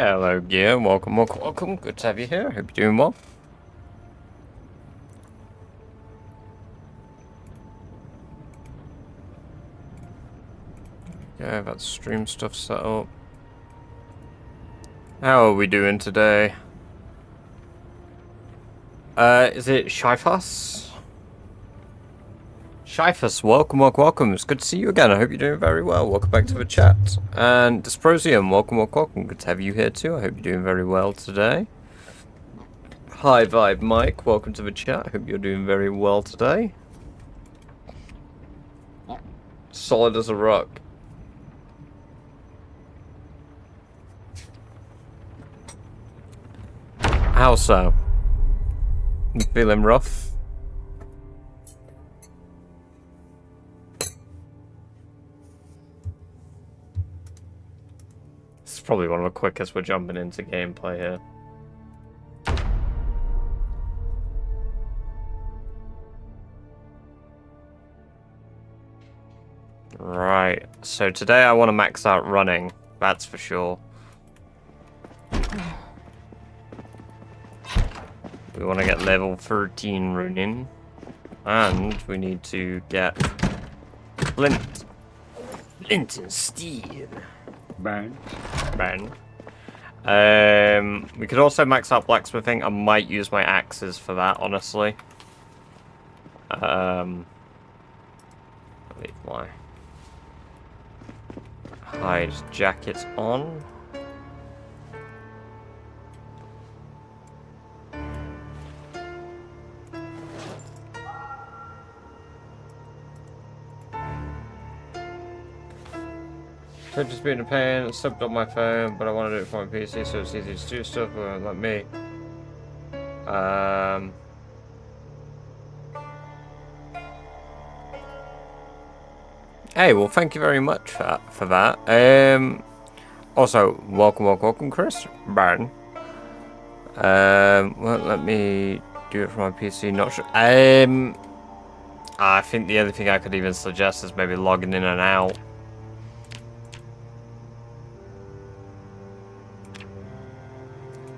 Hello, Gear. Welcome. Good to have you here. Hope you're doing well. Yeah, I've got stream stuff set up. How are we doing today? Is it Shifus? Shifus, welcome. It's good to see you again. I hope you're doing very well. Welcome back to the chat. And Dysprosium, welcome. Good to have you here too. I hope you're doing very well today. Hi Vibe Mike, welcome to the chat. I hope you're doing very well today. Solid as a rock. How so? You feeling rough? This is probably one of the quickest we're jumping into gameplay here. Right, so today I want to max out running, that's for sure. We want to get level 13 running, and we need to get flint and steel. Burn. We could also max out blacksmithing. I might use my axes for that, honestly. Leave my hide jackets on. Could just be in a pain, subbed on my phone, but I want to do it for my PC so it's easy to do stuff like me. Hey, well, thank you very much for that. Also, welcome, Chris. Barn. Well, let me do it for my PC. Not sure. I think the only thing I could even suggest is maybe logging in and out.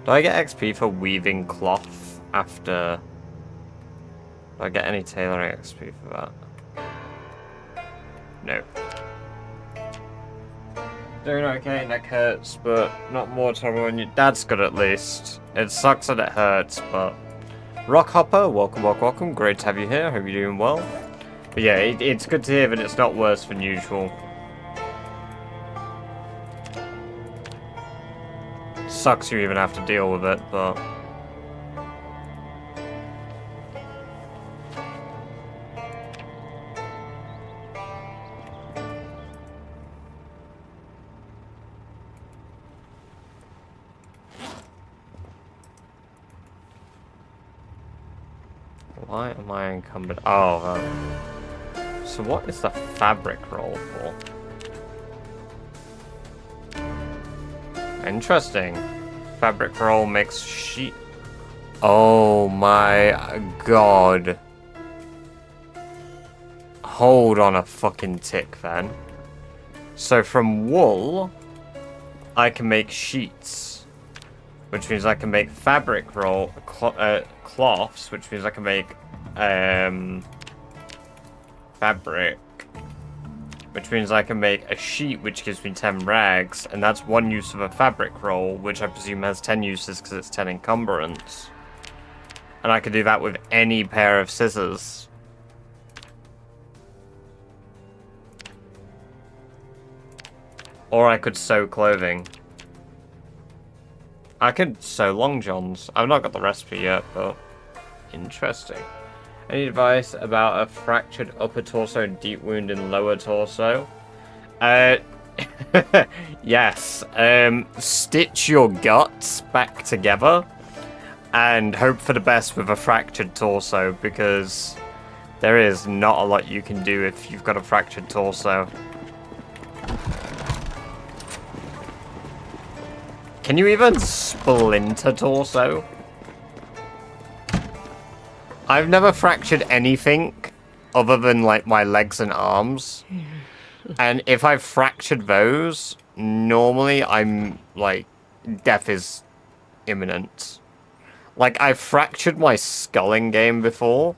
Do I get XP for weaving cloth after? Do I get any tailoring XP for that? No. Doing okay, neck hurts, but not more trouble when your dad's good at least. It sucks that it hurts, but... Rockhopper, welcome. Great to have you here. Hope you're doing well. But yeah, it's good to hear that it's not worse than usual. Sucks you even have to deal with it, but... Why am I encumbered? Oh, so what is the fabric roll for? Interesting. Fabric roll makes sheet. Oh my god. Hold on a fucking tick then. So from wool, I can make sheets. Which means I can make fabric roll, cloths, which means I can make fabric. Which means I can make a sheet, which gives me 10 rags, and that's one use of a fabric roll, which I presume has 10 uses because it's 10 encumbrance. And I could do that with any pair of scissors. Or I could sew clothing. I could sew long johns. I've not got the recipe yet, but interesting. Any advice about a fractured upper torso and deep wound in lower torso? Yes. Stitch your guts back together and hope for the best with a fractured torso, because there is not a lot you can do if you've got a fractured torso. Can you even splinter torso? I've never fractured anything other than like my legs and arms. And if I've fractured those, normally I'm like death is imminent. Like, I fractured my skull in game before,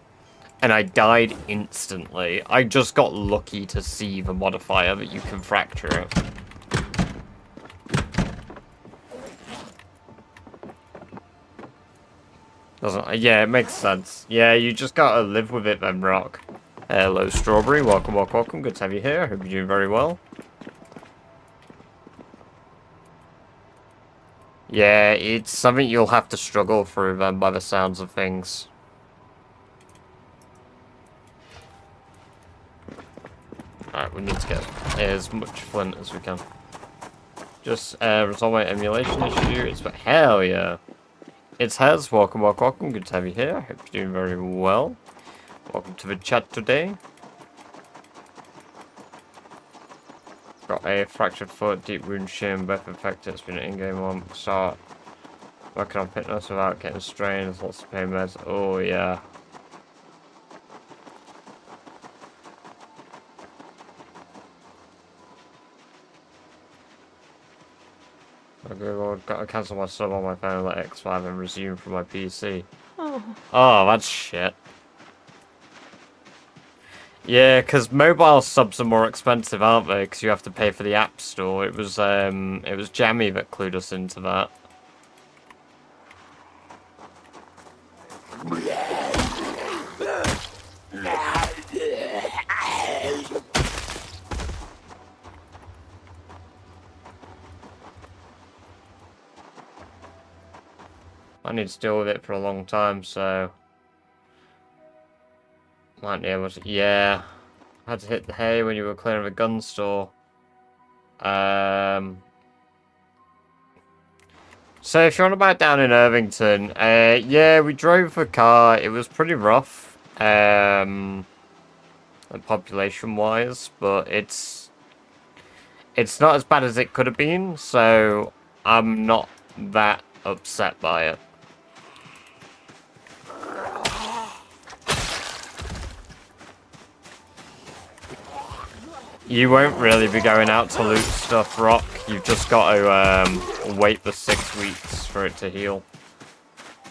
and I died instantly. I just got lucky to see the modifier that you can fracture it. Doesn't? Yeah, it makes sense. Yeah, you just gotta live with it then, Rock. Hello, Strawberry. Welcome, welcome, welcome. Good to have you here. Hope you're doing very well. Yeah, it's something you'll have to struggle through then by the sounds of things. Alright, we need to get as much flint as we can. Just resolve my emulation issue. It's hell yeah. It's Hez. Welcome, welcome, welcome. Good to have you here. Hope you're doing very well. Welcome to the chat today. Got a fractured foot, deep wound shin, both affected. It's been an in-game one. Start working on fitness without getting strained. Lots of pain meds. Oh yeah. I've got to cancel my sub on my phone, let X5 and resume from my PC. Oh, that's shit. Yeah, because mobile subs are more expensive, aren't they? Because you have to pay for the App Store. It was Jammy that clued us into that. I need to deal with it for a long time, so might be able to. Yeah, I had to hit the hay when you were clearing the gun store. So if you're on about down in Irvington, yeah, we drove the car. It was pretty rough, population-wise, but it's not as bad as it could have been. So I'm not that upset by it. You won't really be going out to loot stuff, Rock. You've just got to wait the 6 weeks for it to heal.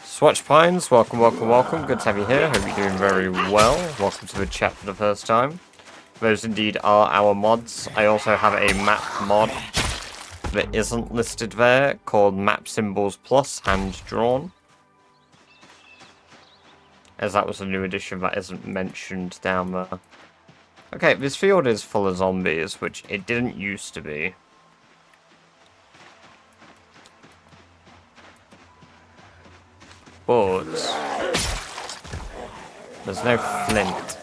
Swatch Pines, welcome, welcome, welcome. Good to have you here. Hope you're doing very well. Welcome to the chat for the first time. Those indeed are our mods. I also have a map mod that isn't listed there called Map Symbols Plus Hand Drawn. As that was a new addition that isn't mentioned down there. Okay, this field is full of zombies, which it didn't used to be. But there's no flint.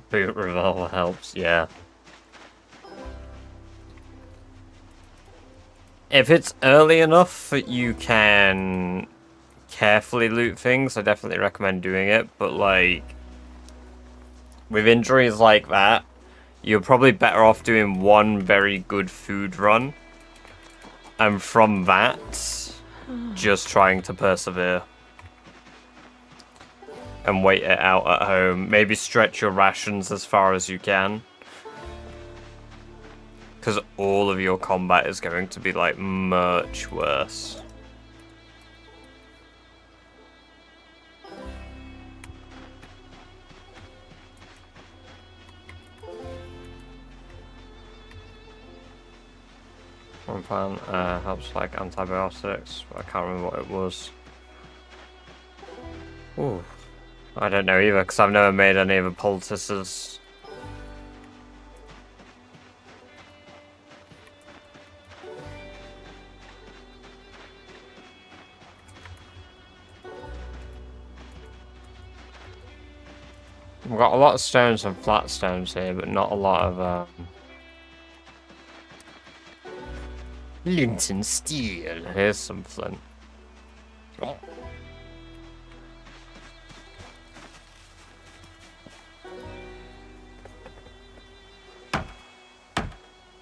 Boot revolver helps, yeah. If it's early enough that you can carefully loot things, I definitely recommend doing it, but like with injuries like that, you're probably better off doing one very good food run, and from that, just trying to persevere. And wait it out at home. Maybe stretch your rations as far as you can. Because all of your combat is going to be, like, much worse. different plant. Helps like antibiotics. I can't remember what it was. Ooh. I don't know either, because I've never made any of the poultices. We've got a lot of stones and flat stones here, but not a lot of flint and steel. Here's some flint. Oh.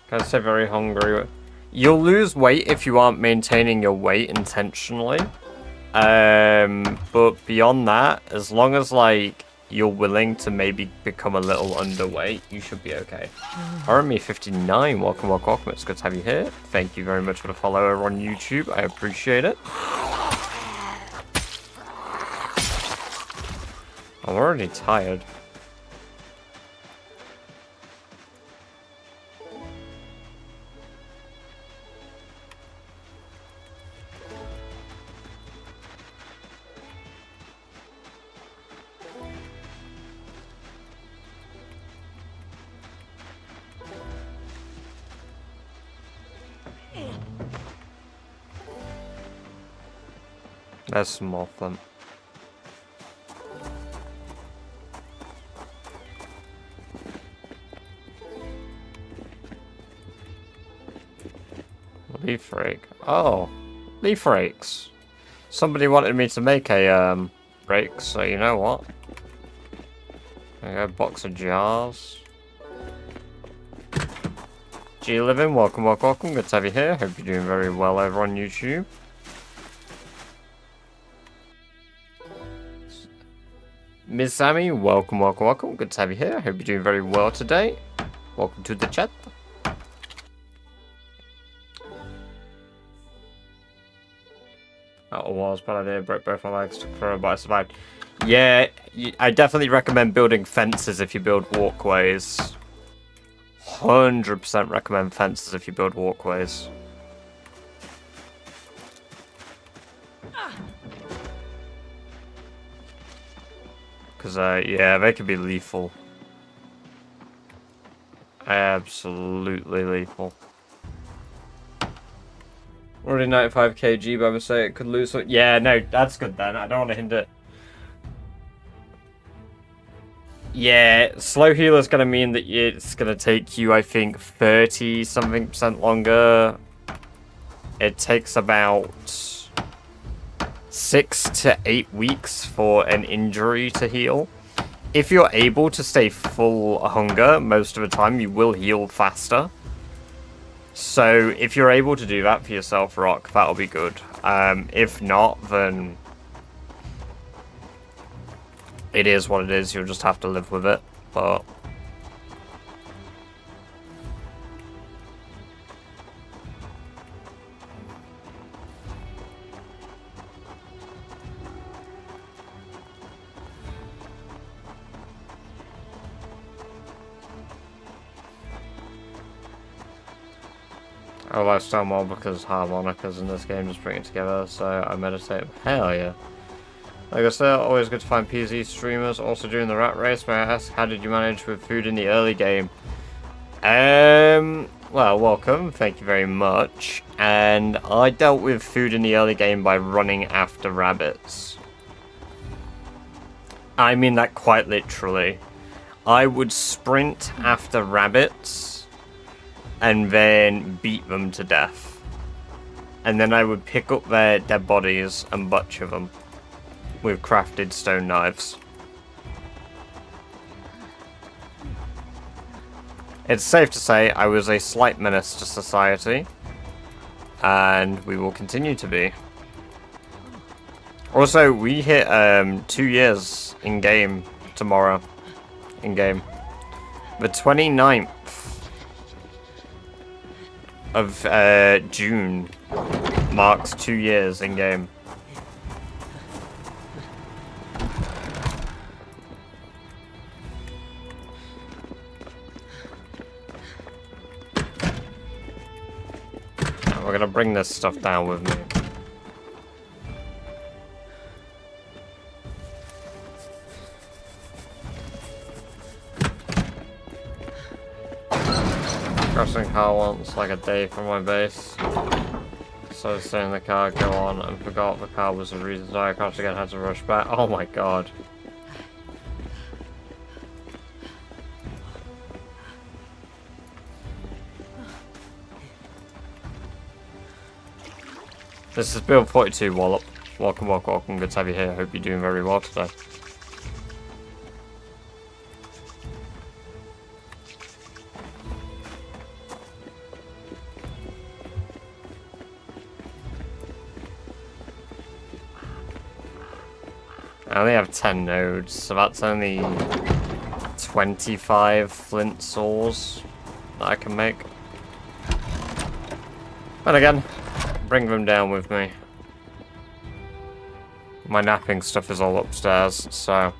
Can I say very hungry? You'll lose weight if you aren't maintaining your weight intentionally. But beyond that, as long as like you're willing to maybe become a little underweight, you should be okay. RME59, welcome, welcome, welcome. It's good to have you here. Thank you very much for the follow over on YouTube. I appreciate it. I'm already tired. There's some more flint. Leaf rake. Oh, leaf rakes. Somebody wanted me to make a rake, so you know what? There you go, box of jars. G-Living, welcome, welcome, welcome. Good to have you here. Hope you're doing very well over on YouTube. Miss Sammy, welcome, welcome, welcome. Good to have you here. Hope you're doing very well today. Welcome to the chat. Oh, was bad idea. Broke both my legs, took forever, but I survived. Yeah, I definitely recommend building fences if you build walkways. 100% recommend fences if you build walkways. Because, yeah, they can be lethal. Absolutely lethal. Already 95 kg by mistake, could lose some. Yeah, no, that's good then. I don't want to hinder. Yeah, slow heal is going to mean that it's going to take you, I think, 30-something% longer. It takes about 6 to 8 weeks for an injury to heal. If you're able to stay full hunger most of the time, you will heal faster. So if you're able to do that for yourself, Rock, that'll be good. If not, then it is what it is. You'll just have to live with it. But I lifestyle more because harmonicas in this game just bring it together, so I meditate. Hell yeah. Like I said, always good to find PZ streamers. Also during the rat race, may I ask, how did you manage with food in the early game? Well, welcome. Thank you very much. And I dealt with food in the early game by running after rabbits. I mean that quite literally. I would sprint after rabbits and then beat them to death. And then I would pick up their dead bodies and butcher them with crafted stone knives. It's safe to say I was a slight menace to society, and we will continue to be. Also, we hit 2 years in-game tomorrow. In-game. The 29th of June marks 2 years in-game. gonna bring this stuff down with me. Crossing car once, like a day from my base. So staying in the car, go on, and forgot the car was the reason I crashed again, had to rush back. Oh my god. This is Build 42 Wallop. Welcome, welcome, welcome. Good to have you here. Hope you're doing very well today. I only have 10 nodes, so that's only 25 flint saws that I can make. But again, bring them down with me. My napping stuff is all upstairs, so...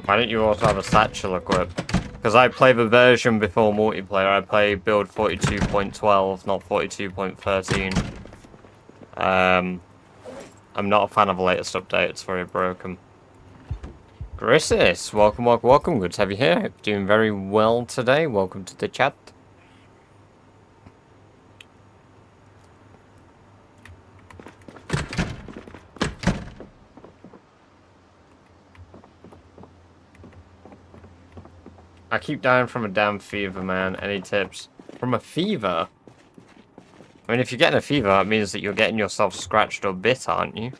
Why don't you also have a satchel equipped? Because I play the version before multiplayer. I play build 42.12, not 42.13. I'm not a fan of the latest update. It's very broken. Grissis, welcome, welcome, welcome. Good to have you here. Hope you're doing very well today. Welcome to the chat. I keep dying from a damn fever, man. Any tips? From a fever? I mean, if you're getting a fever, that means that you're getting yourself scratched or bit, aren't you?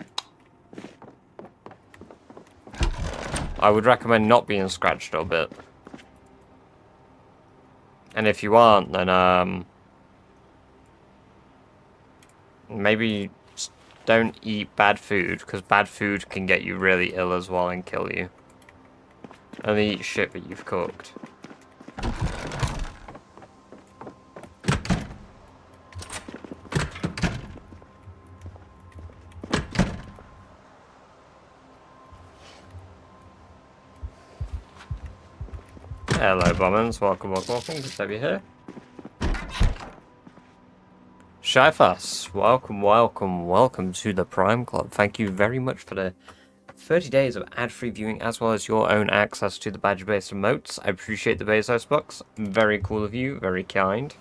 I would recommend not being scratched or bit. And if you aren't, then, maybe just don't eat bad food, because bad food can get you really ill as well and kill you. Only eat shit that you've cooked. Hello, Bombers. Welcome, welcome, welcome. Good to have you here. Shyfuss, welcome, welcome, welcome to the Prime Club. Thank you very much for the 30 days of ad-free viewing, as well as your own access to the badge-based emotes. I appreciate the Bezos bucks. Very cool of you, very kind.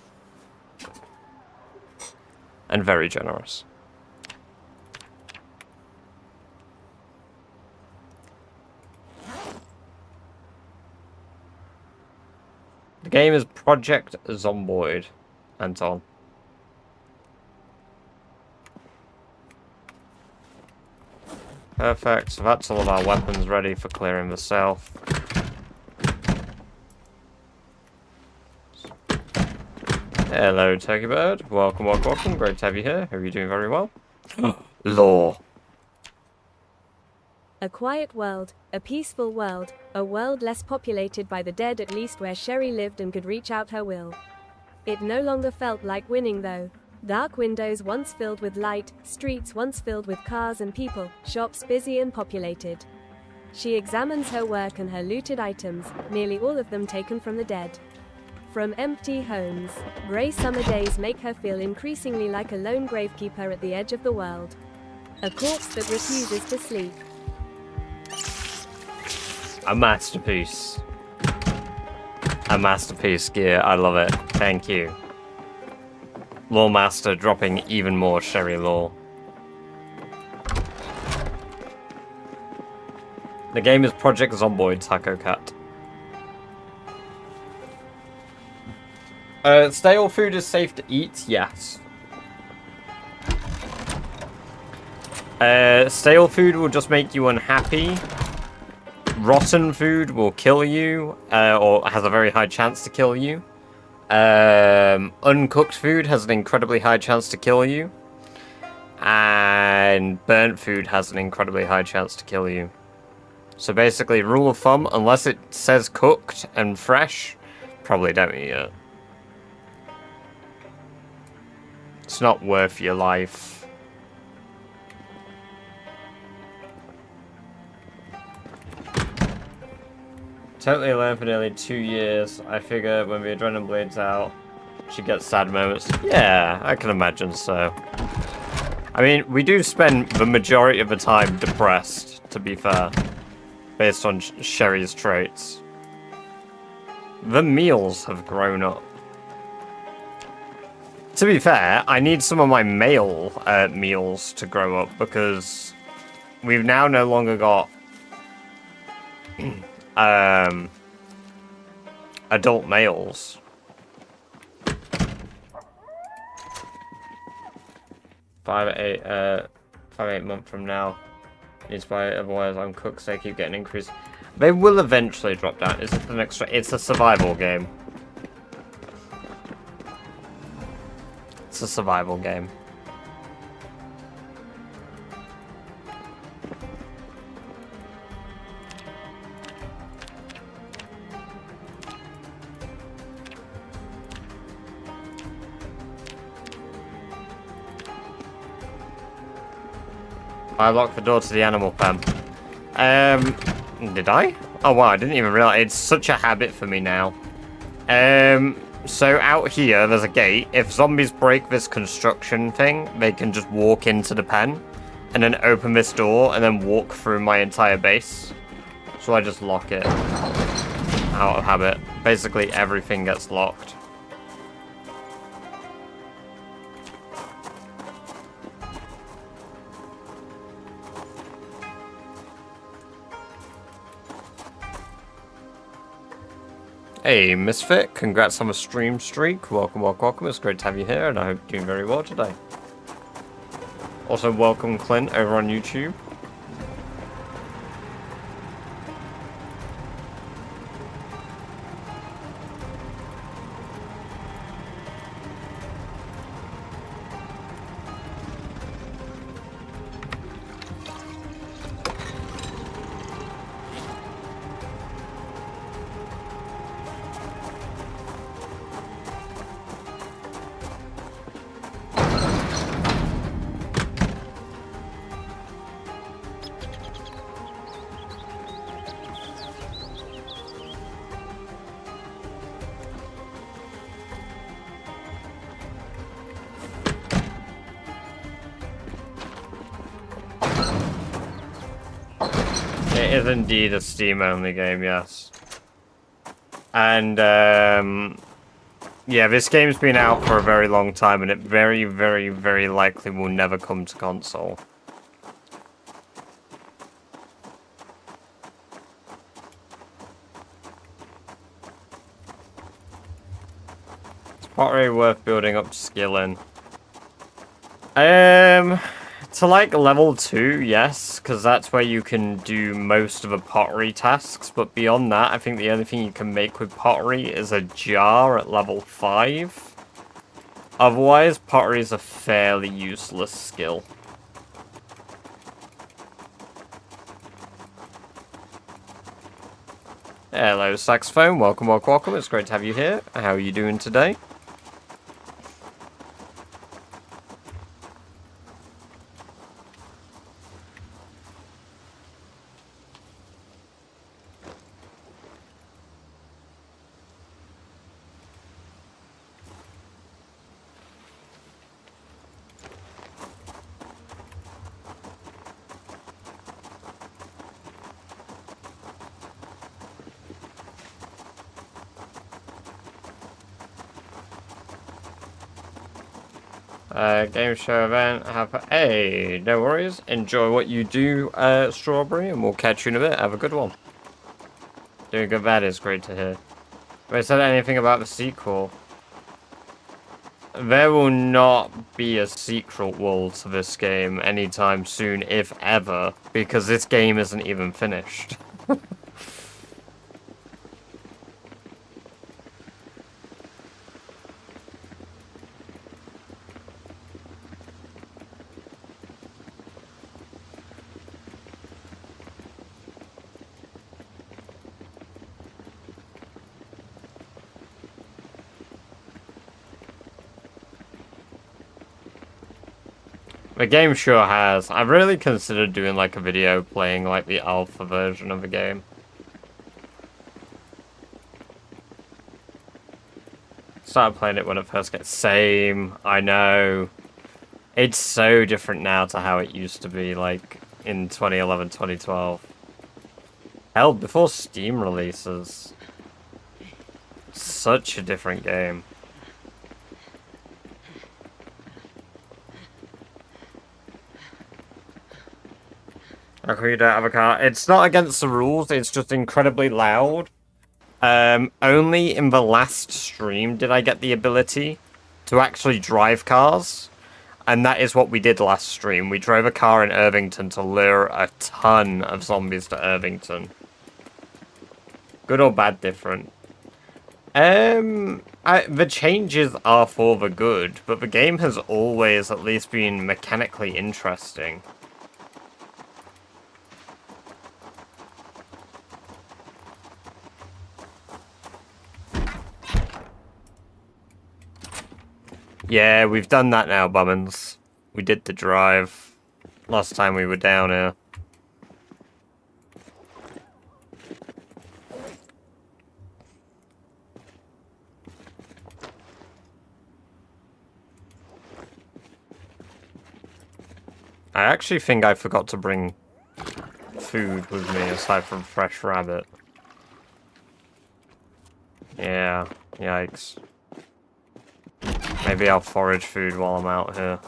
And very generous. The game is Project Zomboid, Anton. Perfect, so that's all of our weapons ready for clearing the south. Hello, Turkey Bird. Welcome, welcome, welcome. Great to have you here. Hope you're doing very well. Lore. A quiet world, a peaceful world, a world less populated by the dead, at least where Sherry lived and could reach out her will. It no longer felt like winning though. Dark windows once filled with light, streets once filled with cars and people, shops busy and populated. She examines her work and her looted items, nearly all of them taken from the dead. From empty homes, grey summer days make her feel increasingly like a lone gravekeeper at the edge of the world. A corpse that refuses to sleep. A masterpiece. A masterpiece, gear. I love it. Thank you. Lore Master dropping even more Sherry lore. The game is Project Zomboid, Taco Cat. Stale food is safe to eat? Yes. Stale food will just make you unhappy. Rotten food will kill you, or has a very high chance to kill you. Uncooked food has an incredibly high chance to kill you. And burnt food has an incredibly high chance to kill you. So basically, rule of thumb, unless it says cooked and fresh, probably don't eat it. It's not worth your life. Totally alone for nearly 2 years. I figure when the adrenaline bleeds out, she gets sad moments. Yeah, I can imagine so. I mean, we do spend the majority of the time depressed, to be fair, based on Sherry's traits. The meals have grown up. To be fair, I need some of my male meals to grow up because we've now no longer got adult males. 5-8 months from now. Needs by otherwise I'm cooked, so they keep getting increased. They will eventually drop down. Is it the next? It's a survival game. It's a survival game. I locked the door to the animal pen. Did I? Oh wow, I didn't even realize. It's such a habit for me now. So out here, there's a gate. If zombies break this construction thing, they can just walk into the pen and then open this door and then walk through my entire base. So I just lock it out of habit. Basically, everything gets locked. Hey, Misfit, congrats on the stream streak. Welcome, welcome, welcome. It's great to have you here, and I hope you're doing very well today. Also, welcome, Clint, over on YouTube. It is indeed a Steam-only game, yes. And, yeah, this game's been out for a very long time, and it very, very, very likely will never come to console. It's pottery worth building up skill in. To like level 2, yes, because that's where you can do most of the pottery tasks, but beyond that, I think the only thing you can make with pottery is a jar at level 5. Otherwise, pottery is a fairly useless skill. Hello, Saxophone, welcome, welcome, welcome, it's great to have you here. How are you doing today? Game show event. Hey, no worries. Enjoy what you do, Strawberry, and we'll catch you in a bit. Have a good one. Doing good. That is great to hear. Have I said anything about the sequel? There will not be a sequel to this game anytime soon, if ever, because this game isn't even finished. The game sure has. I've really considered doing like a video playing like the alpha version of the game. Started playing it when it first gets same. I know. It's so different now to how it used to be like in 2011, 2012. Hell, before Steam releases. Such a different game. Okay, you don't have a car. It's not against the rules, it's just incredibly loud. Only in the last stream did I get the ability to actually drive cars. And that is what we did last stream. We drove a car in Irvington to lure a ton of zombies to Irvington. Good or bad, different. The changes are for the good, but the game has always at least been mechanically interesting. Yeah, we've done that now, Bummins. We did the drive last time we were down here. I actually think I forgot to bring food with me aside from fresh rabbit. Yeah, yikes. Maybe I'll forage food while I'm out here.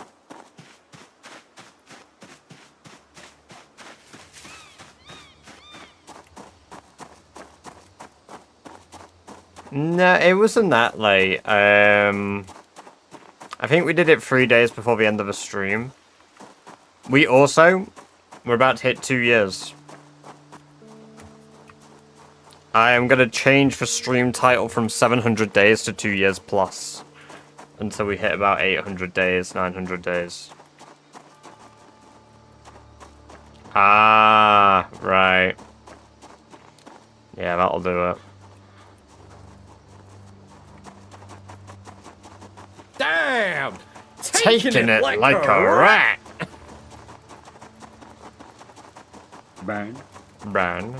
No, it wasn't that late. I think we did it 3 days before the end of the stream. We're about to hit 2 years. I am going to change the stream title from 700 days to 2 years plus. Until we hit about 800 days, 900 days. Ah, right. Yeah, that'll do it. Damn! Taking it like a rat! Bang. Bran.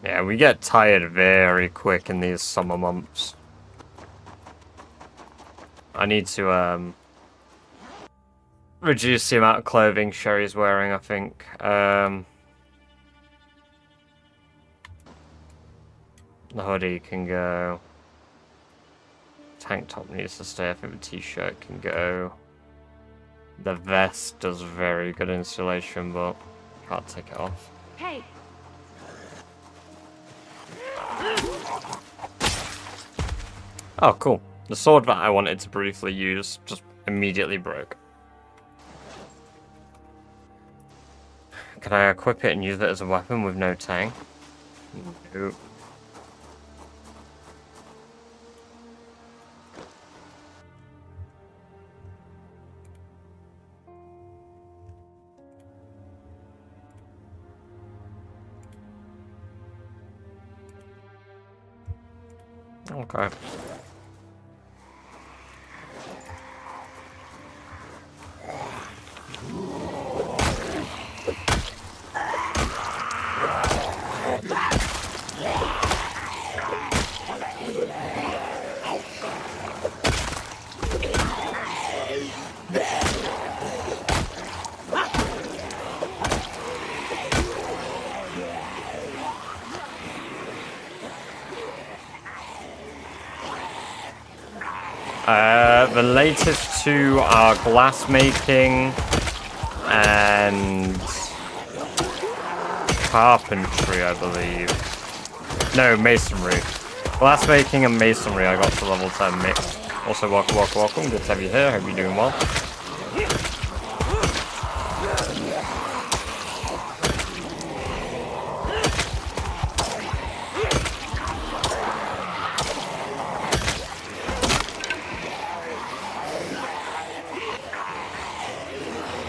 Yeah, we get tired very quick in these summer months. I need to, reduce the amount of clothing Sherry's wearing, I think. The hoodie can go. Tank top needs to stay. I think the t-shirt can go. The vest does very good insulation, but can't take it off. Hey! Oh, cool. The sword that I wanted to briefly use just immediately broke. Can I equip it and use it as a weapon with no tang? Nope. Okay. The latest two are glass making and carpentry, I believe. No, masonry. Glass making and masonry I got to level 10 mixed. Also, welcome. Good to have you here. Hope you're doing well.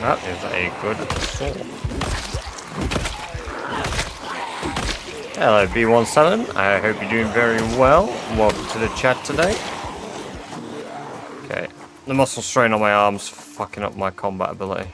That is a good sword. Hello, B17. I hope you're doing very well. Welcome to the chat today. Okay. The muscle strain on my arm's fucking up my combat ability.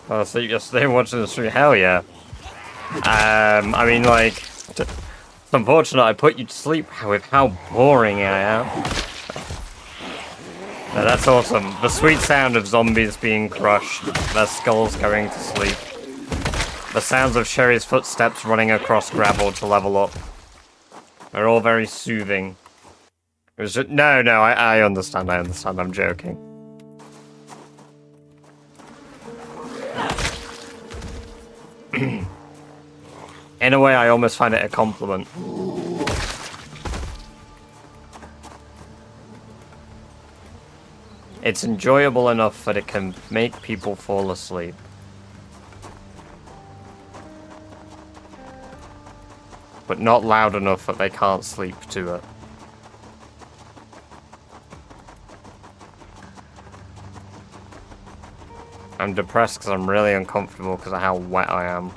I was asleep yesterday watching the stream. Hell yeah. I mean, like, it's unfortunate I put you to sleep with how boring I am. No, that's awesome. The sweet sound of zombies being crushed, their skulls going to sleep. The sounds of Sherry's footsteps running across gravel to level up. They're all very soothing. It was just, no, I understand, I'm joking. In a way, I almost find it a compliment. It's enjoyable enough that it can make people fall asleep. But not loud enough that they can't sleep to it. I'm depressed because I'm really uncomfortable because of how wet I am.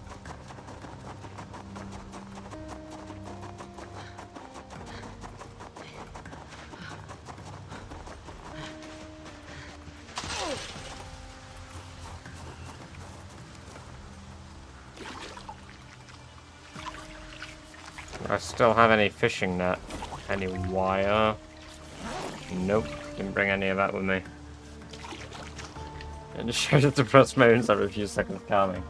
Do I still have any fishing net? Any wire? Nope, didn't bring any of that with me. And just shows the depressed moments every few seconds calming.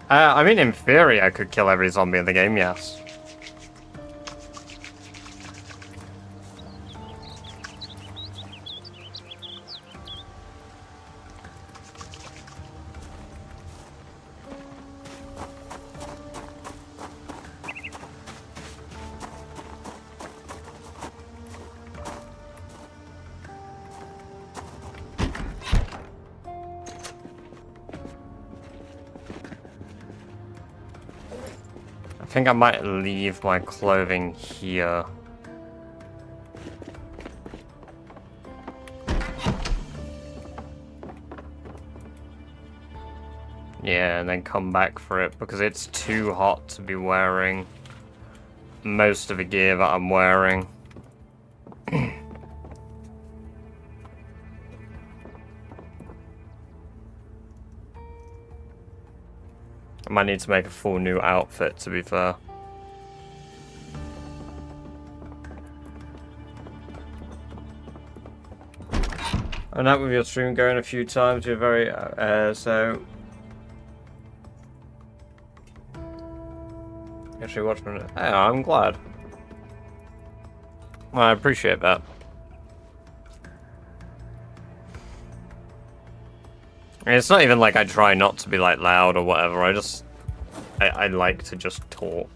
I mean, in theory, I could kill every zombie in the game, yes. I think I might leave my clothing here. Yeah, and then come back for it, because it's too hot to be wearing most of the gear that I'm wearing. I might need to make a full new outfit, to be fair. And that with your stream going a few times, you're very, so... Actually watching it. Hey, I'm glad. Well, I appreciate that. It's not even like I try not to be like loud or whatever, I like to just talk.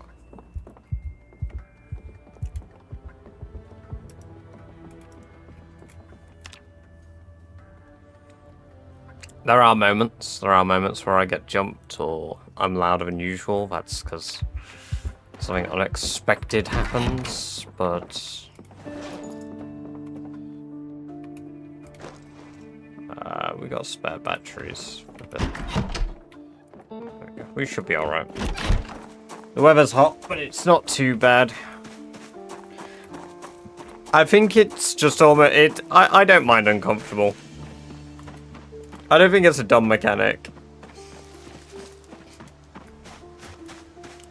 There are moments where I get jumped or I'm louder than usual. That's because something unexpected happens, but... we got spare batteries for a bit. Okay, we should be alright. The weather's hot, but it's not too bad. I think it's just almost... I don't mind uncomfortable. I don't think it's a dumb mechanic.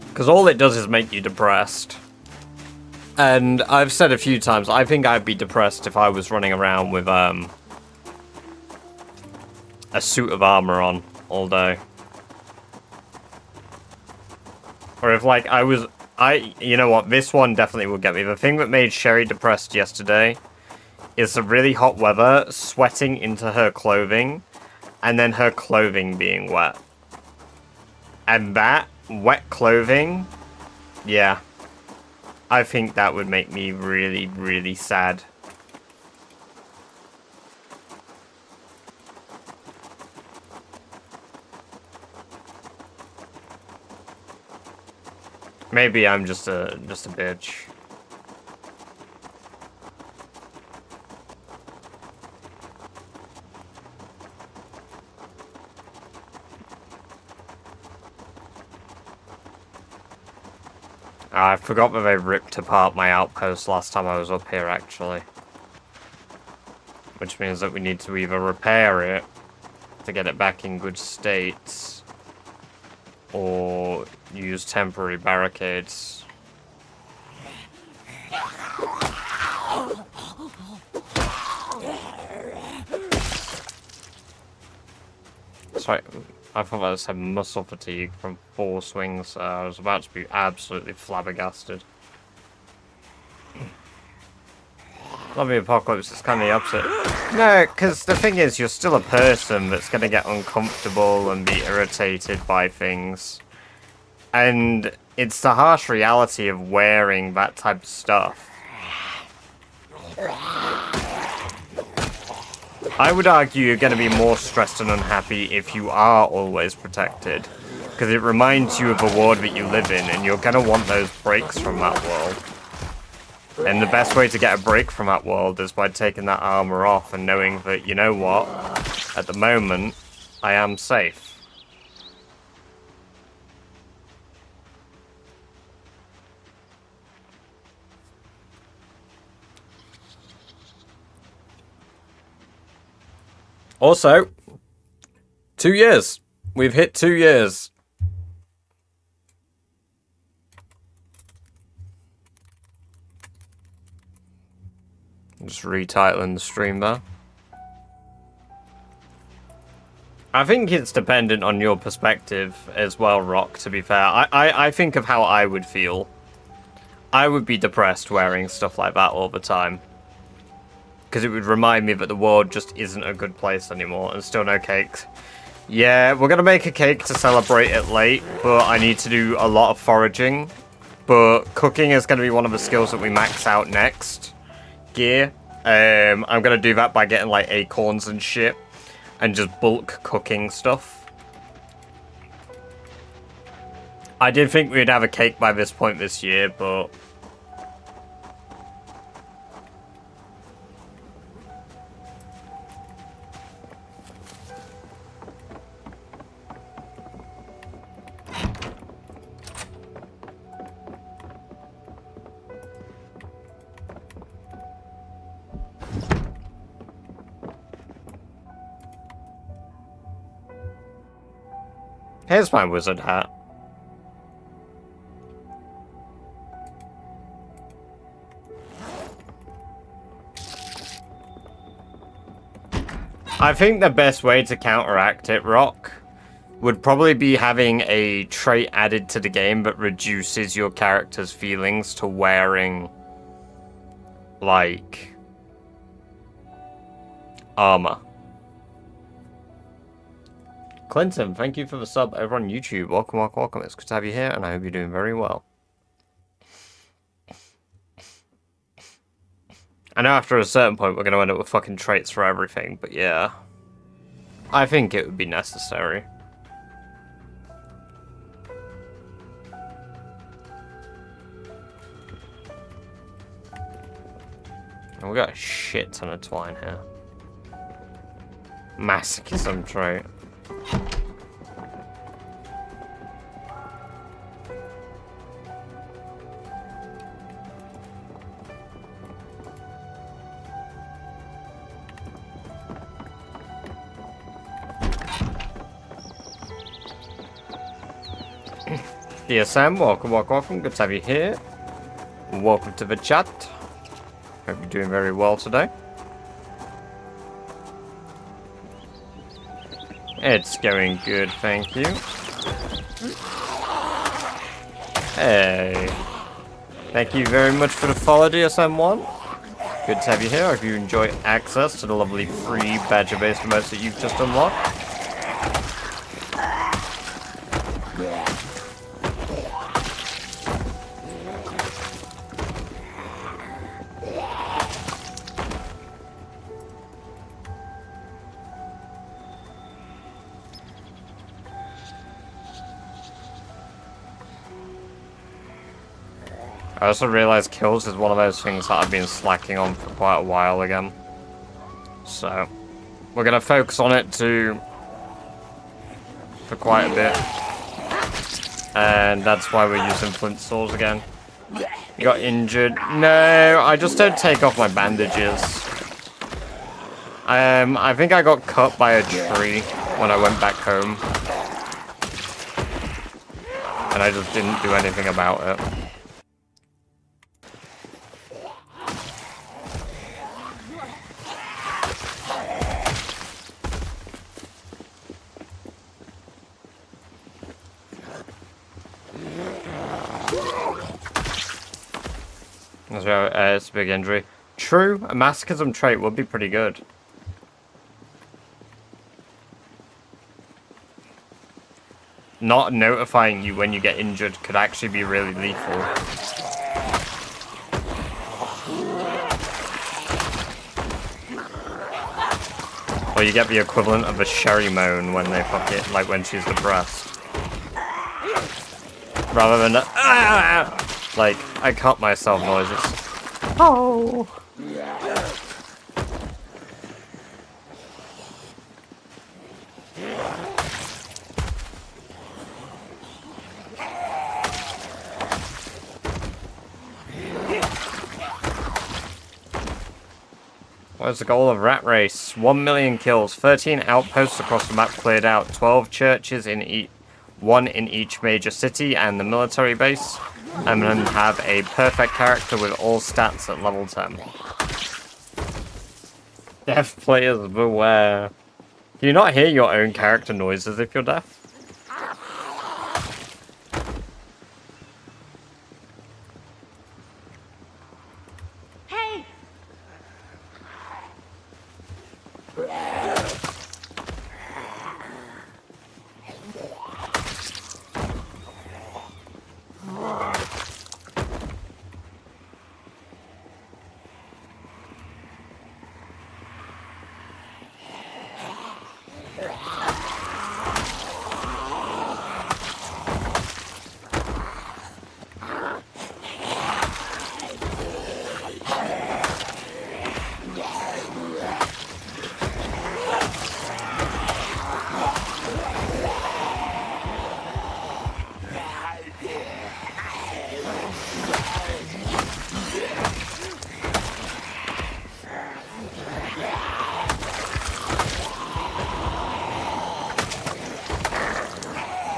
Because all it does is make you depressed. And I've said a few times, I think I'd be depressed if I was running around with, a suit of armor on all day. Or if, like, you know what, this one definitely will get me. The thing that made Sherry depressed yesterday is the really hot weather sweating into her clothing, and then her clothing being wet. And that wet clothing, yeah, I think that would make me really, really sad. Maybe I'm just a bitch. I forgot that they ripped apart my outpost last time I was up here, actually. Which means that we need to either repair it to get it back in good state, or use temporary barricades. Sorry, I thought I said muscle fatigue from 4 swings. I was about to be absolutely flabbergasted. Zombie apocalypse is kind of the opposite. No, because the thing is, you're still a person that's going to get uncomfortable and be irritated by things. And it's the harsh reality of wearing that type of stuff. I would argue you're going to be more stressed and unhappy if you are always protected. Because it reminds you of a world that you live in, and you're going to want those breaks from that world. And the best way to get a break from that world is by taking that armor off and knowing that, you know what, at the moment, I am safe. Also, 2 years. We've hit 2 years. Just retitling the stream there. I think it's dependent on your perspective as well, Rock, to be fair. I think of how I would feel. I would be depressed wearing stuff like that all the time. Because it would remind me that the world just isn't a good place anymore, and still no cakes. Yeah, we're going to make a cake to celebrate it late, but I need to do a lot of foraging. But cooking is going to be one of the skills that we max out next. Gear. I'm going to do that by getting like acorns and shit, and just bulk cooking stuff. I did think we'd have a cake by this point this year, but... Here's my wizard hat. I think the best way to counteract it, Rock, would probably be having a trait added to the game that reduces your character's feelings to wearing, like, armor. Clinton, thank you for the sub over on YouTube. Welcome, welcome, welcome. It's good to have you here, and I hope you're doing very well. I know after a certain point we're going to end up with fucking traits for everything, but yeah. I think it would be necessary. And we got a shit ton of twine here. Masochism trait. DSM, welcome, welcome, welcome. Good to have you here. Welcome to the chat. Hope you're doing very well today. It's going good, thank you. Hey. Thank you very much for the follow, DSM1. Good to have you here. I hope you enjoy access to the lovely free badger-based emotes that you've just unlocked. I also realised kills is one of those things that I've been slacking on for quite a while again. So, we're going to focus on it for quite a bit. And that's why we're using flint swords again. You got injured? No, I just don't take off my bandages. I think I got cut by a tree when I went back home. And I just didn't do anything about it. It's a big injury. True, a masochism trait would be pretty good. Not notifying you when you get injured could actually be really lethal. Or you get the equivalent of a Sherry moan when they fuck it, like when she's depressed. Rather than like, I cut myself noises. Oh! What is the goal of Rat Race? 1 million kills, 13 outposts across the map cleared out, 12 churches in one in each major city and the military base, and then have a perfect character with all stats at level 10. Deaf players beware. Can you not hear your own character noises if you're deaf?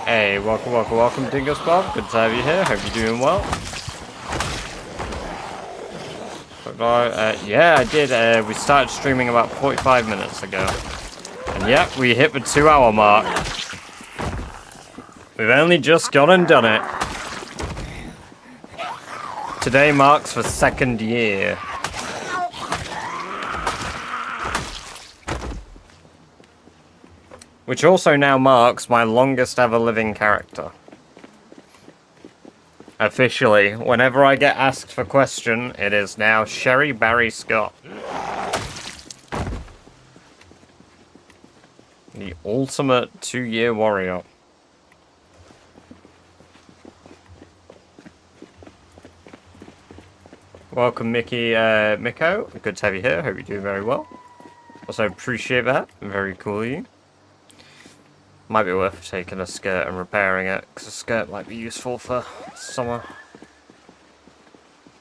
Hey, welcome, Dingus Bob. Good to have you here. Hope you're doing well. Yeah, I did. We started streaming about 45 minutes ago. And yep, we hit the 2-hour mark. We've only just gone and done it. Today marks the 2nd year. Which also now marks my longest ever living character. Officially, whenever I get asked for question, it is now Sherry Barry Scott. The ultimate 2-year warrior. Welcome, Miko. Good to have you here. Hope you're doing very well. Also appreciate that. Very cool of you. Might be worth taking a skirt and repairing it, because a skirt might be useful for summer.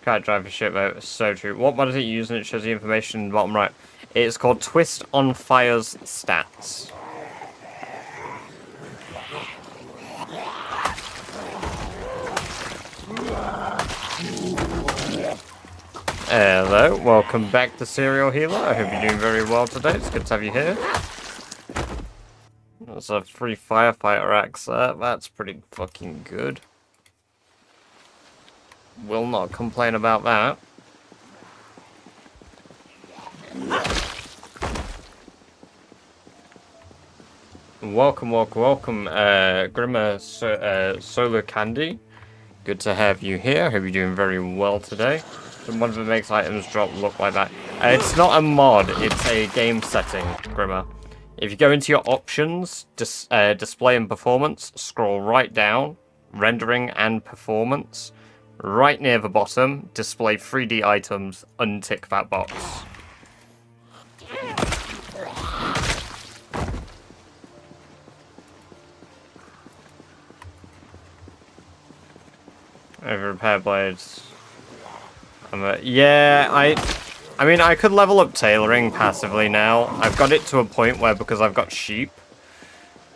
Can't drive a shipboat, it's so true. What mod is it using? It shows the information in the bottom right. It's called Twist on Fire's Stats. Hello, welcome back to Serial Healer. I hope you're doing very well today. It's good to have you here. There's a free firefighter axe there. That's pretty fucking good. Will not complain about that. Welcome, Grimmer Solar Candy. Good to have you here. Hope you're doing very well today. The mod that makes items drop look like that. It's not a mod, it's a game setting, Grimmer. If you go into your options, display and performance, scroll right down, rendering and performance, right near the bottom, display 3D items, untick that box. Over repair blades. Yeah, I mean, I could level up tailoring passively now. I've got it to a point where, because I've got sheep,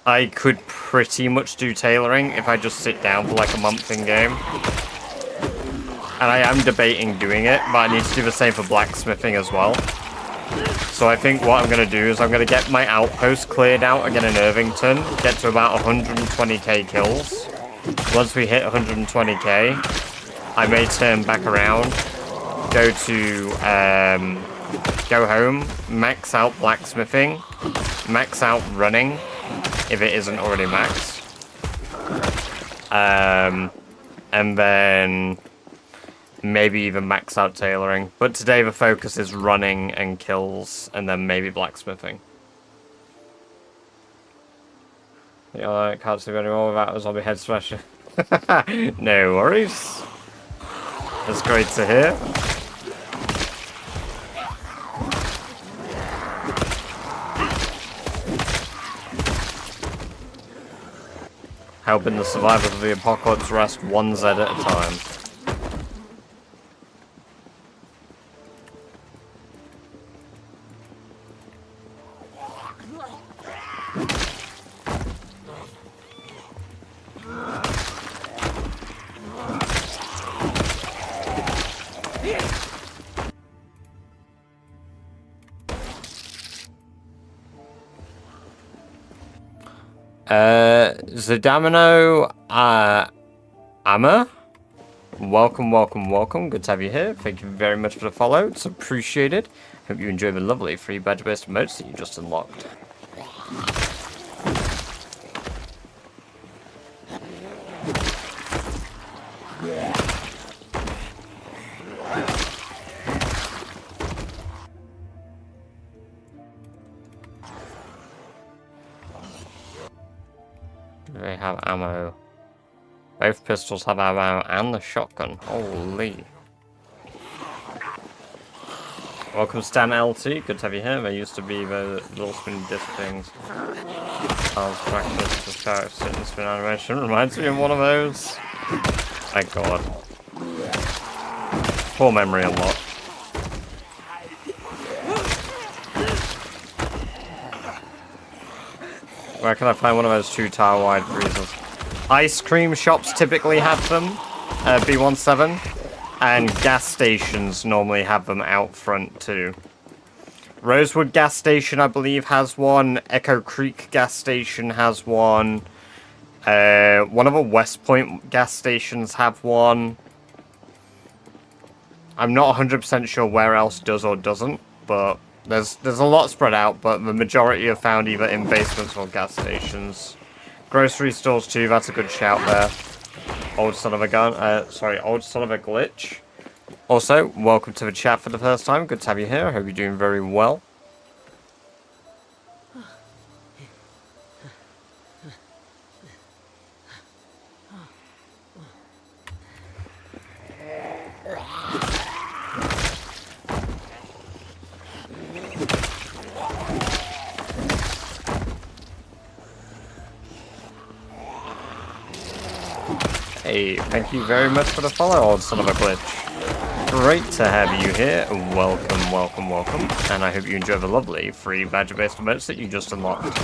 I could pretty much do tailoring if I just sit down for like a month in game. And I am debating doing it, but I need to do the same for blacksmithing as well. So I think what I'm going to do is I'm going to get my outpost cleared out again in Irvington, get to about 120k kills. Once we hit 120k, I may turn back around, go home, max out blacksmithing, max out running, if it isn't already maxed. And then maybe even max out tailoring. But today the focus is running and kills, and then maybe blacksmithing. Yeah, I can't see anymore without a zombie head smasher. No worries. That's great to hear. Helping the survivors of the apocalypse rest one Z at a time. Zadamino, Amma, welcome. Good to have you here. Thank you very much for the follow. It's appreciated. Hope you enjoy the lovely free badge-based emotes that you just unlocked. They have ammo. Both pistols have ammo and the shotgun. Holy. Welcome Stan LT, good to have you here. There used to be the little spin disc things. I was practicing to start sitting spin animation. Reminds me of one of those. Thank God. Poor memory unlocked. Where can I find one of those 2 tower wide freezers? Ice cream shops typically have them, B17, and gas stations normally have them out front too. Rosewood gas station, I believe, has one. Echo Creek gas station has one. One of the West Point gas stations have one. I'm not 100% sure where else does or doesn't, but there's a lot spread out, but the majority are found either in basements or gas stations. Grocery stores too, that's a good shout there. Old son of a gun, old son of a glitch. Also, welcome to the chat for the first time. Good to have you here. I hope you're doing very well. Hey, thank you very much for the follow, old son of a glitch. Great to have you here. Welcome. And I hope you enjoy the lovely free badge-based emotes that you just unlocked.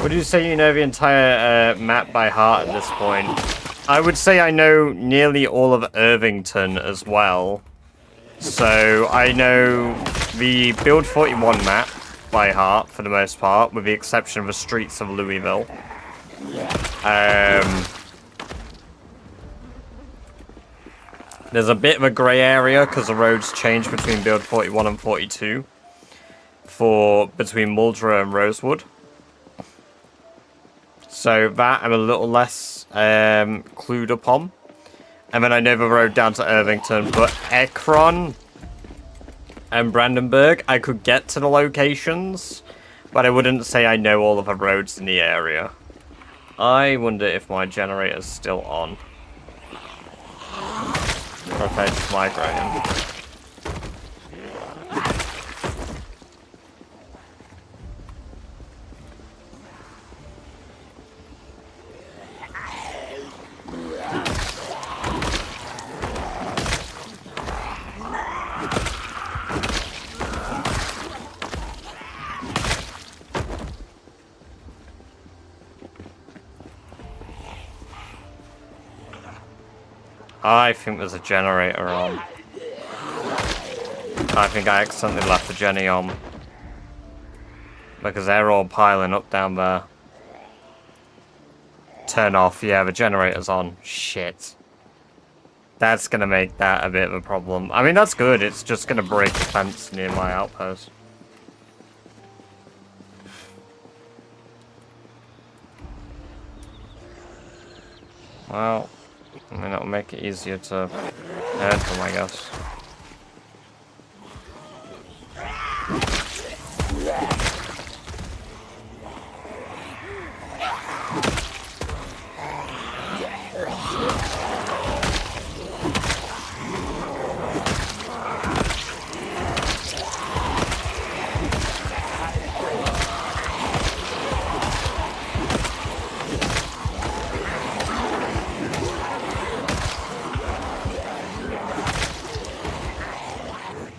Would you say you know the entire map by heart at this point? I would say I know nearly all of Irvington as well. So I know the Build 41 map by heart for the most part, with the exception of the streets of Louisville. There's a bit of a grey area because the roads change between Build 41 and 42. for between Muldrow and Rosewood. So that I'm a little less clued up on. And then I know the road down to Irvington, but Ekron and Brandenburg, I could get to the locations, but I wouldn't say I know all of the roads in the area. I wonder if my generator's still on. Or if I just migrating. I think there's a generator on. I think I accidentally left the Jenny on. Because they're all piling up down there. Turn off, yeah, the generator's on. Shit. That's gonna make that a bit of a problem. I mean, that's good, it's just gonna break the fence near my outpost. Well, I mean, that'll make it easier to herd them, I guess.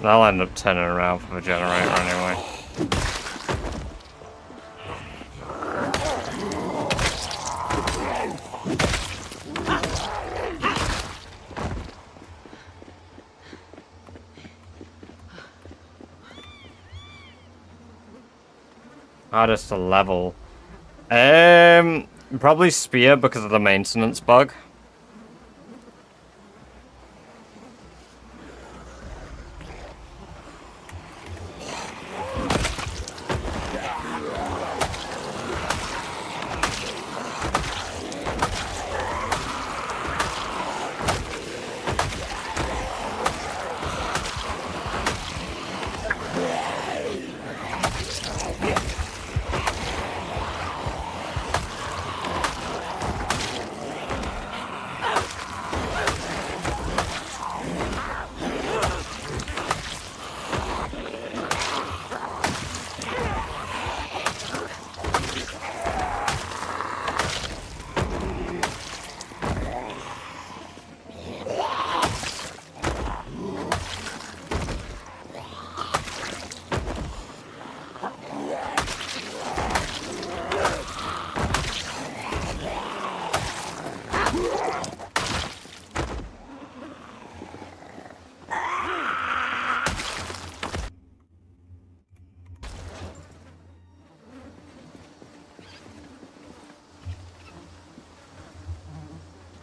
I'll end up turning around for the generator anyway. Hardest to level. Probably spear because of the maintenance bug.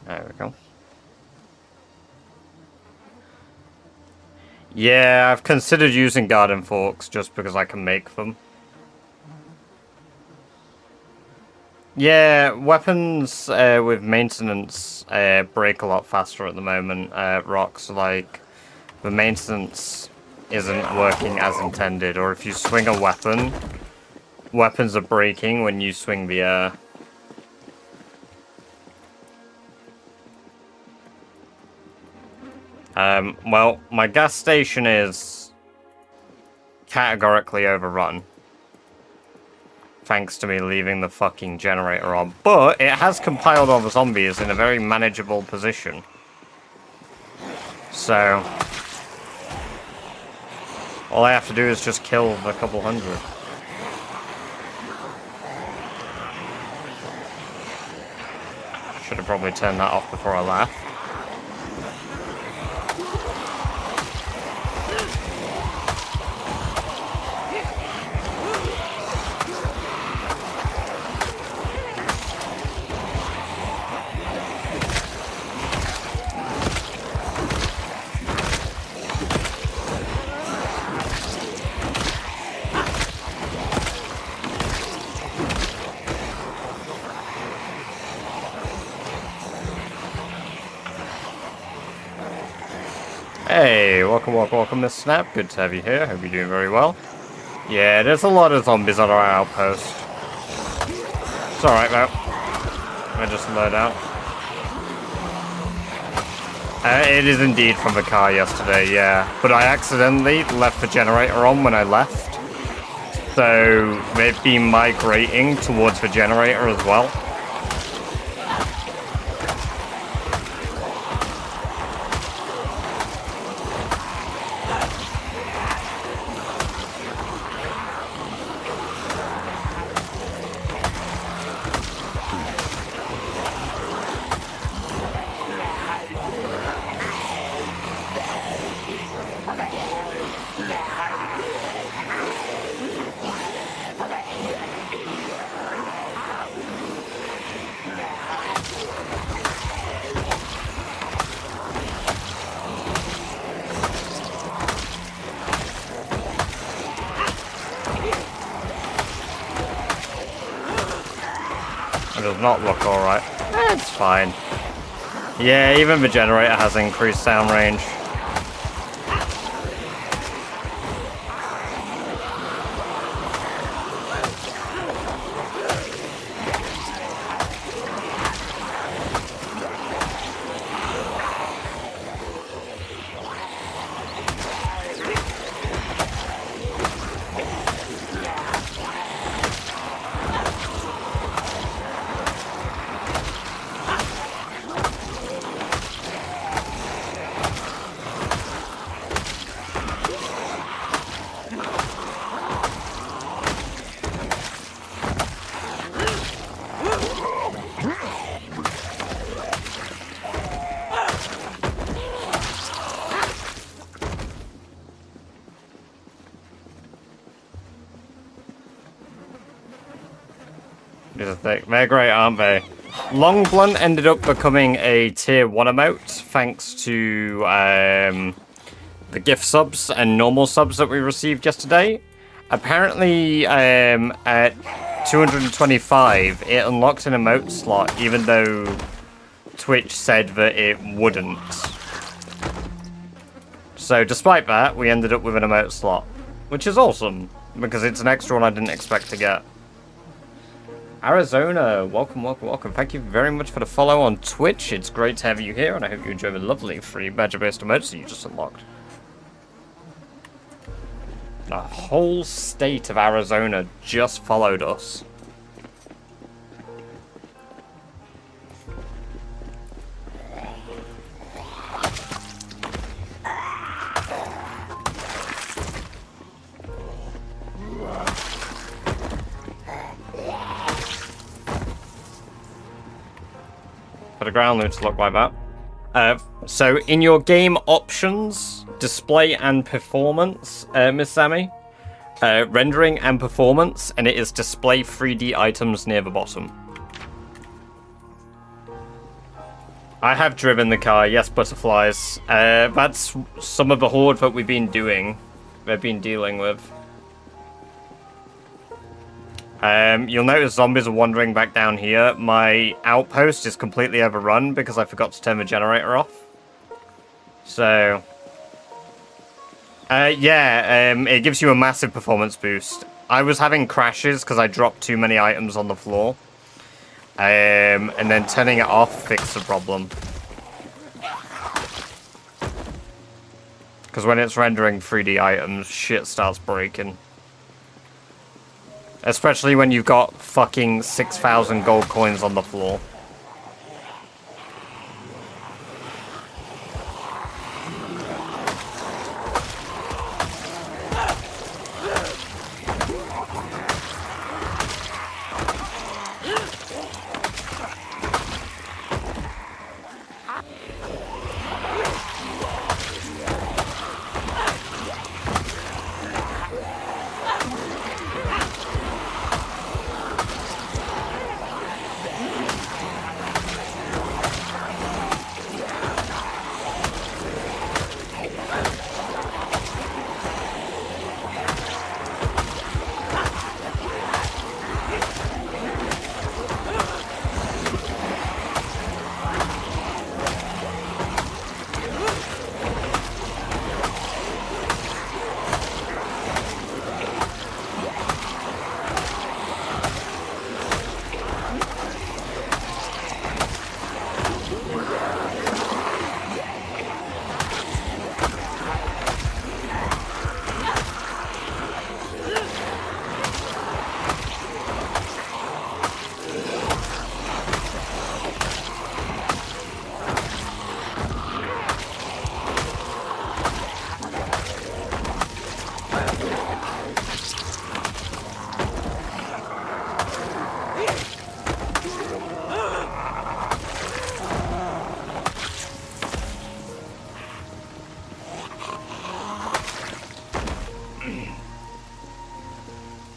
There we go. Yeah, I've considered using garden forks just because I can make them. Yeah, weapons with maintenance break a lot faster at the moment. Rocks, like, the maintenance isn't working as intended, or if you swing a weapon, weapons are breaking when you swing the air. Well, my gas station is categorically overrun. Thanks to me leaving the fucking generator on. But it has compiled all the zombies in a very manageable position. So all I have to do is just kill the couple hundred. Should have probably turned that off before I left. Hey, welcome, welcome, welcome, Miss Snap. Good to have you here. Hope you're doing very well. Yeah, there's a lot of zombies on our outpost. It's alright, though. I just load out. It is indeed from the car yesterday, yeah. But I accidentally left the generator on when I left. So, they've been migrating towards the generator as well. It does not look alright. It's fine. Yeah, even the generator has increased sound range. They're great, aren't they? Long Blunt ended up becoming a tier 1 emote thanks to the gift subs and normal subs that we received yesterday. Apparently, at 225, it unlocked an emote slot even though Twitch said that it wouldn't. So despite that, we ended up with an emote slot, which is awesome because it's an extra one I didn't expect to get. Arizona, welcome, welcome, welcome. Thank you very much for the follow on Twitch. It's great to have you here, and I hope you enjoy the lovely free badger-based emotes that you just unlocked. The whole state of Arizona just followed us. For the ground loot to look like that. So in your game options, display and performance, Miss Sammy, rendering and performance, and it is display 3D items near the bottom. I have driven the car, yes, butterflies. That's some of the horde that we've been doing, they've been dealing with. You'll notice zombies are wandering back down here. My outpost is completely overrun because I forgot to turn the generator off. So, it gives you a massive performance boost. I was having crashes because I dropped too many items on the floor. And then turning it off fixed the problem. Because when it's rendering 3D items, shit starts breaking. Especially when you've got fucking 6,000 gold coins on the floor.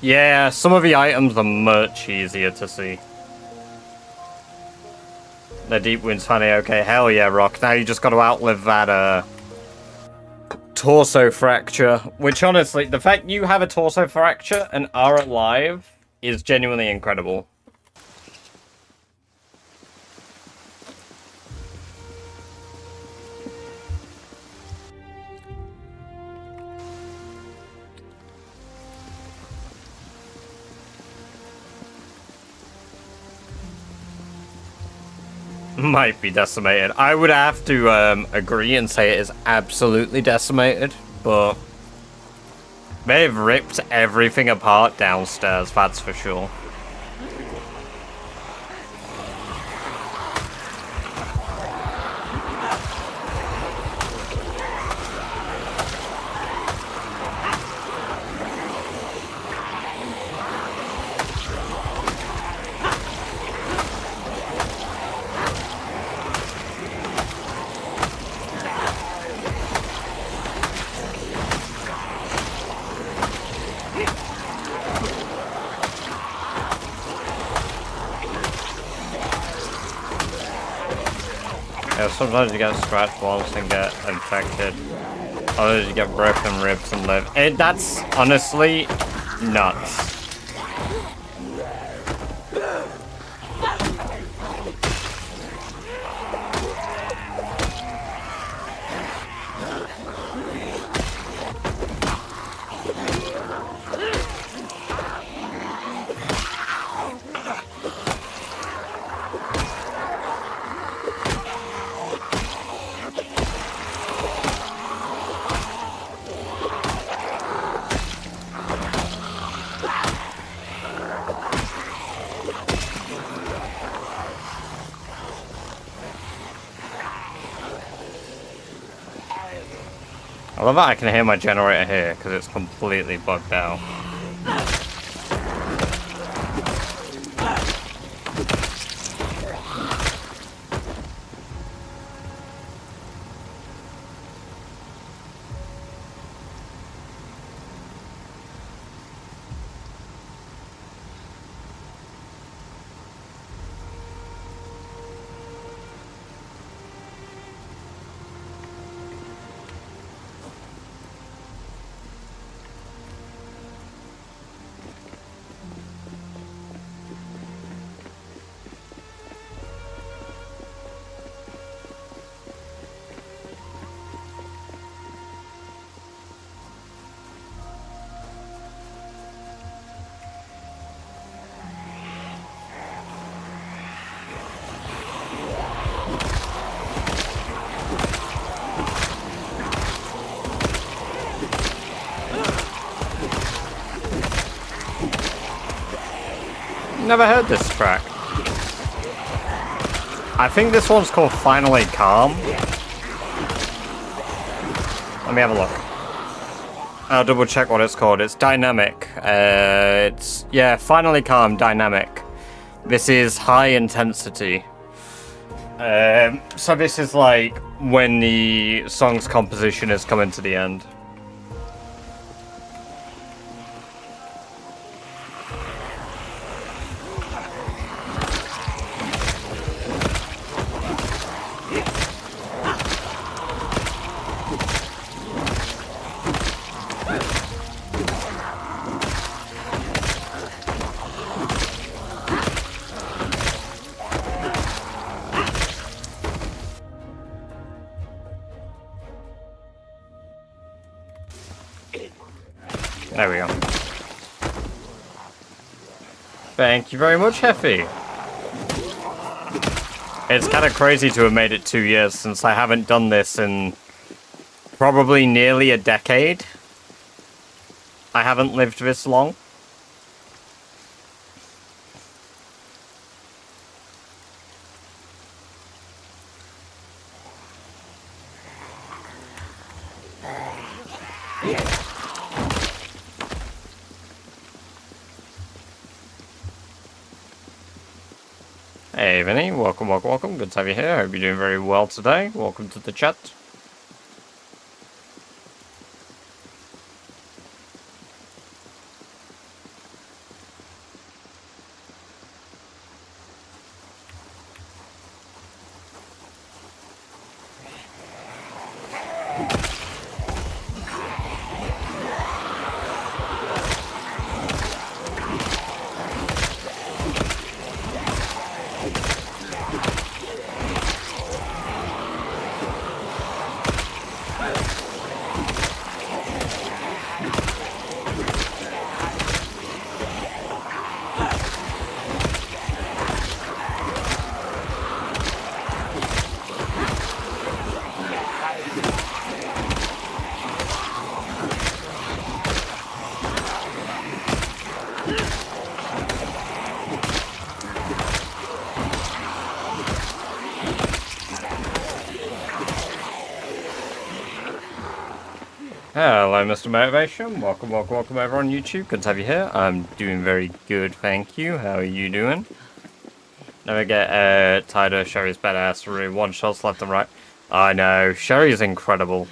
Yeah, some of the items are much easier to see. The deep wound's funny, okay, hell yeah, Rock. Now you just gotta outlive that, torso fracture. Which, honestly, the fact you have a torso fracture and are alive is genuinely incredible. Might be decimated. I would have to agree and say it is absolutely decimated, but they've ripped everything apart downstairs, that's for sure. Yeah, sometimes you get scratched once and get infected. Others you get broken ribs and live. That's honestly nuts. I love that I can hear my generator here, because it's completely bugged out. Never heard this track. I think this one's called Finally Calm. Let me have a look. I'll double check what it's called. It's dynamic. Yeah, Finally Calm, dynamic. This is high intensity. So this is like when the song's composition is coming to the end. There we go. Thank you very much, Heffy. It's kind of crazy to have made it 2 years since I haven't done this in probably nearly a decade. I haven't lived this long. Hey Vinny, welcome, welcome, welcome. Good to have you here. Hope you're doing very well today. Welcome to the chat. Hello, Mr. Motivation. Welcome over on YouTube. Good to have you here. I'm doing very good, thank you. How are you doing? Never get tired of Sherry's badassery. One shots left and right. I know, Sherry's incredible.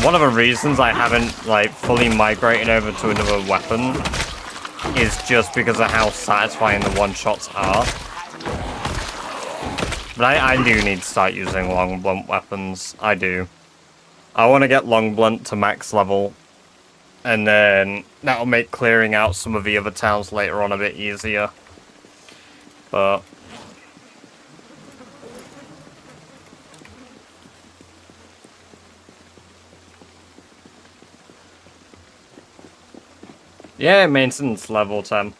One of the reasons I haven't like fully migrated over to another weapon is just because of how satisfying the one-shots are. But I do need to start using long blunt weapons. I do. I want to get long blunt to max level. And then that'll make clearing out some of the other towns later on a bit easier. But... yeah, maintenance level 10.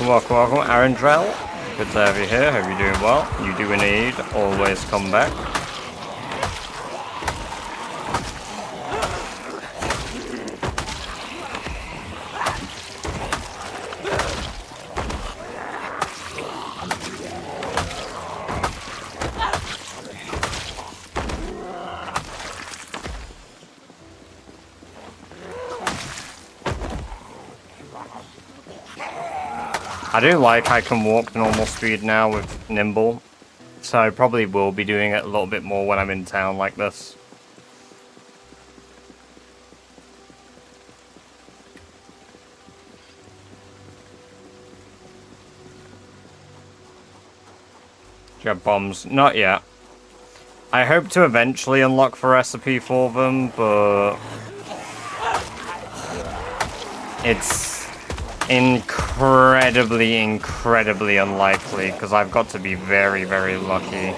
Welcome, Aaron Drell. Good to have you here. Hope you're doing well. You do indeed. Always come back. I do like I can walk normal speed now with Nimble, so I probably will be doing it a little bit more when I'm in town like this. Do you have bombs? Not yet. I hope to eventually unlock the recipe for them, but... it's... incredibly unlikely, because I've got to be very lucky.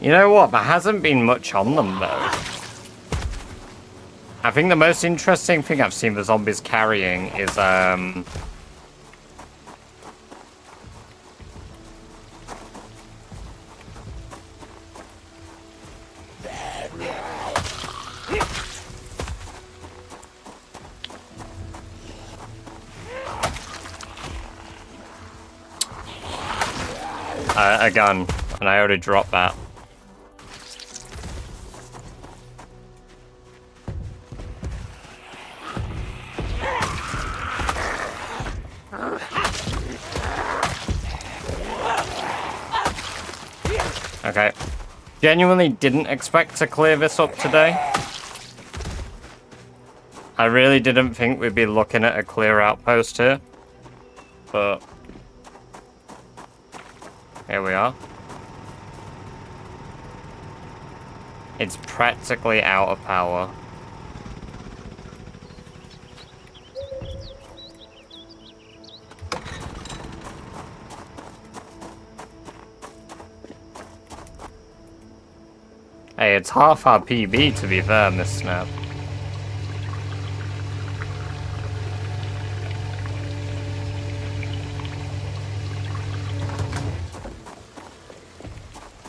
You know what? There hasn't been much on them, though. I think the most interesting thing I've seen the zombies carrying is, a gun, and I already dropped that. Okay. Genuinely didn't expect to clear this up today. I really didn't think we'd be looking at a clear outpost here. But... here we are. It's practically out of power. Hey, it's half our PB to be fair, Miss Snap.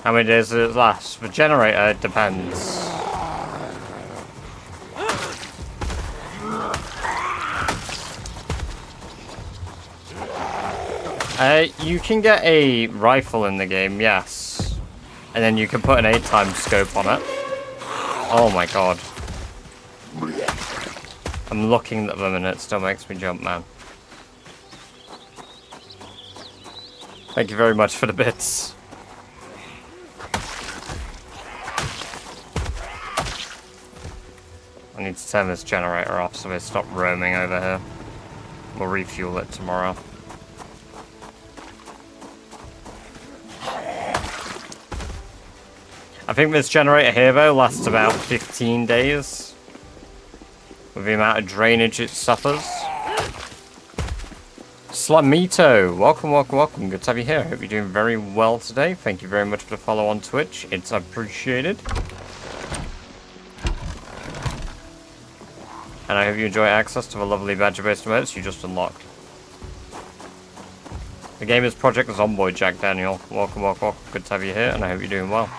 How many days does it last? The generator depends. You can get a rifle in the game, yes. And then you can put an 8x scope on it. Oh my god. I'm looking at them and it still makes me jump, man. Thank you very much for the bits. I need to turn this generator off so we stop roaming over here. We'll refuel it tomorrow. I think this generator here, though, lasts about 15 days. With the amount of drainage it suffers. Slamito! Welcome, welcome, welcome. Good to have you here. I hope you're doing very well today. Thank you very much for the follow on Twitch. It's appreciated. And I hope you enjoy access to the lovely badger-based emotes you just unlocked. The game is Project Zomboid, Jack Daniel. Welcome, welcome, welcome. Good to have you here, and I hope you're doing well.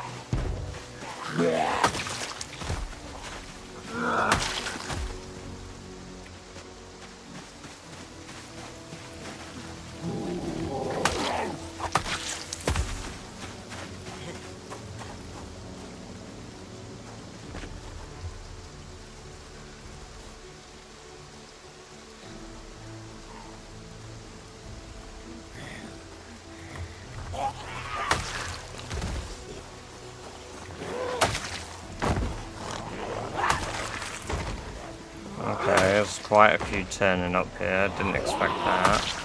Okay, there's quite a few turning up here. Didn't expect that.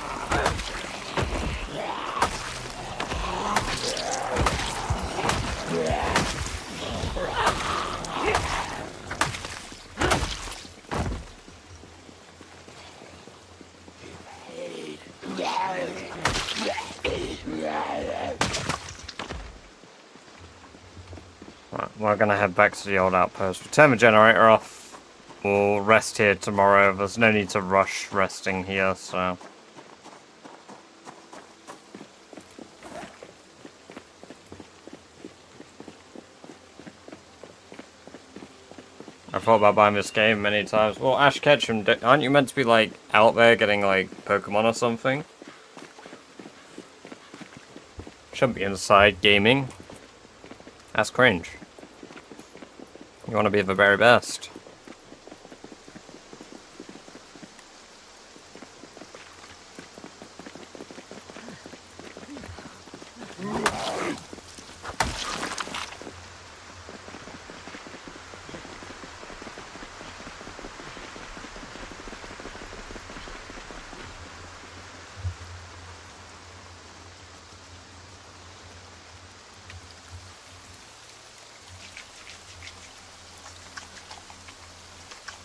Right, we're gonna head back to the old outpost. We'll turn the generator off. We'll rest here tomorrow. There's no need to rush resting here, so... I thought about buying this game many times. Well, Ash Ketchum, aren't you meant to be, like, out there getting, like, Pokemon or something? Shouldn't be inside gaming. That's cringe. You want to be the very best.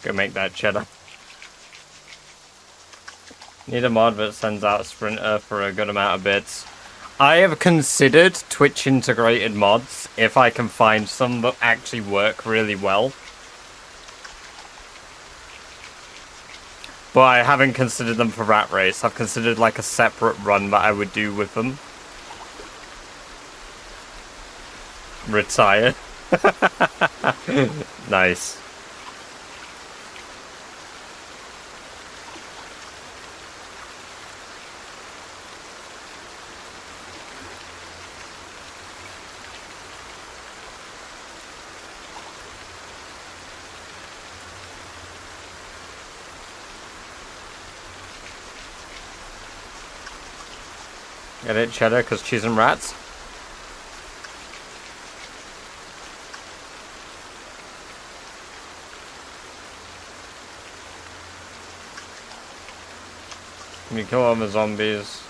Go make that cheddar. Need a mod that sends out Sprinter for a good amount of bits. I have considered Twitch integrated mods if I can find some that actually work really well. But I haven't considered them for Rat Race. I've considered like a separate run that I would do with them. Retire. Nice. Get it, cheddar, because cheese and rats? Can you kill all the zombies?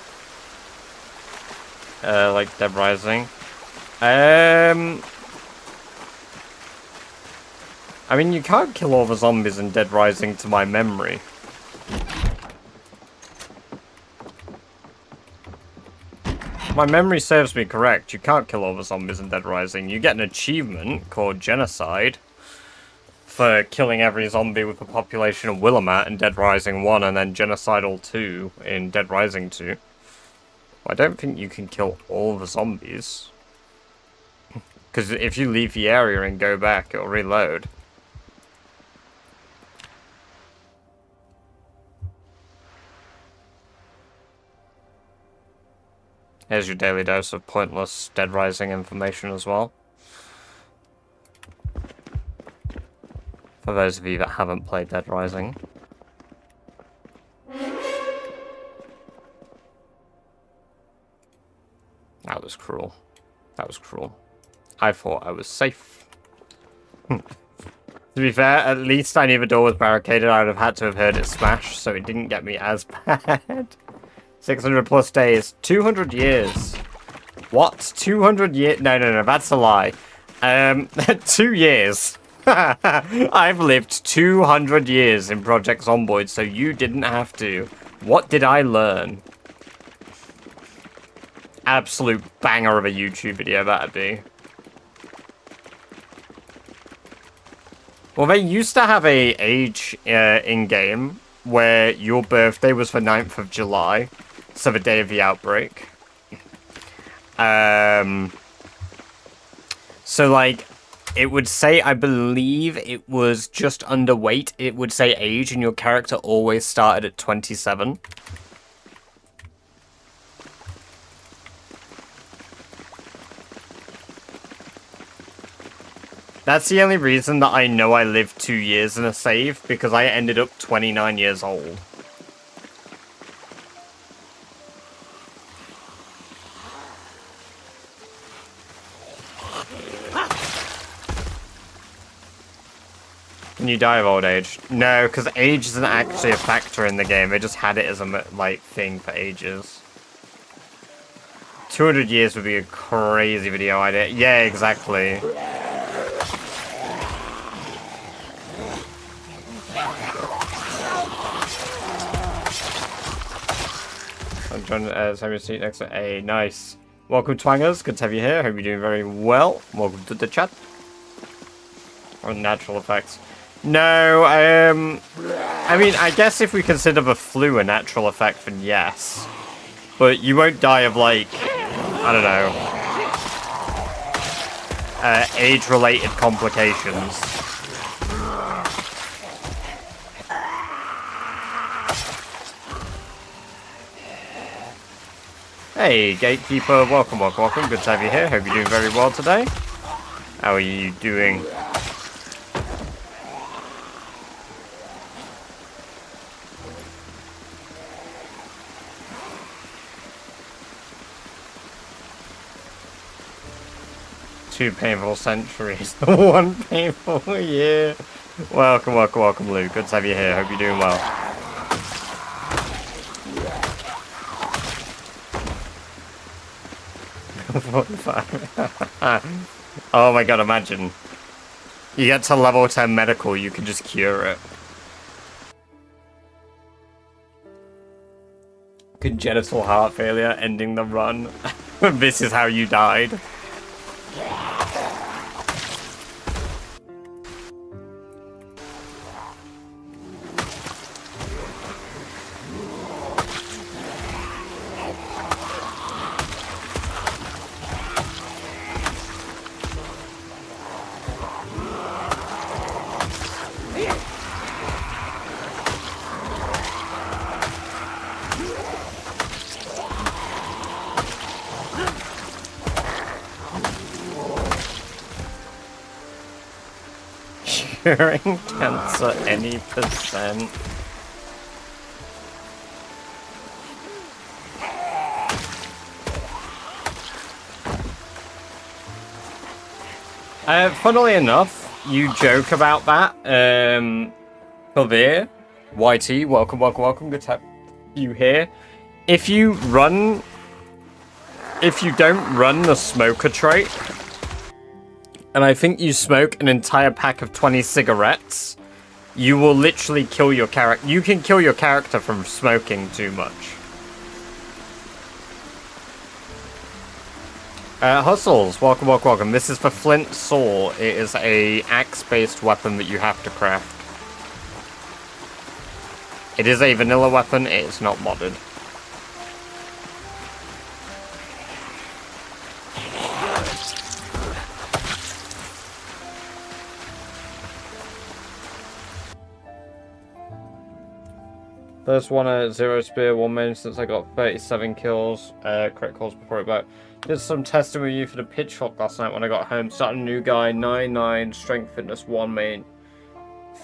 Like Dead Rising? I mean, you can't kill all the zombies in Dead Rising to my memory. My memory serves me correct. You can't kill all the zombies in Dead Rising. You get an achievement called Genocide for killing every zombie with a population of Willamette in Dead Rising 1 and then Genocidal 2 in Dead Rising 2. I don't think you can kill all the zombies. Because if you leave the area and go back, it'll reload. Here's your daily dose of pointless Dead Rising information as well. For those of you that haven't played Dead Rising. That was cruel. That was cruel. I thought I was safe. To be fair, at least I knew the door was barricaded. I would have had to have heard it smash, so it didn't get me as bad. 600 plus days. 200 years. What? 200 years? No, that's a lie. 2 years. I've lived 200 years in Project Zomboid, so you didn't have to. What did I learn? Absolute banger of a YouTube video, that'd be. Well, they used to have a age in-game where your birthday was the 9th of July, so the day of the outbreak. So, like, it would say, I believe it was just underweight, it would say age, and your character always started at 27. That's the only reason that I know I lived 2 years in a save, because I ended up 29 years old. Can you die of old age? No, because age isn't actually a factor in the game. They just had it as a, like, thing for ages. 200 years would be a crazy video idea. Yeah, exactly. I'm trying to have your seat next to A. Nice. Welcome, Twangers. Good to have you here. Hope you're doing very well. Welcome to the chat. Or natural effects. No, I mean, I guess if we consider the flu a natural effect, then yes. But you won't die of, like, I don't know, age-related complications. Hey, Gatekeeper, welcome. Good to have you here. Hope you're doing very well today. How are you doing? Two painful centuries, one painful year. Welcome, Luke. Good to have you here. Hope you're doing well. Oh my god, imagine. You get to level 10 medical, you can just cure it. Congenital heart failure, ending the run. This is how you died. Curing cancer any percent. Funnily enough, you joke about that. Pavir, YT, welcome. Good to have you here. If you don't run the smoker trait, and I think you smoke an entire pack of 20 cigarettes, you will literally kill your character. You can kill your character from smoking too much. Hustles, welcome. This is for Flint Saw. It is a axe-based weapon that you have to craft. It is a vanilla weapon, it is not modded. First one at 0 spear, 1 main since I got 37 kills, crit calls before it back. Did some testing with you for the pitchfork last night when I got home. Started a new guy, 9-9, strength fitness 1 main.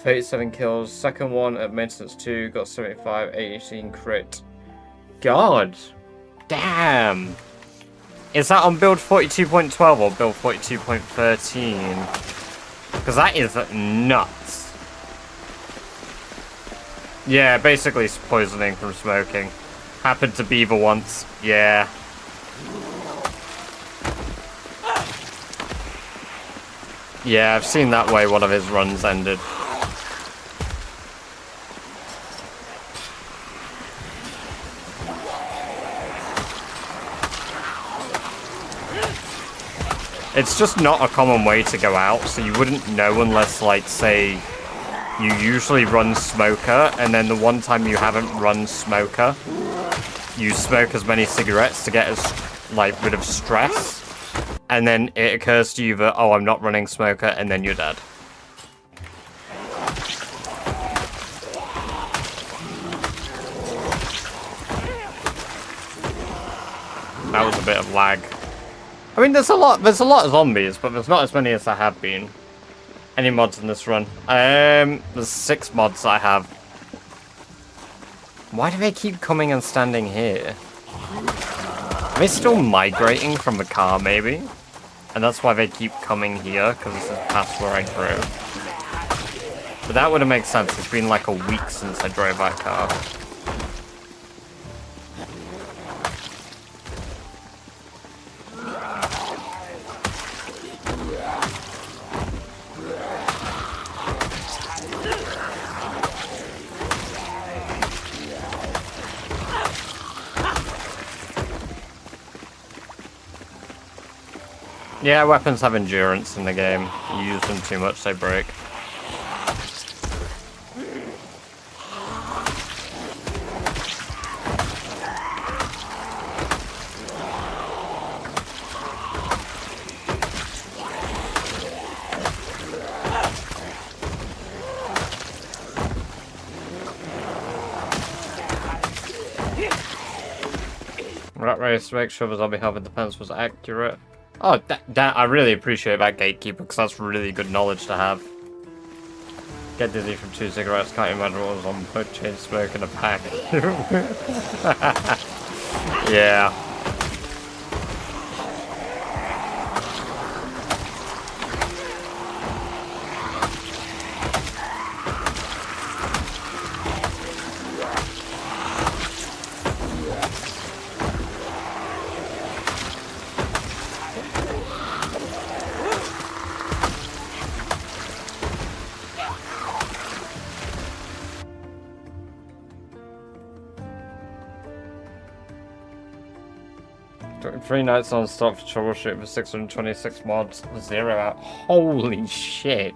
37 kills. Second one at maintenance 2, got 75, 18 crit. God! Damn! Is that on build 42.12 or build 42.13? Because that is nuts. Yeah, basically poisoning from smoking. Happened to Beaver once. Yeah. Yeah, I've seen that way one of his runs ended. It's just not a common way to go out, so you wouldn't know unless, like, say, you usually run Smoker, and then the one time you haven't run Smoker, you smoke as many cigarettes to get as, like, rid of stress, and then it occurs to you that, oh, I'm not running Smoker, and then you're dead. That was a bit of lag. I mean, there's a lot of zombies, but there's not as many as there have been. Any mods in this run? There's 6 mods I have. Why do they keep coming and standing here? Are they still migrating from the car, maybe? And that's why they keep coming here, because this is past where I drove. But that would have made sense. It's been like a week since I drove that car. Yeah, weapons have endurance in the game. You use them too much, they break. Rat Race, make sure the zombie health and defense was accurate. Oh, I really appreciate that, Gatekeeper, because that's really good knowledge to have. Get dizzy from 2 cigarettes, can't imagine what was on both chain smoke in a pack. Yeah. Three nights on stop for troubleshoot for 626 mods, 0 out. Holy shit.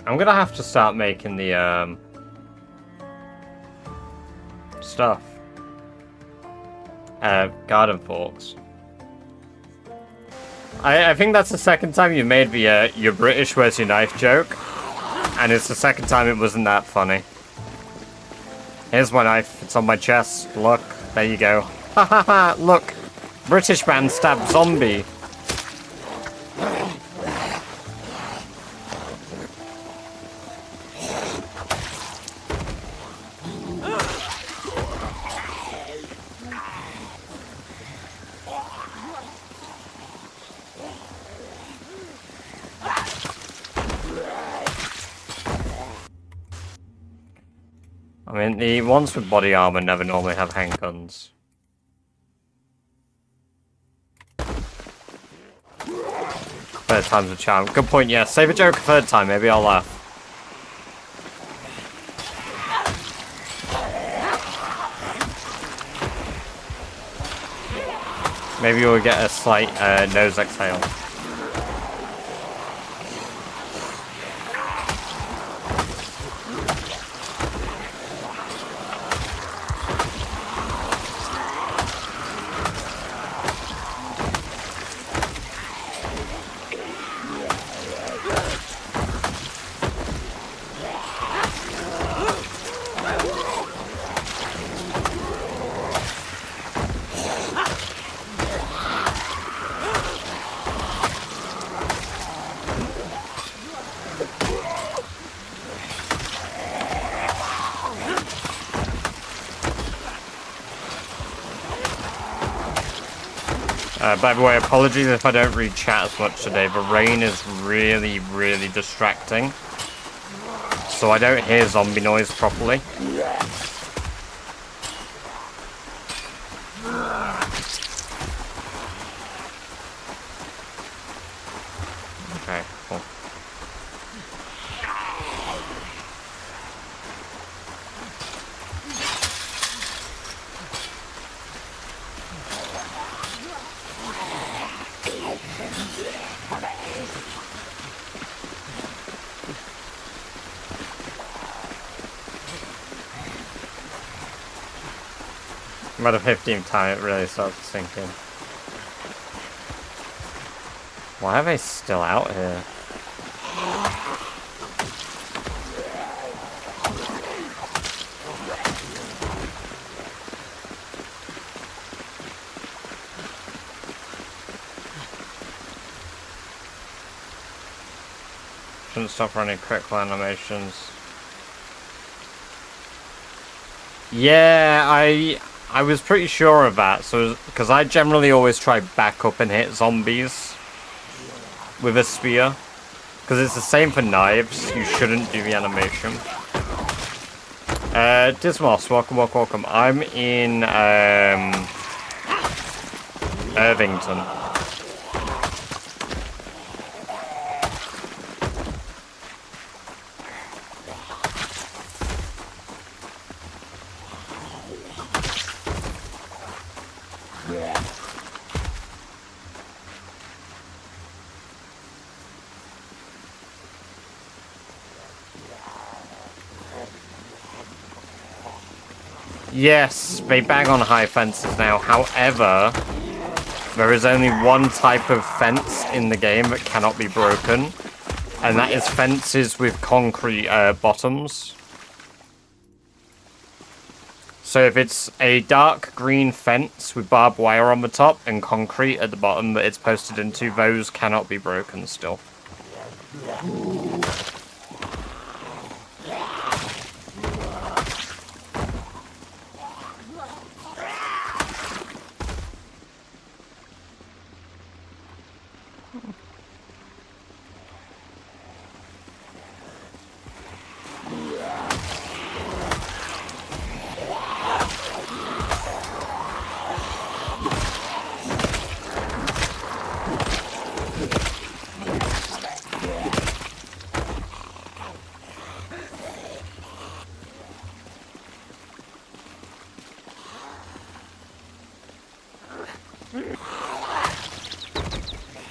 I'm gonna have to start making the, stuff. Garden forks. I think that's the second time you made the, your British where's your knife joke. And it's the second time it wasn't that funny. Here's my knife, it's on my chest, look, there you go. Ha ha ha, look! British man stabbed zombie. I mean, the ones with body armor never normally have handguns. Third time's a charm. Good point, yeah. Save a joke a third time, maybe I'll laugh. Maybe we'll get a slight nose exhale. By the way, apologies if I don't read chat as much today. The rain is really, really distracting. So I don't hear zombie noise properly. Okay, cool. By the 15th time, it really starts to sink in. Why are they still out here? Shouldn't stop running critical animations. Yeah, I was pretty sure of that, so because I generally always try back up and hit zombies with a spear, because it's the same for knives. You shouldn't do the animation. Dismos, welcome. I'm in Irvington. Yes, they bang on high fences now. However, there is only one type of fence in the game that cannot be broken, and that is fences with concrete bottoms. So if it's a dark green fence with barbed wire on the top and concrete at the bottom that it's posted into, those cannot be broken still.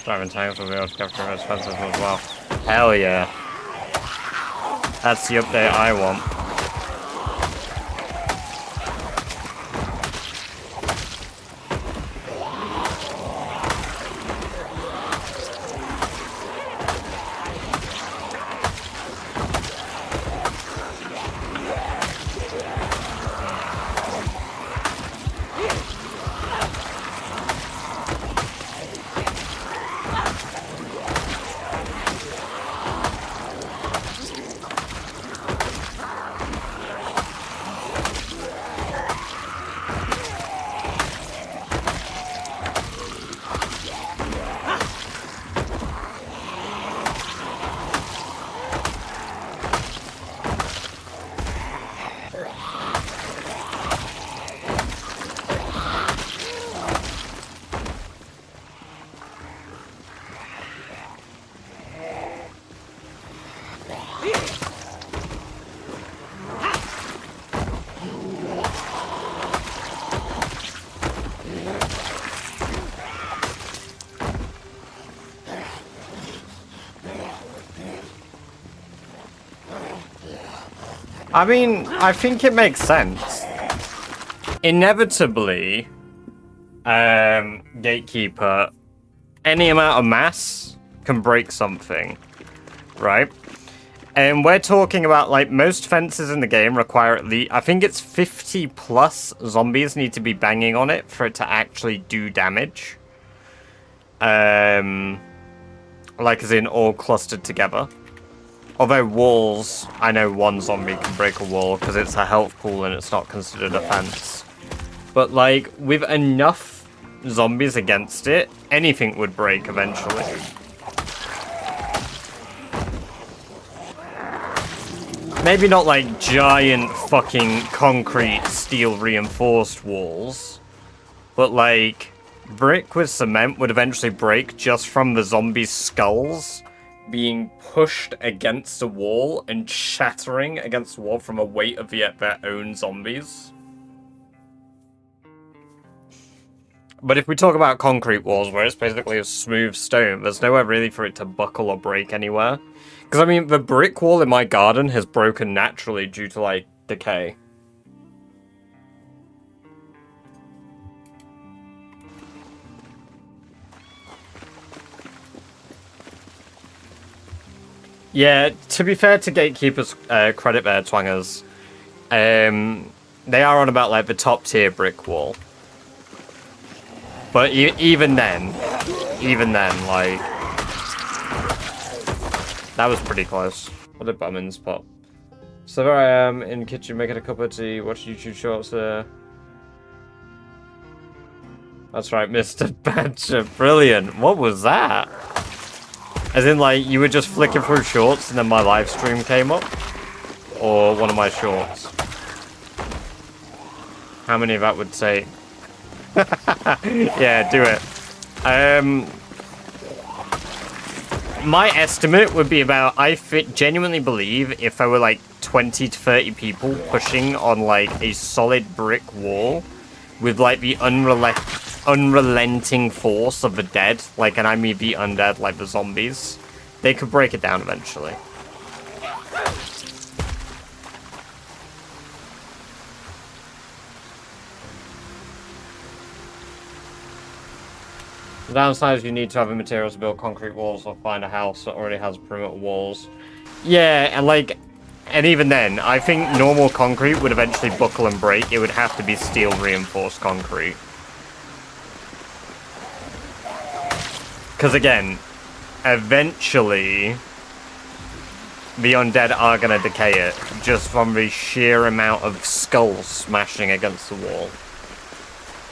Driving tanks will be able to capture most fences as well. Hell yeah. That's the update I want. I mean, I think it makes sense. Inevitably, Gatekeeper, any amount of mass can break something, right? And we're talking about, like, most fences in the game require at least, I think it's 50 plus zombies need to be banging on it for it to actually do damage. Like as in all clustered together. Although walls, I know one zombie can break a wall because it's a health pool and it's not considered a fence. But like, with enough zombies against it, anything would break eventually. Maybe not like giant fucking concrete steel reinforced walls, but like brick with cement would eventually break just from the zombies' skulls being pushed against a wall and shattering against the wall from a weight of their own zombies. But if we talk about concrete walls where it's basically a smooth stone, there's nowhere really for it to buckle or break anywhere. Because, I mean, the brick wall in my garden has broken naturally due to, like, decay. Yeah, to be fair to Gatekeeper's credit there, Twangers, they are on about, like, the top tier brick wall. But even then, like, that was pretty close. What did Bummins pop? So there I am in the kitchen making a cup of tea, watching YouTube shorts there. That's right, Mr. Badger. Brilliant. What was that? As in, like, you were just flicking through shorts and then my live stream came up? Or one of my shorts? How many of that would take? Yeah, do it. My estimate would be about, I genuinely believe if there were like 20 to 30 people pushing on like a solid brick wall with like the unrelenting force of the dead, like, and I mean the undead, like the zombies, they could break it down eventually. The downside is you need to have the materials to build concrete walls or find a house that already has perimeter walls. Yeah, and like, and even then, I think normal concrete would eventually buckle and break. It would have to be steel reinforced concrete. Because again, eventually, the undead are going to decay it just from the sheer amount of skulls smashing against the wall.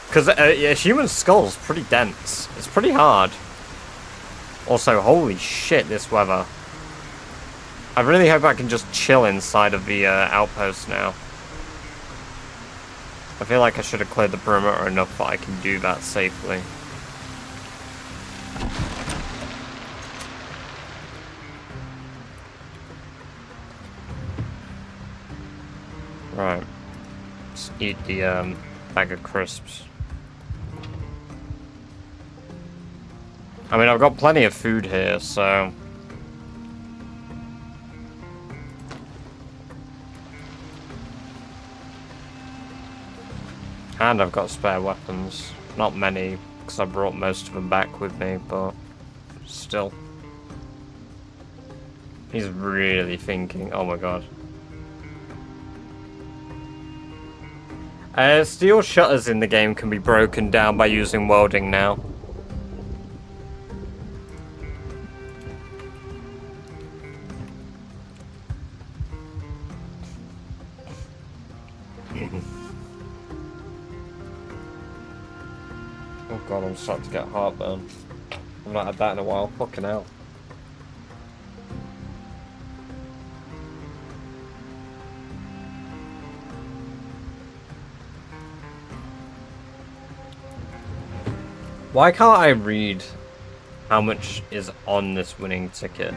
Because a human skull is pretty dense. It's pretty hard. Also, holy shit, this weather. I really hope I can just chill inside of the outpost now. I feel like I should have cleared the perimeter enough that I can do that safely. Right. Let's eat the bag of crisps. I mean, I've got plenty of food here, so... And I've got spare weapons. Not many, because I brought most of them back with me, but... Still. He's really thinking. Oh my god. Steel shutters in the game can be broken down by using welding now. Oh god, I'm starting to get heartburn. I've not had that in a while. Fucking hell. Why can't I read how much is on this winning ticket?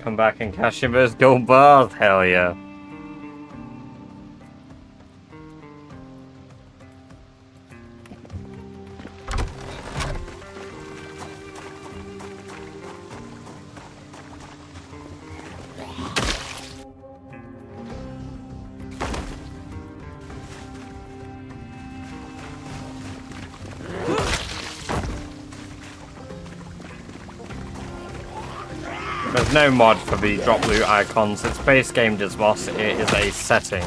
come back and cash in those gold bars. Hell yeah. There's no mod for the drop loot icons. It's base game Dismos. It is a setting.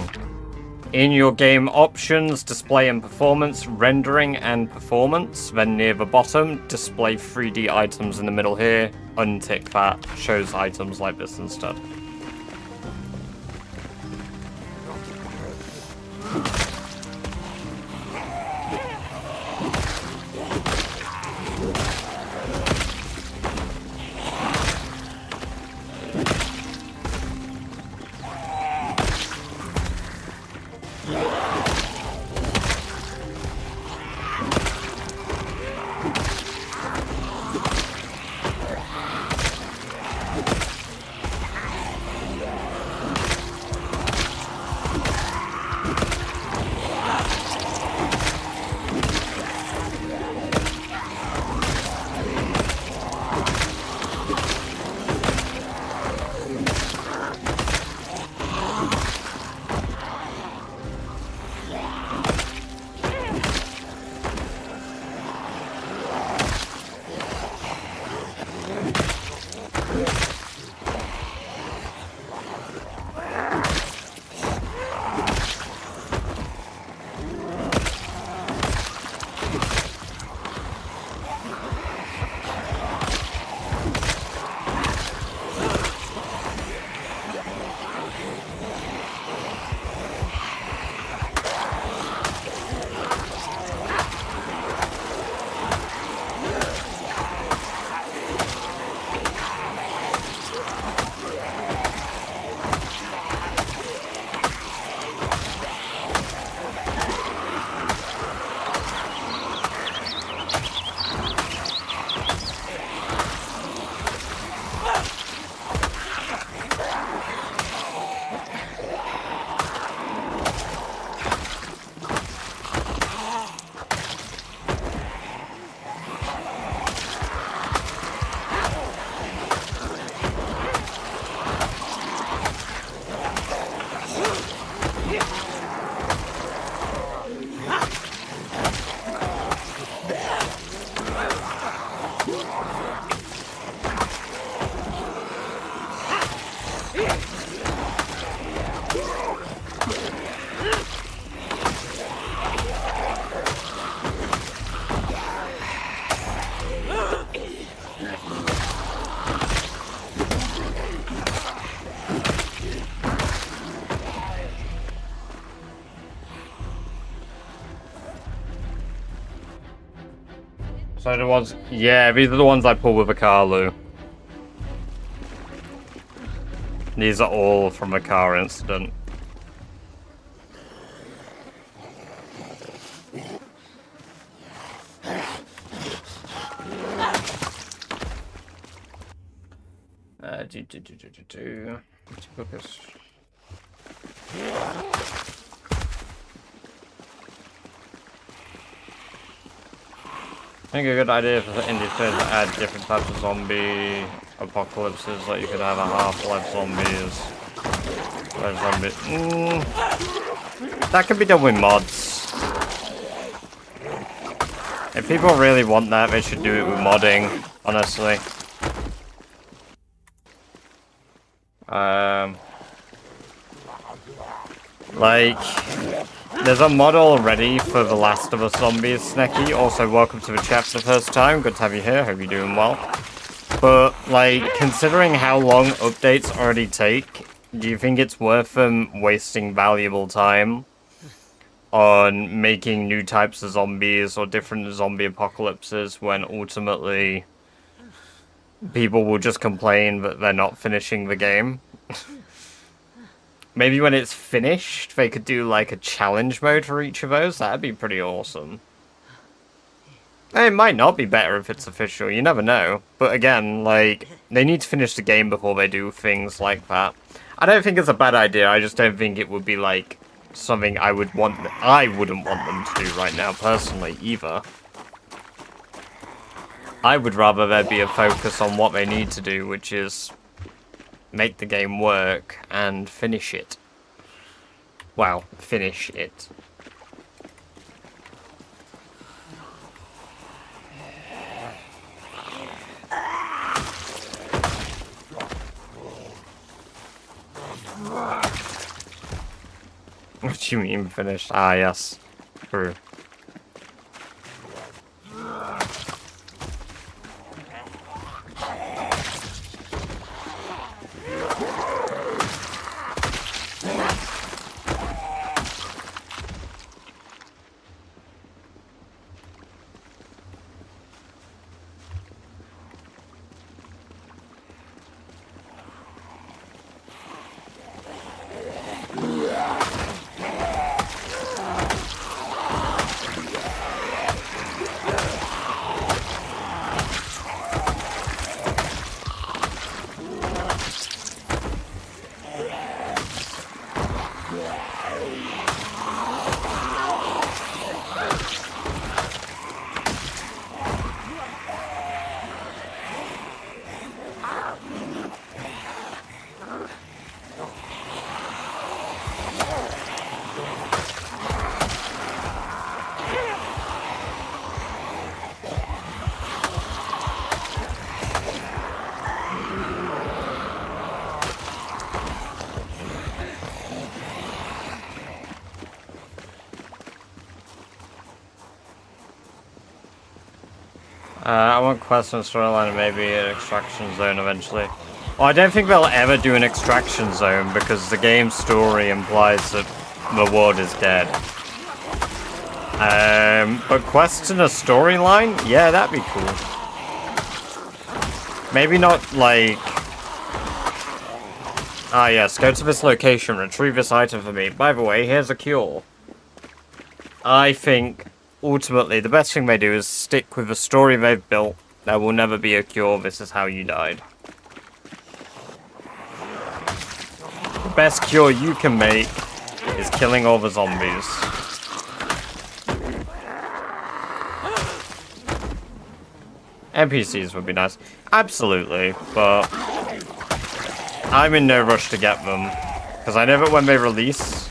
In your game options, display and performance, rendering and performance. Then near the bottom, display 3D items in the middle here. Untick that. Shows items like this instead. So the ones, yeah, these are the ones I pull with a Carlu. These are all from a car incident. Focus. I think a good idea for indie players to add different types of zombie apocalypses, like you could have a half-life zombies. That could be done with mods. If people really want that, they should do it with modding, honestly. Like, there's a mod already for The Last of Us Zombies, Snecky. Also, welcome to the chat for the first time. Good to have you here. Hope you're doing well. But, like, considering how long updates already take, do you think it's worth them wasting valuable time on making new types of zombies or different zombie apocalypses when ultimately people will just complain that they're not finishing the game? Maybe when it's finished, they could do like a challenge mode for each of those. That'd be pretty awesome. It might not be better if it's official, you never know. But again, like, they need to finish the game before they do things like that. I don't think it's a bad idea, I just don't think it would be, like, something I wouldn't want them to do right now, personally, either. I would rather there be a focus on what they need to do, which is make the game work and finish it. Well, finish it. What do you mean finished? Ah, yes. True. I want quest and storyline and maybe an extraction zone eventually. Well, I don't think they'll ever do an extraction zone because the game's story implies that the world is dead. But quests and a storyline? Yeah, that'd be cool. Maybe not like... Ah yes, go to this location, retrieve this item for me. By the way, here's a cure. I think... ultimately, the best thing they do is stick with the story they've built. There will never be a cure, this is how you died. The best cure you can make is killing all the zombies. NPCs would be nice. Absolutely, but... I'm in no rush to get them. Because I know that when they release...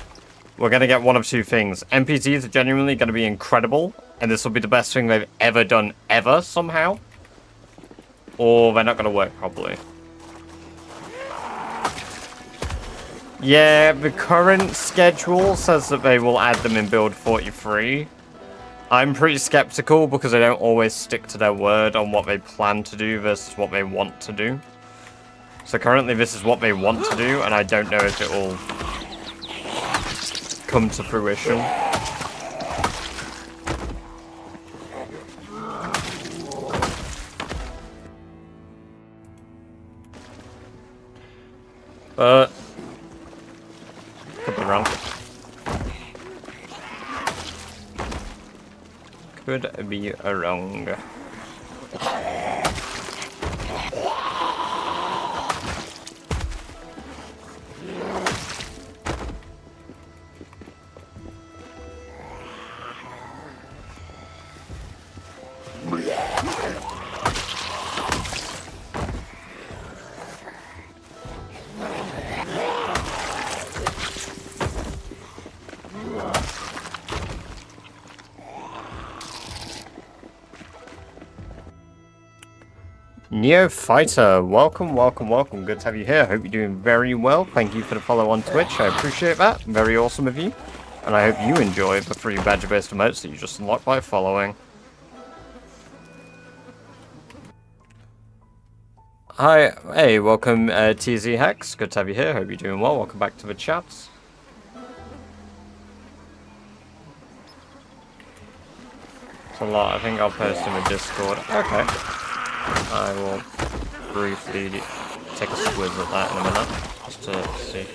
we're going to get one of two things. NPCs are genuinely going to be incredible, and this will be the best thing they've ever done, ever, somehow. Or they're not going to work properly. Yeah, the current schedule says that they will add them in build 43. I'm pretty skeptical because they don't always stick to their word on what they plan to do versus what they want to do. So currently this is what they want to do, and I don't know if it will come to fruition. But could be wrong. Could be wrong. Neo Fighter, welcome, welcome, welcome. Good to have you here. Hope you're doing very well. Thank you for the follow on Twitch. I appreciate that. Very awesome of you. And I hope you enjoy the free badger-based emotes that you just unlocked by following. Hi, hey, welcome TZ Hex. Good to have you here. Hope you're doing well. Welcome back to the chats. It's a lot. I think I'll post in the Discord. Okay. I will briefly take a squiz at that in a minute, just to see.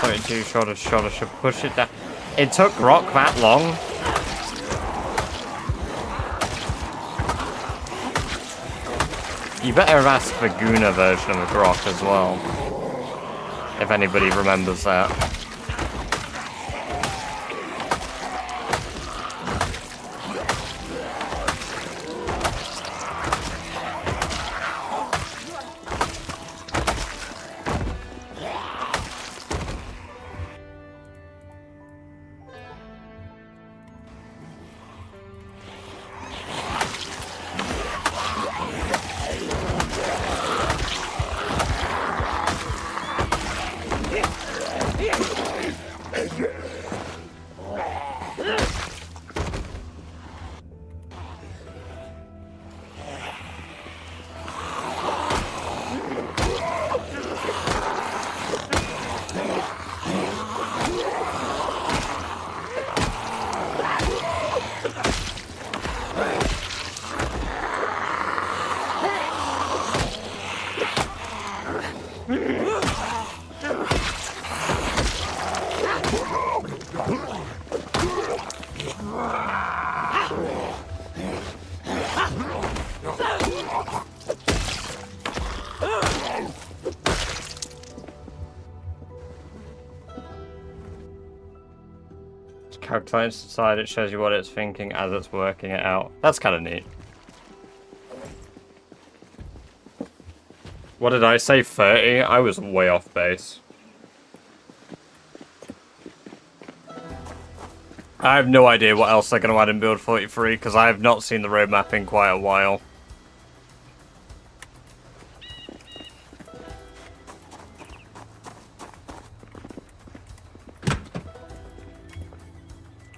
72 shoulder should push it down. It took Rock that long. You better have asked the Guna version of a grok as well. If anybody remembers that. Calculates inside, it shows you what it's thinking as it's working it out. That's kind of neat. What did I say, 30? I was way off base. I have no idea what else they're going to add in build 43, because I have not seen the roadmap in quite a while.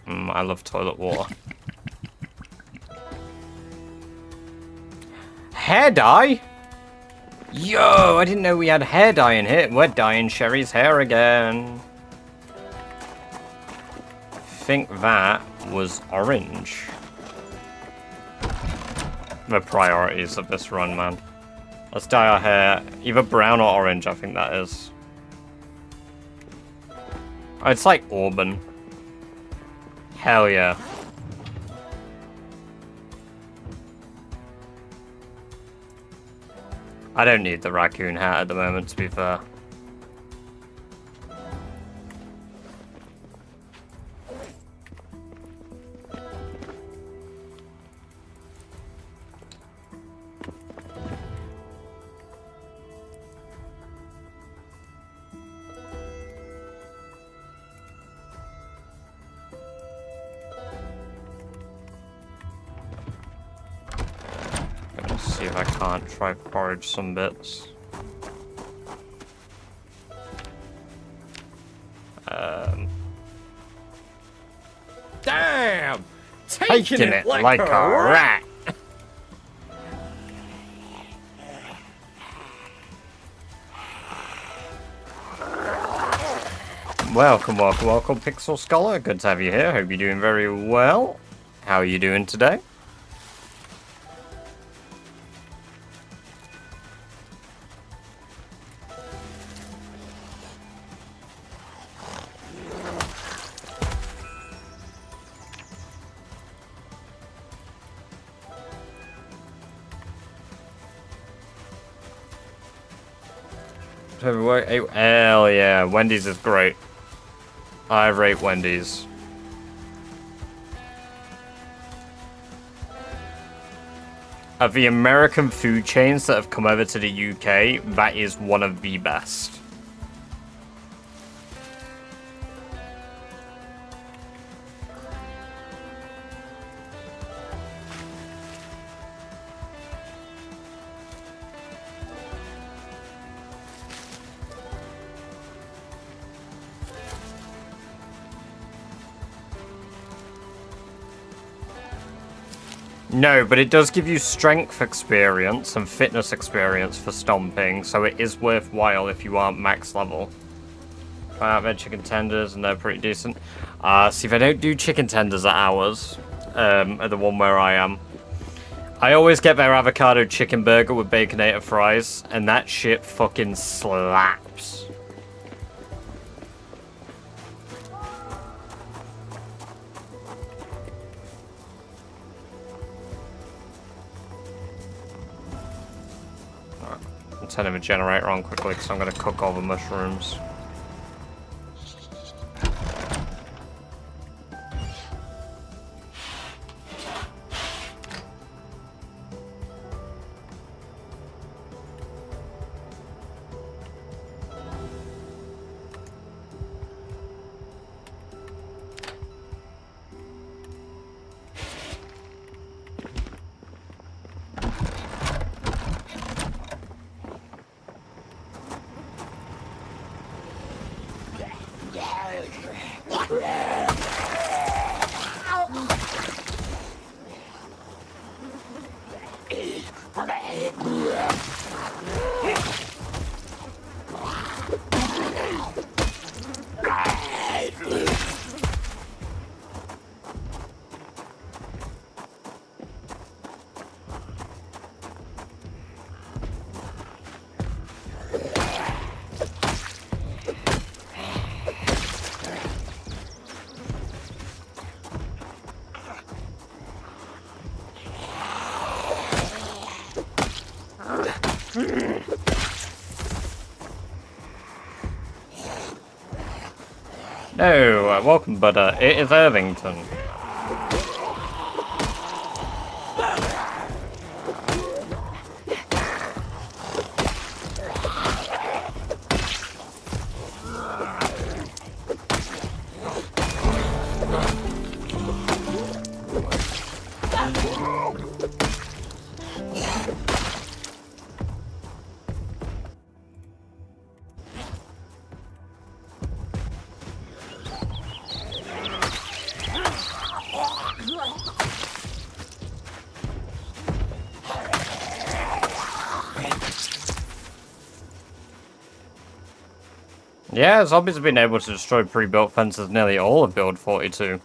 I love toilet water. Hair dye? Yo, I didn't know we had hair dye in here. We're dyeing Sherry's hair again. Think that was orange. The priorities of this run, man. Let's dye our hair either brown or orange, I think that is. Oh, it's like auburn. Hell yeah. I don't need the raccoon hat at the moment, to be fair. See if I can't try forage some bits. Damn! Taking it like a rat! Welcome, welcome, welcome, Pixel Scholar. Good to have you here. Hope you're doing very well. How are you doing today? Hell yeah, Wendy's is great. I rate Wendy's. Of the American food chains that have come over to the UK, that is one of the best. No, but it does give you strength experience and fitness experience for stomping, so it is worthwhile if you aren't max level. I have had chicken tenders and they're pretty decent. See, they don't do chicken tenders at ours, at the one where I am. I always get their avocado chicken burger with baconator fries, and that shit fucking slaps. I'm turning the generator on quickly because I'm going to cook all the mushrooms. No, welcome, Butter. It is Irvington. Yeah, zombies have been able to destroy pre-built fences nearly all of build 42.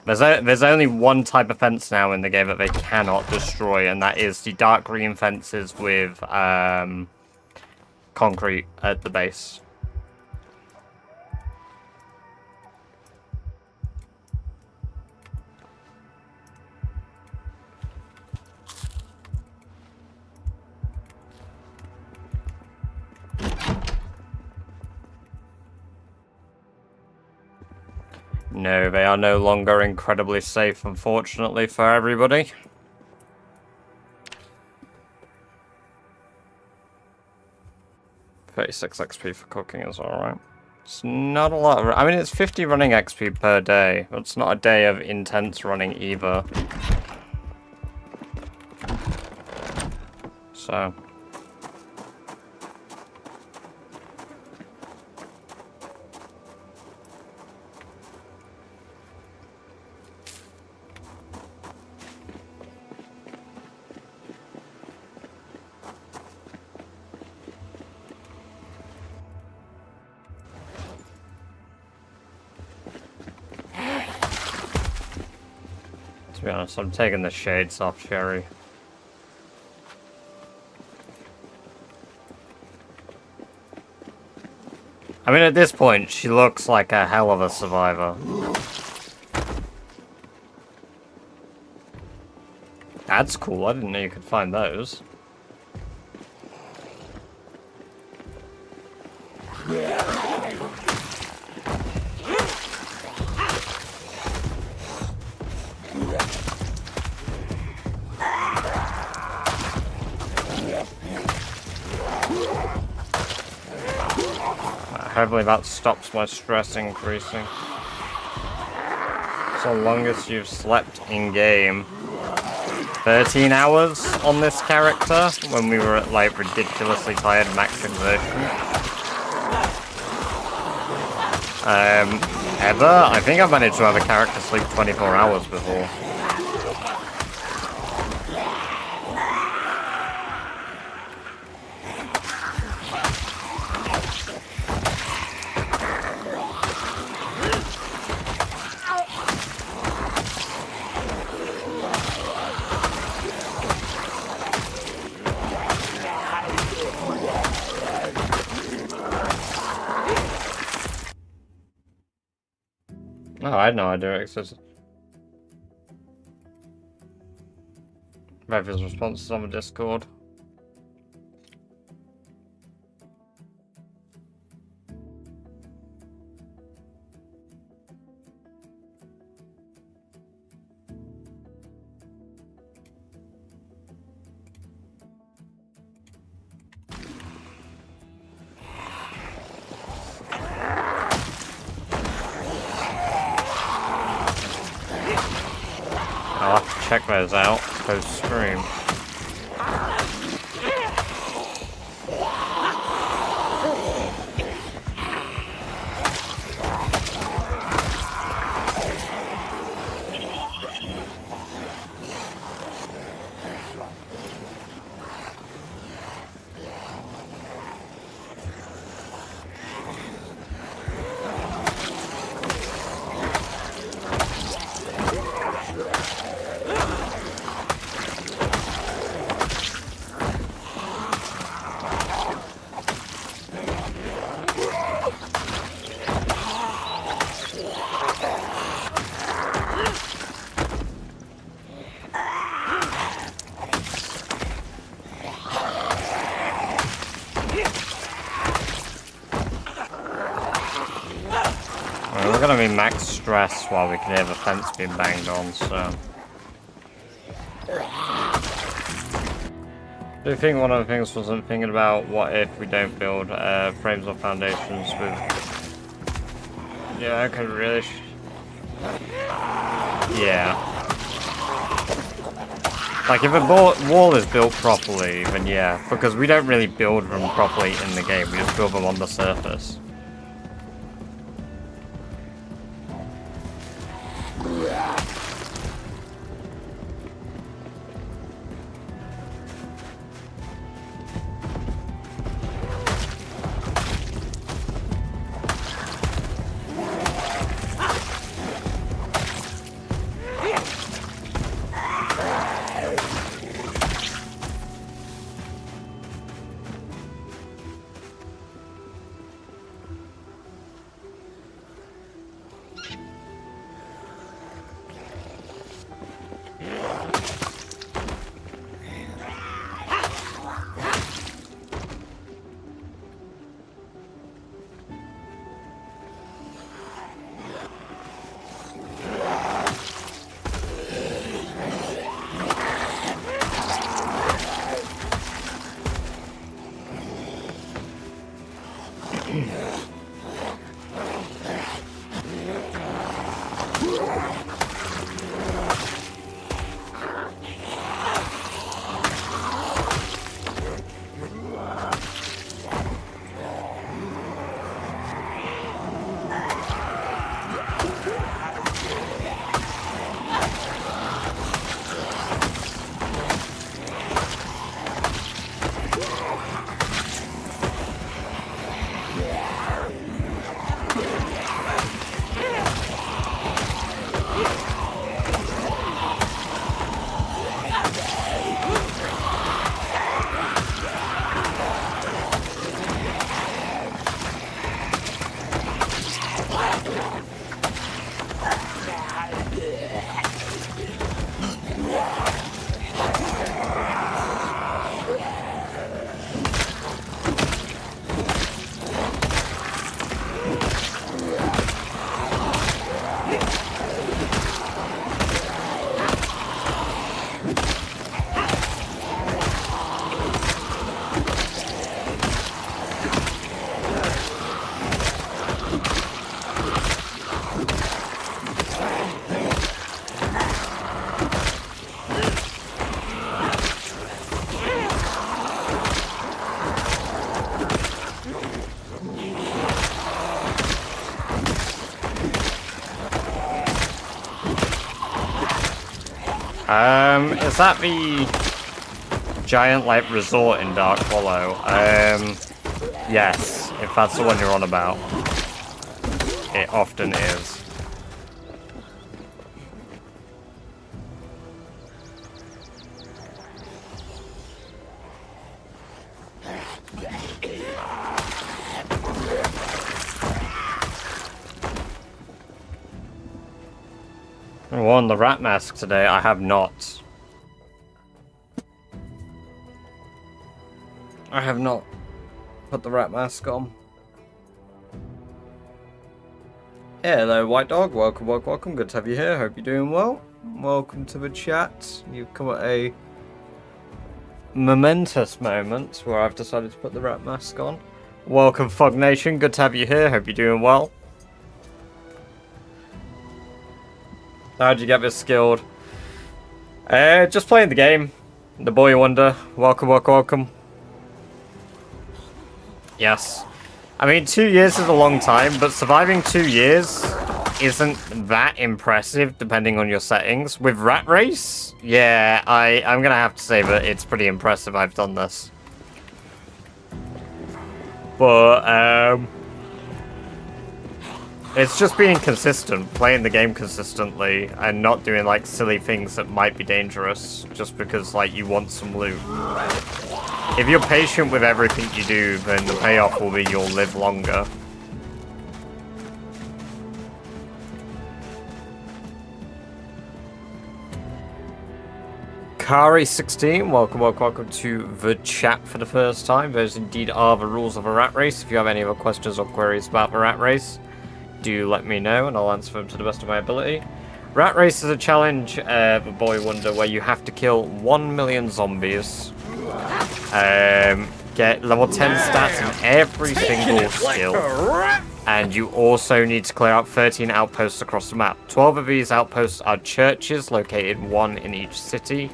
There's only one type of fence now in the game that they cannot destroy, and that is the dark green fences with concrete at the base. No, they are no longer incredibly safe, unfortunately, for everybody. $36 XP for cooking is alright. It's not a lot. I mean, it's 50 running XP per day. It's not a day of intense running either. So... To be honest, I'm taking the shades off Sherry. I mean, at this point, she looks like a hell of a survivor. That's cool, I didn't know you could find those. Hopefully that stops my stress increasing. So longest you've slept in game. 13 hours on this character when we were at like ridiculously tired max conversion. Ever? I think I've managed to have a character sleep 24 hours before. Oh, I had no idea it existed. Rev his responses on the Discord. check those out post-stream. We're gonna be max stress while we can hear the fence being banged on, so. Do you think one of the things wasn't thinking about what if we don't build frames or foundations with. Yeah, I could really. Yeah. Like, if a wall is built properly, then yeah. Because we don't really build them properly in the game, we just build them on the surface. Is that the giant, like, resort in Dark Hollow? Yes, if that's the one you're on about. It often is. I won the rat mask today. I have not. I have not put the rat mask on. Hello, White Dog. Welcome, welcome, welcome. Good to have you here. Hope you're doing well. Welcome to the chat. You've come at a momentous moment where I've decided to put the rat mask on. Welcome, Fog Nation. Good to have you here. Hope you're doing well. How'd you get this skilled? Just playing the game. The boy wonder. Welcome, welcome, welcome. Yes. I mean, 2 years is a long time, but surviving 2 years isn't that impressive, depending on your settings. With Rat Race, yeah, I'm gonna have to say that it's pretty impressive I've done this. But, it's just being consistent, playing the game consistently, and not doing, like, silly things that might be dangerous, just because, like, you want some loot. If you're patient with everything you do, then the payoff will be you'll live longer. Kari16, welcome, welcome, welcome to the chat for the first time. Those indeed are the rules of a rat race. If you have any other questions or queries about the rat race, do let me know and I'll answer them to the best of my ability. Rat Race is a challenge, the boy wonder, where you have to kill 1 million zombies. Get level 10 stats in every single skill. And you also need to clear out 13 outposts across the map. 12 of these outposts are churches, located 1 in each city.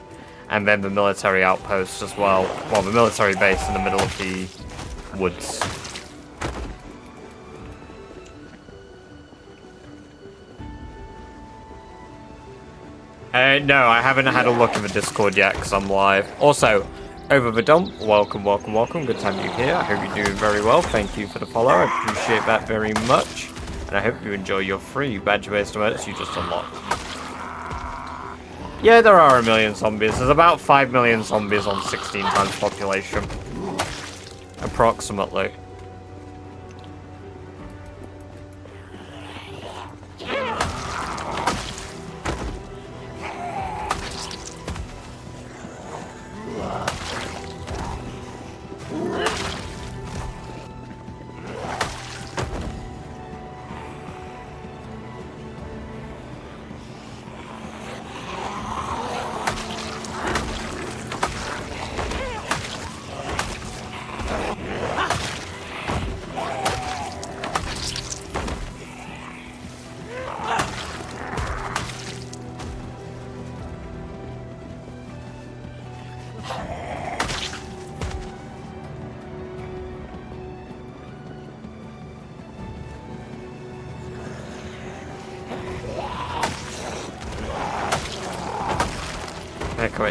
And then the military outposts as well. Well, the military base in the middle of the woods. No, I haven't had a look in the Discord yet because I'm live. Also, over the dump, welcome, welcome, welcome. Good time you're here. I hope you're doing very well. Thank you for the follow. I appreciate that very much. And I hope you enjoy your free badge-based emotes you just unlocked. Yeah, there are 1 million zombies. There's about 5 million zombies on 16 times population. Approximately.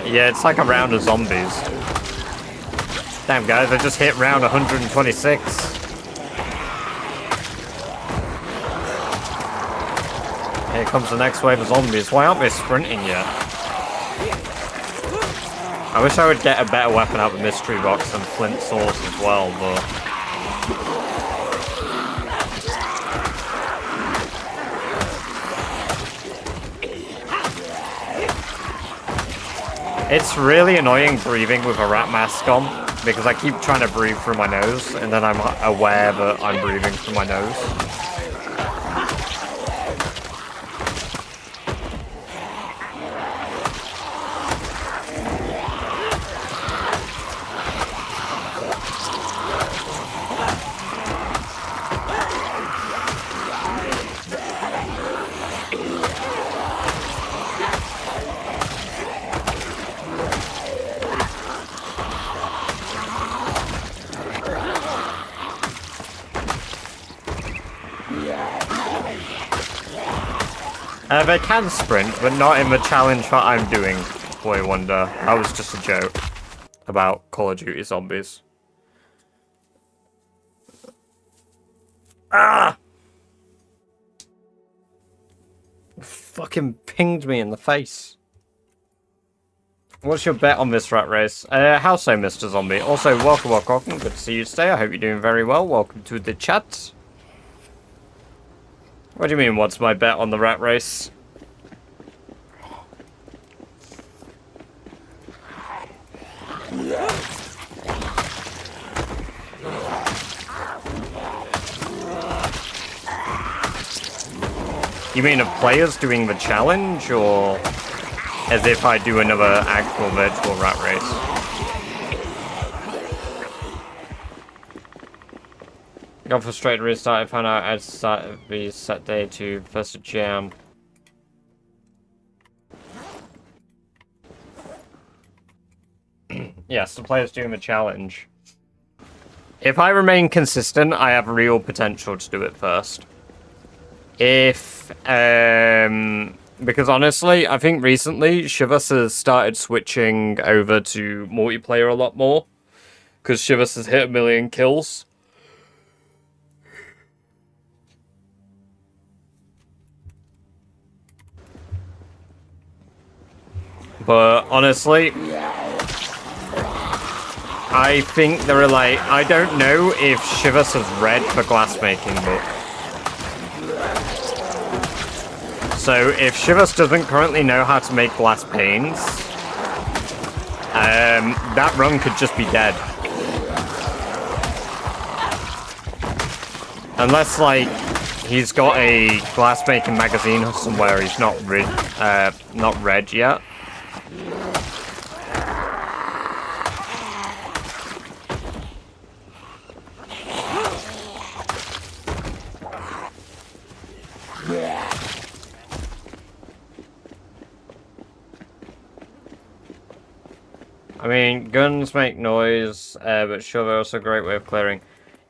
Yeah, it's like a round of zombies. Damn, guys, I just hit round 126. Here comes the next wave of zombies. Why aren't they sprinting yet? I wish I would get a better weapon out of the mystery box than flint swords as well, but... It's really annoying breathing with a rat mask on, because I keep trying to breathe through my nose, and then I'm aware that I'm breathing through my nose. They can sprint, but not in the challenge that I'm doing, boy wonder. That was just a joke about Call of Duty Zombies. Ah! Fucking pinged me in the face. What's your bet on this rat race? How so, Mr. Zombie? Also, welcome, welcome, welcome. Good to see you today. I hope you're doing very well. Welcome to the chat. What do you mean, what's my bet on the rat race? You mean of players doing the challenge, or as if I do another actual virtual rat race? Got frustrated, restarted, found out I'd start the set day to 1st of Jan. Yes, the players doing the challenge. If I remain consistent, I have real potential to do it first. Because honestly, I think recently, Shivas has started switching over to multiplayer a lot more. Because Shivas has hit 1 million kills. But honestly, I think there are like, I don't know if Shivas has read the glassmaking book. So if Shivas doesn't currently know how to make glass panes, that run could just be dead. Unless like he's got a glassmaking magazine somewhere he's not read yet. I mean, guns make noise, but sure, they're also a great way of clearing.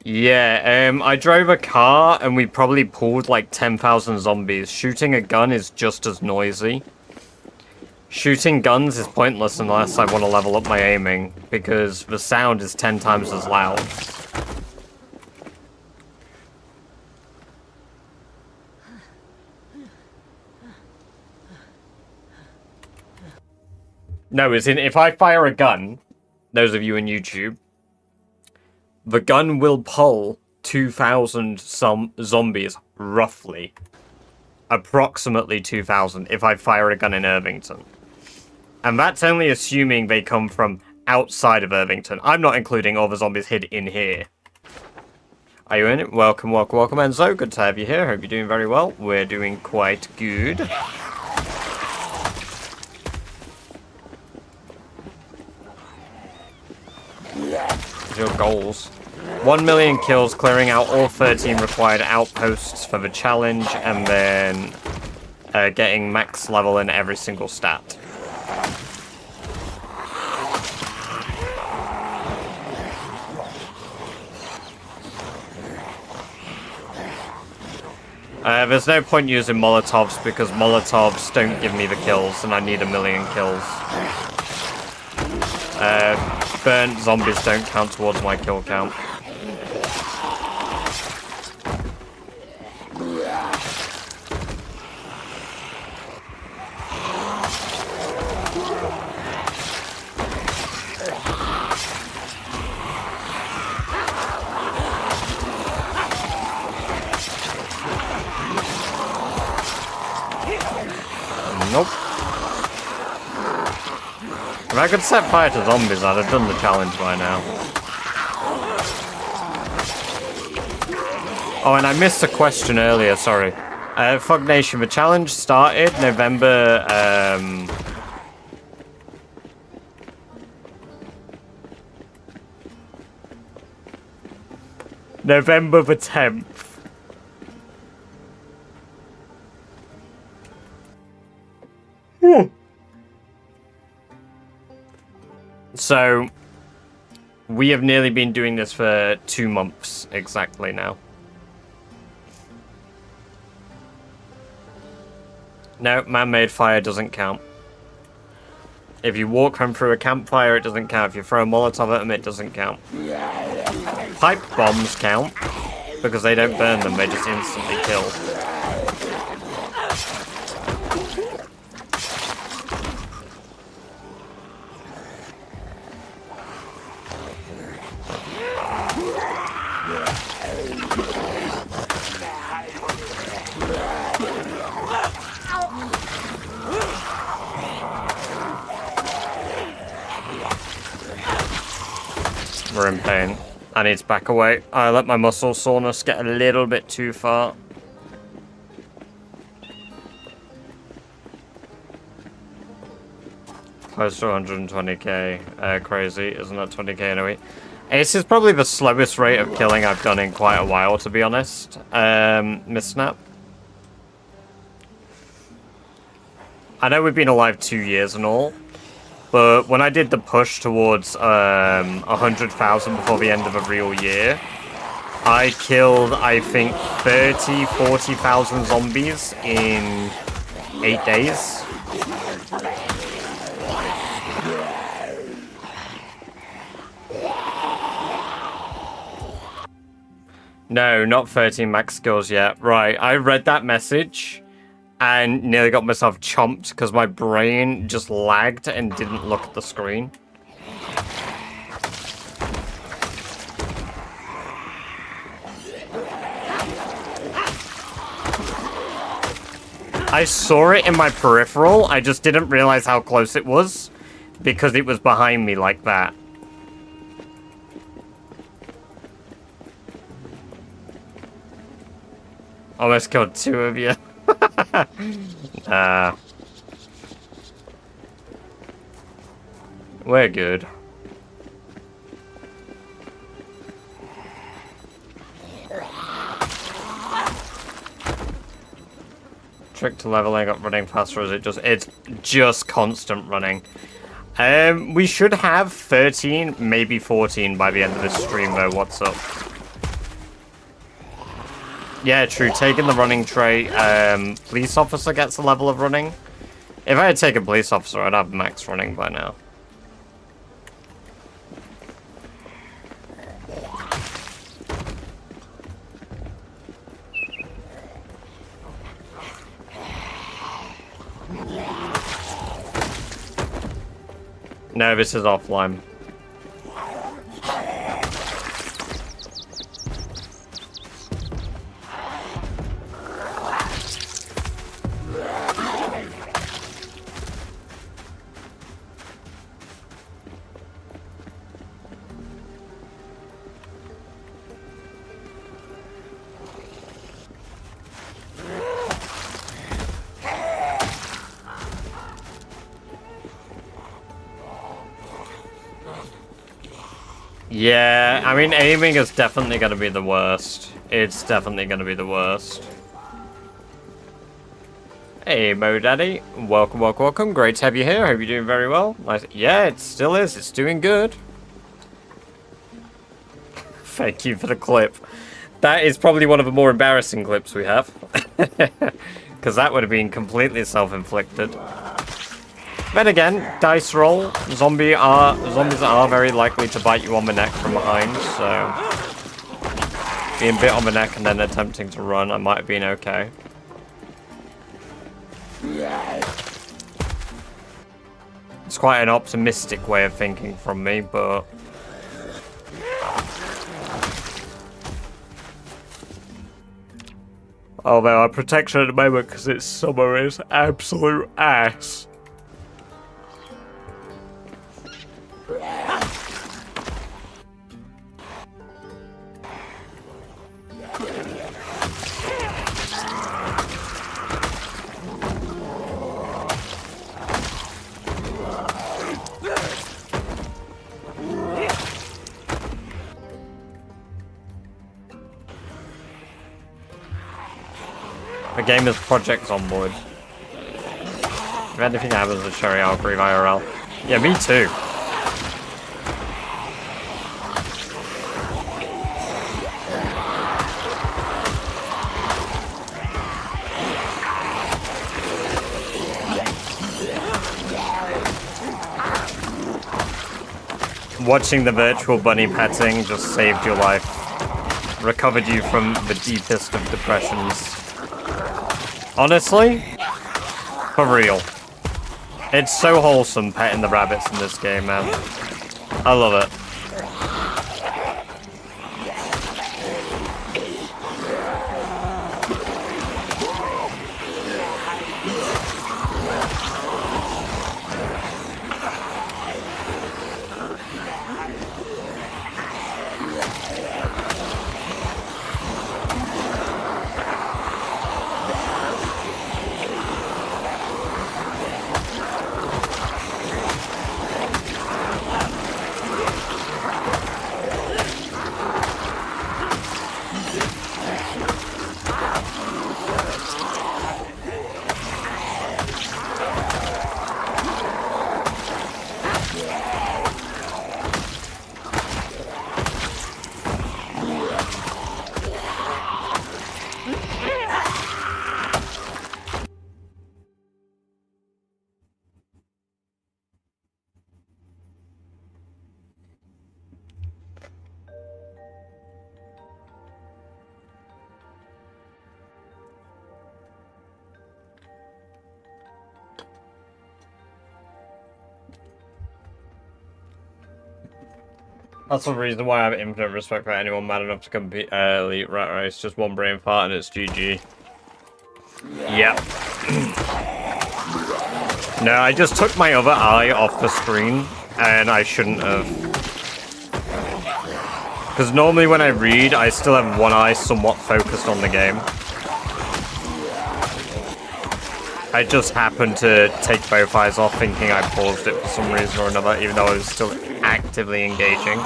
Yeah, I drove a car and we probably pulled like 10,000 zombies. Shooting a gun is just as noisy. Shooting guns is pointless unless I want to level up my aiming, because the sound is 10 times as loud. No, as in, if I fire a gun, those of you in YouTube, the gun will pull 2,000 zombies, roughly. Approximately 2,000, if I fire a gun in Irvington. And that's only assuming they come from outside of Irvington. I'm not including all the zombies hid in here. Are you in it? Welcome, welcome, welcome, Enzo. Good to have you here. Hope you're doing very well. We're doing quite good. Your goals. 1 million kills, clearing out all 13 required outposts for the challenge, and then getting max level in every single stat. There's no point using Molotovs because Molotovs don't give me the kills, and I need 1 million kills. Burnt zombies don't count towards my kill count. Nope. If I could set fire to zombies, I'd have done the challenge by now. Oh, and I missed a question earlier, sorry. Fug Nation, the challenge started November, November the 10th. So, we have nearly been doing this for 2 months exactly now. No, man-made fire doesn't count. If you walk them through a campfire, it doesn't count. If you throw a Molotov at them, it doesn't count. Pipe bombs count, because they don't burn them, they just instantly kill. We're in pain. I need to back away. I let my muscle soreness get a little bit too far. Close to 120k. Crazy. Isn't that 20k in a week? This is probably the slowest rate of killing I've done in quite a while, to be honest. Miss Snap. I know we've been alive 2 years and all, But when I did the push towards 100,000 before the end of a real year, I killed, I think, 30, 40,000 zombies in 8 days. No, not 13 max skills yet. Right, I read that message and nearly got myself chomped because my brain just lagged and didn't look at the screen. I saw it in my peripheral, I just didn't realize how close it was because it was behind me like that. Almost killed 2 of you. We're good. Trick to leveling up running faster, is it's just constant running. We should have 13, maybe 14 by the end of this stream though. What's up? Yeah, true. Taking the running trait, police officer gets a level of running. If I had taken police officer, I'd have max running by now. No, this is offline. Yeah, I mean, aiming is definitely going to be the worst. It's definitely going to be the worst. Hey, Mo Daddy. Welcome, welcome, welcome. Great to have you here. Hope you're doing very well. Nice. Yeah, it still is. It's doing good. Thank you for the clip. That is probably one of the more embarrassing clips we have. Because that would have been completely self-inflicted. Then again, dice roll. Zombies are very likely to bite you on the neck from behind, so being bit on the neck and then attempting to run, I might have been okay. It's quite an optimistic way of thinking from me, but although our protection at the moment, because it's summer, is absolute ass. The game is projects on board. If anything happens with Sherry, I'll grieve IRL. Yeah, me too. Watching the virtual bunny petting just saved your life. Recovered you from the deepest of depressions. Honestly, for real. It's so wholesome petting the rabbits in this game, man. I love it. That's the reason why I have infinite respect for anyone mad enough to compete Elite Rat Race. Just one brain fart and it's GG. Yep. No, I just took my other eye off the screen, and I shouldn't have. Because normally when I read, I still have one eye somewhat focused on the game. I just happened to take both eyes off thinking I paused it for some reason or another, even though I was still actively engaging.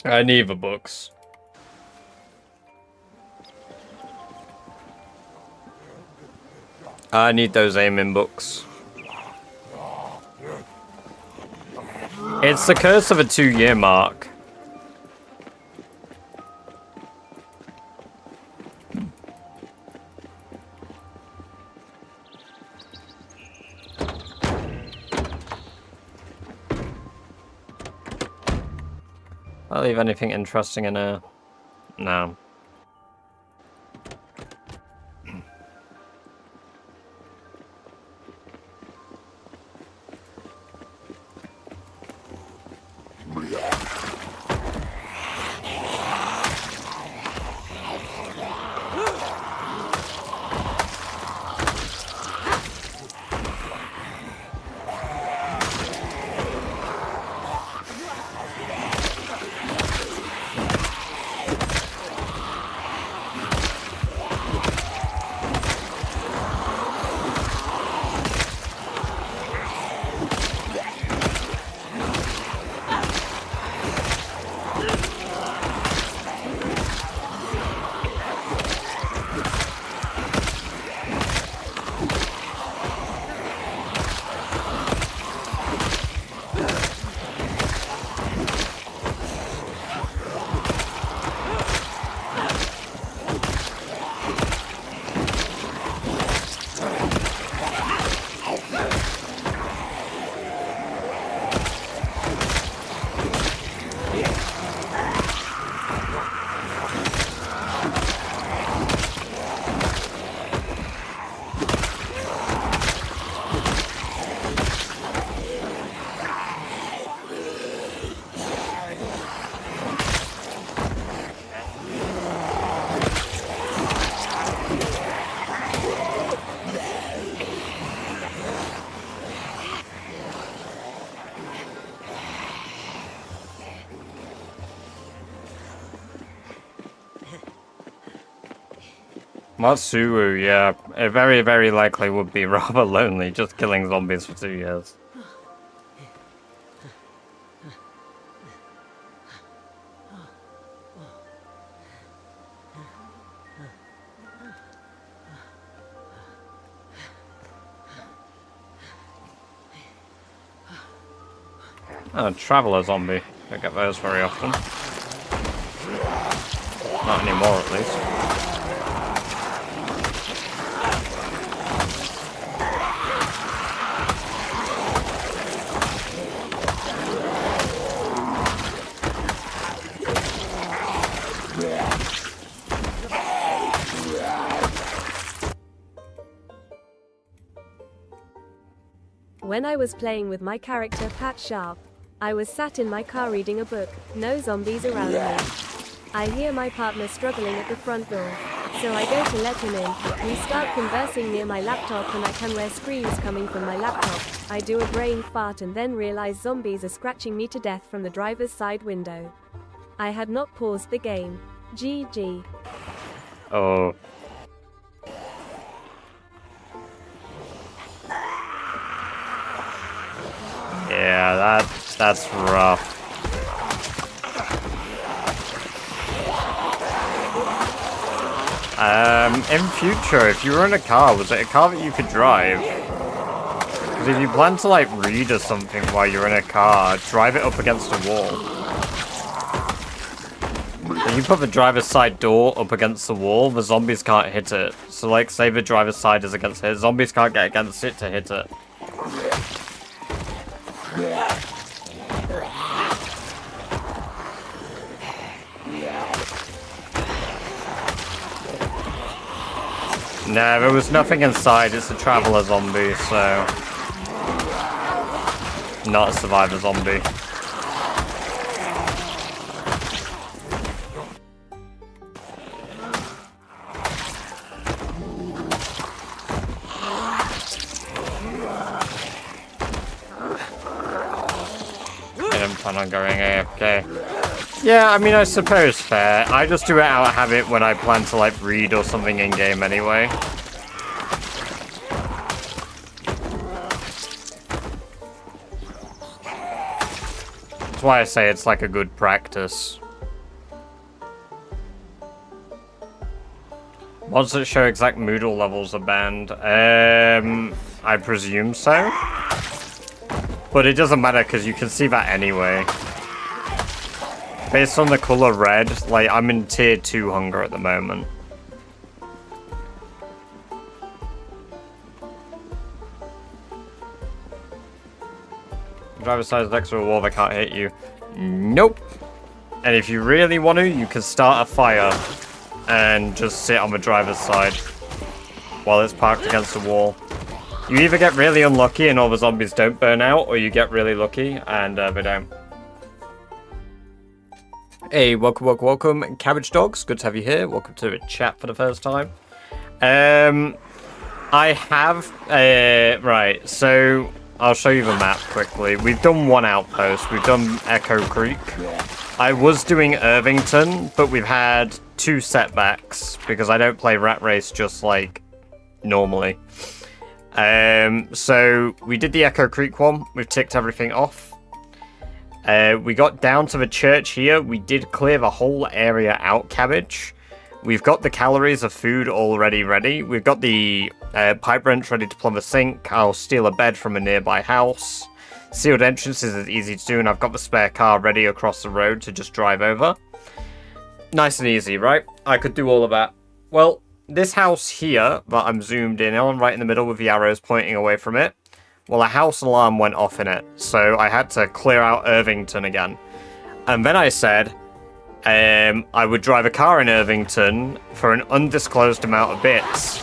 I need the books. I need those aiming books. It's the curse of a 2-year mark. I'll leave anything interesting in here. No. Matsuru, yeah. It very, very likely would be rather lonely just killing zombies for 2 years. Oh, Traveler zombie. Don't get those very often. Not anymore, at least. When I was playing with my character Pat Sharp, I was sat in my car reading a book, no zombies around me. I hear my partner struggling at the front door, so I go to let him in. We start conversing near my laptop and I can hear screams coming from my laptop. I do a brain fart and then realize zombies are scratching me to death from the driver's side window. I had not paused the game. GG. Oh. Yeah, that's rough. In future, if you were in a car, was it a car that you could drive? Because if you plan to, like, read or something while you're in a car, drive it up against a wall. If you put the driver's side door up against the wall, the zombies can't hit it. So, like, say the driver's side is against it, zombies can't get against it to hit it. No, there was nothing inside. It's a traveler zombie, so... Not a survivor zombie. I don't plan on going AFK. Yeah, I mean, I suppose fair. I just do it out of habit when I plan to, like, read or something in-game anyway. That's why I say it's, like, a good practice. Mods that show exact Moodle levels are banned. I presume so. But it doesn't matter, because you can see that anyway. Based on the color red, like, I'm in tier 2 hunger at the moment. Driver side next to a wall that can't hit you. Nope. And if you really want to, you can start a fire and just sit on the driver's side while it's parked against the wall. You either get really unlucky and all the zombies don't burn out, or you get really lucky and they don't. Hey, welcome, Cabbage Dogs. Good to have you here. Welcome to the chat for the first time. I have, right, so I'll show you the map quickly. We've done one outpost. We've done Echo Creek. I was doing Irvington, but we've had 2 setbacks because I don't play Rat Race just like normally. So we did the Echo Creek one. We've ticked everything off. We got down to the church here. We did clear the whole area out, Cabbage. We've got the calories of food already ready. We've got the pipe wrench ready to plumb the sink. I'll steal a bed from a nearby house. Sealed entrances is easy to do, and I've got the spare car ready across the road to just drive over. Nice and easy, right? I could do all of that. Well, this house here that I'm zoomed in on, right in the middle with the arrows pointing away from it, well, a house alarm went off in it, so I had to clear out Irvington again. And then I said I would drive a car in Irvington for an undisclosed amount of bits.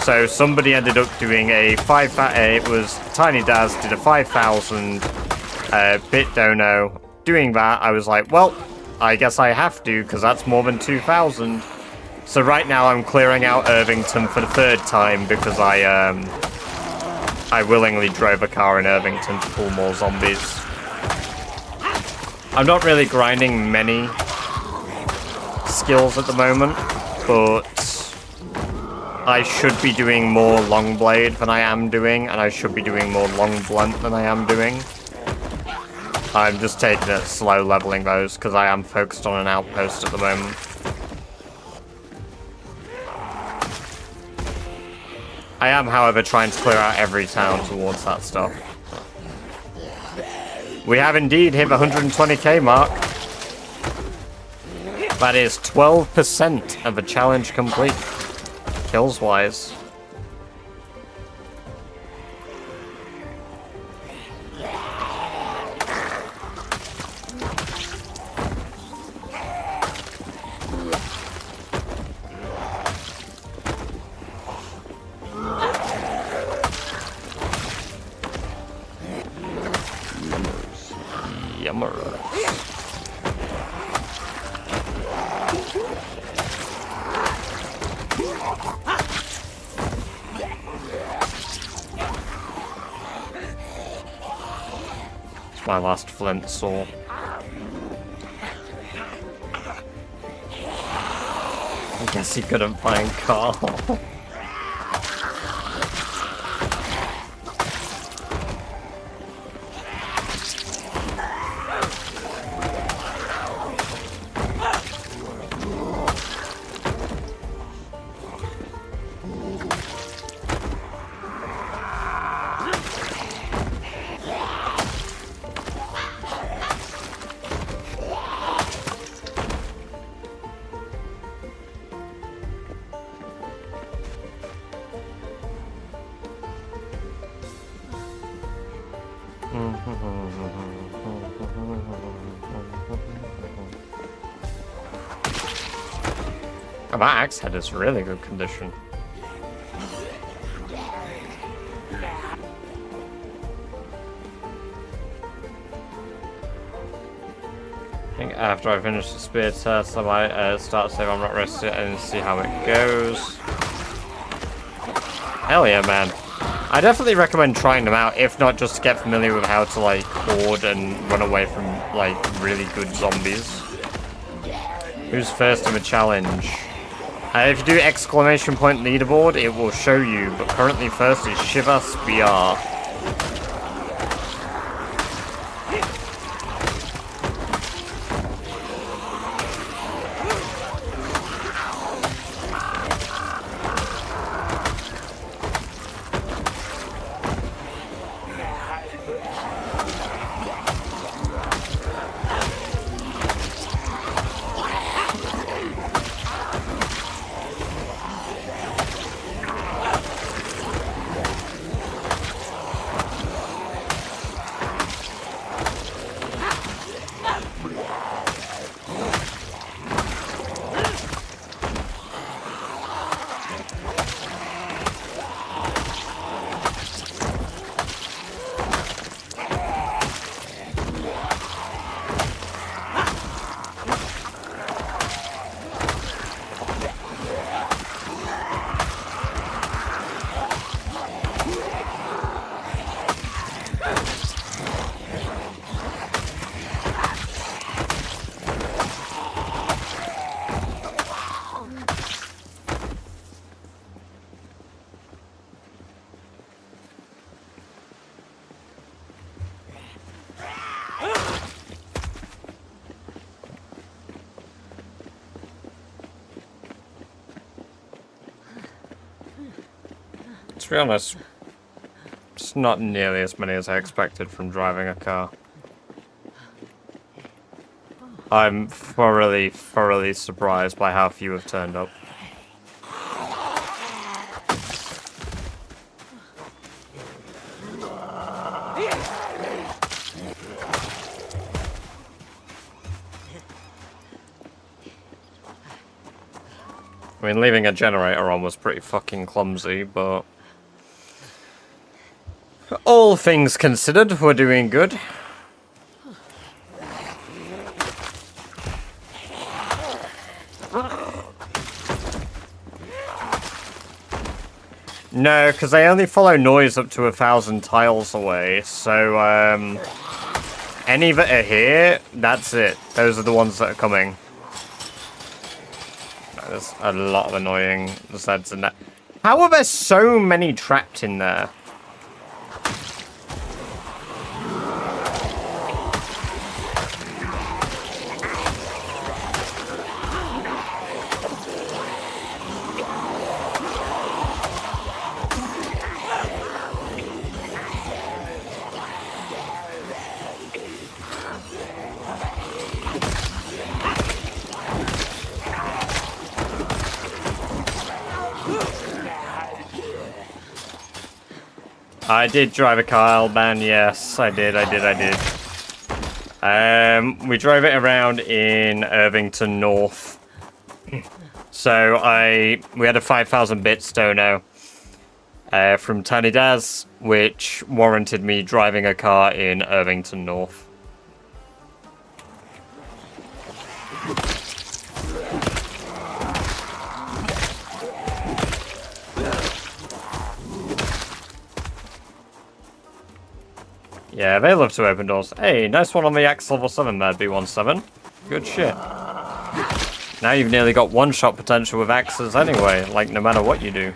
So somebody ended up doing a it was Tiny Daz did a 5,000 bit dono. Doing that, I was like, well, I guess I have to, because that's more than 2,000. So right now I'm clearing out Irvington for the 3rd time because I willingly drove a car in Irvington to pull more zombies. I'm not really grinding many skills at the moment, but I should be doing more long blade than I am doing, and I should be doing more long blunt than I am doing. I'm just taking it slow leveling those because I am focused on an outpost at the moment. I am, however, trying to clear out every town towards that stuff. We have indeed hit the 120k mark. That is 12% of the challenge complete, kills-wise. My last flint saw. I guess he couldn't find Carl. Oh, that axe head is really good condition. think after I finish the spear test, I might start save on Rat Race and see how it goes. Hell yeah, man. I definitely recommend trying them out, if not just to get familiar with how to, like, horde and run away from, like, really good zombies. Who's first in the challenge? If you do exclamation point leaderboard, it will show you, but currently first is Shiva Spear. To be honest, it's not nearly as many as I expected from driving a car. I'm thoroughly surprised by how few have turned up. I mean, leaving a generator on was pretty fucking clumsy, but all things considered, we're doing good. No, because they only follow noise up to 1,000 tiles away, so, any that are here, that's it. Those are the ones that are coming. There's a lot of annoying Zeds in there. How are there so many trapped in there? I did drive a car, Alban, yes, I did. We drove it around in Irvington North. So we had a 5,000 bit stono from Tiny Daz, which warranted me driving a car in Irvington North. Yeah, they love to open doors. Hey, nice one on the Axe level 7 there, B17. Good shit. Now you've nearly got one-shot potential with axes anyway, like no matter what you do.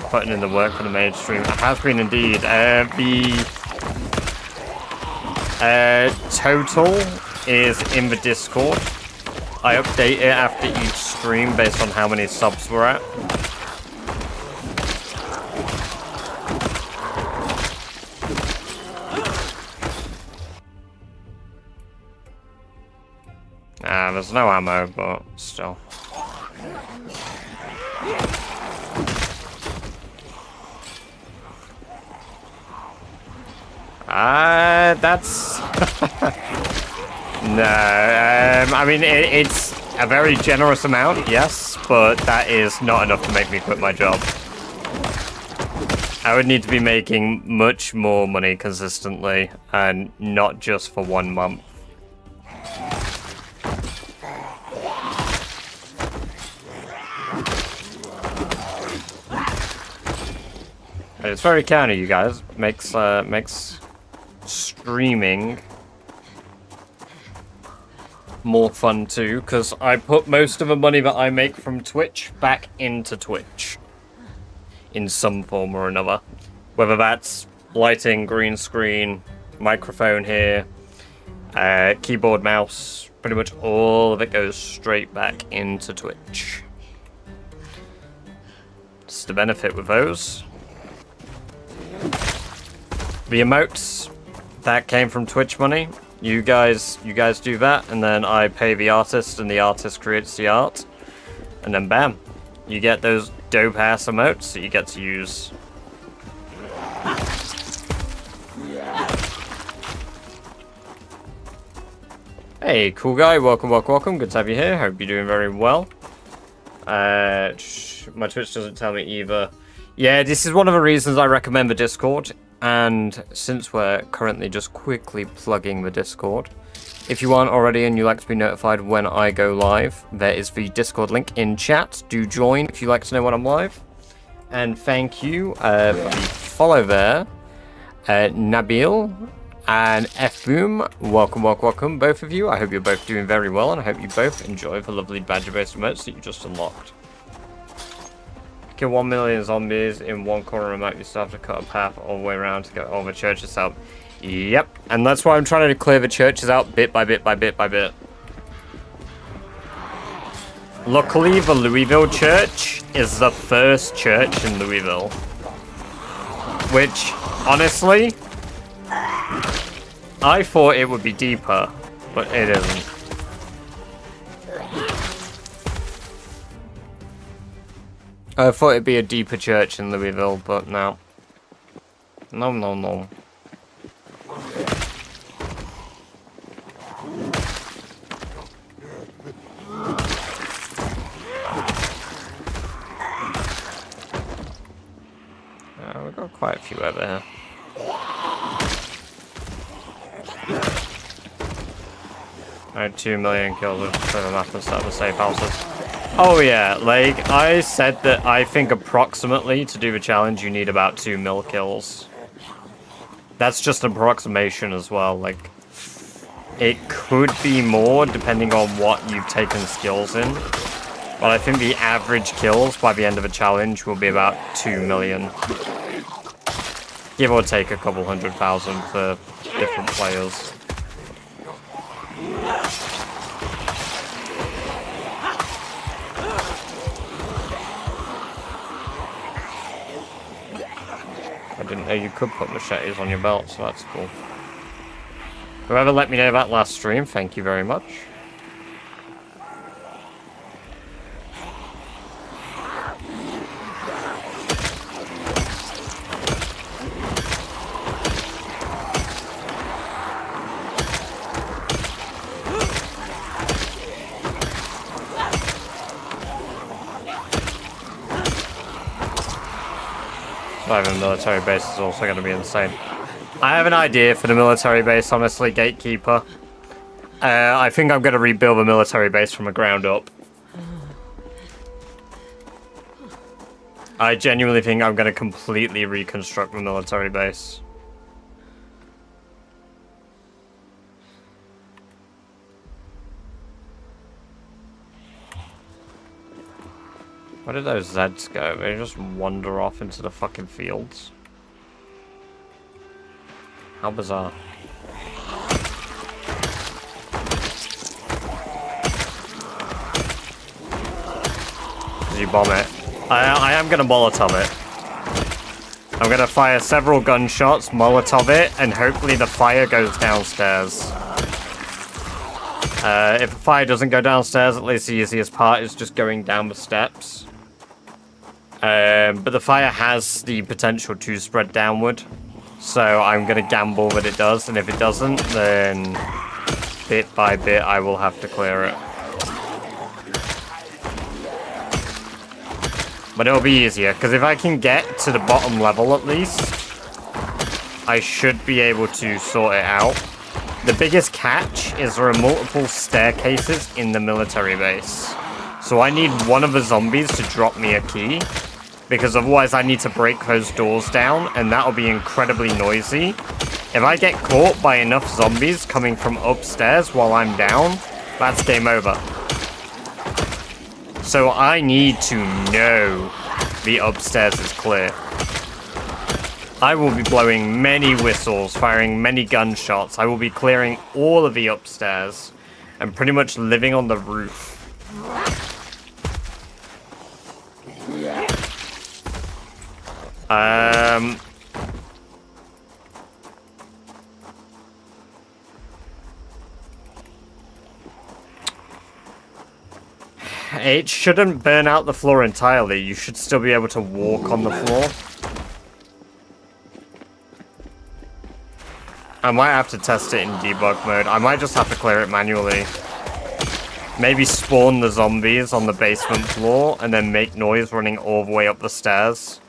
Putting in the work for the mainstream. I have been indeed. The total is in the Discord. I update it after each stream based on how many subs we're at. There's no ammo, but still. That's... No, I mean, it's a very generous amount, yes, but that is not enough to make me quit my job. I would need to be making much more money consistently, and not just for 1 month. But it's very counter, you guys. Makes streaming more fun too, because I put most of the money that I make from Twitch back into Twitch in some form or another. Whether that's lighting, green screen, microphone here, keyboard, mouse, pretty much all of it goes straight back into Twitch. It's the benefit with those. The emotes, that came from Twitch money. You guys do that, and then I pay the artist, and the artist creates the art. And then bam, you get those dope ass emotes that you get to use. Hey, cool guy, welcome, good to have you here, hope you're doing very well. My Twitch doesn't tell me either. Yeah, this is one of the reasons I recommend the Discord, and since we're currently just quickly plugging the Discord, if you aren't already and you like to be notified when I go live, there is the Discord link in chat. Do join if you like to know when I'm live. And thank you for the follow there, Nabil and F-Boom. Welcome, both of you. I hope you're both doing very well, and I hope you both enjoy the lovely badger-based emotes that you just unlocked. Kill 1 million zombies in one corner and might be still have to cut a path all the way around to get all the churches out. Yep, and that's why I'm trying to clear the churches out bit by bit by bit by bit. Luckily, the Louisville church is the first church in Louisville. Which, honestly, I thought it would be deeper, but it isn't. I thought it'd be a deeper church in Louisville, but no. No. We've got quite a few over here. I had 2 million kills with the map and set up the safe houses. Oh yeah, like, I said that I think approximately to do the challenge you need about 2 mil kills. That's just an approximation as well, like, it could be more depending on what you've taken skills in. But I think the average kills by the end of a challenge will be about 2 million. Give or take a couple 100,000 for different players. I didn't know you could put machetes on your belt, so that's cool. Whoever let me know that last stream, thank you very much. Even military base is also going to be insane. I have an idea for the military base, honestly, Gatekeeper. I think I'm going to rebuild the military base from the ground up. I genuinely think I'm going to completely reconstruct the military base. Where did those Zeds go? They just wander off into the fucking fields. How bizarre. Did you bomb it? I am gonna Molotov it. I'm gonna fire several gunshots, Molotov it, and hopefully the fire goes downstairs. If the fire doesn't go downstairs, at least the easiest part is just going down the steps. But the fire has the potential to spread downward, so I'm going to gamble that it does, and if it doesn't, then bit by bit I will have to clear it. But it'll be easier, because if I can get to the bottom level at least, I should be able to sort it out. The biggest catch is there are multiple staircases in the military base. So I need one of the zombies to drop me a key, because otherwise I need to break those doors down, and that'll be incredibly noisy. If I get caught by enough zombies coming from upstairs while I'm down, that's game over. So I need to know the upstairs is clear. I will be blowing many whistles, firing many gunshots. I will be clearing all of the upstairs and pretty much living on the roof. It shouldn't burn out the floor entirely. You should still be able to walk on the floor. I might have to test it in debug mode. I might just have to clear it manually. Maybe spawn the zombies on the basement floor and then make noise running all the way up the stairs.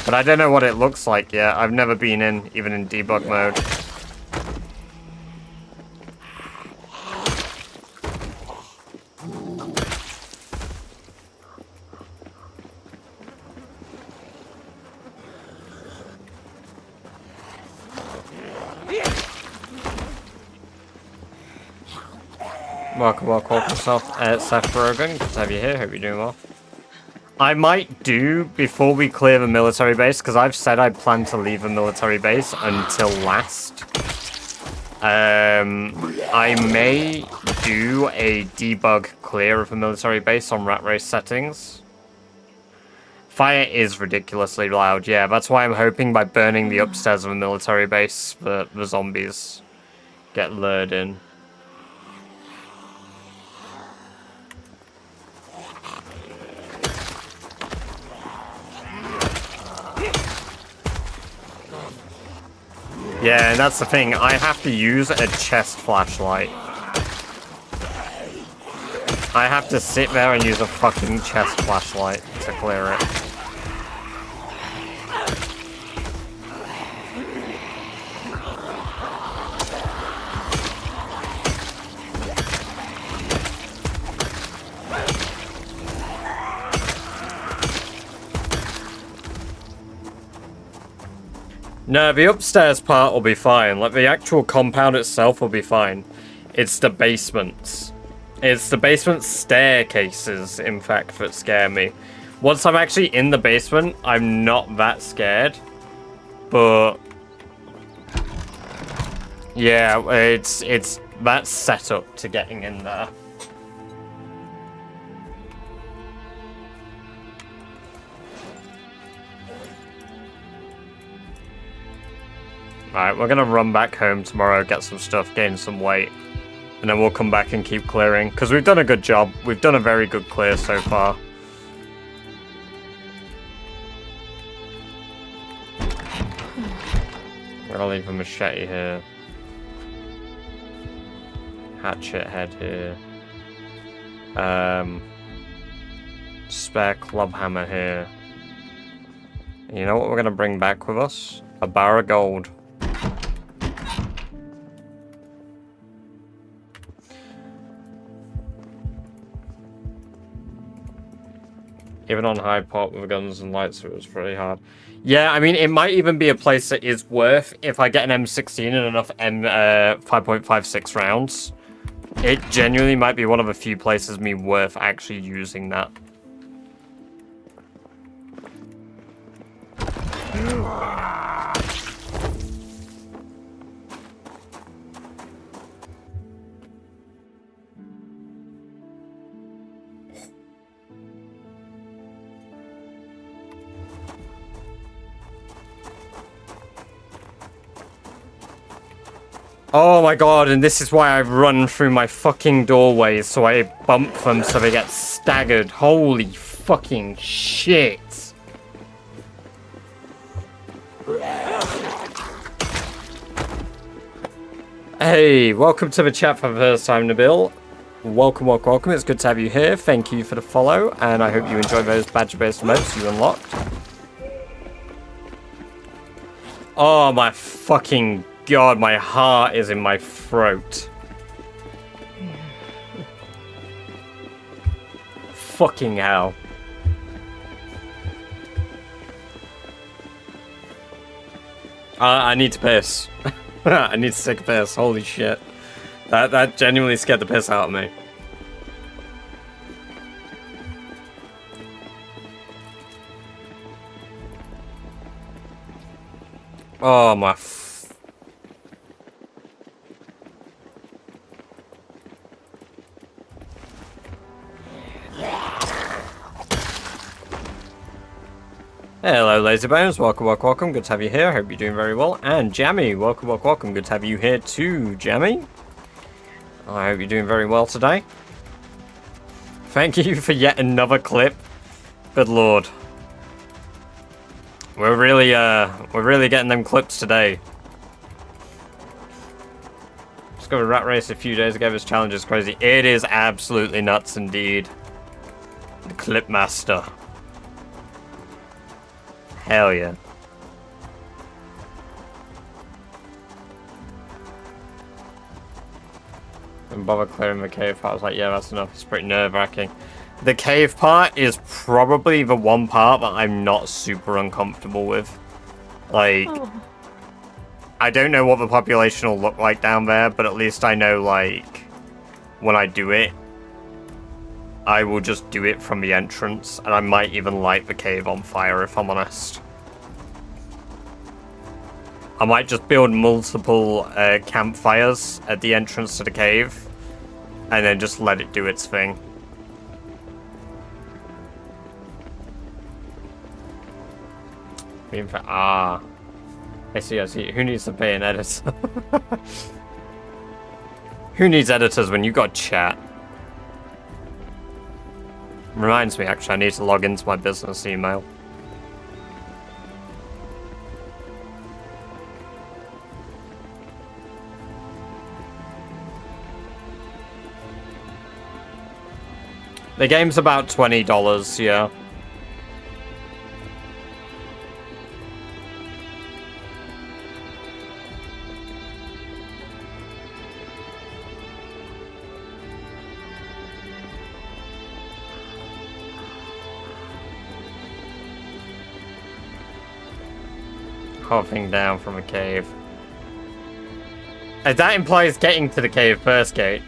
But I don't know what it looks like yet. I've never been in, even in debug mode. Welcome, Seth Rogan. Good to have you here. Hope you're doing well. I might do, before we clear the military base, because I've said I plan to leave the military base until last. I may do a debug clear of the military base on Rat Race settings. Fire is ridiculously loud, yeah. That's why I'm hoping by burning the upstairs of the military base, the zombies get lured in. Yeah, and that's the thing. I have to use a chest flashlight. I have to sit there and use a fucking chest flashlight to clear it. No, the upstairs part will be fine. Like, the actual compound itself will be fine. It's the basements. It's the basement staircases, in fact, that scare me. Once I'm actually in the basement, I'm not that scared. But yeah, it's that setup to getting in there. Alright, we're gonna run back home tomorrow, get some stuff, gain some weight, and then we'll come back and keep clearing, because we've done a good job. We've done a very good clear so far. I'm gonna leave a machete here. Hatchet head here. Spare club hammer here. And you know what we're gonna bring back with us? A bar of gold. Even on high pot with guns and lights, it was pretty hard. Yeah, I mean, it might even be a place that is worth, if I get an M16 and enough 5.56 rounds, it genuinely might be one of the few places me worth actually using that. Oh my god, and this is why I run through my fucking doorways, so I bump them so they get staggered. Holy fucking shit. Hey, welcome to the chat for the first time, Nabil. welcome, welcome, welcome. It's good to have you here. Thank you for the follow, and I hope you enjoy those badger-based emotes you unlocked. Oh my fucking god, my heart is in my throat. Fucking hell. I need to piss. I need to take a piss. Holy shit. That genuinely scared the piss out of me. Oh my Hello, Lazybones. Welcome, welcome, welcome. Good to have you here. Hope you're doing very well. And Jammy, welcome, welcome, welcome. Good to have you here too, Jammy. I hope you're doing very well today. Thank you for yet another clip. Good lord. We're really getting them clips today. Just got a rat race a few days ago. This challenge is crazy. It is absolutely nuts indeed. The clip master. Hell yeah. And bother clearing the cave part. I was like, yeah, that's enough. It's pretty nerve-wracking. The cave part is probably the one part that I'm not super uncomfortable with. Like, I don't know what the population will look like down there, but at least I know, like, when I do it, I will just do it from the entrance, and I might even light the cave on fire, if I'm honest. I might just build multiple campfires at the entrance to the cave, and then just let it do its thing. I see, I see. Who needs to pay an editor? Who needs editors when you got chat? Reminds me, actually, I need to log into my business email. The game's about $20, yeah. Hopping down from a cave. That implies getting to the cave first, Kate.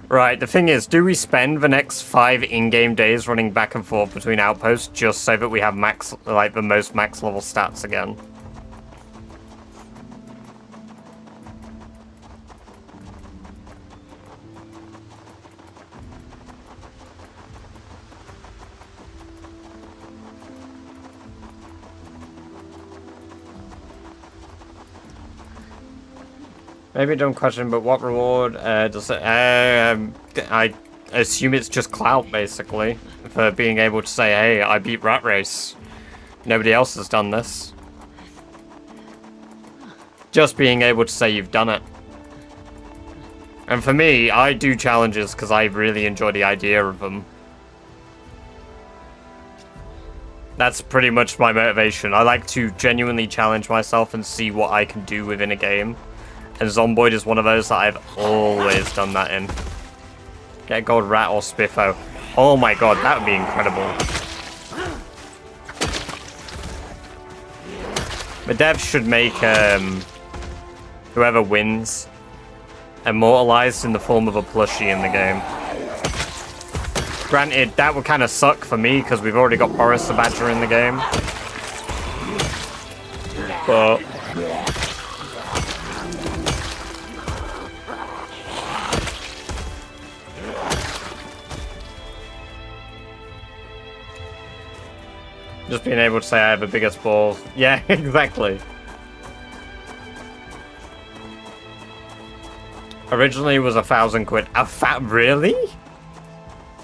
Right, the thing is, do we spend the next 5 in-game days running back and forth between outposts just so that we have max, like, the most max level stats again? Maybe a dumb question, but what reward does it... I assume it's just clout, basically, for being able to say, hey, I beat Rat Race. Nobody else has done this. Just being able to say you've done it. And for me, I do challenges because I really enjoy the idea of them. That's pretty much my motivation. I like to genuinely challenge myself and see what I can do within a game. And Zomboid is one of those that I've always done that in. Get a gold rat or Spiffo. Oh my god, that would be incredible. The devs should make whoever wins immortalized in the form of a plushie in the game. Granted, that would kind of suck for me because we've already got Boris the Badger in the game. But... just being able to say I have the biggest balls. Yeah, exactly. Originally it was £1,000. Really?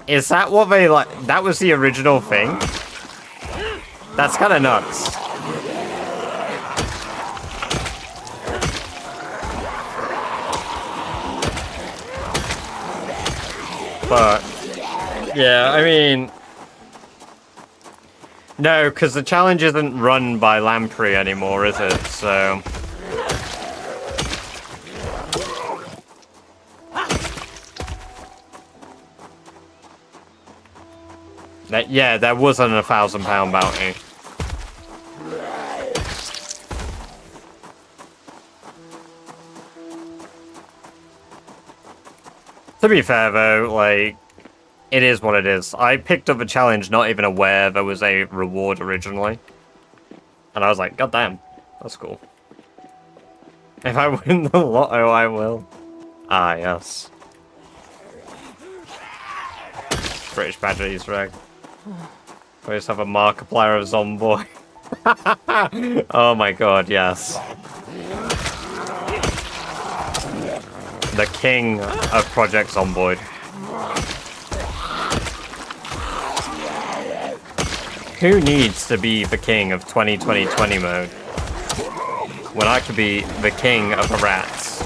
Is that what they like? That was the original thing? That's kind of nuts. But, yeah, I mean... No, because the challenge isn't run by Lamprey anymore, is it? So... Yeah, there wasn't a £1,000 bounty. To be fair, though, like, it is what it is. I picked up a challenge not even aware there was a reward originally. And I was like, God damn, that's cool. If I win the lotto, I will. Ah, yes. British Badger Easter egg. We just have a Markiplier of Zomboid. Oh my god, yes. The king of Project Zomboid. Who needs to be the king of 2020 mode when I could be the king of the rats?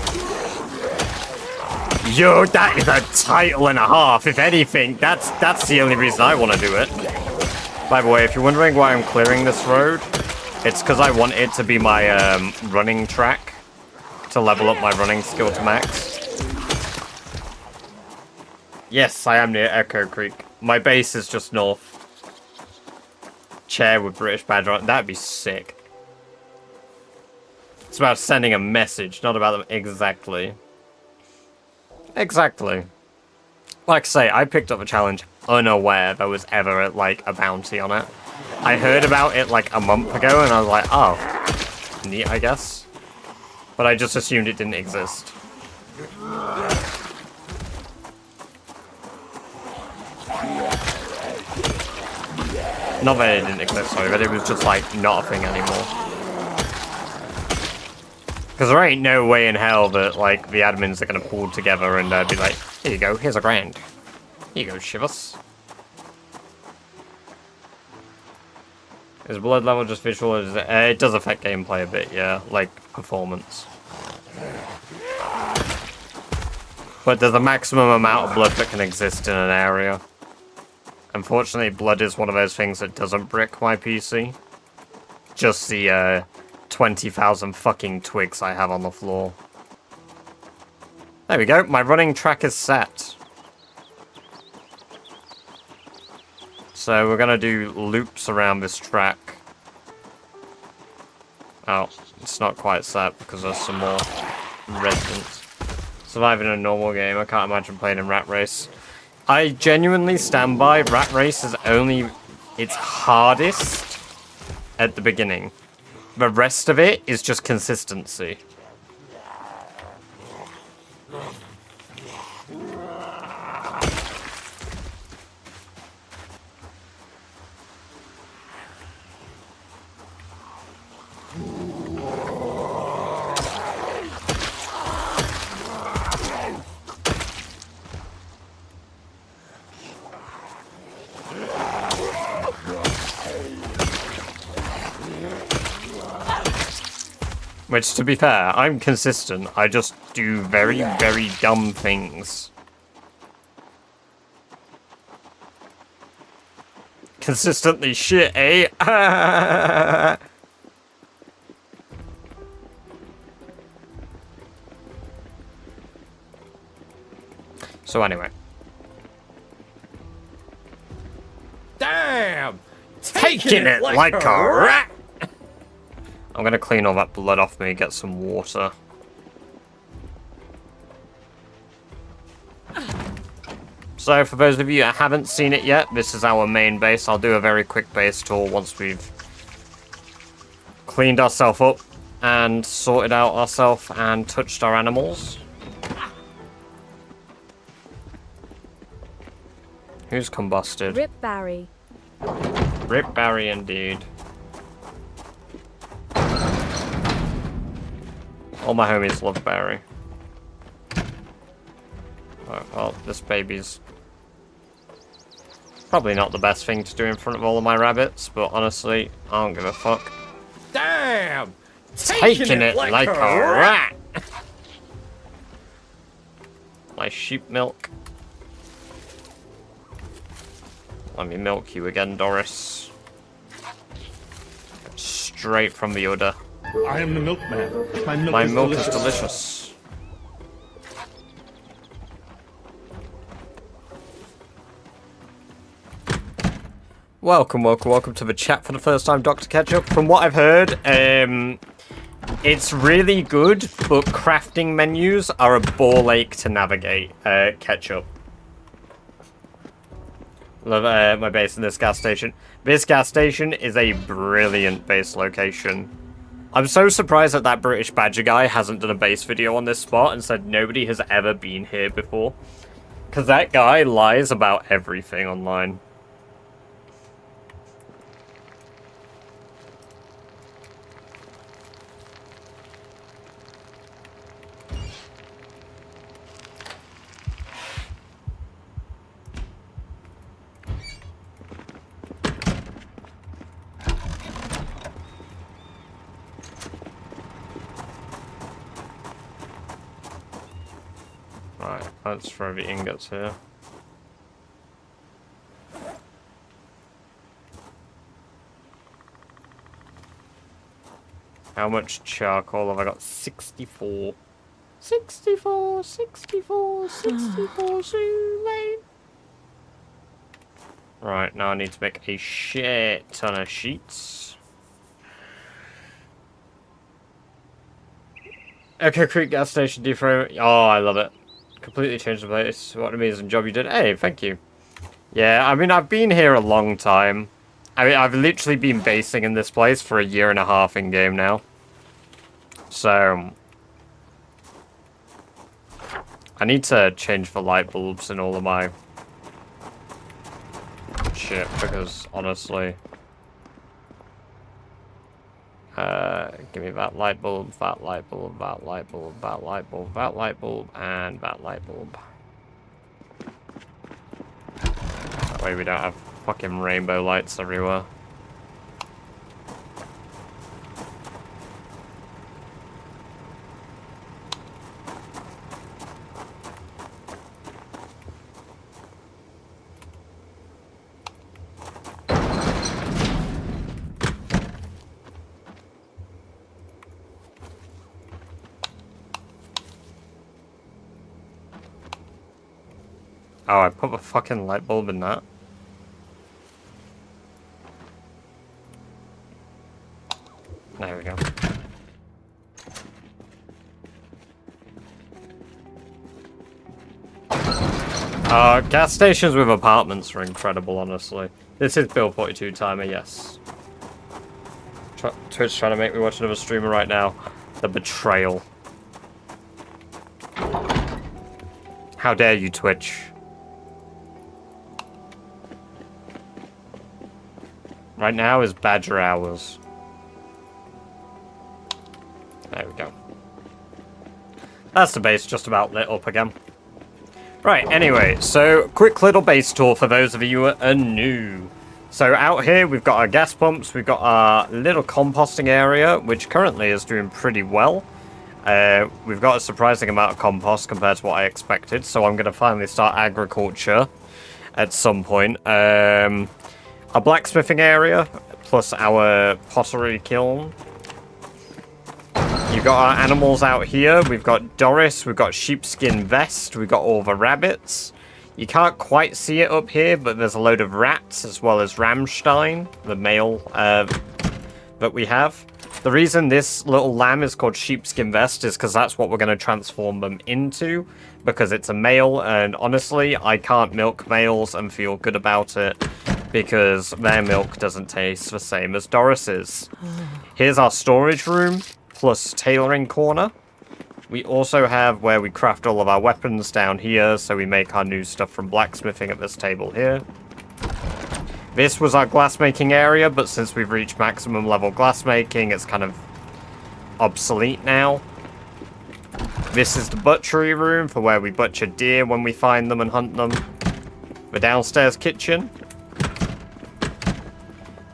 Yo, that is a title and a half. If anything, that's the only reason I want to do it. By the way, if you're wondering why I'm clearing this road, it's because I want it to be my running track to level up my running skill to max. Yes, I am near Echo Creek. My base is just north. Chair with British Badger on it. That'd be sick. It's about sending a message, not about them exactly. Exactly. Like I say, I picked up a challenge unaware there was ever, like, a bounty on it. I heard about it, like, a month ago, and I was like, oh, neat, I guess. But I just assumed it didn't exist. Not that it didn't exist, sorry, but it was just, like, not a thing anymore. Because there ain't no way in hell that, like, the admins are going to pull together and be like, here you go, here's $1,000. Here you go, Shivers. Is blood level just visual? It does affect gameplay a bit, yeah, like performance. But there's a maximum amount of blood that can exist in an area. Unfortunately, blood is one of those things that doesn't brick my PC. Just the 20,000 fucking twigs I have on the floor. There we go, my running track is set. So we're gonna do loops around this track. Oh, it's not quite set because there's some more residents. Surviving a normal game, I can't imagine playing in Rat Race. I genuinely stand by, Rat Race is only its hardest at the beginning. The rest of it is just consistency. Which, to be fair, I'm consistent. I just do very, very dumb things. Consistently shit, eh? So anyway. Damn! Taking it like a rat! I'm gonna clean all that blood off me, get some water. So, for those of you that haven't seen it yet, this is our main base. I'll do a very quick base tour once we've cleaned ourselves up and sorted out ourselves and touched our animals. Who's combusted? Rip Barry. Rip Barry indeed. All my homies love Barry. Right, well, this baby's probably not the best thing to do in front of all of my rabbits, but honestly, I don't give a fuck. Damn! Taking it like a rat! My sheep milk. Let me milk you again, Doris. Straight from the udder. I am the milkman. My milk is delicious. Welcome to the chat for the first time, Dr. Ketchup. From what I've heard, it's really good, but crafting menus are a ball ache to navigate, Ketchup. Love my base in this gas station. This gas station is a brilliant base location. I'm so surprised that that British Badger guy hasn't done a base video on this spot and said nobody has ever been here before. Because that guy lies about everything online. Right, let's throw the ingots here. How much charcoal have I got? 64. 64, 64, 64, Sue. Right, now I need to make a shit ton of sheets. Echo Creek gas station deframe. Oh, I love it. Completely changed the place. What an amazing job you did. Hey, thank you. Yeah, I mean, I've been here a long time. I mean, I've literally been basing in this place for 1.5 years in game now. So I need to change the light bulbs in all of my shit, because honestly, give me that light bulb, that light bulb, that light bulb, that light bulb, that light bulb, and that light bulb. That way we don't have fucking rainbow lights everywhere. Oh, I put a fucking light bulb in that. There we go. Gas stations with apartments are incredible, honestly. This is Bill 42 timer, yes. Twitch trying to make me watch another streamer right now. The betrayal. How dare you, Twitch? Right now is Badger hours. There we go. That's the base just about lit up again. Right, anyway, so quick little base tour for those of you who are new. So out here we've got our gas pumps, we've got our little composting area, which currently is doing pretty well. We've got a surprising amount of compost compared to what I expected, so I'm going to finally start agriculture at some point. Our blacksmithing area, plus our pottery kiln. You've got our animals out here. We've got Doris, we've got sheepskin vest, we've got all the rabbits. You can't quite see it up here, but there's a load of rats, as well as Ramstein, the male that we have. The reason this little lamb is called sheepskin vest is because that's what we're going to transform them into, because it's a male, and honestly, I can't milk males and feel good about it, because their milk doesn't taste the same as Doris's. Here's our storage room, plus tailoring corner. We also have where we craft all of our weapons down here, so we make our new stuff from blacksmithing at this table here. This was our glassmaking area, but since we've reached maximum level glassmaking, it's kind of obsolete now. This is the butchery room for where we butcher deer when we find them and hunt them. The downstairs kitchen.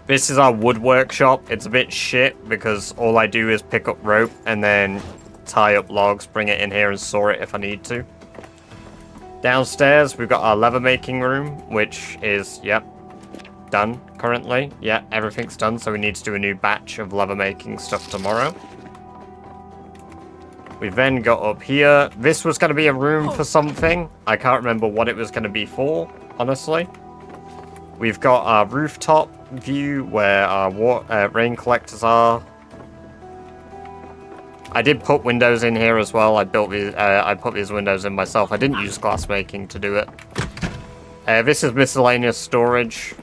This is our wood workshop. It's a bit shit because all I do is pick up rope and then tie up logs, bring it in here and saw it if I need to. Downstairs, we've got our leather making room, which is, yep, done currently. Yeah, everything's done, so we need to do a new batch of leather making stuff tomorrow. We then got up here. This was going to be a room for something. I can't remember what it was going to be for, honestly. We've got our rooftop view where our rain collectors are. I did put windows in here as well. I put these windows in myself. I didn't use glass making to do it. This is miscellaneous storage.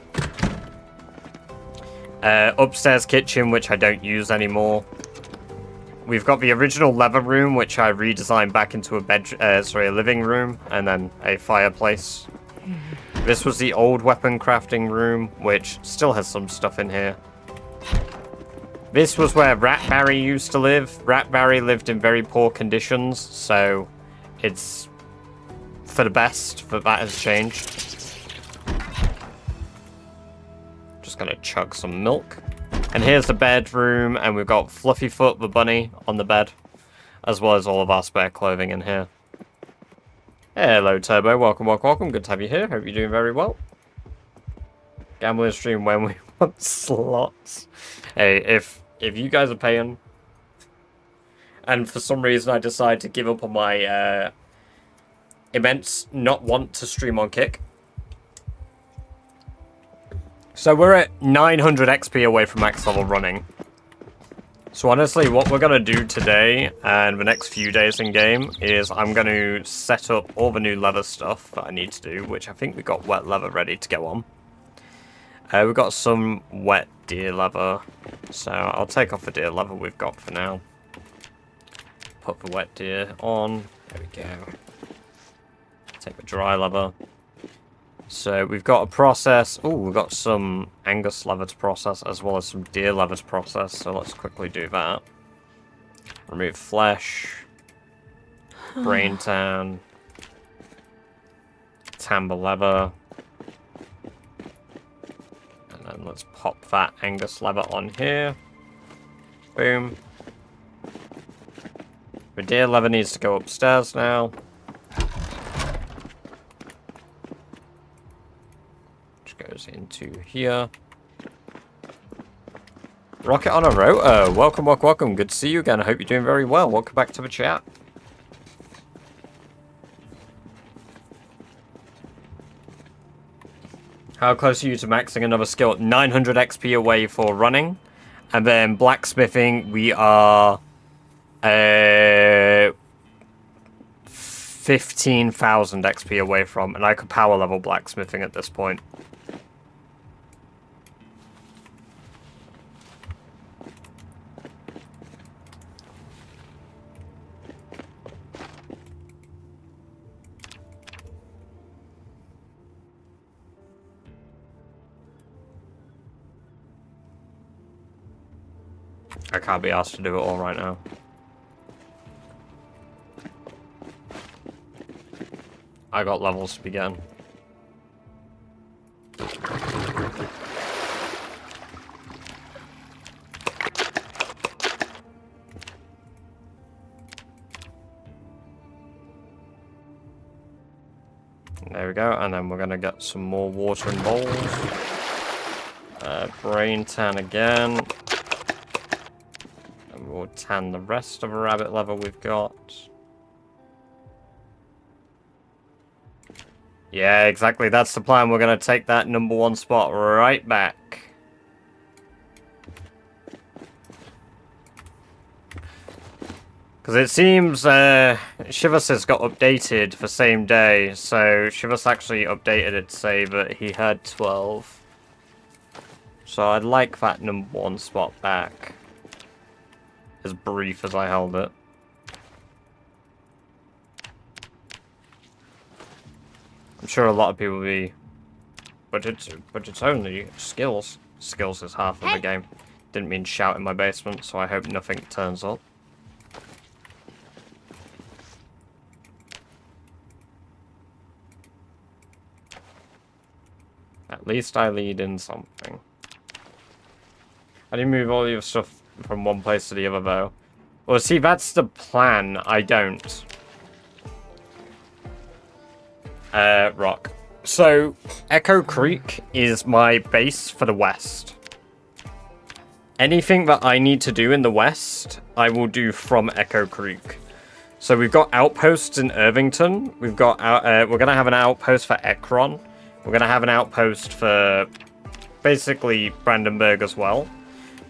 Upstairs kitchen, which I don't use anymore. We've got the original leather room, which I redesigned back into a living room, and then a fireplace. This was the old weapon crafting room, which still has some stuff in here. This was where Rat Barry used to live. Rat Barry lived in very poor conditions, so it's for the best that that has changed. Just gonna chug some milk. And here's the bedroom, and we've got Fluffyfoot the bunny on the bed, as well as all of our spare clothing in here. Hello, Turbo. Welcome, welcome, welcome. Good to have you here. Hope you're doing very well. Gambling stream when we want slots. Hey, if you guys are paying, and for some reason I decide to give up on my immense not want to stream on Kick. So we're at 900 XP away from max level running. So honestly, what we're going to do today and the next few days in game is I'm going to set up all the new leather stuff that I need to do, which I think we got wet leather ready to go on. We've got some wet deer leather, so I'll take off the deer leather we've got for now. Put the wet deer on. There we go. Take the dry leather. So we've got a process. Oh, we've got some Angus leather to process as well as some deer leather to process. So let's quickly do that. Remove flesh. Brain tan. Timber leather. And then let's pop that Angus leather on here. Boom. The deer leather needs to go upstairs now. Goes into here. Rocket on a rotor. Welcome, welcome, welcome. Good to see you again. I hope you're doing very well. Welcome back to the chat. How close are you to maxing another skill? 900 XP away for running. And then blacksmithing, we are 15,000 XP away from. And I could power level blacksmithing at this point. I can't be asked to do it all right now. I got levels to begin. There we go, and then we're gonna get some more water and bowls. Brain tan again. We'll tan the rest of the rabbit leather we've got. Yeah, exactly. That's the plan. We're going to take that #1 spot right back. Because it seems Shivas has got updated the same day. So Shivas actually updated it to say that he had 12. So I'd like that #1 spot back. As brief as I held it. I'm sure a lot of people will be, but it's only skills. Skills is half of the game. Didn't mean shout in my basement, so I hope nothing turns up. At least I lead in something. I didn't move all your stuff from one place to the other, though. Well, see, that's the plan. I don't. Rock. So, Echo Creek is my base for the west. Anything that I need to do in the west, I will do from Echo Creek. So we've got outposts in Irvington. We've got we're gonna have an outpost for Ekron. We're gonna have an outpost for basically Brandenburg as well.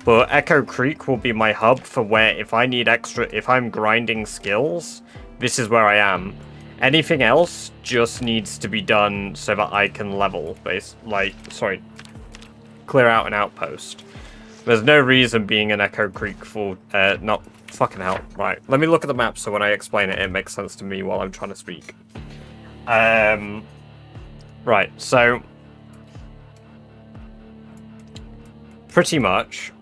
But Echo Creek will be my hub for where if I'm grinding skills, this is where I am. Anything else just needs to be done so that I can level, clear out an outpost. There's no reason being an Echo Creek for, not fucking hell. Right, let me look at the map so when I explain it, it makes sense to me while I'm trying to speak. Right, so pretty much,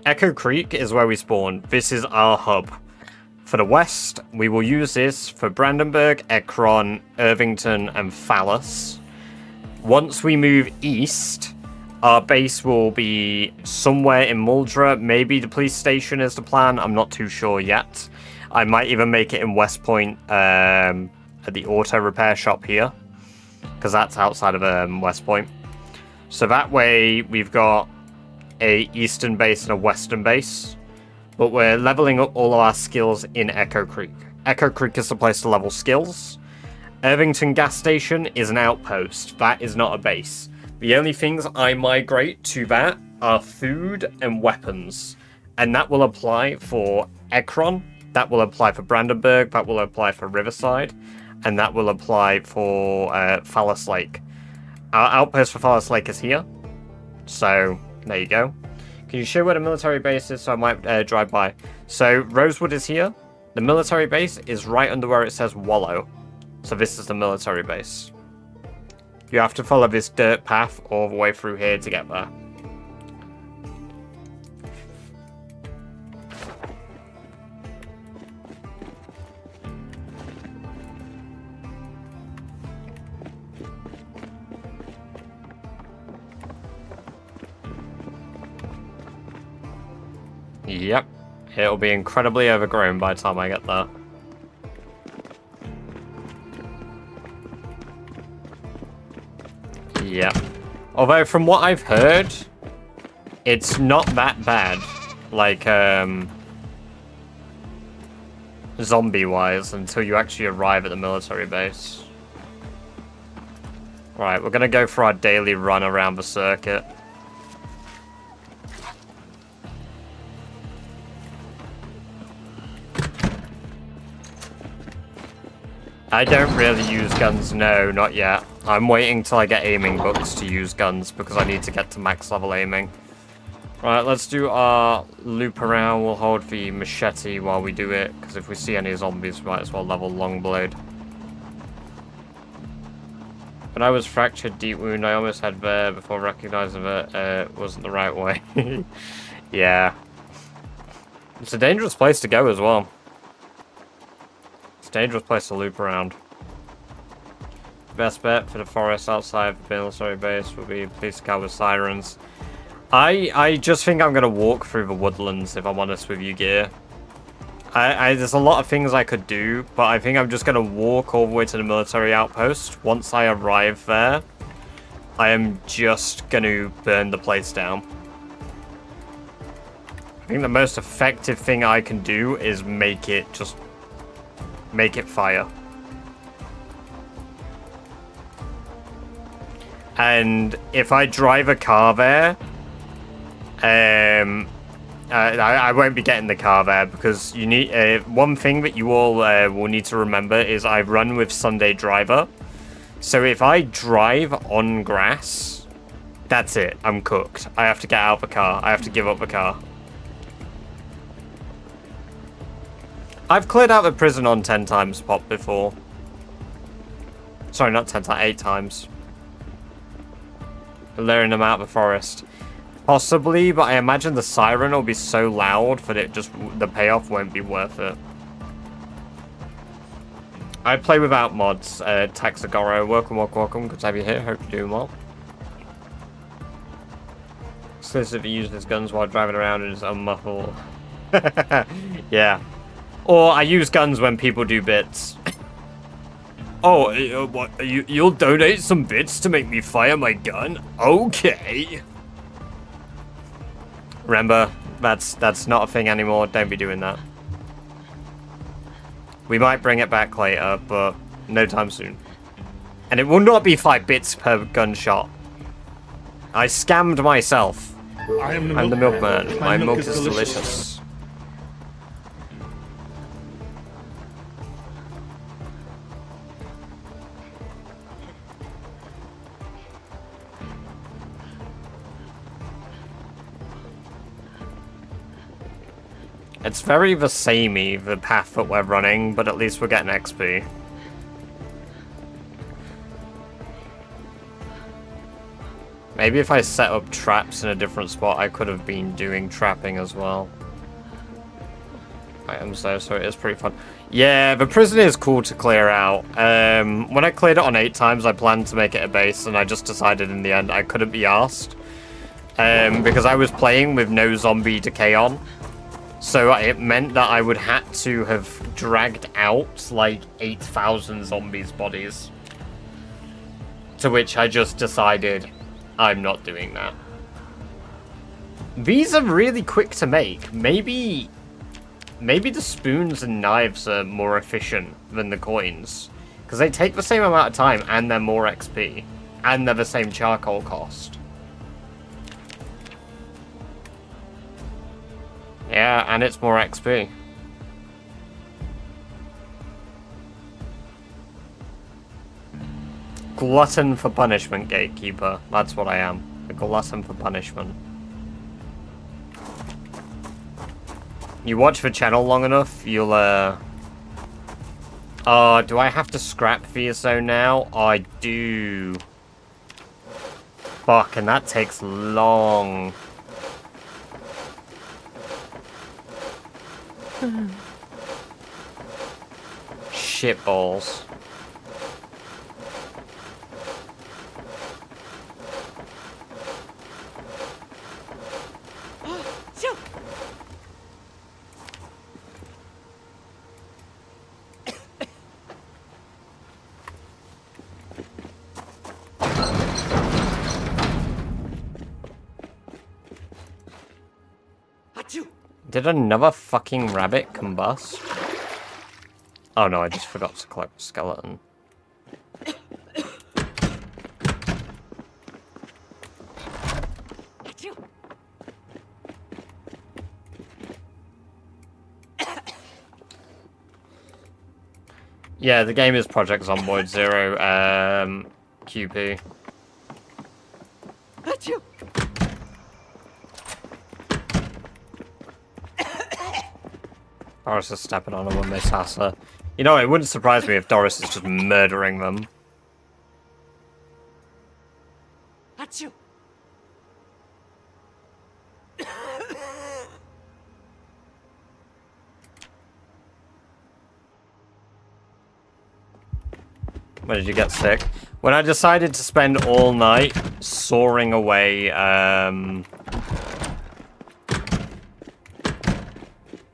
Echo Creek is where we spawn. This is our hub. For the west, we will use this for Brandenburg, Ekron, Irvington, and Phallus. Once we move east, our base will be somewhere in Muldra. Maybe the police station is the plan. I'm not too sure yet. I might even make it in West Point at the auto repair shop here, because that's outside of West Point. So that way we've got a eastern base and a western base. But we're leveling up all of our skills in Echo Creek. Echo Creek is the place to level skills. Irvington gas station is an outpost. That is not a base. The only things I migrate to that are food and weapons. And that will apply for Ekron. That will apply for Brandenburg. That will apply for Riverside. And that will apply for Phallus Lake. Our outpost for Phallus Lake is here. So, there you go. Can you show where the military base is so I might drive by? So, Rosewood is here. The military base is right under where it says Wallow. So this is the military base. You have to follow this dirt path all the way through here to get there. Yep, it'll be incredibly overgrown by the time I get there. Yep. Although from what I've heard, it's not that bad. Like, zombie-wise, until you actually arrive at the military base. Right, we're gonna go for our daily run around the circuit. I don't really use guns, no, not yet. I'm waiting till I get aiming books to use guns because I need to get to max level aiming. Right, let's do our loop around. We'll hold the machete while we do it because if we see any zombies, we might as well level longblade. When I was fractured deep wound, I almost had bear before recognizing that it wasn't the right way. Yeah. It's a dangerous place to go as well. Dangerous place to loop around. Best bet for the forest outside the military base will be police car with sirens. I just think I'm gonna walk through the woodlands if I'm honest with you, Gear. There's a lot of things I could do, but I think I'm just gonna walk all the way to the military outpost. Once I arrive there, I am just gonna burn the place down. I think the most effective thing I can do is make it fire. And if I drive a car there, I won't be getting the car there because you need one thing that you all will need to remember is I run with Sunday Driver. So if I drive on grass, that's it. I'm cooked. I have to get out of the car. I have to give up the car. I've cleared out the prison on 10 times pop before. Sorry, not 10 times, 8 times. Luring them out of the forest. Possibly, but I imagine the siren will be so loud that the payoff won't be worth it. I play without mods. Taxagoro, welcome. Good to have you here. Hope you're doing well. Exclusively use his guns while driving around and is unmuffled. Yeah. Or I use guns when people do bits. Oh, what? You'll donate some bits to make me fire my gun? Okay. Remember, that's not a thing anymore. Don't be doing that. We might bring it back later, but no time soon. And it will not be 5 bits per gunshot. I scammed myself. I'm the milkman. My milk is delicious. It's very the samey, the path that we're running, but at least we're getting XP. Maybe if I set up traps in a different spot, I could have been doing trapping as well. Items though, so it is pretty fun. Yeah, the prison is cool to clear out. When I cleared it on 8 times, I planned to make it a base, and I just decided in the end I couldn't be arsed. Because I was playing with no zombie decay on. So it meant that I would have to have dragged out like 8,000 zombies' bodies. To which I just decided, I'm not doing that. These are really quick to make. Maybe the spoons and knives are more efficient than the coins. Because they take the same amount of time and they're more XP. And they're the same charcoal cost. Yeah, and it's more XP. Glutton for punishment, gatekeeper. That's what I am. A glutton for punishment. You watch the channel long enough, you'll, oh, do I have to scrap VSO now? I do. Fuck, and that takes long. Shit balls. Did another fucking rabbit combust? Oh no, I just forgot to collect the skeleton. Yeah, the game is Project Zomboid 0, QP. Doris is stepping on him with Miss Hassa. You know, it wouldn't surprise me if Doris is just murdering them. Achoo. When did you get sick? When I decided to spend all night sawing away,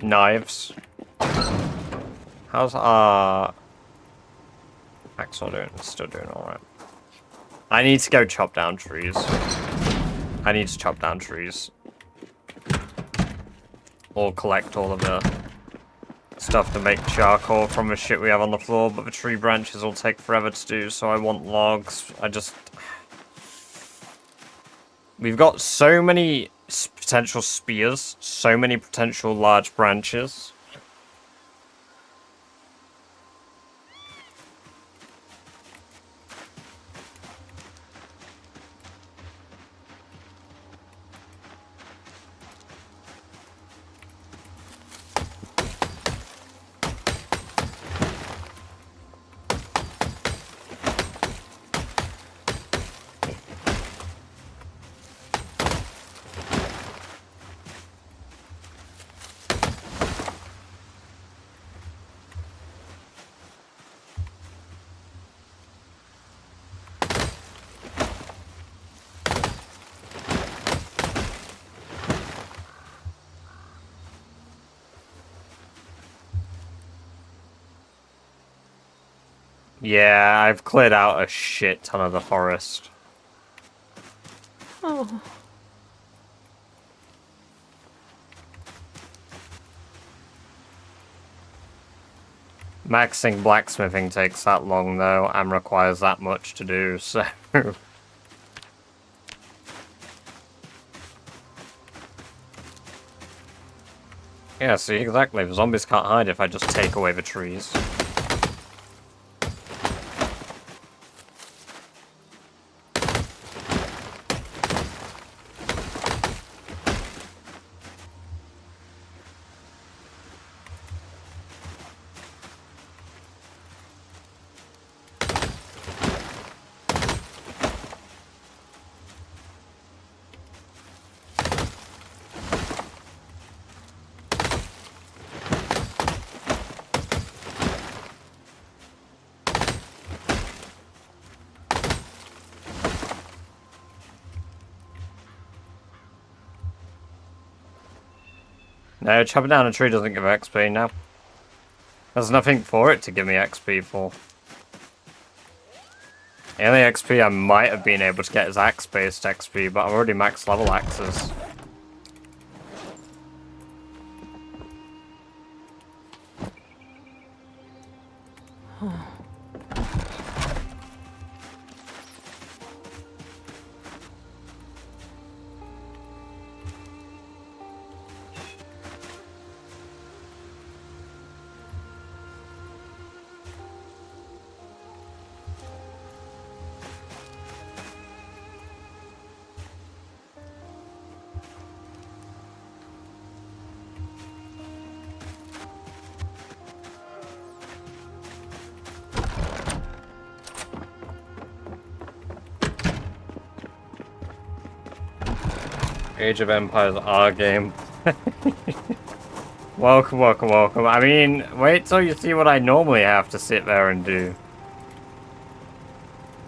knives. How's Axel doing? Still doing alright. I need to go chop down trees. I need to chop down trees. Or collect all of the stuff to make charcoal from the shit we have on the floor, but the tree branches will take forever to do, so I want logs. We've got so many potential spears, so many potential large branches. Yeah, I've cleared out a shit ton of the forest. Oh. Maxing blacksmithing takes that long though, and requires that much to do, so... Yeah, see, exactly. The zombies can't hide if I just take away the trees. No, chopping down a tree doesn't give XP now. There's nothing for it to give me XP for. The only XP I might have been able to get is axe-based XP, but I'm already max level axes. Age of Empires R game. Welcome, welcome, welcome. I mean, wait till you see what I normally have to sit there and do.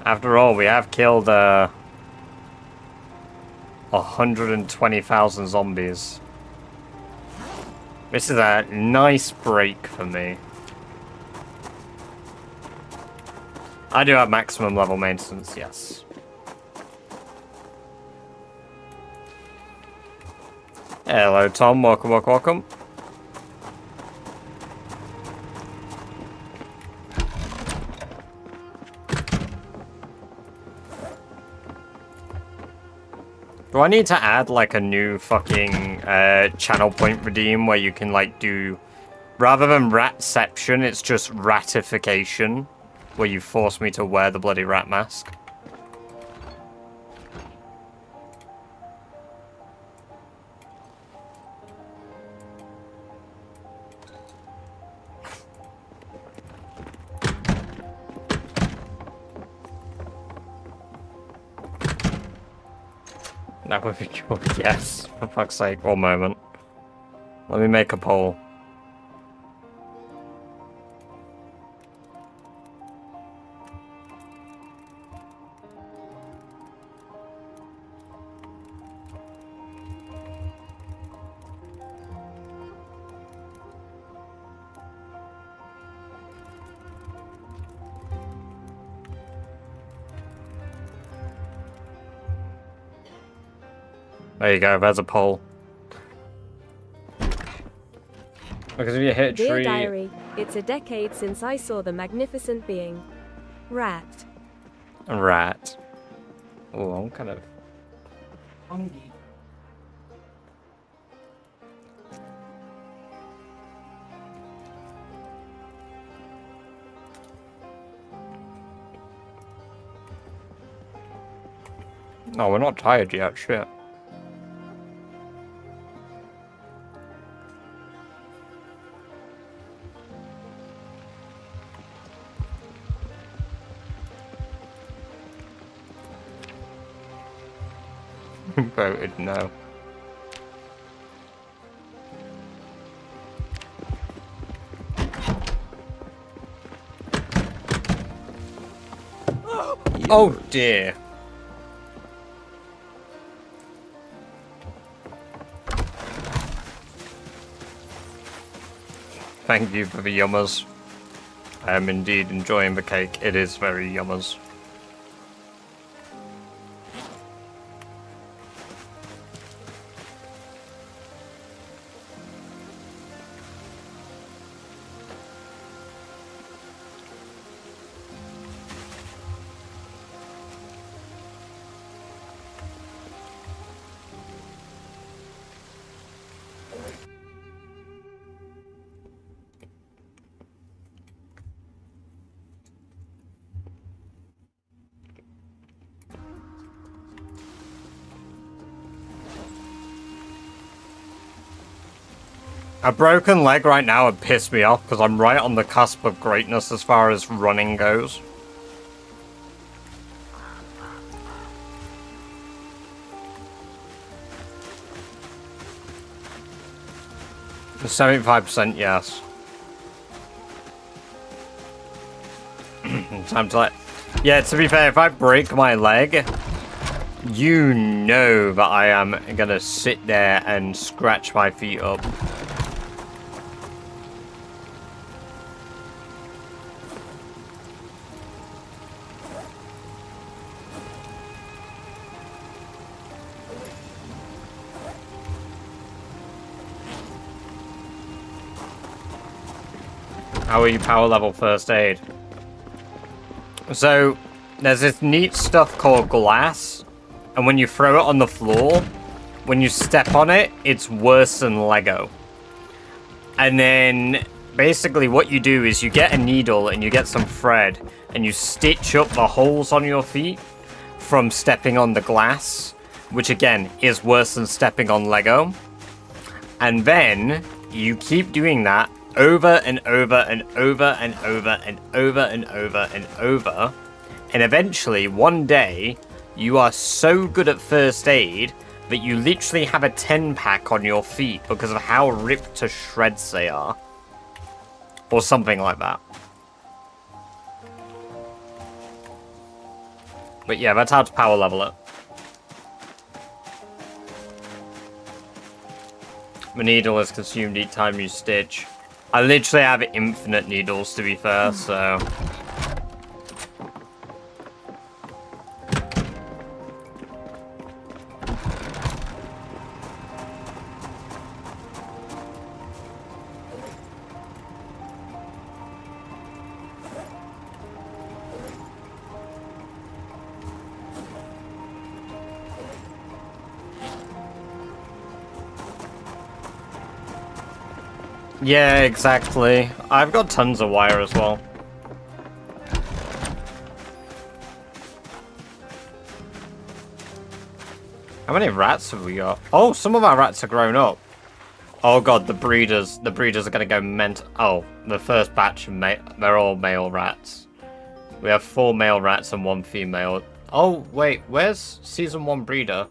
After all, we have killed 120,000 zombies. This is a nice break for me. I do have maximum level maintenance, yes. Hello, Tom. Welcome, welcome, welcome. Do I need to add, like, a new fucking channel point redeem where you can, like, do... Rather than ratception, it's just ratification, where you force me to wear the bloody rat mask? That would be cool. Yes, for fuck's sake. One moment. Let me make a poll. There you go, there's a poll. Because if you hit a Dear tree... Diary, it's a decade since I saw the magnificent being. Rat. Rat. Oh, I'm kind of... hungry. No, we're not tired yet, shit. Voted no. Oh dear. Thank you for the yummers. I am indeed enjoying the cake. It is very yummers. A broken leg right now would piss me off because I'm right on the cusp of greatness as far as running goes. The 75% yes. Time to let... Yeah, to be fair, if I break my leg, you know that I am gonna sit there and scratch my feet up. How are you power level first aid? So, there's this neat stuff called glass, and when you throw it on the floor, when you step on it, it's worse than Lego. And then, basically what you do is you get a needle and you get some thread, and you stitch up the holes on your feet from stepping on the glass, which again, is worse than stepping on Lego. And then, you keep doing that over and over and over and over and over and over and over, and eventually one day you are so good at first aid that you literally have a 10-pack on your feet because of how ripped to shreds they are, or something like that. But yeah, that's how to power level it. The needle is consumed each time you stitch. I literally have infinite needles, to be fair, so... Yeah, exactly. I've got tons of wire as well. How many rats have we got? Oh, some of our rats are grown up. Oh god, the breeders are gonna go mental. Oh, the first batch of they're all male rats. We have 4 male rats and 1 female. Oh, wait, where's season 1 breeder?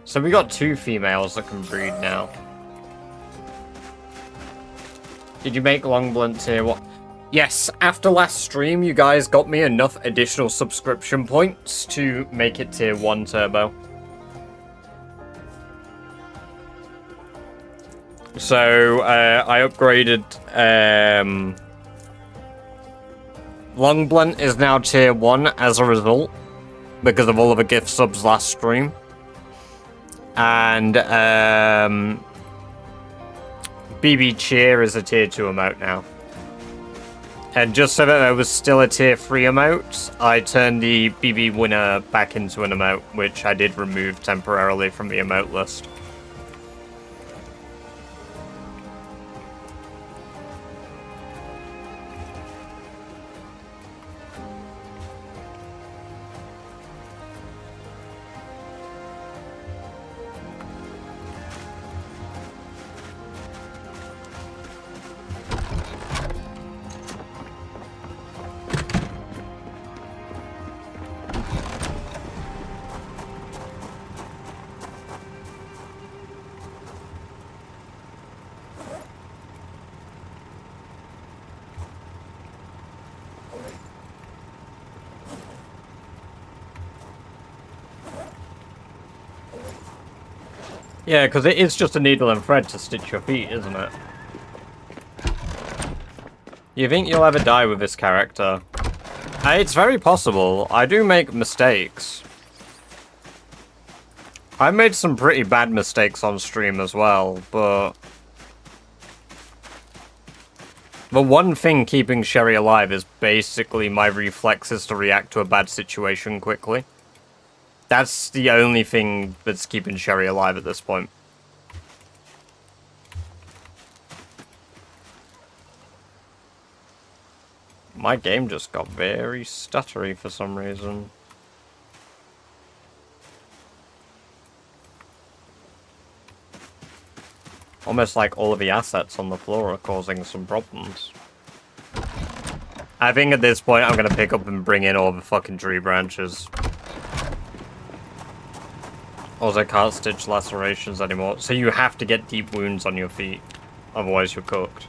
So we got 2 females that can breed now. Did you make long blunt tier 1? Yes, after last stream, you guys got me enough additional subscription points to make it tier 1 turbo. So, I upgraded, Long Blunt is now tier 1 as a result, because of all of the gift subs last stream. And, BB Cheer is a tier 2 emote now. And just so that there was still a tier 3 emote, I turned the BB Winner back into an emote, which I did remove temporarily from the emote list. Yeah, because it is just a needle and thread to stitch your feet, isn't it? You think you'll ever die with this character? It's very possible. I do make mistakes. I made some pretty bad mistakes on stream as well, but... The one thing keeping Sherry alive is basically my reflexes to react to a bad situation quickly. That's the only thing that's keeping Sherry alive at this point. My game just got very stuttery for some reason. Almost like all of the assets on the floor are causing some problems. I think at this point I'm gonna pick up and bring in all the fucking tree branches. Also, I can't stitch lacerations anymore, so you have to get deep wounds on your feet. Otherwise you're cooked.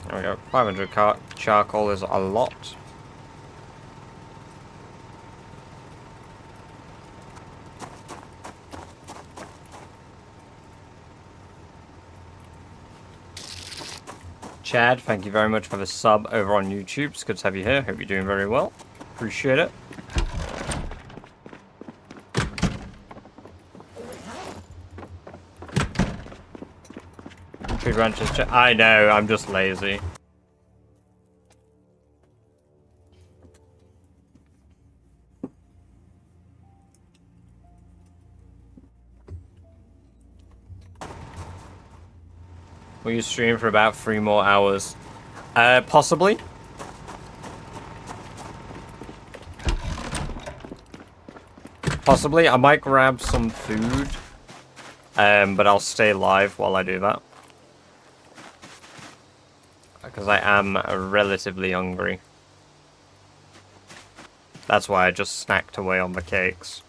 There we go. 500 charcoal is a lot. Chad, thank you very much for the sub over on YouTube. It's good to have you here. Hope you're doing very well. Appreciate it. Tree branches. I know, I'm just lazy. Will you stream for about 3 more hours? Possibly. Possibly. I might grab some food. But I'll stay live while I do that. Because I am relatively hungry. That's why I just snacked away on the cakes.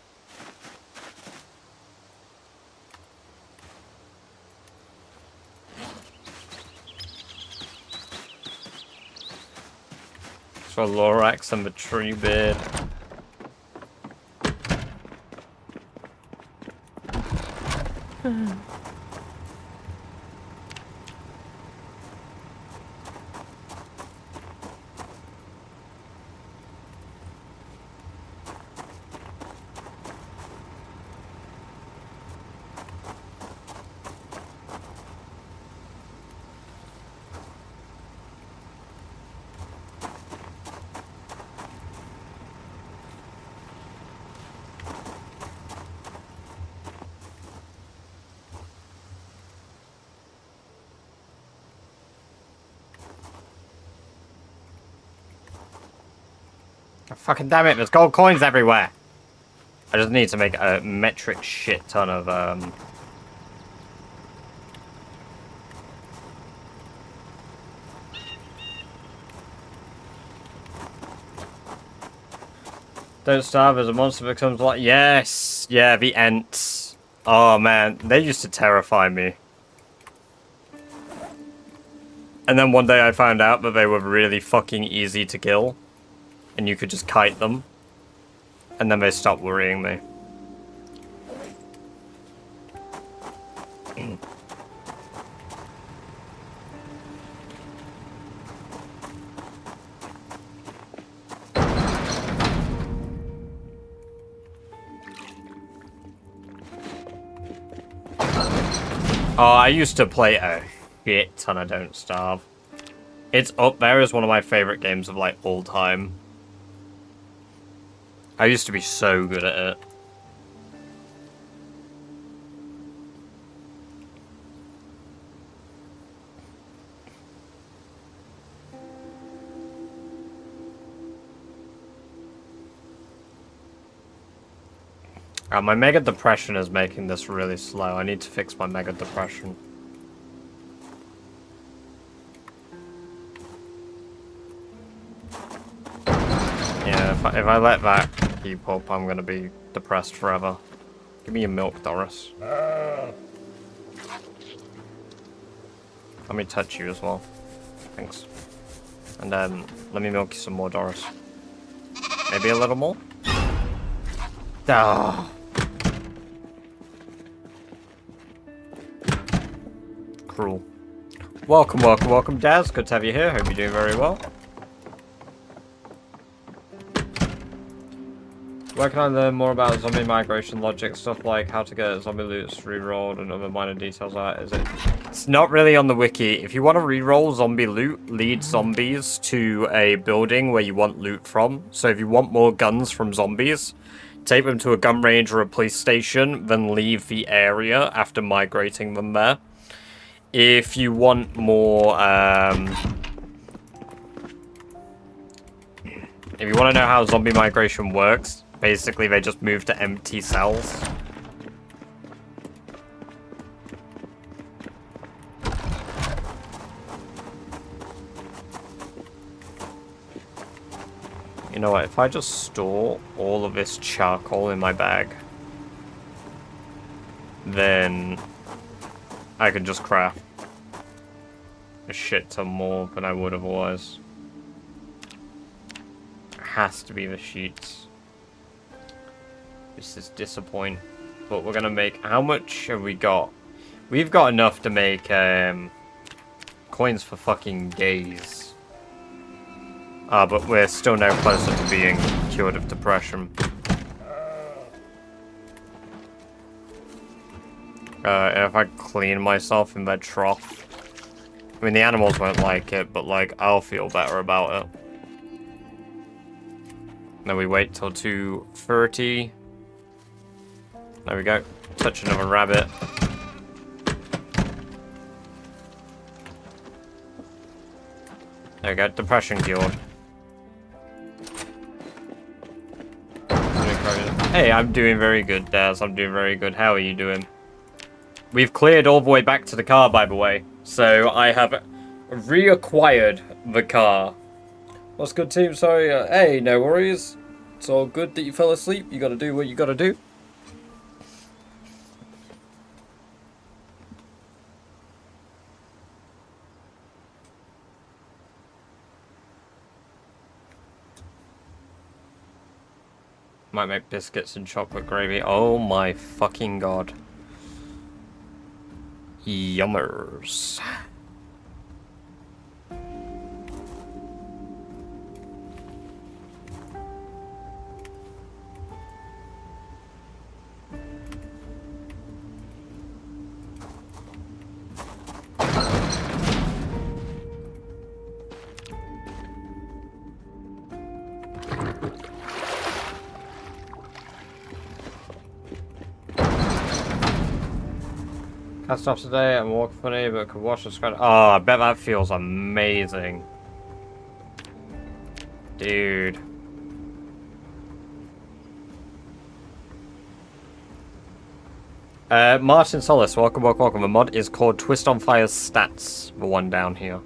For Lorax and the tree beard. Fucking damn it, there's gold coins everywhere! I just need to make a metric shit ton of, Don't starve as a monster becomes like... Yes! Yeah, the Ents. Oh man, they used to terrify me. And then one day I found out that they were really fucking easy to kill. And you could just kite them. And then they stopped worrying me. Oh, I used to play a shit ton of Don't Starve. It's up there as one of my favorite games of like all time. I used to be so good at it. My Mega Depression is making this really slow. I need to fix my Mega Depression. Yeah, if I let that keep up, I'm gonna be depressed forever. Give me your milk, Doris. Let me touch you as well. Thanks. And let me milk you some more, Doris. Maybe a little more? Ah. Cruel. Welcome, welcome, welcome, Daz. Good to have you here. Hope you're doing very well. Where can I learn more about zombie migration logic? Stuff like how to get zombie loots re-rolled and other minor details like that, is it? It's not really on the wiki. If you want to re-roll zombie loot, lead zombies to a building where you want loot from. So if you want more guns from zombies, take them to a gun range or a police station, then leave the area after migrating them there. If you want more, if you want to know how zombie migration works, basically they just move to empty cells. You know what, if I just store all of this charcoal in my bag, then I can just craft a shit ton more than I would otherwise. It has to be the sheets. This is disappointing. But we're gonna make... How much have we got? We've got enough to make coins for fucking days. But we're still now closer to being cured of depression. If I clean myself in that trough. I mean, the animals won't like it, but, like, I'll feel better about it. Then we wait till 2:30. There we go. Touch another rabbit. There we go. Depression cured. Hey, I'm doing very good, Daz. I'm doing very good. How are you doing? We've cleared all the way back to the car, by the way. So I have reacquired the car. What's good, team? Sorry. Hey, no worries. It's all good that you fell asleep. You gotta do what you gotta do. Might make biscuits and chocolate gravy. Oh my fucking god. Yummers. Cast off today and walk funny, but could wash the scratch. Oh, I bet that feels amazing. Dude. Martin Solis, welcome, welcome, welcome. The mod is called Twist on Fire's Stats, the one down here.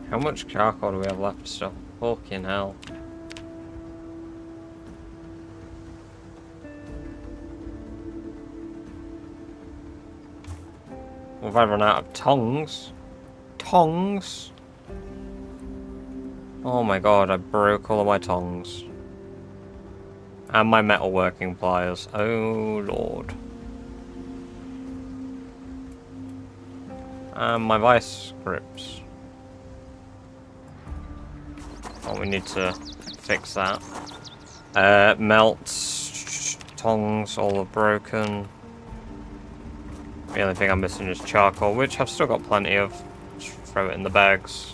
How much charcoal do we have left still? Fucking hell. Well, if I run out of tongs. Tongs? Oh my god, I broke all of my tongs. And my metalworking pliers. Oh lord. And my vice grips. Oh, we need to fix that. Melts, tongs, all are broken. The only thing I'm missing is charcoal, which I've still got plenty of. Just throw it in the bags.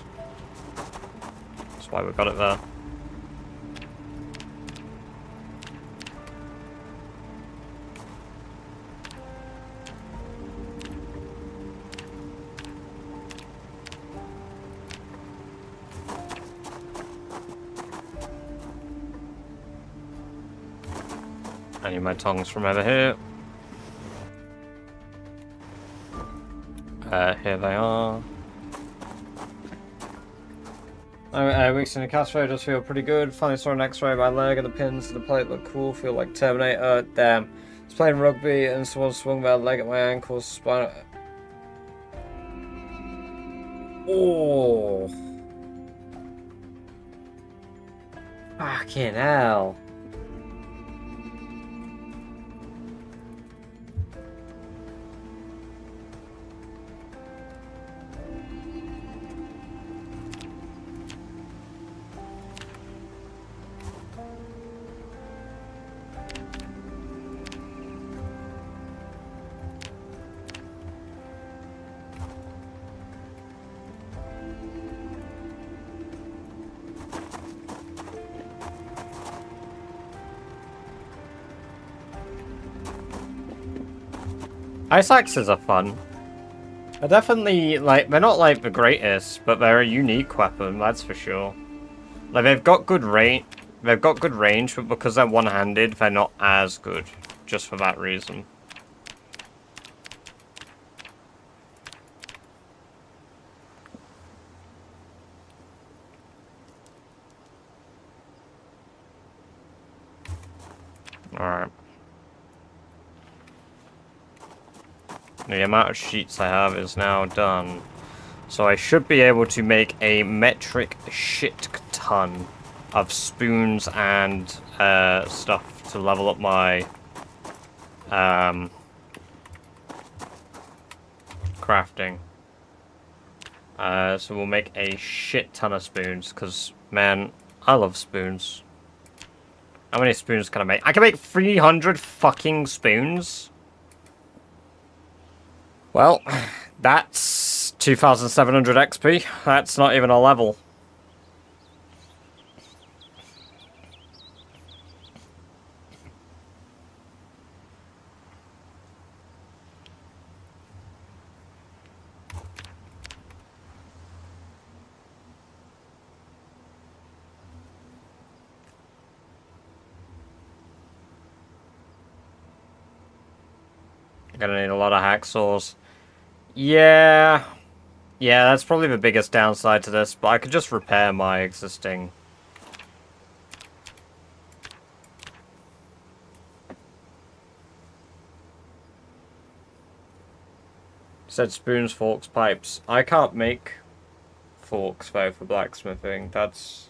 That's why we got it there. I need my tongs from over here. Here they are. Weeks in the cast ray does feel pretty good. Finally saw an x-ray of my leg and the pins to the plate look cool. Feel like Terminator. Damn. I was playing rugby and someone swung my leg at my ankle. Spine. Oh. Fucking hell. Ice axes are fun. They're definitely, like, they're not, like, the greatest, but they're a unique weapon, that's for sure. Like, they've got good range, but because they're one-handed, they're not as good, just for that reason. Alright. The amount of sheets I have is now done. So I should be able to make a metric shit ton of spoons and stuff to level up my crafting. So we'll make a shit ton of spoons, because, man, I love spoons. How many spoons can I make? I can make 300 fucking spoons? Well, that's 2,700 XP. That's not even a level. Gonna need a lot of hacksaws. Yeah. Yeah, that's probably the biggest downside to this, but I could just repair my existing. Said spoons, forks, pipes. I can't make forks, though, for blacksmithing. That's...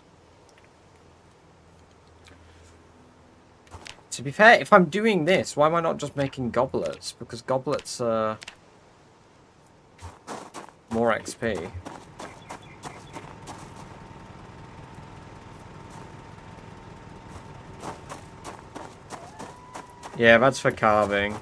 To be fair, if I'm doing this, why am I not just making goblets? Because goblets are... more XP. Yeah, that's for carving.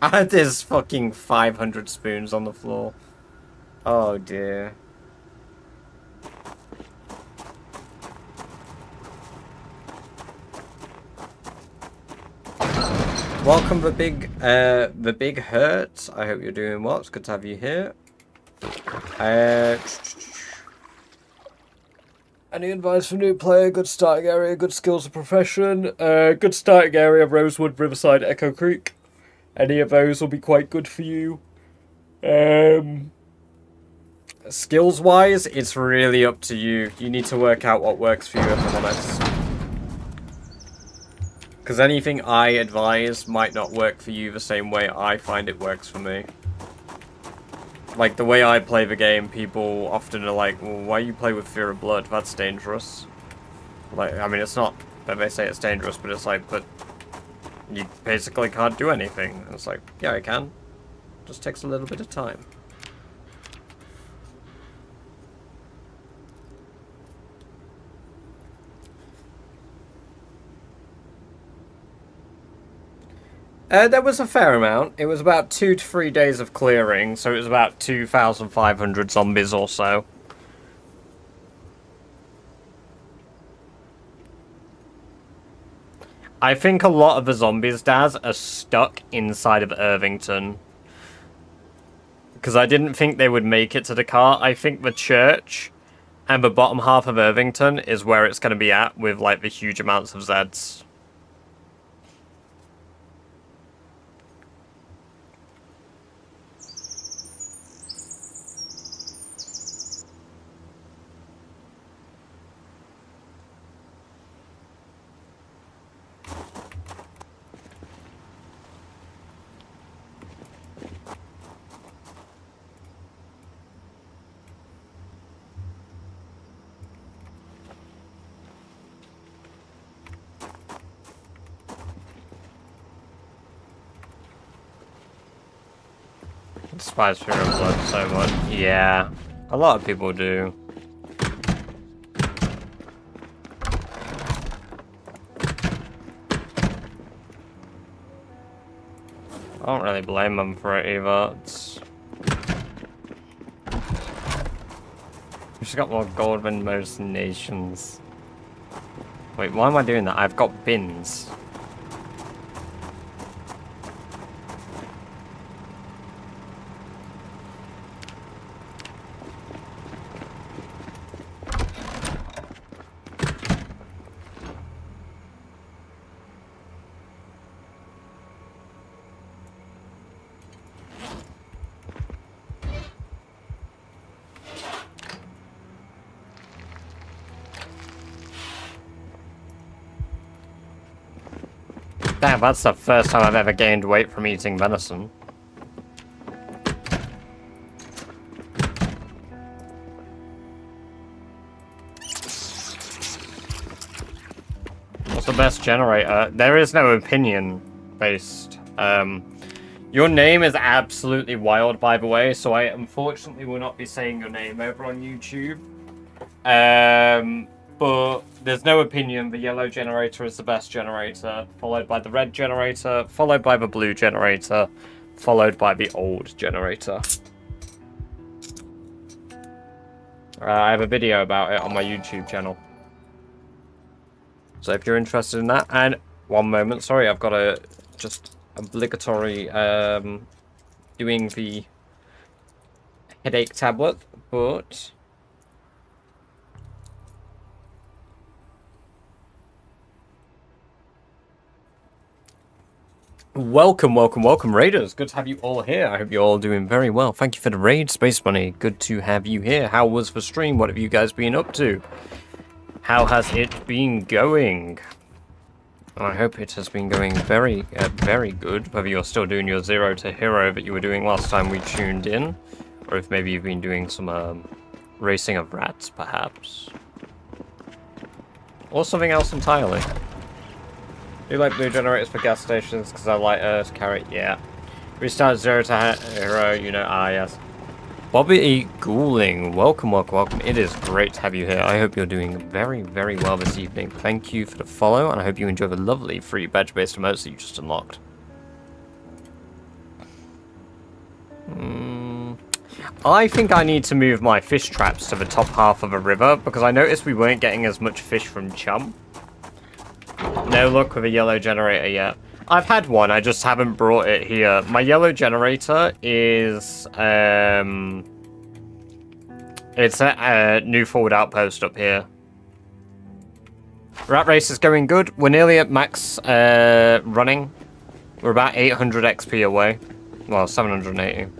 There's fucking 500 spoons on the floor. Oh dear. Welcome the big hurt. I hope you're doing well. It's good to have you here. Any advice for new player? Good starting area, good skills of profession. Good starting area, Rosewood, Riverside, Echo Creek. Any of those will be quite good for you. Skills wise, it's really up to you. You need to work out what works for you, if I'm honest. Because anything I advise might not work for you the same way I find it works for me. Like, the way I play the game, people often are like, well, why you play with Fear of Blood? That's dangerous. Like, I mean, it's not that they say it's dangerous, but it's like, but you basically can't do anything. And it's like, yeah, I can. Just takes a little bit of time. There was a fair amount. It was about 2 to 3 days of clearing, so it was about 2,500 zombies or so. I think a lot of the zombies, Daz, are stuck inside of Irvington. Because I didn't think they would make it to the car. I think the church And the bottom half of Irvington is where it's going to be at with like the huge amounts of Zeds. Despise Fear of Blood so much. Yeah, a lot of people do. I don't really blame them for it either. We've got more gold than most nations. Wait, why am I doing that? I've got bins. Damn, that's the first time I've ever gained weight from eating venison. What's the best generator? There is no opinion based. Your name is absolutely wild, by the way, so I unfortunately will not be saying your name over on YouTube. But there's no opinion. The yellow generator is the best generator, followed by the red generator, followed by the blue generator, followed by the old generator. I have a video about it on my YouTube channel. So if you're interested in that, and one moment, sorry, I've got a just obligatory doing the headache tablet, but welcome, raiders. Good to have you all here. I hope you're all doing very well. Thank you for the raid, Space Bunny. Good to have you here. How was the stream? What have you guys been up to? How has it been going? I hope it has been going very, very good. Whether you're still doing your 0 to hero that you were doing last time we tuned in, or if maybe you've been doing some racing of rats, perhaps, or something else entirely. Do you like blue generators for gas stations? Because I like Earth Carrot, yeah. Restart 0 to hero, you know, yes. Bobby Gouling, welcome. It is great to have you here. I hope you're doing very, very well this evening. Thank you for the follow, and I hope you enjoy the lovely free badge-based emotes that you just unlocked. I think I need to move my fish traps to the top half of a river, because I noticed we weren't getting as much fish from Chum. No luck with a yellow generator yet. I've had one, I just haven't brought it here. My yellow generator is, it's a new forward outpost up here. Rat Race is going good. We're nearly at max running. We're about 800 XP away. Well, 780.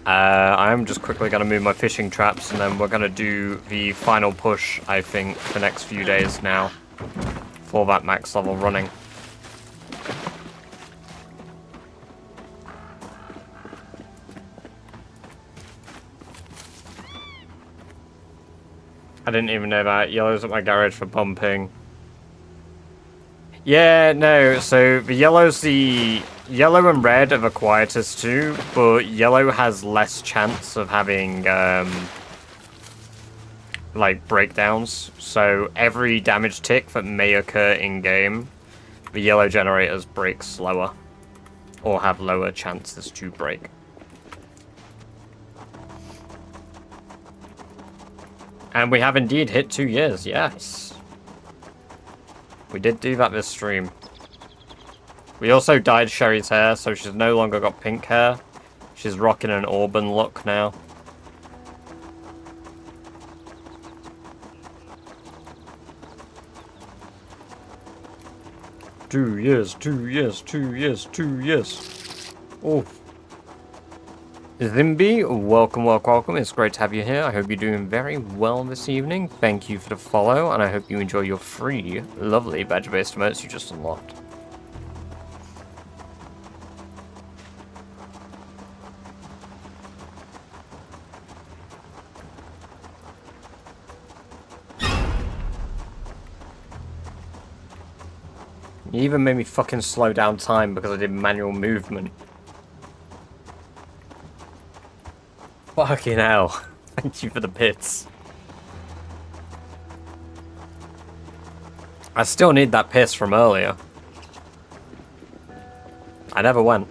I'm just quickly going to move my fishing traps, and then we're going to do the final push, I think, the next few days now for that max level running. I didn't even know that. Yellow's at my garage for pumping. Yeah, no, so the yellow and red are the quietest too, but yellow has less chance of having, like, breakdowns. So every damage tick that may occur in-game, the yellow generators break slower, or have lower chances to break. And we have indeed hit 2 years, yes. We did do that this stream. We also dyed Sherry's hair, so she's no longer got pink hair. She's rocking an auburn look now. 2 years, 2 years, 2 years, 2 years. Oh. Zimby, welcome, welcome, welcome. It's great to have you here. I hope you're doing very well this evening. Thank you for the follow, and I hope you enjoy your free, lovely badge-based emotes you just unlocked. You even made me fucking slow down time because I did manual movement. Fucking hell. Thank you for the bits. I still need that piss from earlier. I never went.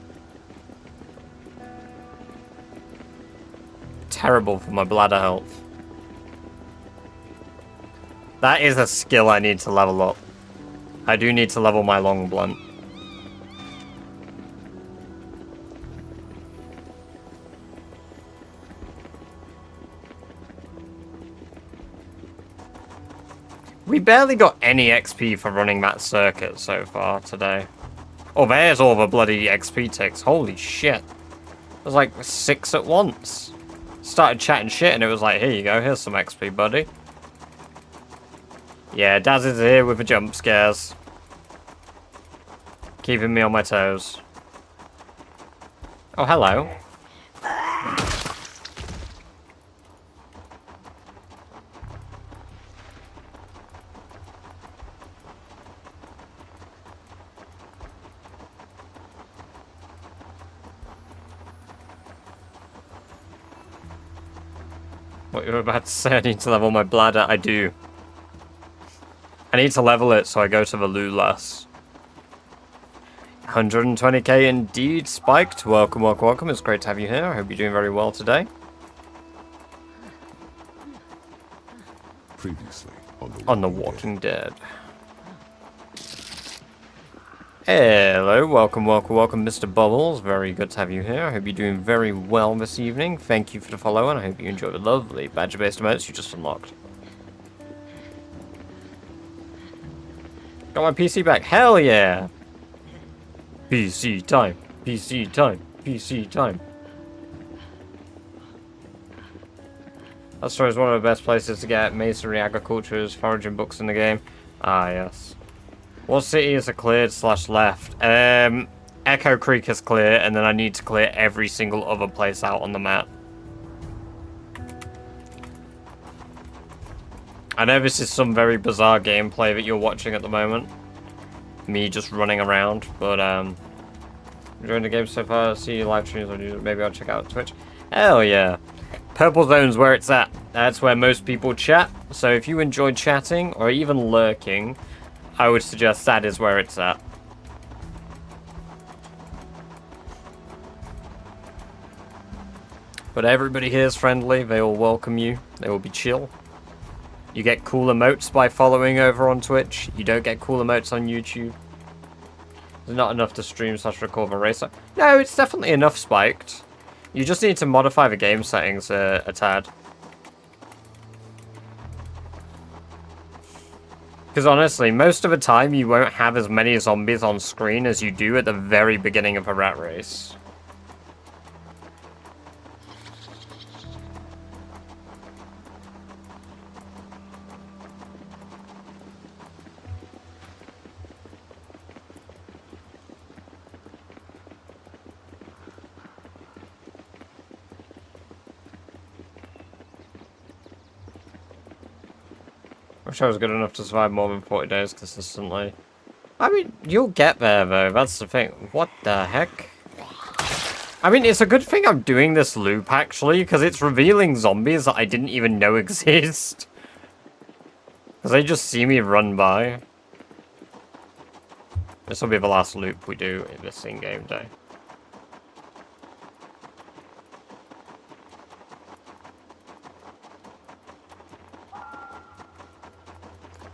Terrible for my bladder health. That is a skill I need to level up. I do need to level my long blunt. We barely got any XP for running that circuit so far today. Oh, there's all the bloody XP ticks. Holy shit. There's like 6 at once. Started chatting shit and it was like, here you go, here's some XP, buddy. Yeah, Daz is here with the jump scares. Keeping me on my toes. Oh, hello. What you were about to say, I need to level my bladder. I do. I need to level it so I go to the loo less. 120k indeed, Spiked. Welcome, welcome, welcome. It's great to have you here. I hope you're doing very well today. Previously on The Walking Dead. Hello, welcome, welcome, welcome, Mr. Bubbles. Very good to have you here. I hope you're doing very well this evening. Thank you for the follow, and I hope you enjoy the lovely badger-based emotes you just unlocked. Got my PC back. Hell yeah! PC time. PC time. PC time. That store is one of the best places to get masonry, agriculture, foraging books in the game. Ah, yes. What city is a cleared / left? Echo Creek is clear, and then I need to clear every single other place out on the map. I know this is some very bizarre gameplay that you're watching at the moment. Me just running around, but enjoying the game so far. See your live streams on YouTube. Maybe I'll check out Twitch. Hell yeah. Purple Zone's where it's at. That's where most people chat. So if you enjoy chatting or even lurking, I would suggest that is where it's at. But everybody here is friendly. They all welcome you. They will be chill. You get cool emotes by following over on Twitch. You don't get cool emotes on YouTube. There's not enough to stream / record a racer. No, it's definitely enough, Spiked. You just need to modify the game settings a tad. Because honestly, most of the time you won't have as many zombies on screen as you do at the very beginning of a rat race. Wish I was good enough to survive more than 40 days consistently. I mean, you'll get there though, that's the thing. What the heck? I mean, it's a good thing I'm doing this loop actually, because it's revealing zombies that I didn't even know exist. Because they just see me run by. This will be the last loop we do in this in-game day.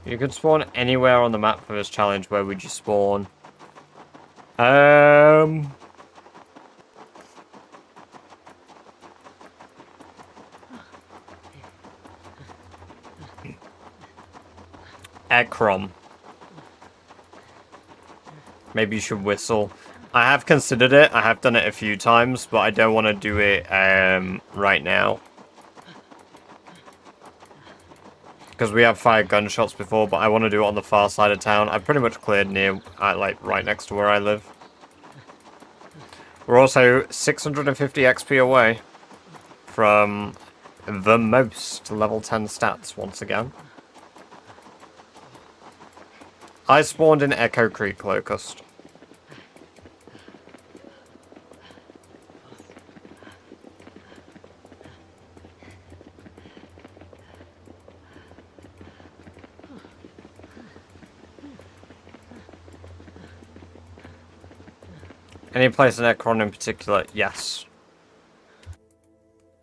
You could spawn anywhere on the map for this challenge. Where would you spawn? Ekrom. Maybe you should whistle. I have considered it. I have done it a few times, but I don't want to do it right now. Because we have fired gunshots before, but I want to do it on the far side of town. I've pretty much cleared near, like, right next to where I live. We're also 650 XP away from the most level 10 stats once again. I spawned in Echo Creek Locust. Any place in Ekron in particular? Yes.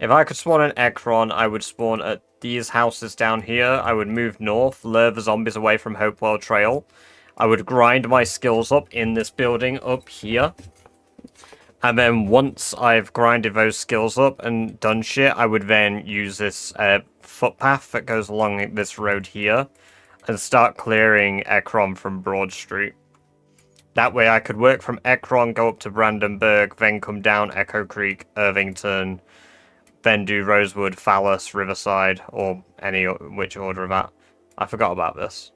If I could spawn an Ekron, I would spawn at these houses down here. I would move north, lure the zombies away from Hopewell Trail. I would grind my skills up in this building up here. And then once I've grinded those skills up and done shit, I would then use this footpath that goes along this road here and start clearing Ekron from Broad Street. That way I could work from Ekron, go up to Brandenburg, then come down Echo Creek, Irvington, then do Rosewood, Phallus, Riverside, or any which order of that. I forgot about this.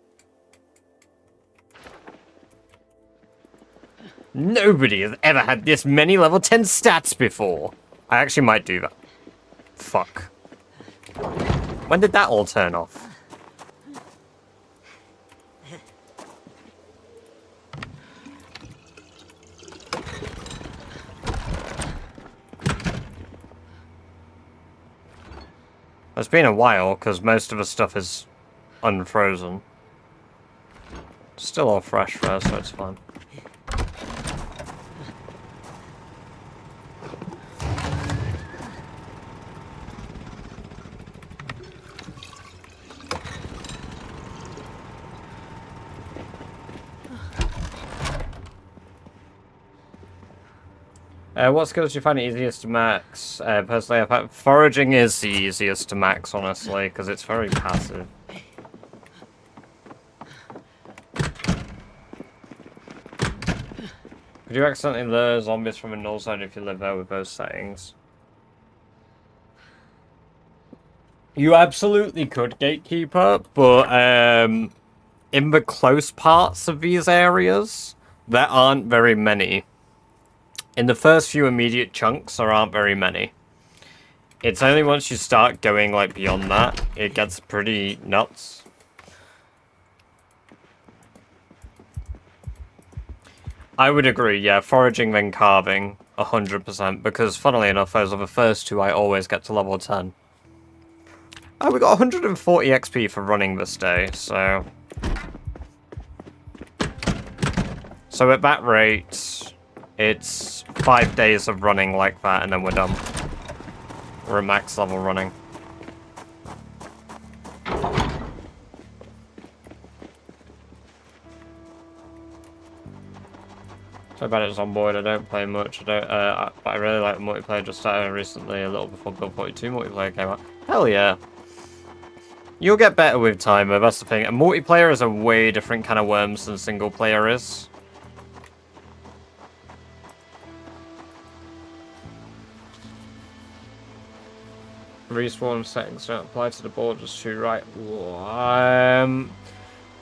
Nobody has ever had this many level 10 stats before. I actually might do that. Fuck. When did that all turn off? It's been a while, because most of the stuff is unfrozen. Still all fresh though, so it's fine. What skills do you find easiest to max? Personally, I find foraging is the easiest to max, honestly, because it's very passive. Could you accidentally lure zombies from a null zone if you live there with those settings? You absolutely could, Gatekeeper, but in the close parts of these areas, there aren't very many. In the first few immediate chunks, there aren't very many. It's only once you start going like beyond that, it gets pretty nuts. I would agree, yeah, foraging then carving, 100%, because funnily enough, those are the first two I always get to level 10. Oh, we got 140 XP for running this day, so... So at that rate, it's 5 days of running like that, and then we're done. We're at max level running. So bad it's on board, I don't play much, but I really like the multiplayer. Just started recently, a little before Build 42 multiplayer came out. Hell yeah. You'll get better with time, though, that's the thing. And multiplayer is a way different kind of worms than single player is. Respawn settings don't apply to the board, just too right.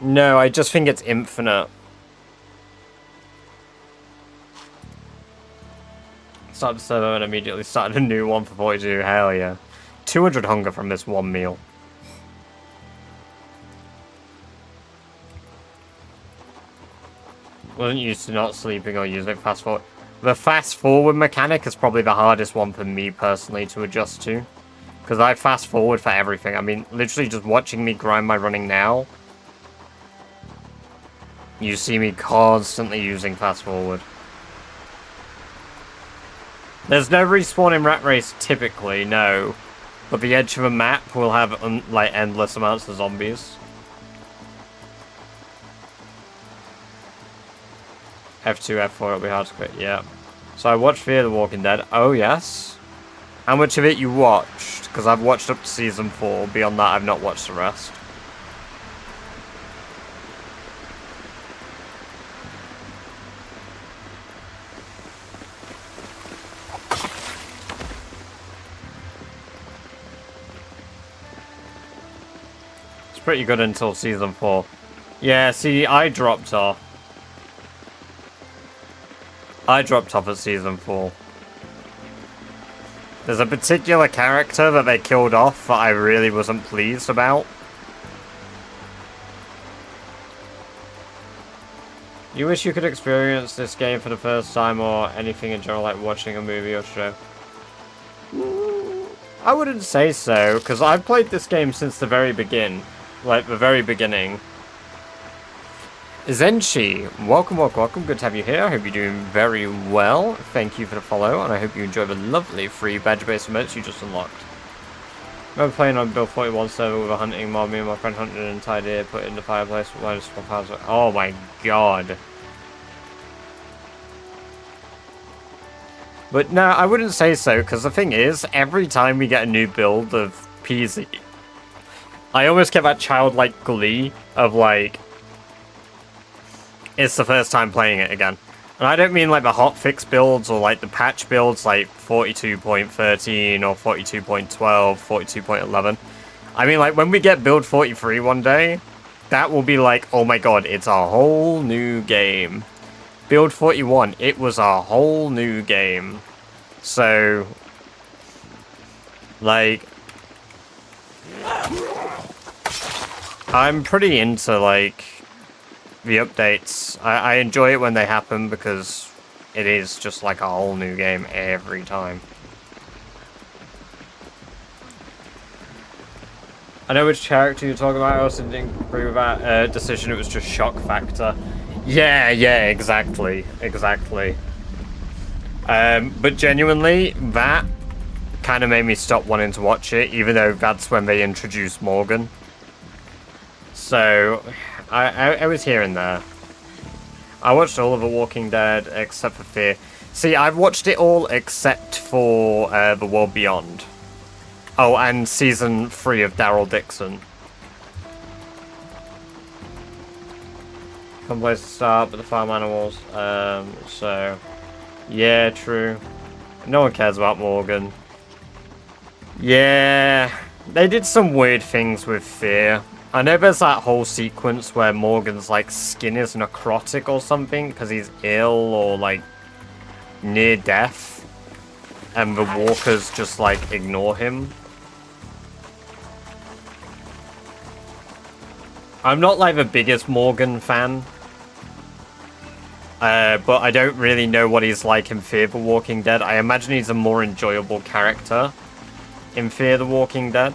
No, I just think it's infinite. Started the server and immediately started a new one for 42, hell yeah. 200 hunger from this one meal. Wasn't used to not sleeping or using fast forward. The fast forward mechanic is probably the hardest one for me personally to adjust to. Because I fast forward for everything. I mean, literally just watching me grind my running now. You see me constantly using fast forward. There's no respawn in Rat Race typically, no. But the edge of a map will have like endless amounts of zombies. F2, F4, it'll be hard to quit, yeah. So I watched Fear the Walking Dead. Oh, yes. How much of it you watched? Because I've watched up to season 4. Beyond that, I've not watched the rest. pretty good until season 4. Yeah, see, I dropped off. I dropped off at season 4. There's a particular character that they killed off that I really wasn't pleased about. You wish you could experience this game for the first time or anything in general, like watching a movie or show? I wouldn't say so, because I've played this game since the very beginning. Like, the very beginning. Zenshi, welcome, welcome, welcome. Good to have you here. I hope you're doing very well. Thank you for the follow, and I hope you enjoy the lovely free badge-based emotes you just unlocked. I remember playing on Build 41 server with a hunting mob. Me and my friend hunted an entire deer, put it in the fireplace, oh my god. But no, I wouldn't say so, because the thing is, every time we get a new build of PZ, I almost get that childlike glee of like, it's the first time playing it again. And I don't mean like the hotfix builds or like the patch builds like 42.13 or 42.12, 42.11. I mean like when we get build 43 one day, that will be like, oh my god, it's a whole new game. Build 41, it was a whole new game. So, like, I'm pretty into like the updates. I enjoy it when they happen because it is just like a whole new game every time. I know which character you're talking about. I also didn't agree with that decision. It was just shock factor. Yeah, exactly. But genuinely, that kind of made me stop wanting to watch it, even though that's when they introduced Morgan. So, I was here and there. I watched all of The Walking Dead except for Fear. See, I've watched it all except for The World Beyond. Oh, and season 3 of Daryl Dixon. Fun place to start, but the farm animals. So, yeah, true. No one cares about Morgan. Yeah, they did some weird things with Fear. I know there's that whole sequence where Morgan's like skin is necrotic or something because he's ill or like near death, and the walkers just like ignore him. I'm not like the biggest Morgan fan, but I don't really know what he's like in Fear the Walking Dead. I imagine he's a more enjoyable character in Fear the Walking Dead.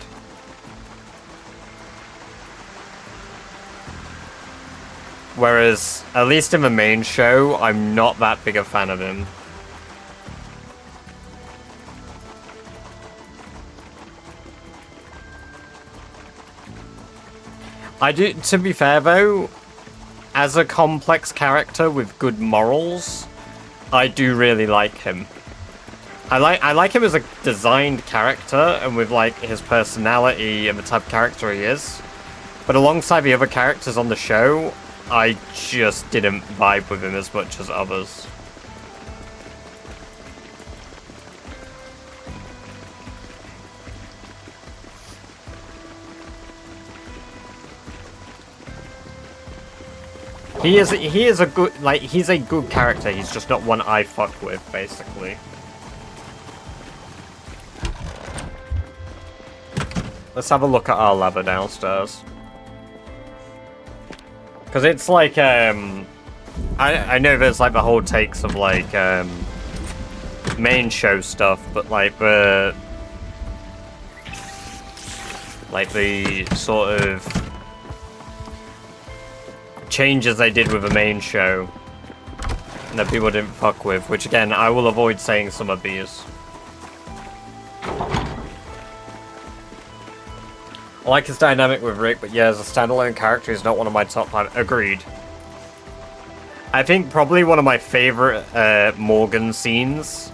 Whereas, at least in the main show, I'm not that big a fan of him. I do, to be fair though, as a complex character with good morals, I do really like him. I like him as a designed character and with like his personality and the type of character he is. But alongside the other characters on the show, I just didn't vibe with him as much as others. He is a good, like, he's a good character, he's just not one I fuck with, basically. Let's have a look at our ladder downstairs. Because it's like, I know there's like the whole takes of like, main show stuff, but like the sort of changes they did with the main show that people didn't fuck with, which again, I will avoid saying some of these. I like his dynamic with Rick, but yeah, as a standalone character, he's not one of my top 5. Agreed. I think probably one of my favorite Morgan scenes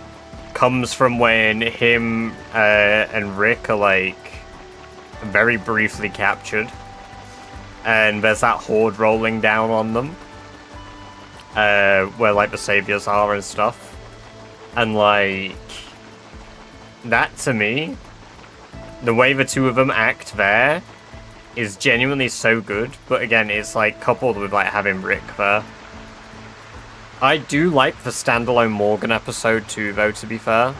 comes from when him and Rick are like very briefly captured, and there's that horde rolling down on them, where like the saviors are and stuff, and like that to me, the way the two of them act there is genuinely so good, but again, it's like coupled with like having Rick there. I do like the standalone Morgan episode too, though, to be fair.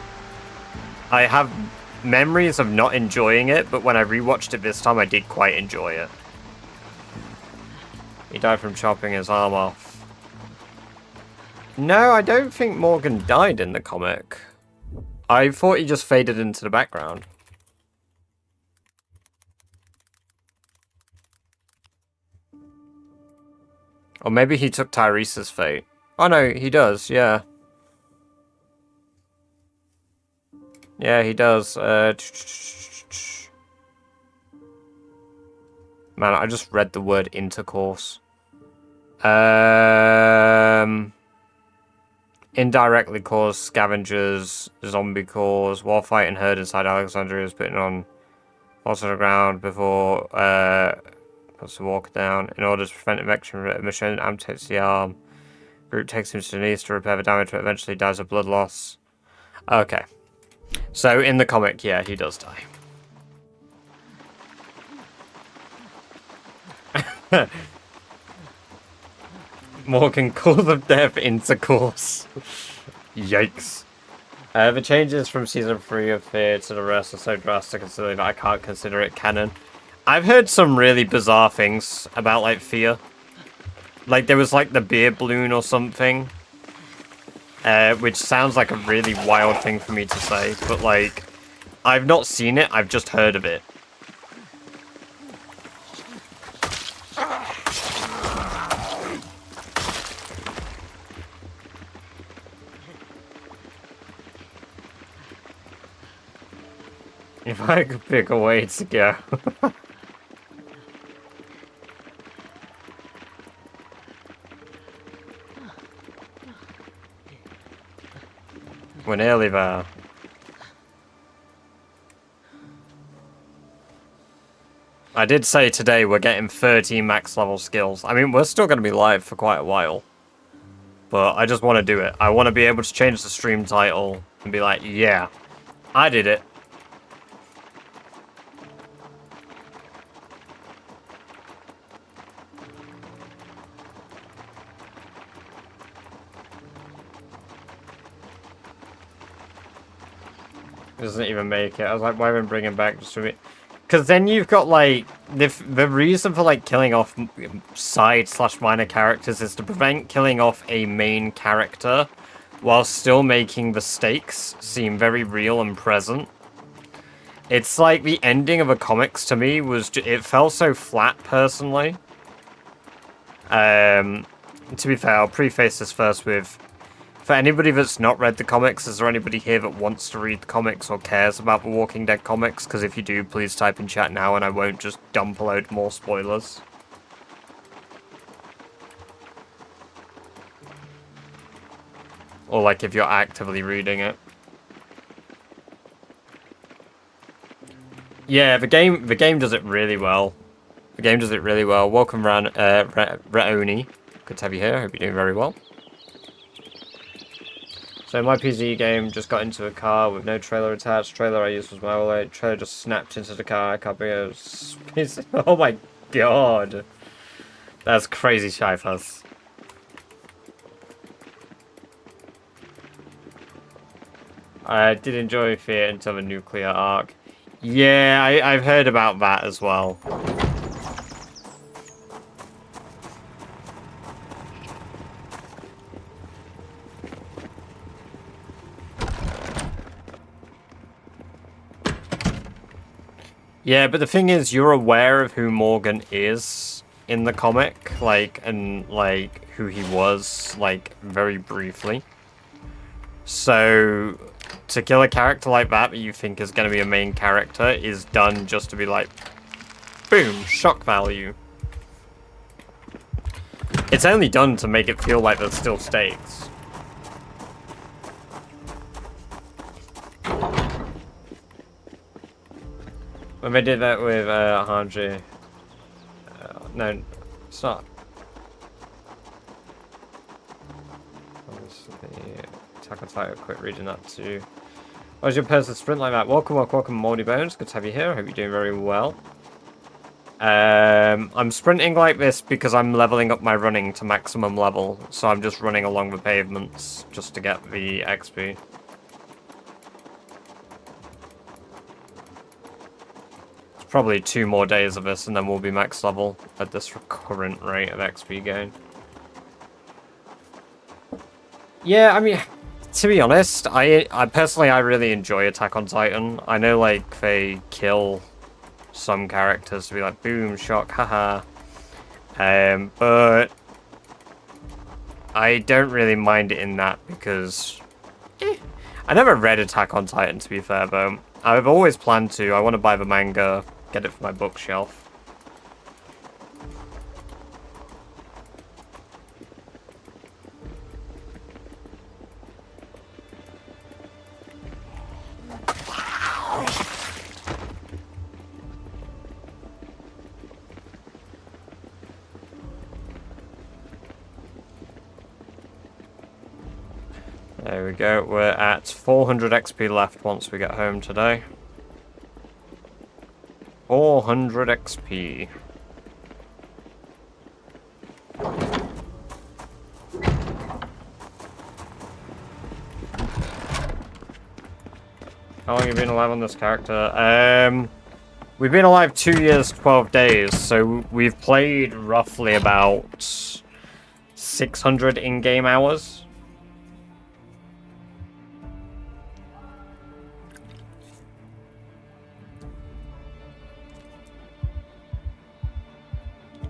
I have memories of not enjoying it, but when I rewatched it this time, I did quite enjoy it. He died from chopping his arm off. No, I don't think Morgan died in the comic. I thought he just faded into the background. Or maybe he took Tyrese's fate. Oh no, he does, yeah. Yeah, he does. Man, I just read the word intercourse. Indirectly caused scavengers, zombie cores, warfighting herd inside Alexandria was putting on force on the ground before puts the walker down. In order to prevent infection, mission amputates the arm. Group takes him to the knees to repair the damage, but eventually dies of blood loss. Okay. So, in the comic, yeah, he does die. Morgan calls of death intercourse. Yikes. The changes from season 3 of Fear to the rest are so drastic and silly that I can't consider it canon. I've heard some really bizarre things about, like, Fear. Like, there was, like, the beer balloon or something. Which sounds like a really wild thing for me to say, but, like, I've not seen it, I've just heard of it. If I could pick a way to go. We're nearly there. I did say today we're getting 13 max level skills. I mean, we're still going to be live for quite a while. But I just want to do it. I want to be able to change the stream title and be like, yeah, I did it. Doesn't even make it. I was like, why even bring him back just for me? Because then you've got, like, the reason for, like, killing off side/minor characters is to prevent killing off a main character while still making the stakes seem very real and present. It's like the ending of a comics to me was, it felt so flat, personally. To be fair, I'll preface this first with, for anybody that's not read the comics, is there anybody here that wants to read the comics or cares about the Walking Dead comics? Because if you do, please type in chat now and I won't just dump a load more spoilers. Or like if you're actively reading it. Yeah, the game does it really well. The game does it really well. Welcome, Raoni. Good to have you here. Hope you're doing very well. So my PC game just got into a car with no trailer attached. Trailer I used was my wallet. Trailer just snapped into the car. I can't be a... Oh my god. That's crazy shy fuss. I did enjoy Fear until the nuclear arc. Yeah, I've heard about that as well. Yeah, but the thing is, you're aware of who Morgan is in the comic, like, and, like, who he was, like, very briefly. So, to kill a character like that you think is going to be a main character is done just to be like, boom, shock value. It's only done to make it feel like there's still stakes. When they did that with Hanji, no, it's not. Attack on Titan, quit reading that too. Why's your person sprint like that? Welcome, welcome, welcome, Moldy Bones. Good to have you here. Hope you're doing very well. I'm sprinting like this because I'm leveling up my running to maximum level, so I'm just running along the pavements just to get the XP. It's probably 2 more days of this and then we'll be max level at this current rate of XP gain. Yeah, I mean, to be honest, I personally really enjoy Attack on Titan. I know, like, they kill some characters to be like, boom, shock, haha. But I don't really mind it in that because I never read Attack on Titan, to be fair, though. I've always planned to. I want to buy the manga, get it for my bookshelf. There we go, we're at 400 XP left once we get home today. 400 XP. How long have you been alive on this character? We've been alive 2 years, 12 days, so we've played roughly about 600 in-game hours.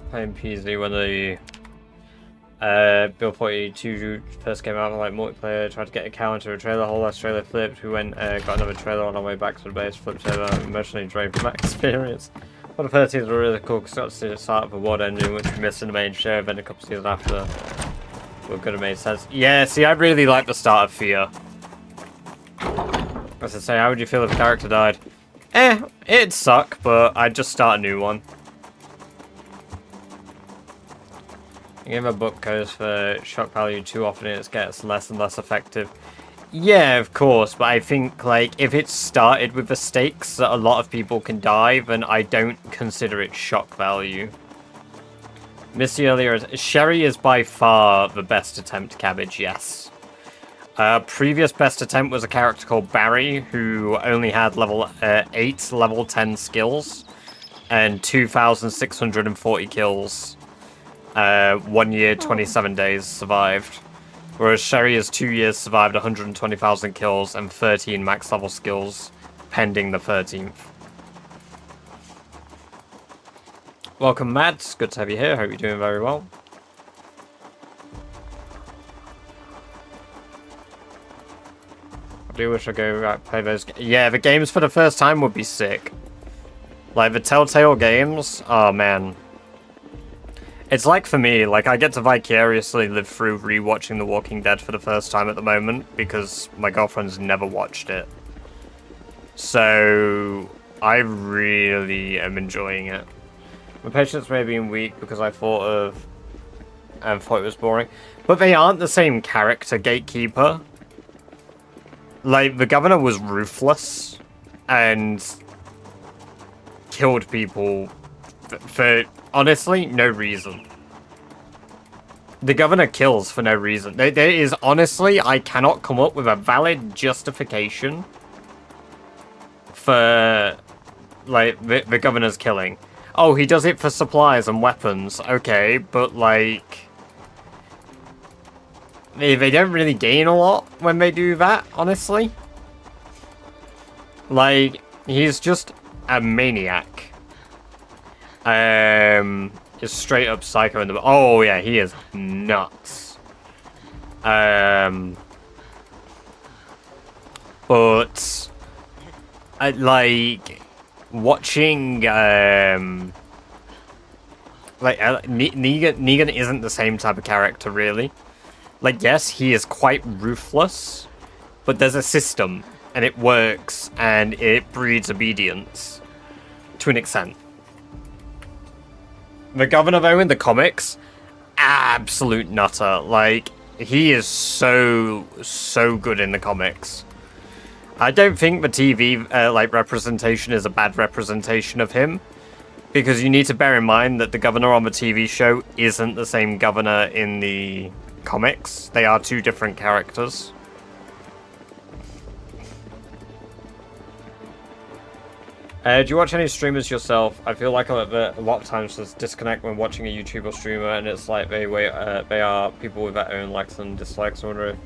Playing PZ when the Bill 42 first came out, like multiplayer, tried to get a cow into a trailer, whole last trailer flipped, we went, got another trailer on our way back to the base, flipped over, emotionally drained from that experience. One of the 13s were really cool because got to see the start of a horde engine, which we missed in the main show, then a couple seasons after. Well, could have made sense. Yeah, see, I really like the start of Fear. As I say, how would you feel if a character died? It'd suck, but I'd just start a new one. You give a book goes for shock value too often, it gets less and less effective. Yeah, of course, but I think, like, if it's started with the stakes that a lot of people can die, then I don't consider it shock value. Missy earlier, Sherry is by far the best attempt cabbage, yes. Previous best attempt was a character called Barry, who only had level 8, level 10 skills, and 2,640 kills. 1 year, 27 days survived. Whereas Sherry is 2 years, survived 120,000 kills and 13 max level skills, pending the 13th. Welcome, Mads. Good to have you here. Hope you're doing very well. I do wish I go back play those. Yeah, the games for the first time would be sick. Like the Telltale games. Oh man. It's like for me, like I get to vicariously live through rewatching The Walking Dead for the first time at the moment because my girlfriend's never watched it. So I really am enjoying it. My patience may be weak because I thought it was boring. But they aren't the same character, Gatekeeper. Like, the governor was ruthless and killed people for honestly, no reason. The governor kills for no reason. There is, honestly, I cannot come up with a valid justification for, like, the governor's killing. Oh, he does it for supplies and weapons. Okay, but, like, they don't really gain a lot when they do that, honestly. Like, he's just a maniac. Is straight up psycho in the... Oh, yeah, he is nuts. But I like watching, Negan isn't the same type of character, really. Like, yes, he is quite ruthless, but there's a system, and it works, and it breeds obedience to an extent. The governor, though, in the comics, absolute nutter. Like, he is so good in the comics. I don't think the TV, representation is a bad representation of him. Because you need to bear in mind that the governor on the TV show isn't the same governor in the comics. They are two different characters. Do you watch any streamers yourself? I feel like a lot of times there's disconnect when watching a YouTuber streamer, and it's like they are people with their own likes and dislikes. I wonder if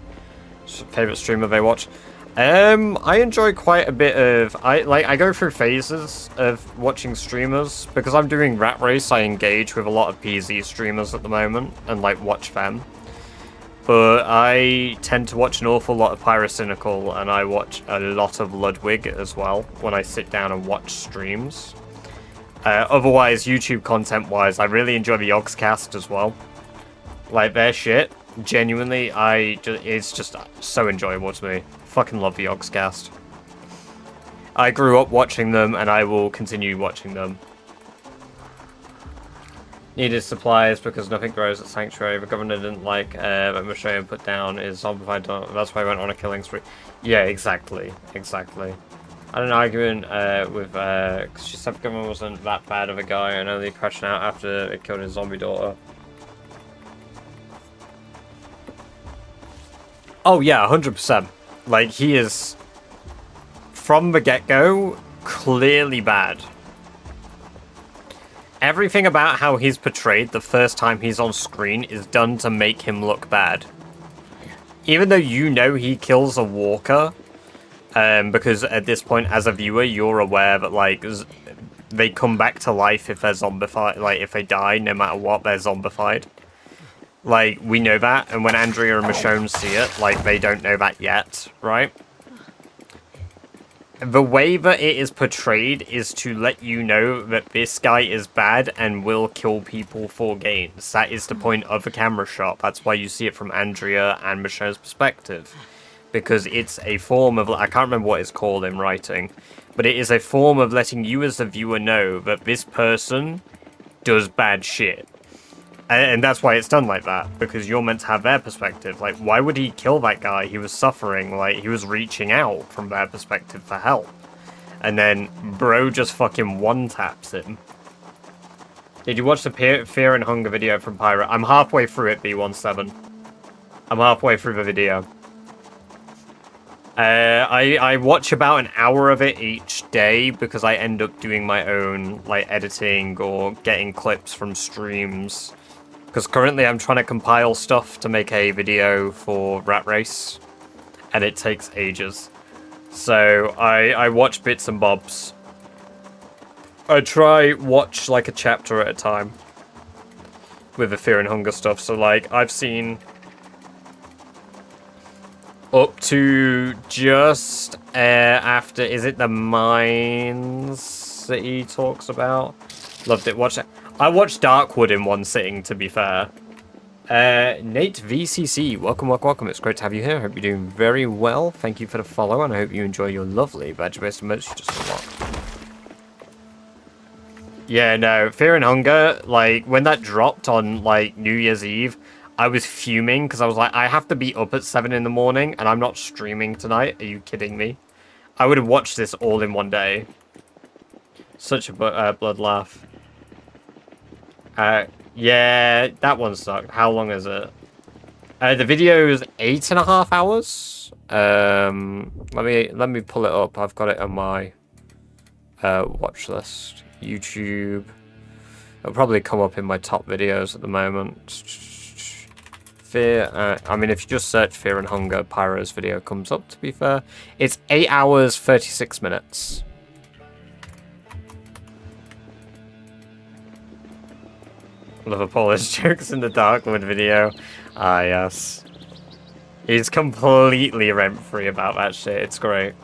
favorite streamer they watch. I enjoy quite a bit of I go through phases of watching streamers because I'm doing Rat Race. I engage with a lot of PZ streamers at the moment and like watch them. But I tend to watch an awful lot of Pyrocynical, and I watch a lot of Ludwig as well when I sit down and watch streams. Otherwise, YouTube content-wise, I really enjoy the Yogscast as well. Like, their shit, genuinely, it's just so enjoyable to me. Fucking love the Yogscast. I grew up watching them, and I will continue watching them. Needed supplies because nothing grows at Sanctuary. The governor didn't like that Michelle put down is zombified. That's why I went on a killing spree. Yeah, exactly. Exactly. I had an argument with cause she said the governor wasn't that bad of a guy and only crashed out after it killed his zombie daughter. Oh yeah, 100%. Like, he is, from the get-go, clearly bad. Everything about how he's portrayed the first time he's on screen is done to make him look bad. Even though you know he kills a walker, because at this point, as a viewer, you're aware that, like, they come back to life if they're zombified. Like, if they die, no matter what, they're zombified. Like, we know that, and when Andrea and Michonne see it, like, they don't know that yet, right? The way that it is portrayed is to let you know that this guy is bad and will kill people for gains. That is the point of the camera shot. That's why you see it from Andrea and Michonne's perspective. Because it's a form of, I can't remember what it's called in writing, but it is a form of letting you as the viewer know that this person does bad shit. And that's why it's done like that, because you're meant to have their perspective. Like, why would he kill that guy? He was suffering, like, he was reaching out from their perspective for help. And then, bro just fucking one-taps him. Did you watch the Fear and Hunger video from Pirate? I'm halfway through it, B17. I'm halfway through the video. I watch about an hour of it each day, because I end up doing my own, like, editing or getting clips from streams. Because currently I'm trying to compile stuff to make a video for Rat Race, and it takes ages. So I watch bits and bobs. I try watch like a chapter at a time with the Fear and Hunger stuff. So like I've seen up to just after, is it the mines that he talks about? Loved it. Watch it. I watched Darkwood in one sitting, to be fair. Nate VCC, welcome. It's great to have you here. Hope you're doing very well. Thank you for the follow, and I hope you enjoy your lovely badge-based merch you just unlocked. Yeah, no, Fear and Hunger, like, when that dropped on, like, New Year's Eve, I was fuming, because I was like, I have to be up at 7 in the morning, and I'm not streaming tonight. Are you kidding me? I would have watched this all in one day. Such a blood laugh. Yeah, that one sucked. How long is it? The video is 8.5 hours. Let me pull it up. I've got it on my watch list. YouTube. It'll probably come up in my top videos at the moment. Fear. I mean, if you just search Fear and Hunger, Pyro's video comes up. To be fair, it's 8 hours 36 minutes. Love Apollo's jokes in the Darkwood video. Ah, yes. He's completely rent-free about that shit. It's great.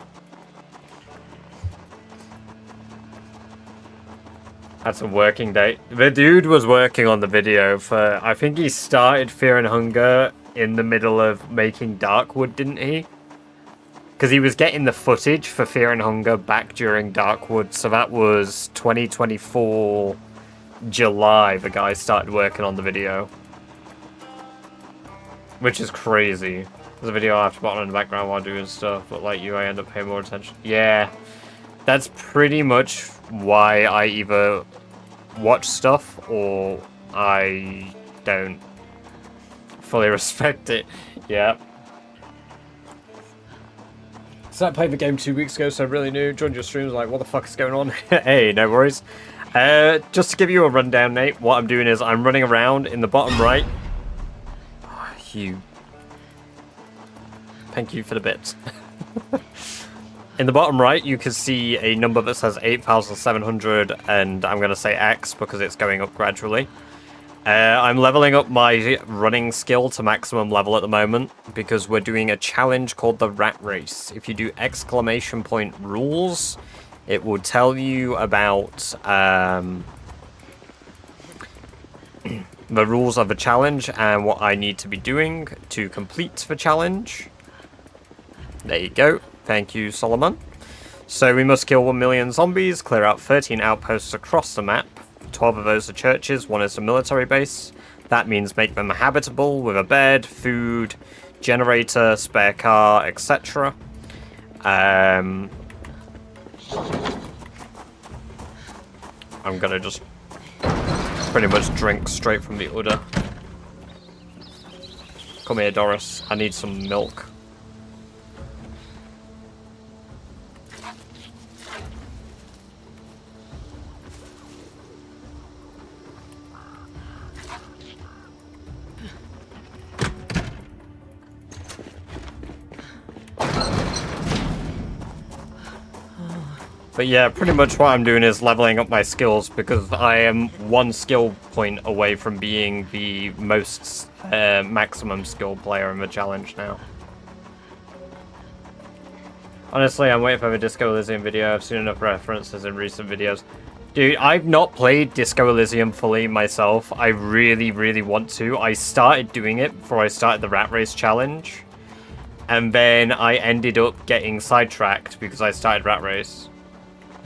That's a working day. The dude was working on the video for... I think he started Fear and Hunger in the middle of making Darkwood, didn't he? Because he was getting the footage for Fear and Hunger back during Darkwood. So that was 2024... July, the guy started working on the video. Which is crazy. There's a video I have to put on in the background while doing stuff, but like you, I end up paying more attention. Yeah, that's pretty much why I either watch stuff or I don't fully respect it. Yeah. So I played the game 2 weeks ago, so really new. Joined your streams, like, what the fuck is going on? Hey, no worries. Just to give you a rundown, Nate, what I'm doing is I'm running around in the bottom right. Oh, you. Thank you for the bits. In the bottom right, you can see a number that says 8,700, and I'm going to say X because it's going up gradually. I'm leveling up my running skill to maximum level at the moment because we're doing a challenge called the Rat Race. If you do !rules, it will tell you about the rules of the challenge and what I need to be doing to complete the challenge. There you go. Thank you, Solomon. So we must kill 1 million zombies, clear out 13 outposts across the map. 12 of those are churches, 1 is a military base. That means make them habitable with a bed, food, generator, spare car, etc. I'm gonna just pretty much drink straight from the udder. Come here, Doris. I need some milk. But yeah, pretty much what I'm doing is leveling up my skills because I am 1 skill point away from being the most maximum skill player in the challenge now. Honestly, I'm waiting for the Disco Elysium video. I've seen enough references in recent videos. Dude, I've not played Disco Elysium fully myself. I really, really want to. I started doing it before I started the Rat Race challenge. And then I ended up getting sidetracked because I started Rat Race.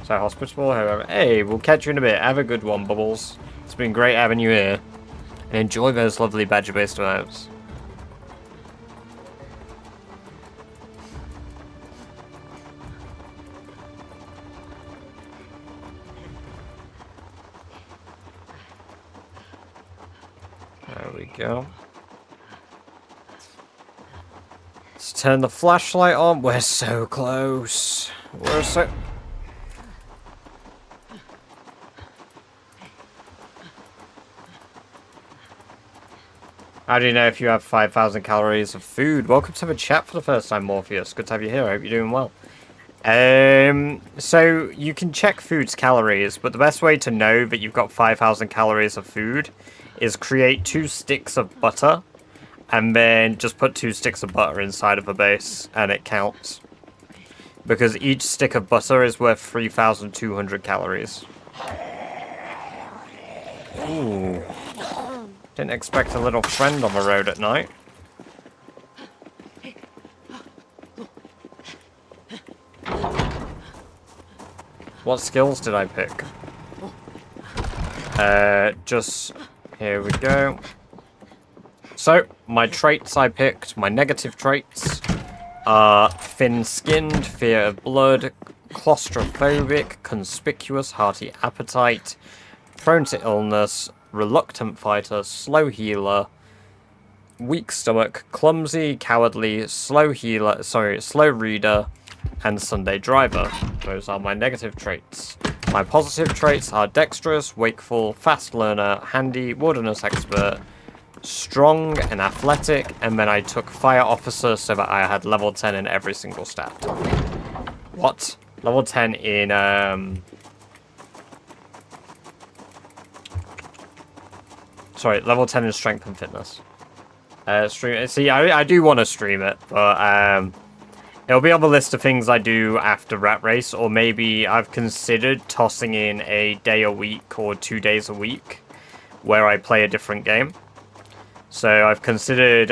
So hospitable, however. Hey, we'll catch you in a bit. Have a good one, Bubbles. It's been great having you here. And enjoy those lovely badger-based maps. There we go. Let's turn the flashlight on. We're so close. We're so... How do you know if you have 5,000 calories of food? Welcome to the chat for the first time, Morpheus. Good to have you here. I hope you're doing well. So you can check food's calories, but the best way to know that you've got 5,000 calories of food is create 2 sticks of butter, and then just put 2 sticks of butter inside of a base, and it counts. Because each stick of butter is worth 3,200 calories. Ooh. Didn't expect a little friend on the road at night. What skills did I pick? Just... Here we go. So, my traits I picked, my negative traits, are thin-skinned, fear of blood, claustrophobic, conspicuous, hearty appetite, prone to illness, reluctant fighter, slow healer, weak stomach, clumsy, cowardly, slow reader, and Sunday driver. Those are my negative traits. My positive traits are dexterous, wakeful, fast learner, handy, wilderness expert, strong, and athletic, and then I took fire officer so that I had level 10 in every single stat. What? Level 10 in, Sorry, level 10 in strength and fitness. See, I do want to stream it, but it'll be on the list of things I do after Rat Race, or maybe I've considered tossing in a day a week or 2 days a week where I play a different game. So I've considered,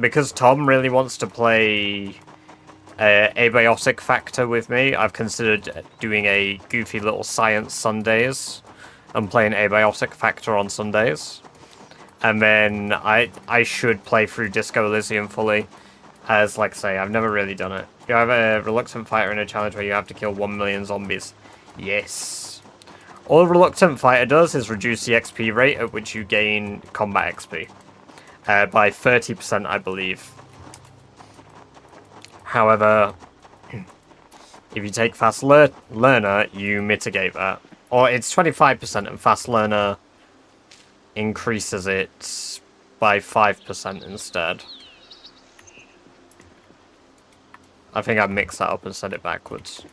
because Tom really wants to play Abiotic Factor with me, I've considered doing a goofy little Science Sundays and playing Abiotic Factor on Sundays. And then I should play through Disco Elysium fully. As, like I say, I've never really done it. You have a reluctant fighter in a challenge where you have to kill 1 million zombies. Yes. All a Reluctant Fighter does is reduce the XP rate at which you gain combat XP. By 30%, I believe. However, if you take Fast Learner, you mitigate that. Or it's 25%, and Fast Learner increases it by 5% instead. I think I mixed that up and said it backwards.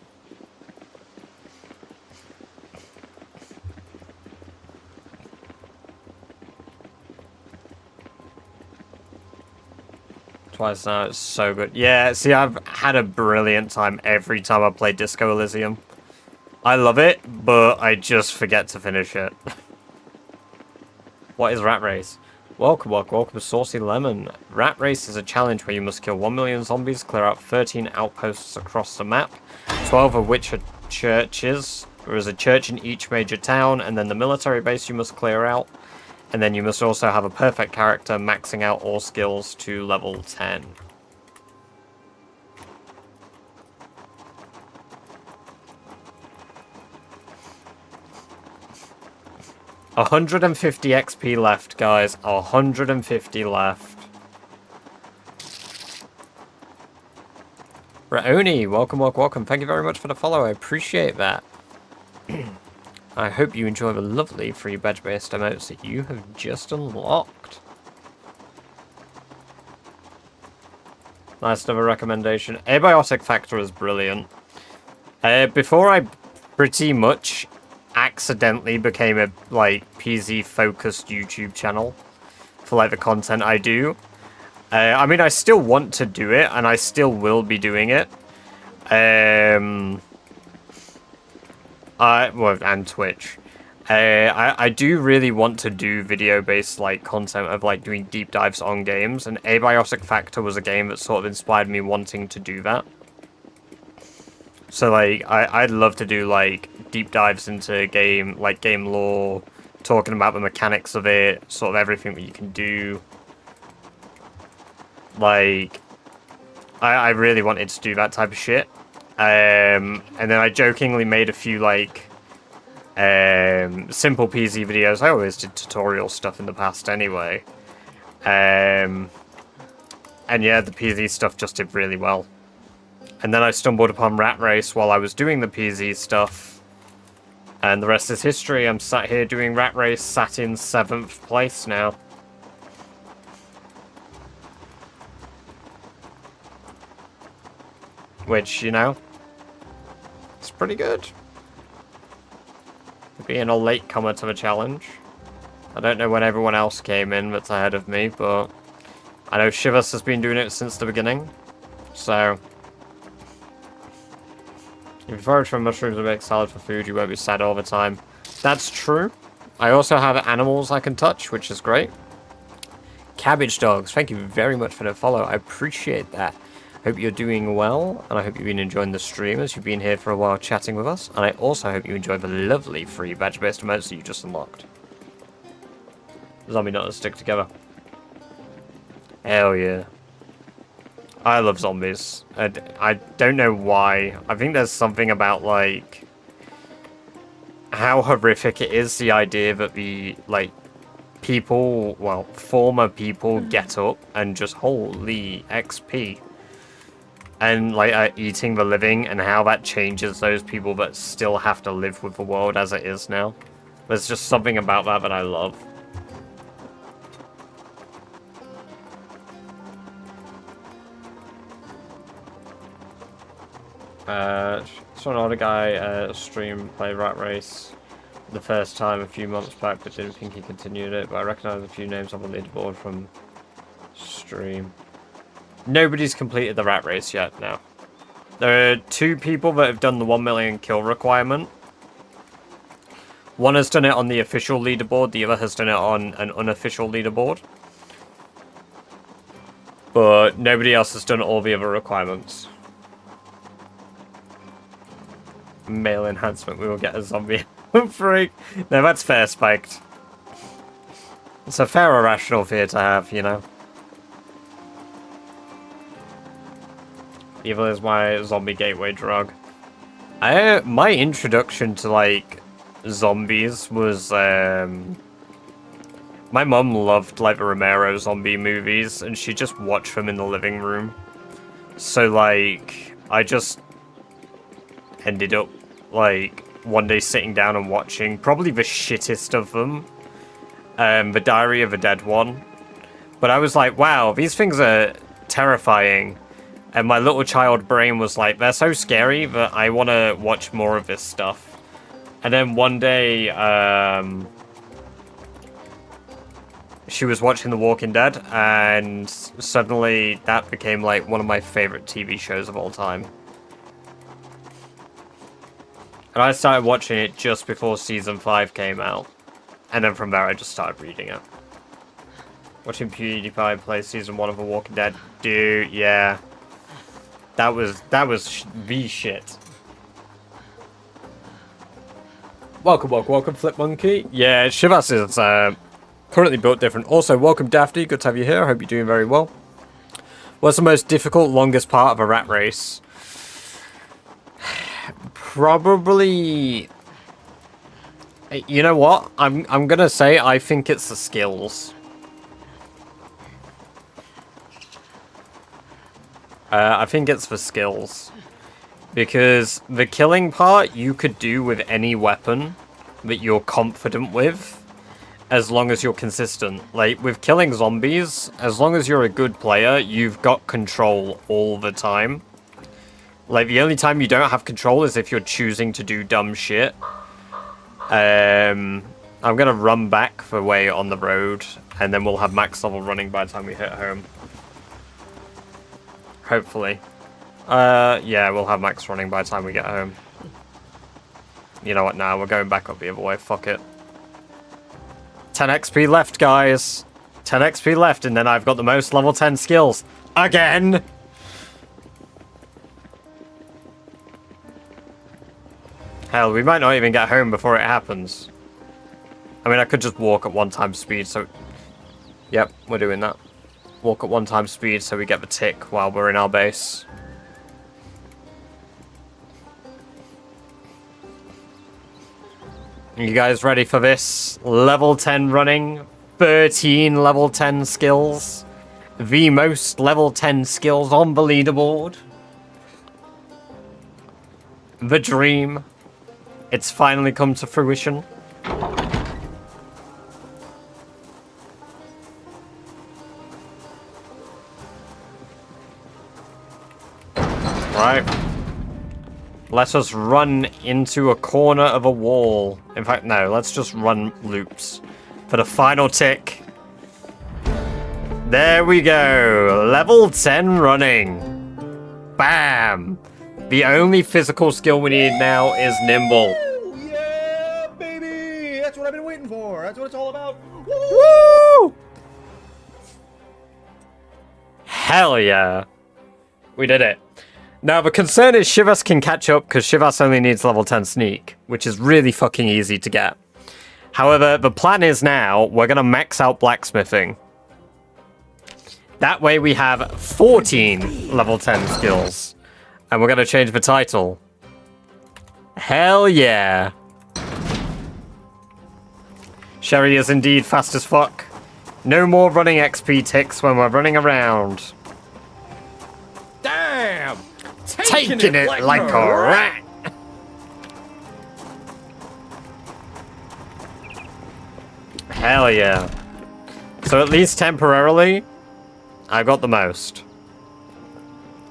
Twice now, it's so good. Yeah, see, I've had a brilliant time every time I play Disco Elysium. I love it, but I just forget to finish it. What is Rat Race? Welcome, Saucy Lemon. Rat Race is a challenge where you must kill 1 million zombies, clear out 13 outposts across the map, 12 of which are churches. There is a church in each major town, and then the military base you must clear out. And then you must also have a perfect character, maxing out all skills to level 10. $150 XP left, guys. 150 left. Raoni, welcome. Thank you very much for the follow. I appreciate that. I hope you enjoy the lovely free badge-based emotes that you have just unlocked. Nice another recommendation. Abiotic Factor is brilliant. Before I pretty much accidentally became a PZ-focused YouTube channel for the content I do. I mean, I still want to do it, and I still will be doing it. And Twitch. I do really want to do video-based content of doing deep dives on games, and Abiotic Factor was a game that sort of inspired me wanting to do that. So I'd love to do deep dives into game lore, talking about the mechanics of it, sort of everything that you can do. I really wanted to do that type of shit. And then I jokingly made a few simple PZ videos. I always did tutorial stuff in the past anyway. And yeah, the PZ stuff just did really well. And then I stumbled upon Rat Race while I was doing the PZ stuff. And the rest is history. I'm sat here doing Rat Race, sat in 7th place now. Which, you know, it's pretty good. Being a latecomer to the challenge. I don't know when everyone else came in that's ahead of me, but I know Shivas has been doing it since the beginning. So, if you forage for mushrooms and make salad for food, you won't be sad all the time. That's true. I also have animals I can touch, which is great. Cabbage Dogs, thank you very much for the follow. I appreciate that. Hope you're doing well, and I hope you've been enjoying the stream as you've been here for a while chatting with us. And I also hope you enjoy the lovely free badge-based emotes that you just unlocked. Zombie nutters stick together. Hell yeah. I love zombies. I don't know why. I think there's something about, how horrific it is, the idea that the, people, well, former people get up and just, holy XP. And, eating the living, and how that changes those people that still have to live with the world as it is now. There's just something about that I love. Saw another guy stream play Rat Race the first time a few months back, but didn't think he continued it, but I recognise a few names on the leaderboard from stream. Nobody's completed the Rat Race yet, no. There are 2 people that have done the 1 million kill requirement. One has done it on the official leaderboard, the other has done it on an unofficial leaderboard. But nobody else has done all the other requirements. Male enhancement, we will get a zombie freak. No, that's fair, Spiked. It's a fair irrational fear to have, you know. Evil is my zombie gateway drug. My introduction to zombies was my mum loved like the Romero zombie movies, and she just watched them in the living room. So like I just ended up like one day sitting down and watching probably the shittest of them, the Diary of a Dead one. But I was like, wow, these things are terrifying. And my little child brain was like, they're so scary that I want to watch more of this stuff. And then one day, she was watching The Walking Dead, and suddenly that became like one of my favorite TV shows of all time. And I started watching it just before season 5 came out. And then from there I just started reading it. Watching PewDiePie play season 1 of The Walking Dead. Dude, yeah. That was the shit. Welcome, Flip Monkey. Yeah, Shivas is currently built different. Also, welcome, Daphne. Good to have you here. I hope you're doing very well. What's the most difficult, longest part of a rat race? Probably... You know what? I'm gonna say I think it's the skills. I think it's the skills. Because the killing part you could do with any weapon that you're confident with, as long as you're consistent. Like, with killing zombies, as long as you're a good player, you've got control all the time. Like, the only time you don't have control is if you're choosing to do dumb shit. I'm gonna run back the way on the road, and then we'll have max level running by the time we hit home. Hopefully. Yeah, we'll have max running by the time we get home. You know what, now we're going back up the other way, fuck it. 10 XP left, guys. 10 XP left, and then I've got the most level 10 skills. Again! Hell, we might not even get home before it happens. I mean, I could just walk at 1x speed, so... Yep, we're doing that. Walk at 1x speed so we get the tick while we're in our base. You guys ready for this? Level 10 running, 13 level 10 skills. The most level 10 skills on the leaderboard. The dream. It's finally come to fruition. Right. Let us run into a corner of a wall. In fact, no, let's just run loops for the final tick. There we go. Level 10 running. Bam. The only physical skill we need now is nimble. Yeah, baby! That's what I've been waiting for. That's what it's all about. Woo! Hell yeah. We did it. Now, the concern is Shivas can catch up because Shivas only needs level 10 sneak, which is really fucking easy to get. However, the plan is now we're going to max out blacksmithing. That way we have 14 level 10 skills. And we're going to change the title. Hell yeah. Sherry is indeed fast as fuck. No more running XP ticks when we're running around. Damn! Taking it like a rat. Hell yeah. So at least temporarily, I got the most.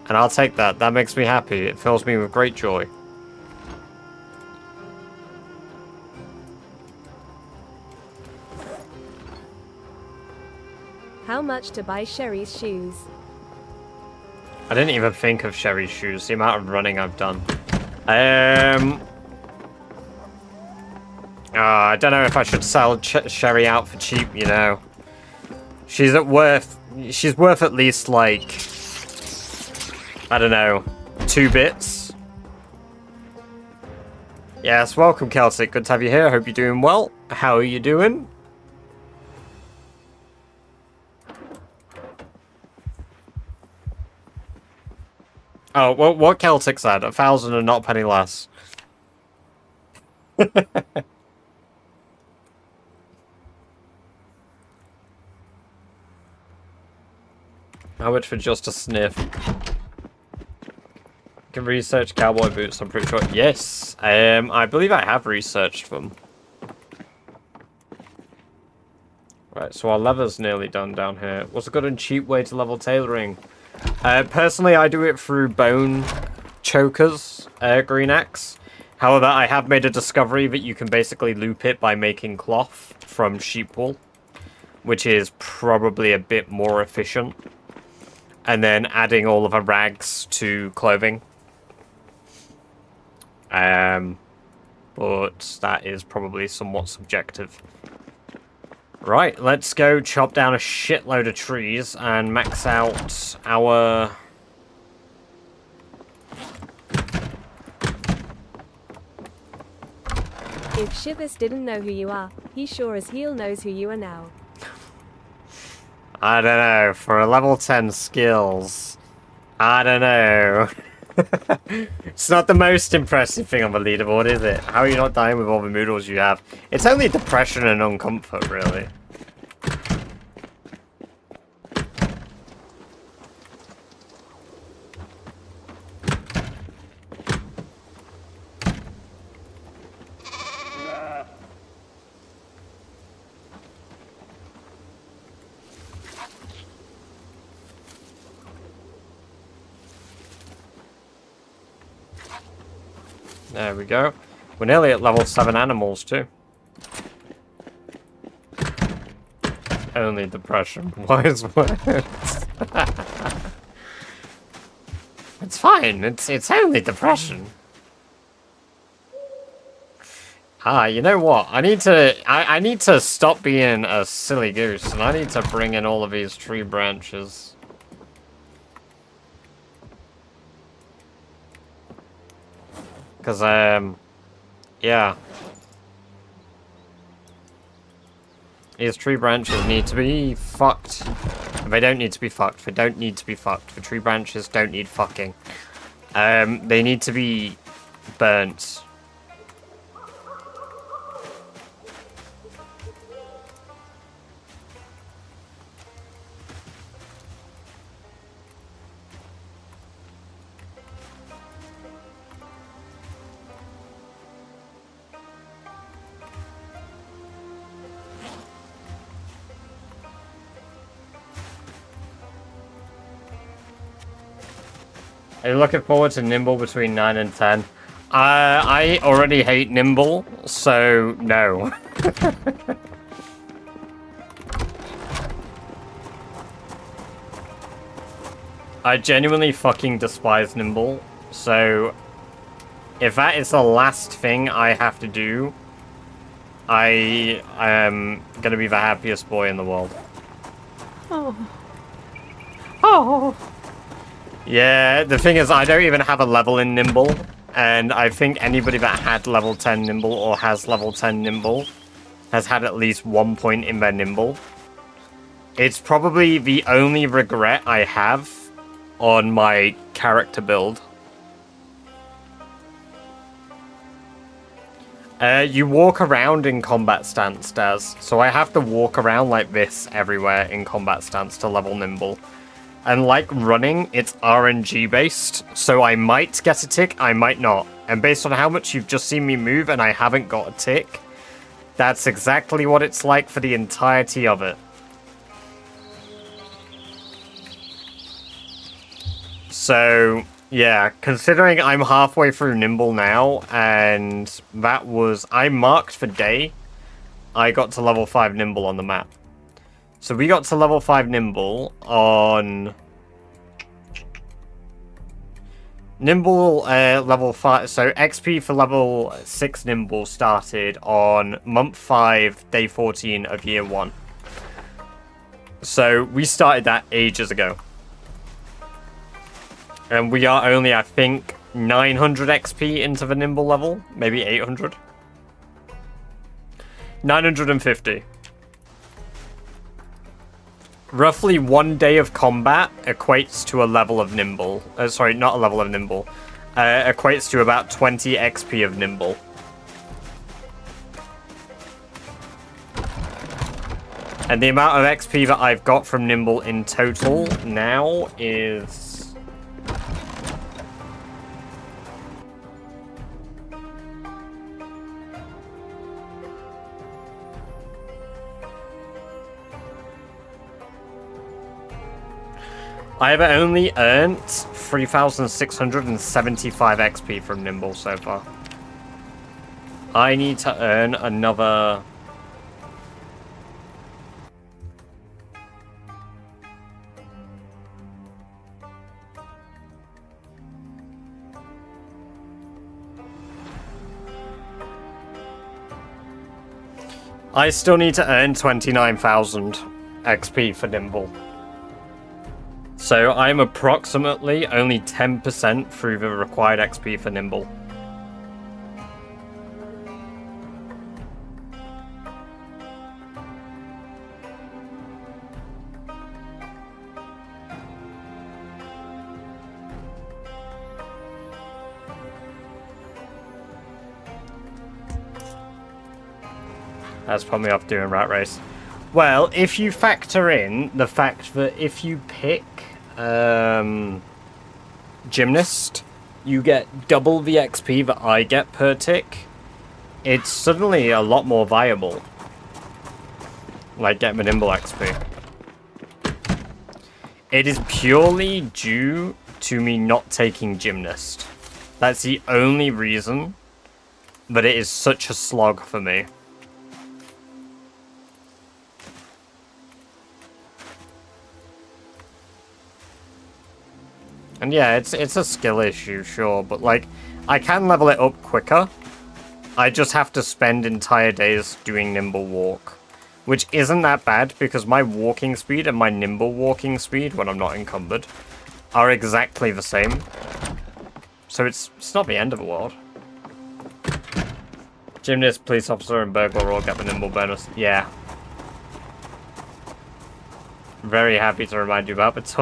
And I'll take that. That makes me happy. It fills me with great joy. How much to buy Sherry's shoes? I didn't even think of Sherry's shoes, the amount of running I've done. I don't know if I should sell Sherry out for cheap, you know. She's worth at least, like, I don't know, 2 bits. Yes, welcome, Celtic. Good to have you here. Hope you're doing well. How are you doing? Oh, what Celtic said, 1,000 and not a penny less. How much for just a sniff? Can research cowboy boots, I'm pretty sure. Yes, I believe I have researched them. Right, so our leather's nearly done down here. What's a good and cheap way to level tailoring? Personally, I do it through bone chokers, green axe. However, I have made a discovery that you can basically loop it by making cloth from sheep wool, which is probably a bit more efficient. And then adding all of the rags to clothing. But that is probably somewhat subjective. Right, let's go chop down a shitload of trees and max out our... If Shivers didn't know who you are, he sure as hell knows who you are now. I don't know, for a level 10 skills, I don't know. It's not the most impressive thing on the leaderboard, is it? How are you not dying with all the noodles you have? It's only depression and uncomfort, really. There we go. We're nearly at level 7 animals, too. Only depression. Wise words. It's fine. It's only depression. Ah, you know what? I need to stop being a silly goose, and I need to bring in all of these tree branches. Because, yeah. These tree branches need to be fucked. They don't need to be fucked. They don't need to be fucked. The tree branches don't need fucking. They need to be burnt. Are you looking forward to Nimble between 9 and 10? I already hate Nimble, so no. I genuinely fucking despise Nimble, so if that is the last thing I have to do, I am gonna be the happiest boy in the world. Oh. Oh. Yeah, the thing is, I don't even have a level in Nimble, and I think anybody that had level 10 Nimble or has level 10 Nimble has had at least 1 point in their Nimble. It's probably the only regret I have on my character build. You walk around in combat stance, Daz, so I have to walk around like this everywhere in combat stance to level Nimble. And like running, it's RNG based, so I might get a tick, I might not. And based on how much you've just seen me move and I haven't got a tick, that's exactly what it's like for the entirety of it. So, yeah, considering I'm halfway through Nimble now, and that was... I marked for day, I got to level 5 Nimble on the map. So we got to level 5 Nimble on... Nimble level 5... So XP for level 6 Nimble started on month 5, day 14 of year 1. So we started that ages ago. And we are only, I think, 900 XP into the Nimble level. Maybe 800. 950. Roughly 1 day of combat equates to a level of Nimble. Sorry, not a level of Nimble. Equates to about 20 XP of Nimble. And the amount of XP that I've got from Nimble in total now is... I have only earned 3,675 XP from Nimble so far. I need to earn another... I still need to earn 29,000 XP for Nimble. So I'm approximately only 10% through the required XP for Nimble. That's put me off doing Rat Race. Well, if you factor in the fact that if you pick Gymnast, you get double the XP that I get per tick, it's suddenly a lot more viable. Like, get the Nimble XP. It is purely due to me not taking Gymnast. That's the only reason, but it is such a slog for me. And yeah, it's a skill issue, sure, but like, I can level it up quicker. I just have to spend entire days doing Nimble Walk, which isn't that bad because my walking speed and my Nimble walking speed, when I'm not encumbered, are exactly the same. So it's not the end of the world. Gymnast, police officer, and burglar all get the Nimble bonus. Yeah. Very happy to remind you about it.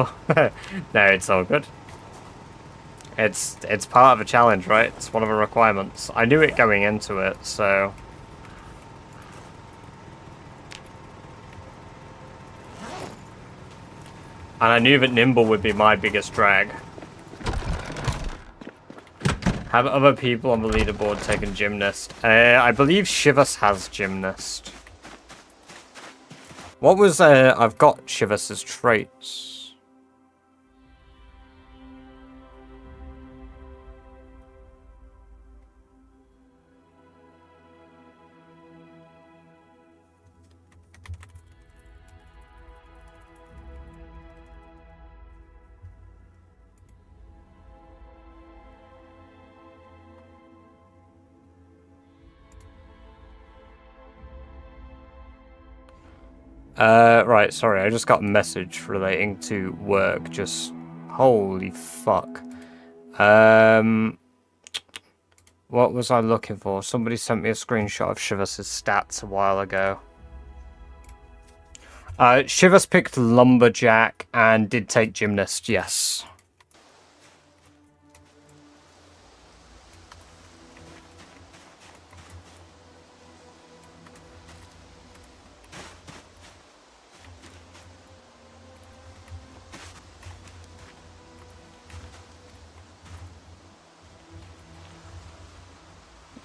No, it's all good. It's part of the challenge, right? It's one of the requirements. I knew it going into it, so... And I knew that Nimble would be my biggest drag. Have other people on the leaderboard taken Gymnast? I believe Shivas has Gymnast. What was, I've got Shivas' traits. Right, sorry, I just got a message relating to work, just... Holy fuck. What was I looking for? Somebody sent me a screenshot of Shivas' stats a while ago. Shivas picked Lumberjack and did take Gymnast, yes.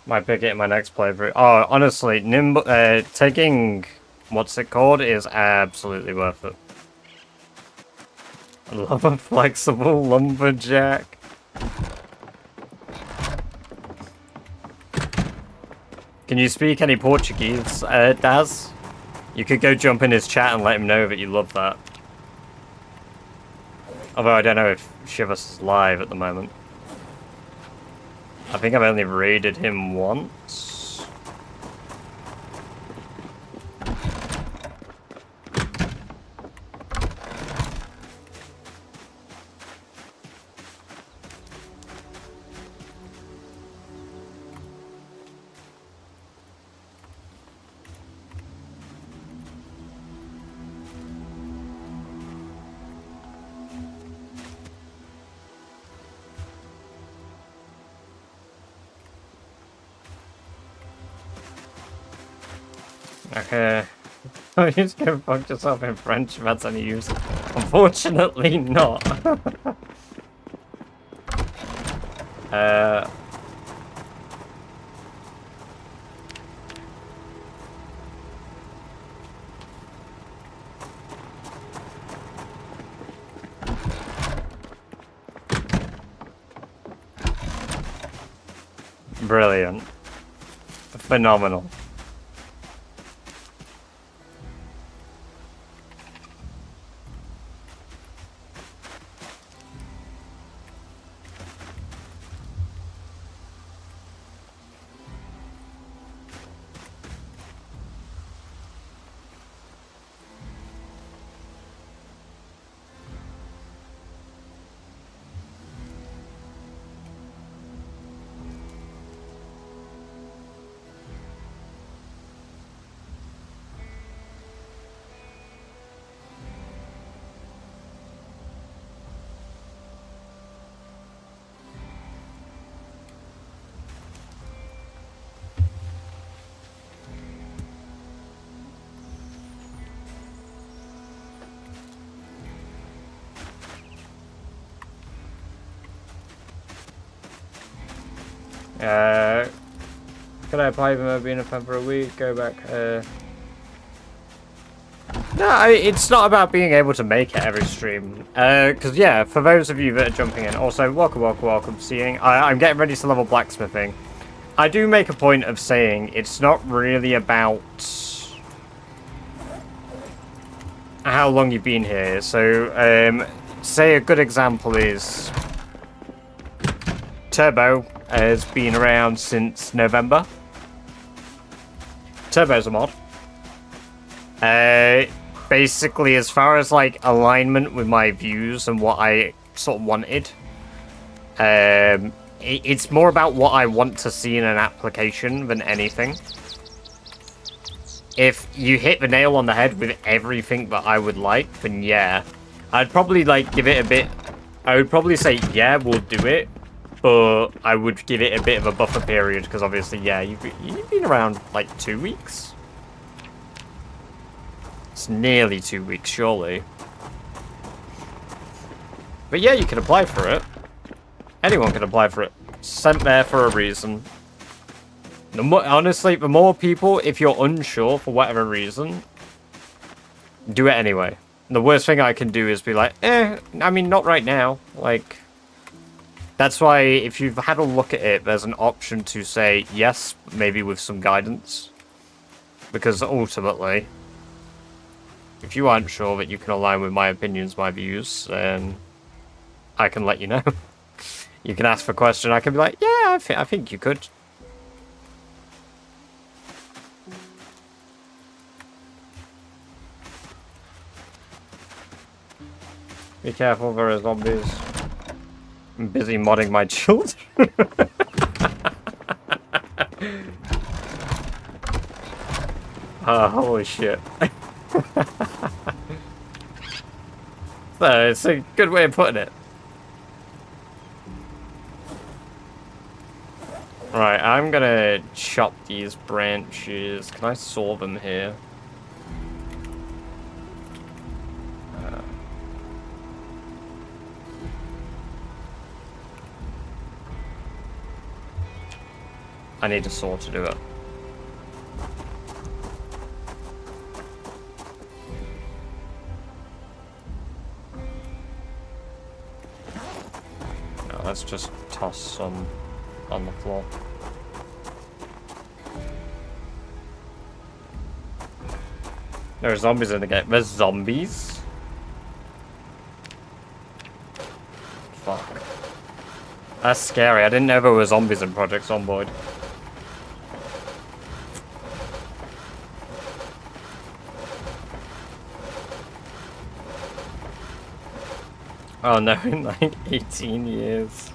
Might pick it in my next playthrough. Oh, honestly, Nimble, taking what's it called is absolutely worth it. I love a flexible lumberjack. Can you speak any Portuguese, Daz? You could go jump in his chat and let him know that you love that. Although I don't know if Shivas is live at the moment. I think I've only raided him once. Okay. Are you just gonna fuck yourself in French if that's any use? Unfortunately not. Brilliant. Phenomenal. Could I apply for being a fan for a week? Go back. No, it's not about being able to make it every stream. Because yeah, for those of you that are jumping in, also welcome seeing. I'm getting ready to level blacksmithing. I do make a point of saying it's not really about how long you've been here. So, say a good example is Turbo has been around since November. Turbo's a mod. Basically, as far as like alignment with my views and what I sort of wanted, it's more about what I want to see in an application than anything. If you hit the nail on the head with everything that I would like, then yeah, I'd probably like give it a bit. I would probably say yeah, we'll do it, but I would give it a bit of a buffer period because obviously, yeah, you've been around like 2 weeks. It's nearly 2 weeks, surely. But yeah, you can apply for it. Anyone can apply for it. Sent there for a reason. Honestly, the more people, if you're unsure for whatever reason, do it anyway. The worst thing I can do is be like, I mean, not right now. Like, that's why if you've had a look at it, there's an option to say yes, maybe with some guidance. Because ultimately, if you aren't sure that you can align with my opinions, my views, then I can let you know. You can ask for a question, I can be like, yeah, I think you could. Be careful, there are zombies. I'm busy modding my children. Oh, holy shit. So, it's a good way of putting it. Right, I'm gonna chop these branches. Can I saw them here? I need a saw to do it. No, let's just toss some on the floor. There are zombies in the game. There's zombies? Fuck. That's scary. I didn't know there were zombies in Project Zomboid. Oh no, in like 18 years.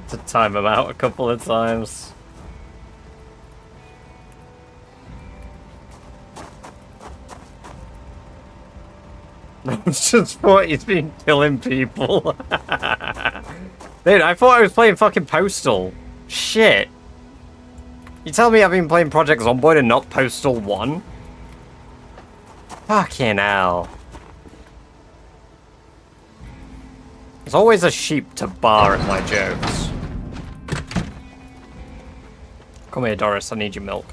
To time them out a couple of times. I just thought he's been killing people. Dude, I thought I was playing fucking Postal. Shit. You tell me I've been playing Project Zomboid and not Postal 1? Fucking hell. There's always a sheep to bar at my jokes. Come here, Doris, I need your milk.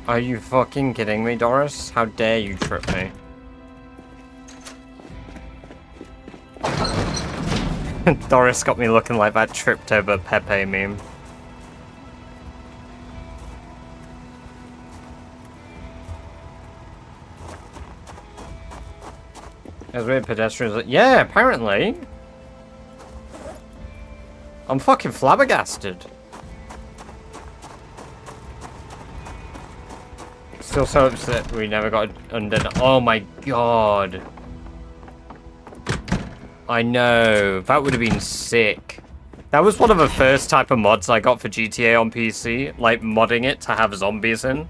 Are you fucking kidding me, Doris? How dare you trip me? Doris got me looking like that tripped over Pepe meme. There's weird pedestrians. Yeah, apparently. I'm fucking flabbergasted. Still so upset we never got undone. Oh my god. I know. That would have been sick. That was one of the first type of mods I got for GTA on PC. Like, modding it to have zombies in.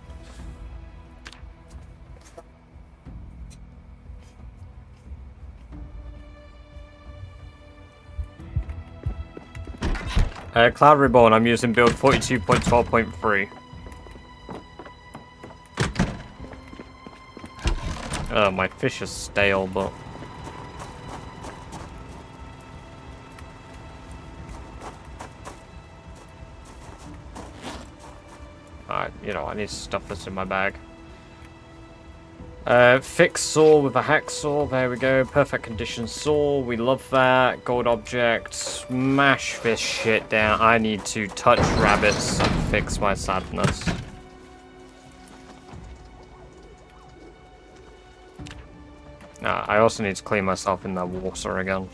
Cloud Reborn, I'm using build 42.12.3. My fish is stale, but... you know, I need to stuff this in my bag. Fix saw with a hacksaw, there we go. Perfect condition saw, we love that. Gold object, smash this shit down. I need to touch rabbits and fix my sadness. I also need to clean myself in that water again.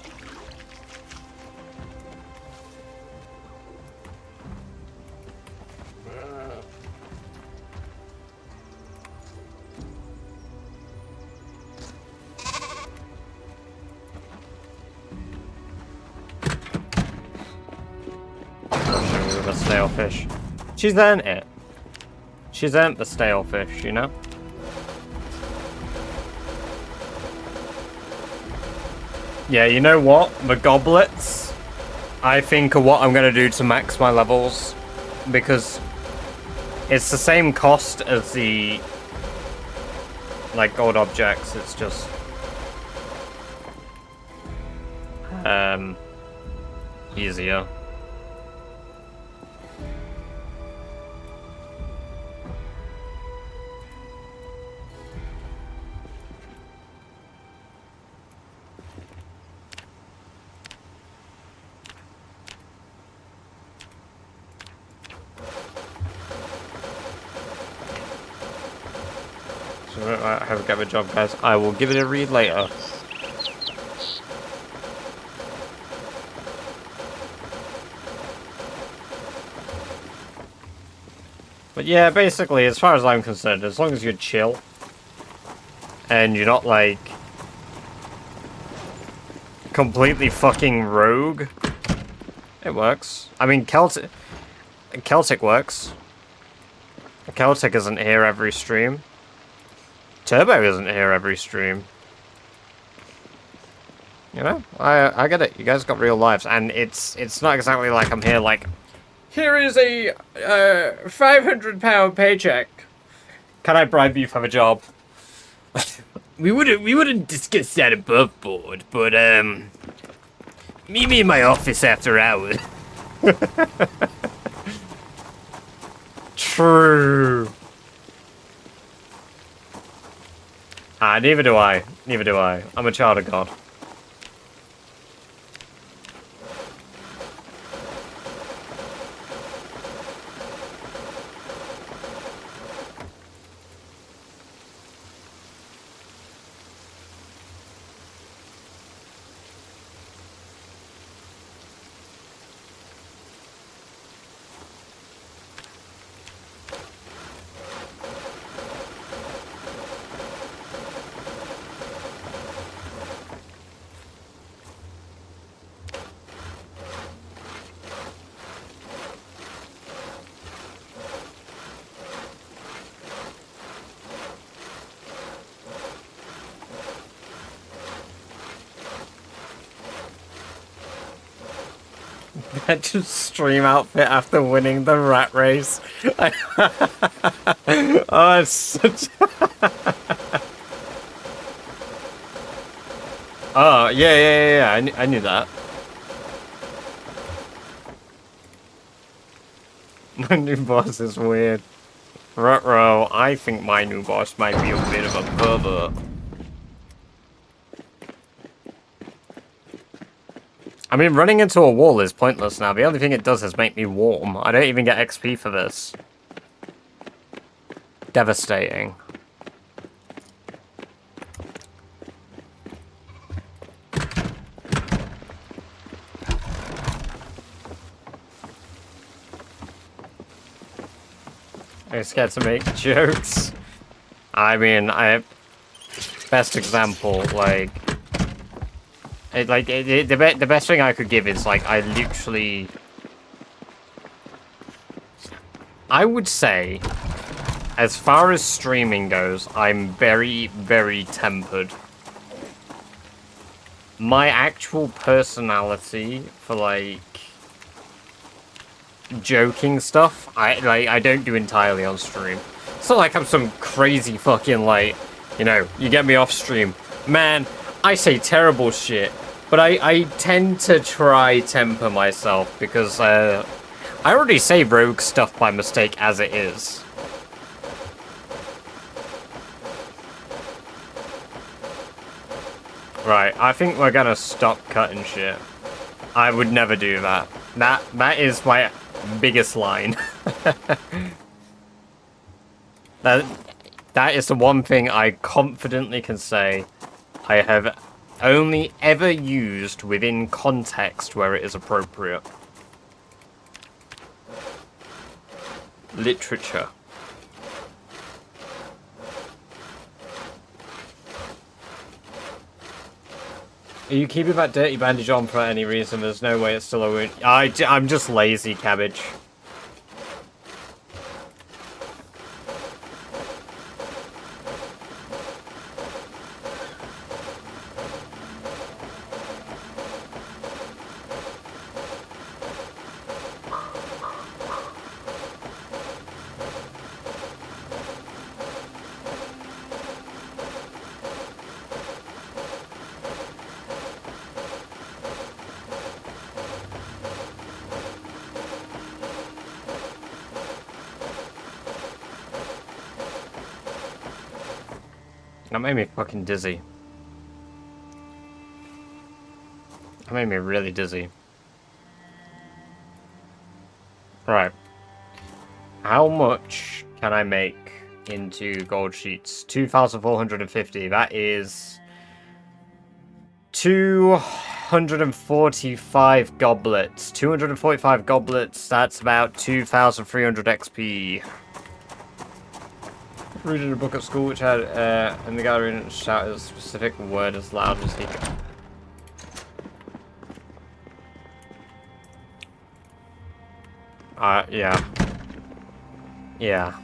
The stale fish. She's earned it. She's earned the stale fish, you know? Yeah, you know what? The goblets, I think, are what I'm going to do to max my levels. Because it's the same cost as the, like, gold objects. It's just... easier. I have a good job, guys. I will give it a read later. But yeah, basically, as far as I'm concerned, as long as you're chill and you're not like completely fucking rogue, it works. I mean, Celtic works. Celtic isn't here every stream. Turbo isn't here every stream. You know, I get it. You guys got real lives, and it's not exactly like I'm here like, here is a £500 paycheck. Can I bribe you for a job? we wouldn't discuss that above board, but meet me in my office after hours. True. Neither do I. Neither do I. I'm a child of God. That just stream outfit after winning the rat race. Oh, it's such... Oh, yeah. I knew that. My new boss is weird. Ruh-roh, I think my new boss might be a bit of a pervert. I mean, running into a wall is pointless now. The only thing it does is make me warm. I don't even get XP for this. Devastating. I'm scared to make jokes. I mean, best example, like... the best thing I could give is, like, I literally... I would say, as far as streaming goes, I'm very, very tempered. My actual personality for, like, joking stuff, I don't do entirely on stream. It's not like I'm some crazy fucking, like, you know, you get me off stream. Man, I say terrible shit, but I tend to try temper myself because I already say rogue stuff by mistake as it is. Right, I think we're gonna stop cutting shit. I would never do that. That is my biggest line. That is the one thing I confidently can say I have only ever used within context where it is appropriate. Literature. Are you keeping that dirty bandage on for any reason? There's no way it's still a wound. I'm just lazy, Cabbage. That made me fucking dizzy. That made me really dizzy. Right. How much can I make into gold sheets? 2,450. That is 245 goblets. 245 goblets, that's about 2,300 XP. Reading a book at school which had in the gallery and shouted a specific word as loud as he could. Yeah. Yeah.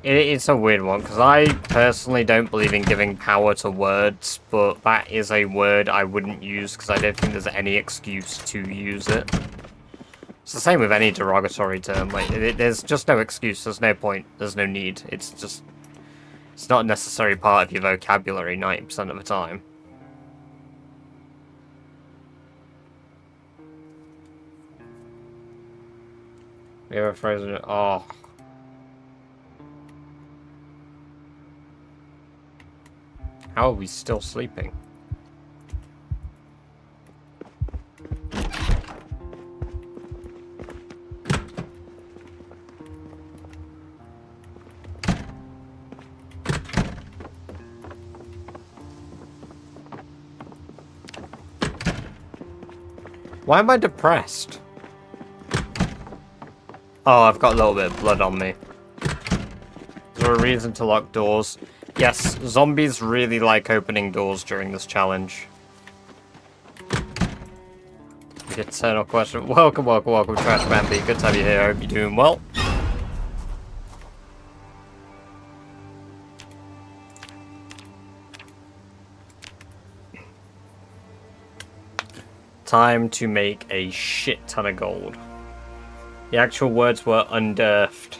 It's a weird one, because I personally don't believe in giving power to words, but that is a word I wouldn't use, because I don't think there's any excuse to use it. It's the same with any derogatory term, like, there's just no excuse, there's no point, there's no need, it's just... It's not a necessary part of your vocabulary 90% of the time. We have a frozen... Oh... How are we still sleeping? Why am I depressed? Oh, I've got a little bit of blood on me. Is there a reason to lock doors? Yes, zombies really like opening doors during this challenge. The eternal question. Welcome, Trash Bambi. Good to have you here. Hope you're doing well. Time to make a shit ton of gold. The actual words were unearthed.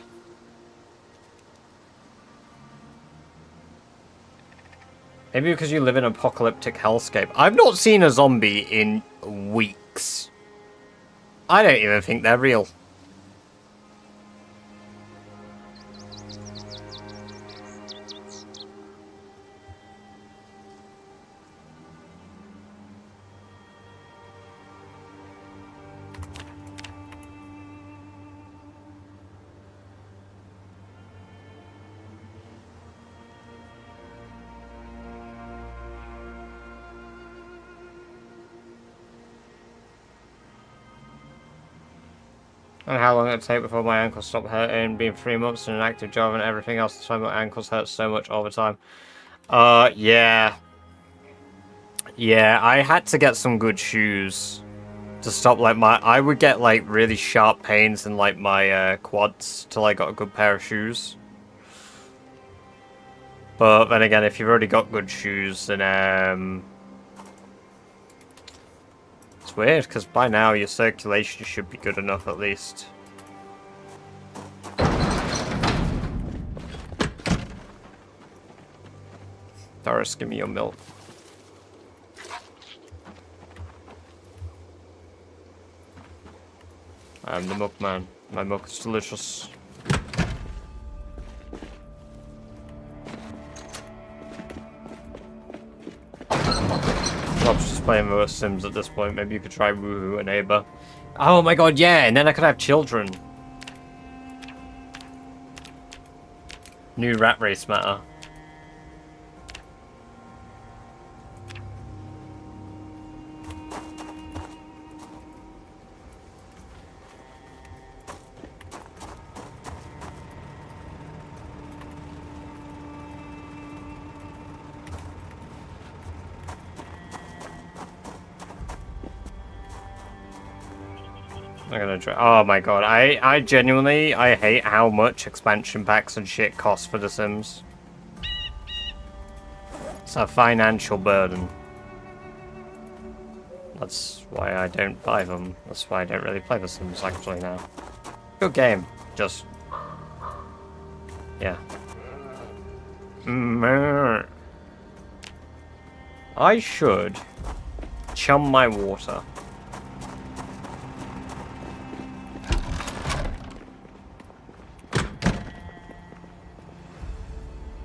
Maybe because you live in an apocalyptic hellscape. I've not seen a zombie in weeks. I don't even think they're real. And how long it take before my ankles stop hurting? Being 3 months in an active job and everything else, that's why my ankles hurt so much all the time. Yeah. Yeah, I had to get some good shoes to stop, like, I would get, like, really sharp pains in, like, my, quads till I got a good pair of shoes. But then again, if you've already got good shoes, then, it's weird, because by now your circulation should be good enough, at least. Doris, give me your milk. I am the milkman. My milk is delicious. Rob's just playing with Sims at this point. Maybe you could try Woohoo, a neighbor. Oh my god, yeah, and then I could have children. New rat race matter. I'm gonna try. Oh my god, I genuinely, I hate how much expansion packs and shit cost for The Sims. It's a financial burden. That's why I don't buy them. That's why I don't really play The Sims actually now. Good game, just... yeah. I should chum my water.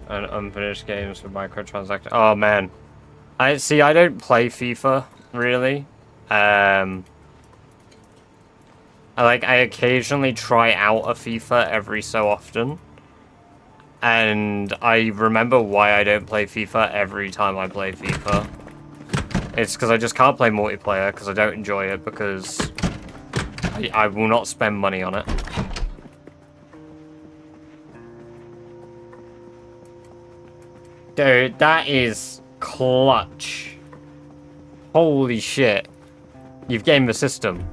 And unfinished games with microtransactions. Oh man, I don't play FIFA really. I occasionally try out a FIFA every so often, and I remember why I don't play FIFA every time I play FIFA. It's because I just can't play multiplayer because I don't enjoy it because I will not spend money on it. Dude, that is clutch. Holy shit. You've gamed the system.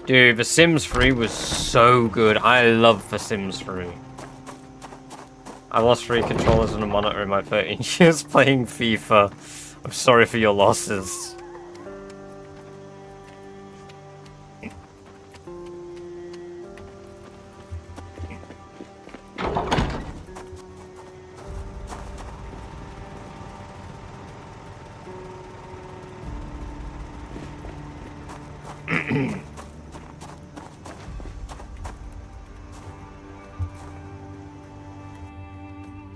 Dude, The Sims 3 was so good. I love The Sims 3. I lost 3 controllers and a monitor in my 13 years playing FIFA. I'm sorry for your losses.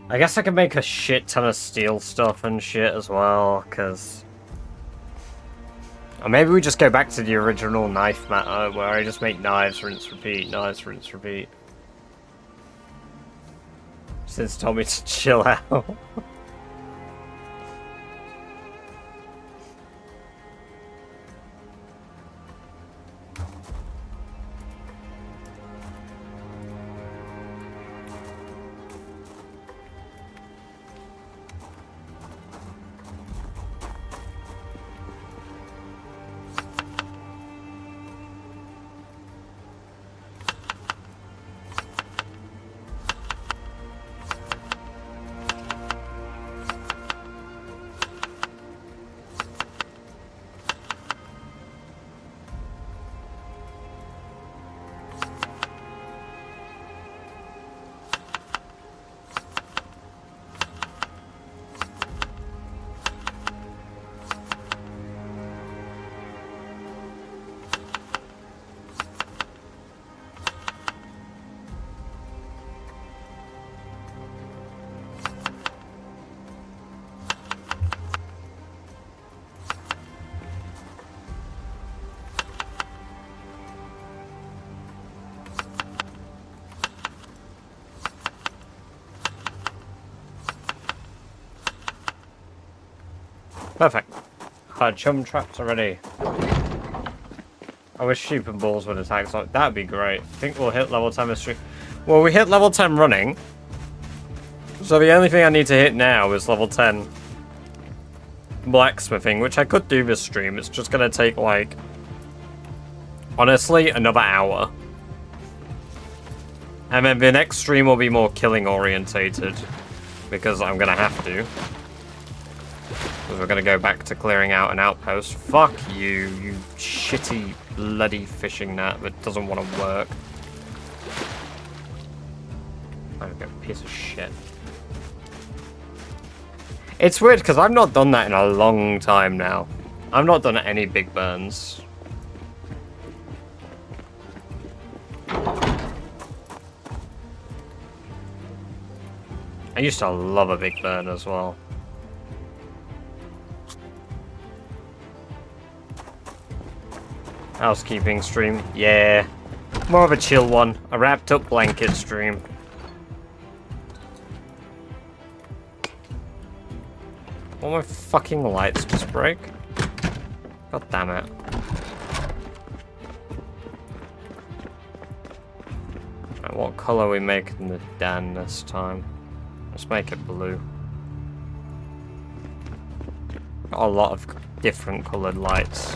I guess I could make a shit ton of steel stuff and shit as well, because... Or maybe we just go back to the original knife matter, where I just make knives, rinse, repeat, knives, rinse, repeat. Since told me to chill out. Perfect. Our chum traps are ready. I wish sheep and balls would attack, so that'd be great. I think we'll hit level 10 with stream. Well, we hit level 10 running. So the only thing I need to hit now is level 10 blacksmithing, which I could do this stream. It's just gonna take, like, honestly, another hour. And then the next stream will be more killing orientated, because I'm gonna have to. Because we're gonna go back to clearing out an outpost. Fuck you, you shitty bloody fishing net that doesn't want to work. I'm a piece of shit. It's weird because I've not done that in a long time now. I've not done any big burns. I used to love a big burn as well. Housekeeping stream, yeah. More of a chill one. A wrapped up blanket stream. All my fucking lights just break. God damn it. Right, what colour are we making the den this time? Let's make it blue. Got a lot of different coloured lights.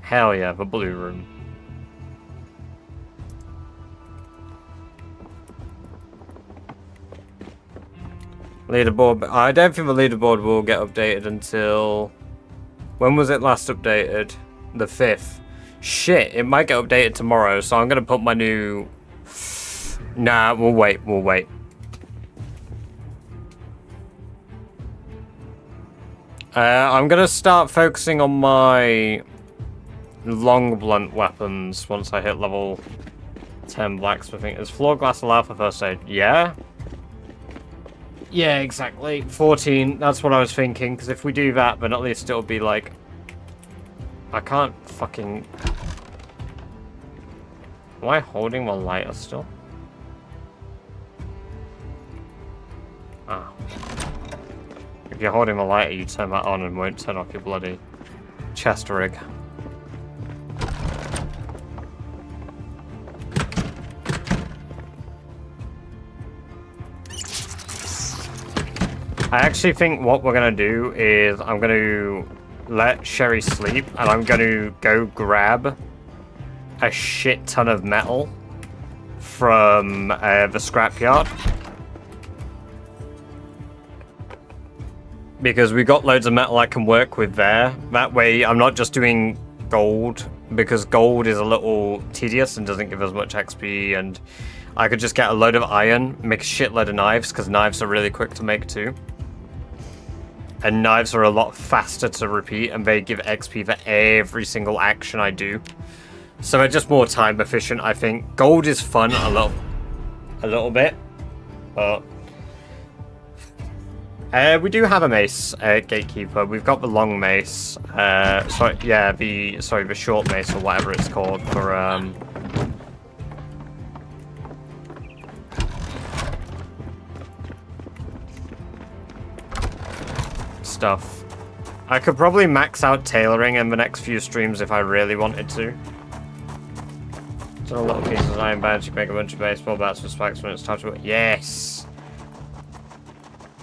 Hell yeah, the blue room. Leaderboard, I don't think the leaderboard will get updated until... When was it last updated? The 5th. Shit, it might get updated tomorrow, so I'm gonna put my new... Nah, we'll wait, we'll wait. I'm gonna start focusing on my long blunt weapons once I hit level 10 blacksmithing. Is floor glass allowed for first aid? Yeah? Yeah, exactly. 14, that's what I was thinking, because if we do that, then at least it'll be like... I can't fucking... Am I holding my lighter still? Ah. If you're holding my lighter, you turn that on and won't turn off your bloody chest rig. I actually think what we're going to do is I'm going to let Sherry sleep and I'm going to go grab a shit ton of metal from the scrapyard. Because we got loads of metal I can work with there. That way I'm not just doing gold, because gold is a little tedious and doesn't give us much XP, and I could just get a load of iron, make a shitload of knives, because knives are really quick to make too. And knives are a lot faster to repeat, and they give XP for every single action I do. So they're just more time efficient, I think. Gold is fun a little bit, but we do have a mace, gatekeeper. We've got the long mace. The short mace or whatever it's called for stuff. I could probably max out tailoring in the next few streams if I really wanted to. So little pieces of iron bands, you make a bunch of baseball bats with spikes when it's time to... Yes!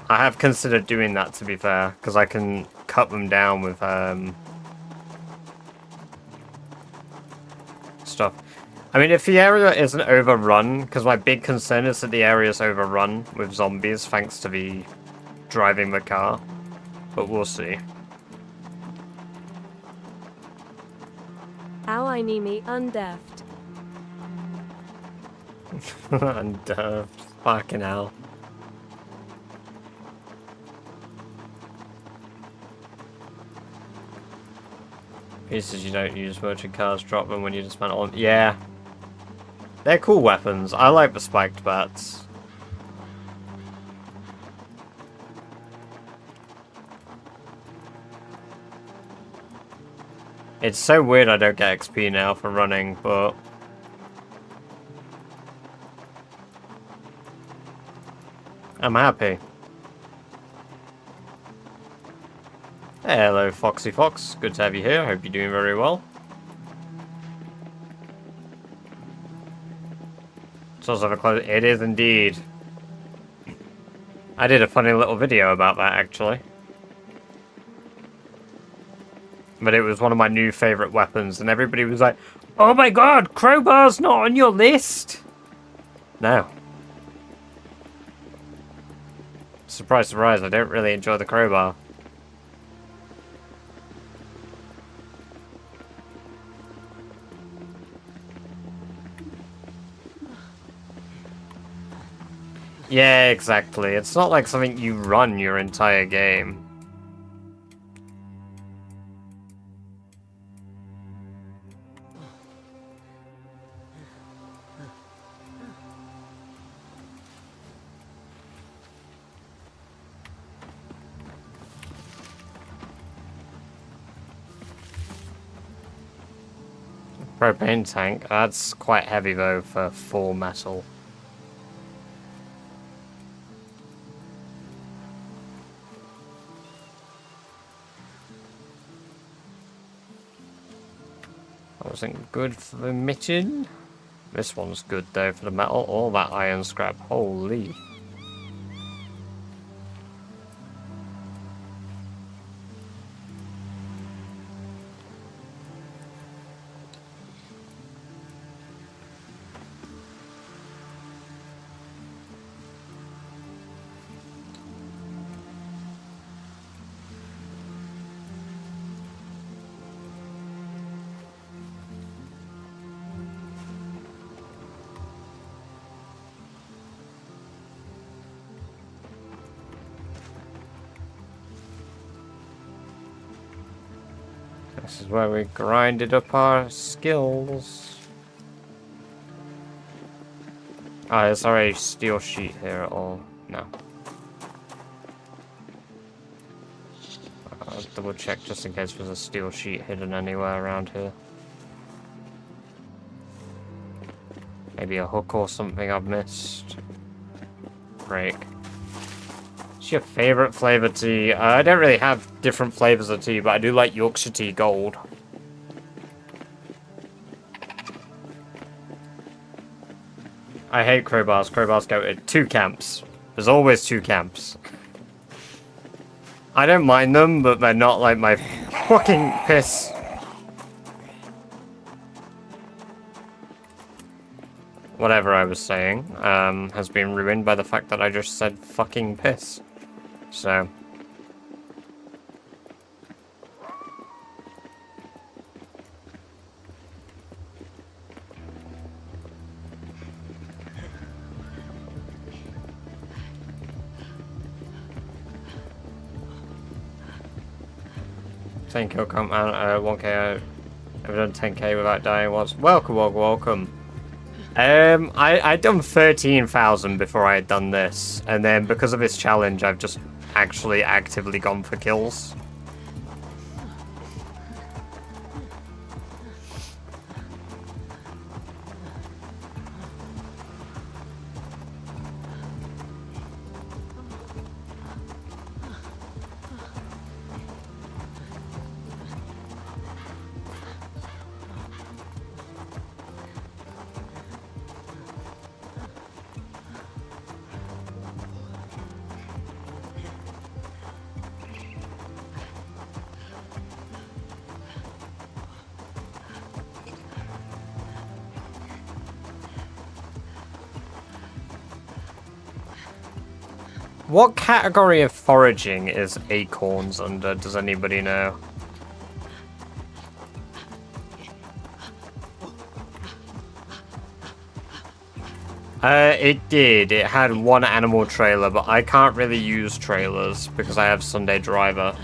I have considered doing that, to be fair, because I can cut them down with stuff. I mean, if the area isn't overrun, because my big concern is that the area is overrun with zombies thanks to the driving the car. But we'll see. Ow, I need me underfed. Underfed. Fucking hell. Pieces you don't use, merchant cars drop them when you dismantle them. Yeah. They're cool weapons. I like the spiked bats. It's so weird I don't get XP now for running, but I'm happy. Hello, Foxy Fox. Good to have you here. Hope you're doing very well. It's also a close. It is indeed. I did a funny little video about that, actually. But it was one of my new favourite weapons, and everybody was like, "Oh my god, crowbar's not on your list!" No. Surprise, surprise, I don't really enjoy the crowbar. Yeah, exactly. It's not like something you run your entire game. Propane tank. That's quite heavy though for full metal. That wasn't good for the mitten. This one's good though for the metal. All that iron scrap. Holy. This is where we grinded up our skills. Oh, is there a steel sheet here at all? No. I'll double check just in case there's a steel sheet hidden anywhere around here. Maybe a hook or something I've missed. Break. What's your favourite flavour tea? I don't really have different flavours of tea, but I do like Yorkshire tea gold. I hate crowbars. Crowbars go to 2 camps. There's always 2 camps. I don't mind them, but they're not like my fucking piss. Whatever I was saying has been ruined by the fact that I just said fucking piss. So. Thank you, come on, 1k, I've done 10k without dying once. Welcome, welcome. I'd done 13,000 before I had done this, and then because of this challenge, I've just actually actively gone for kills. What category of foraging is acorns under? Does anybody know? It did. It had one animal trailer, but I can't really use trailers because I have Sunday Driver.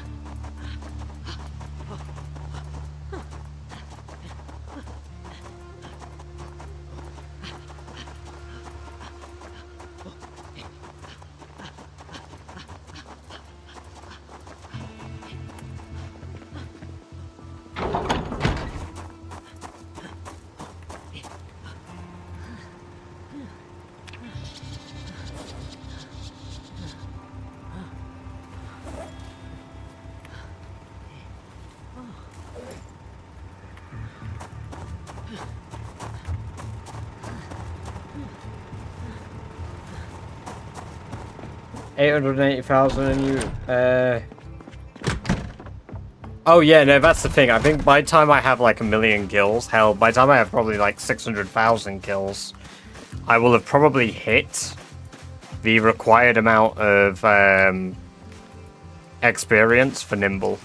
880,000 and you, Oh yeah, no, that's the thing. I think by the time I have like 1,000,000 kills, hell, by the time I have probably like 600,000 kills, I will have probably hit the required amount of experience for Nimble.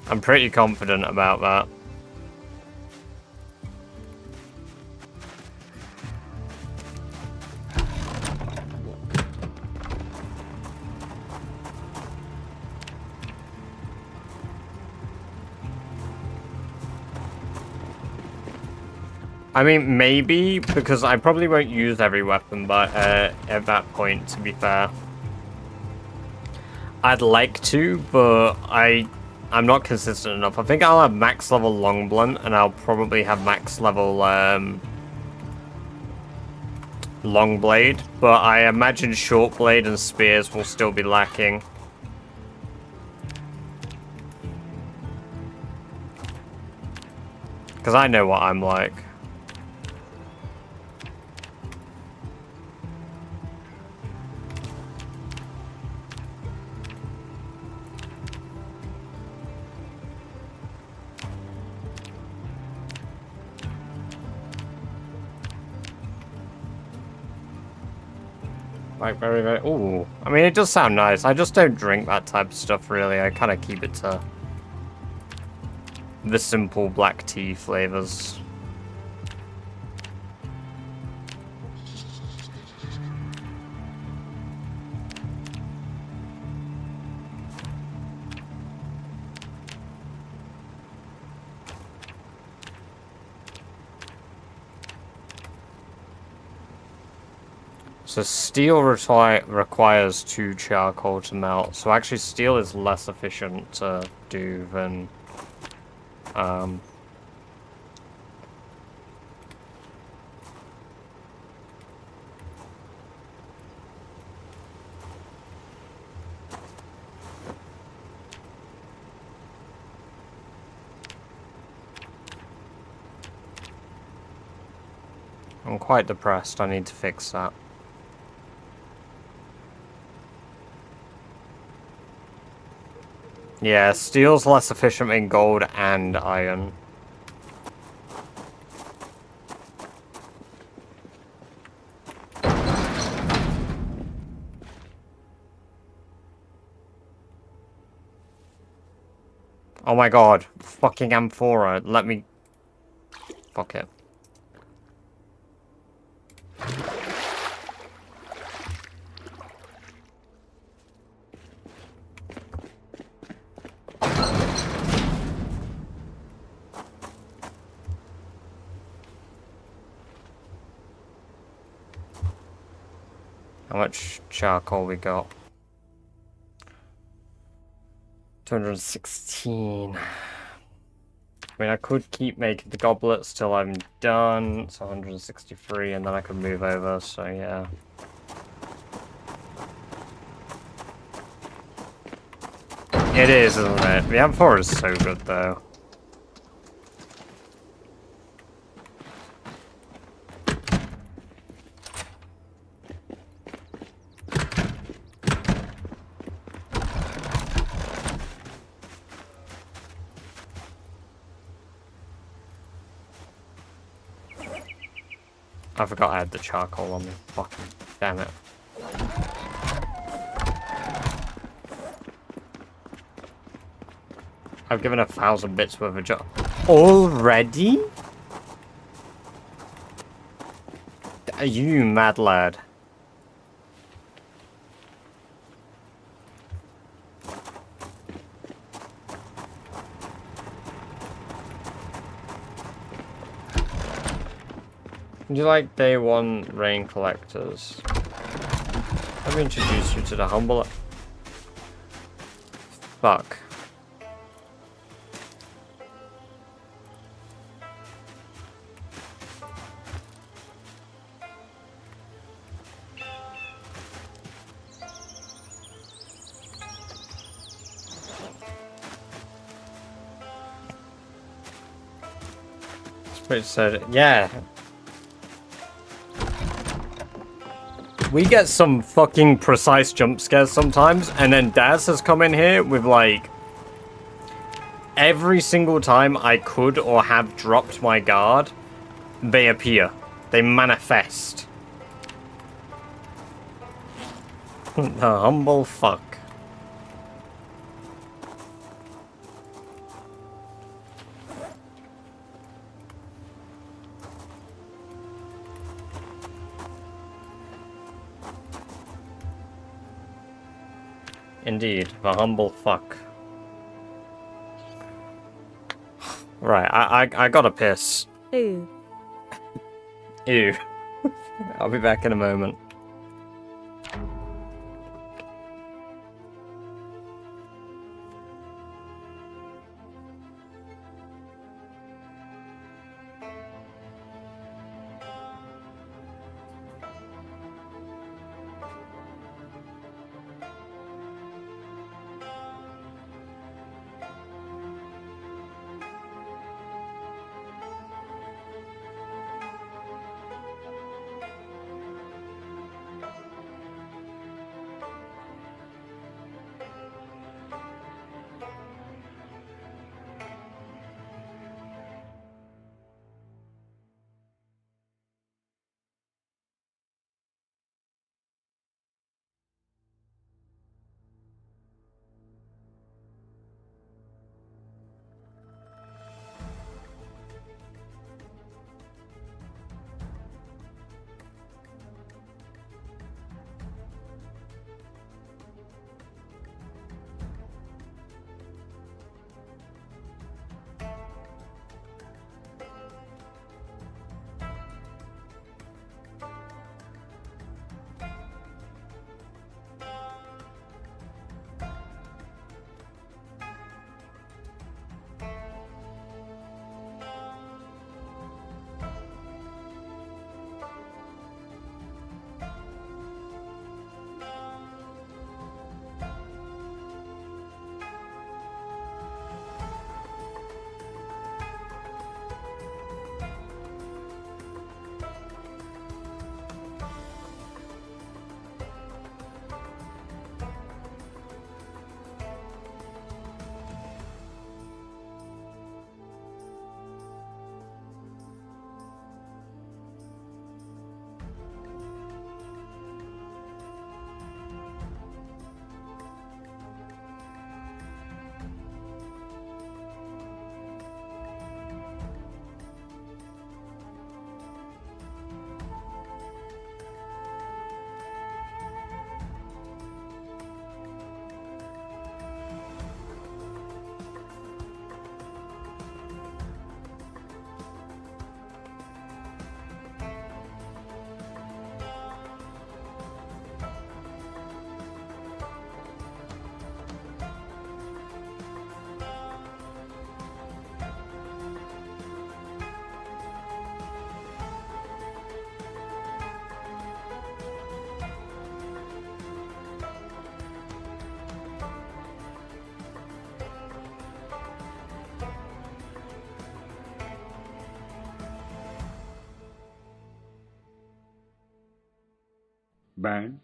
I'm pretty confident about that. I mean, maybe, because I probably won't use every weapon, but at that point, to be fair. I'd like to, but I'm not consistent enough. I think I'll have max level long blunt, and I'll probably have max level long blade, but I imagine short blade and spears will still be lacking. Because I know what I'm like. Like, very, very... Ooh. I mean, it does sound nice. I just don't drink that type of stuff, really. I kind of keep it to the simple black tea flavors. So steel requires 2 charcoal to melt. So actually steel is less efficient to do than... I'm quite depressed. I need to fix that. Yeah, steel's less efficient than gold and iron. Oh my god, fucking amphora, let me... Fuck it. How much charcoal we got? 216. I mean, I could keep making the goblets till I'm done. It's 163, and then I could move over, so yeah. It is, isn't it? The amphora is so good, though. I forgot I had the charcoal on me. Fucking damn it. I've given 1,000 bits worth of job. Already? Are you mad lad? Would you like day 1 rain collectors? Let me introduce you to the humble... Fuck. It said, yeah. we get some fucking precise jump scares sometimes, and then Daz has come in here with, like, every single time I could or have dropped my guard, they appear. They manifest. The humble fuck. Indeed, the humble fuck. Right, I gotta piss. Ooh. Ew. I'll be back in a moment. Bang.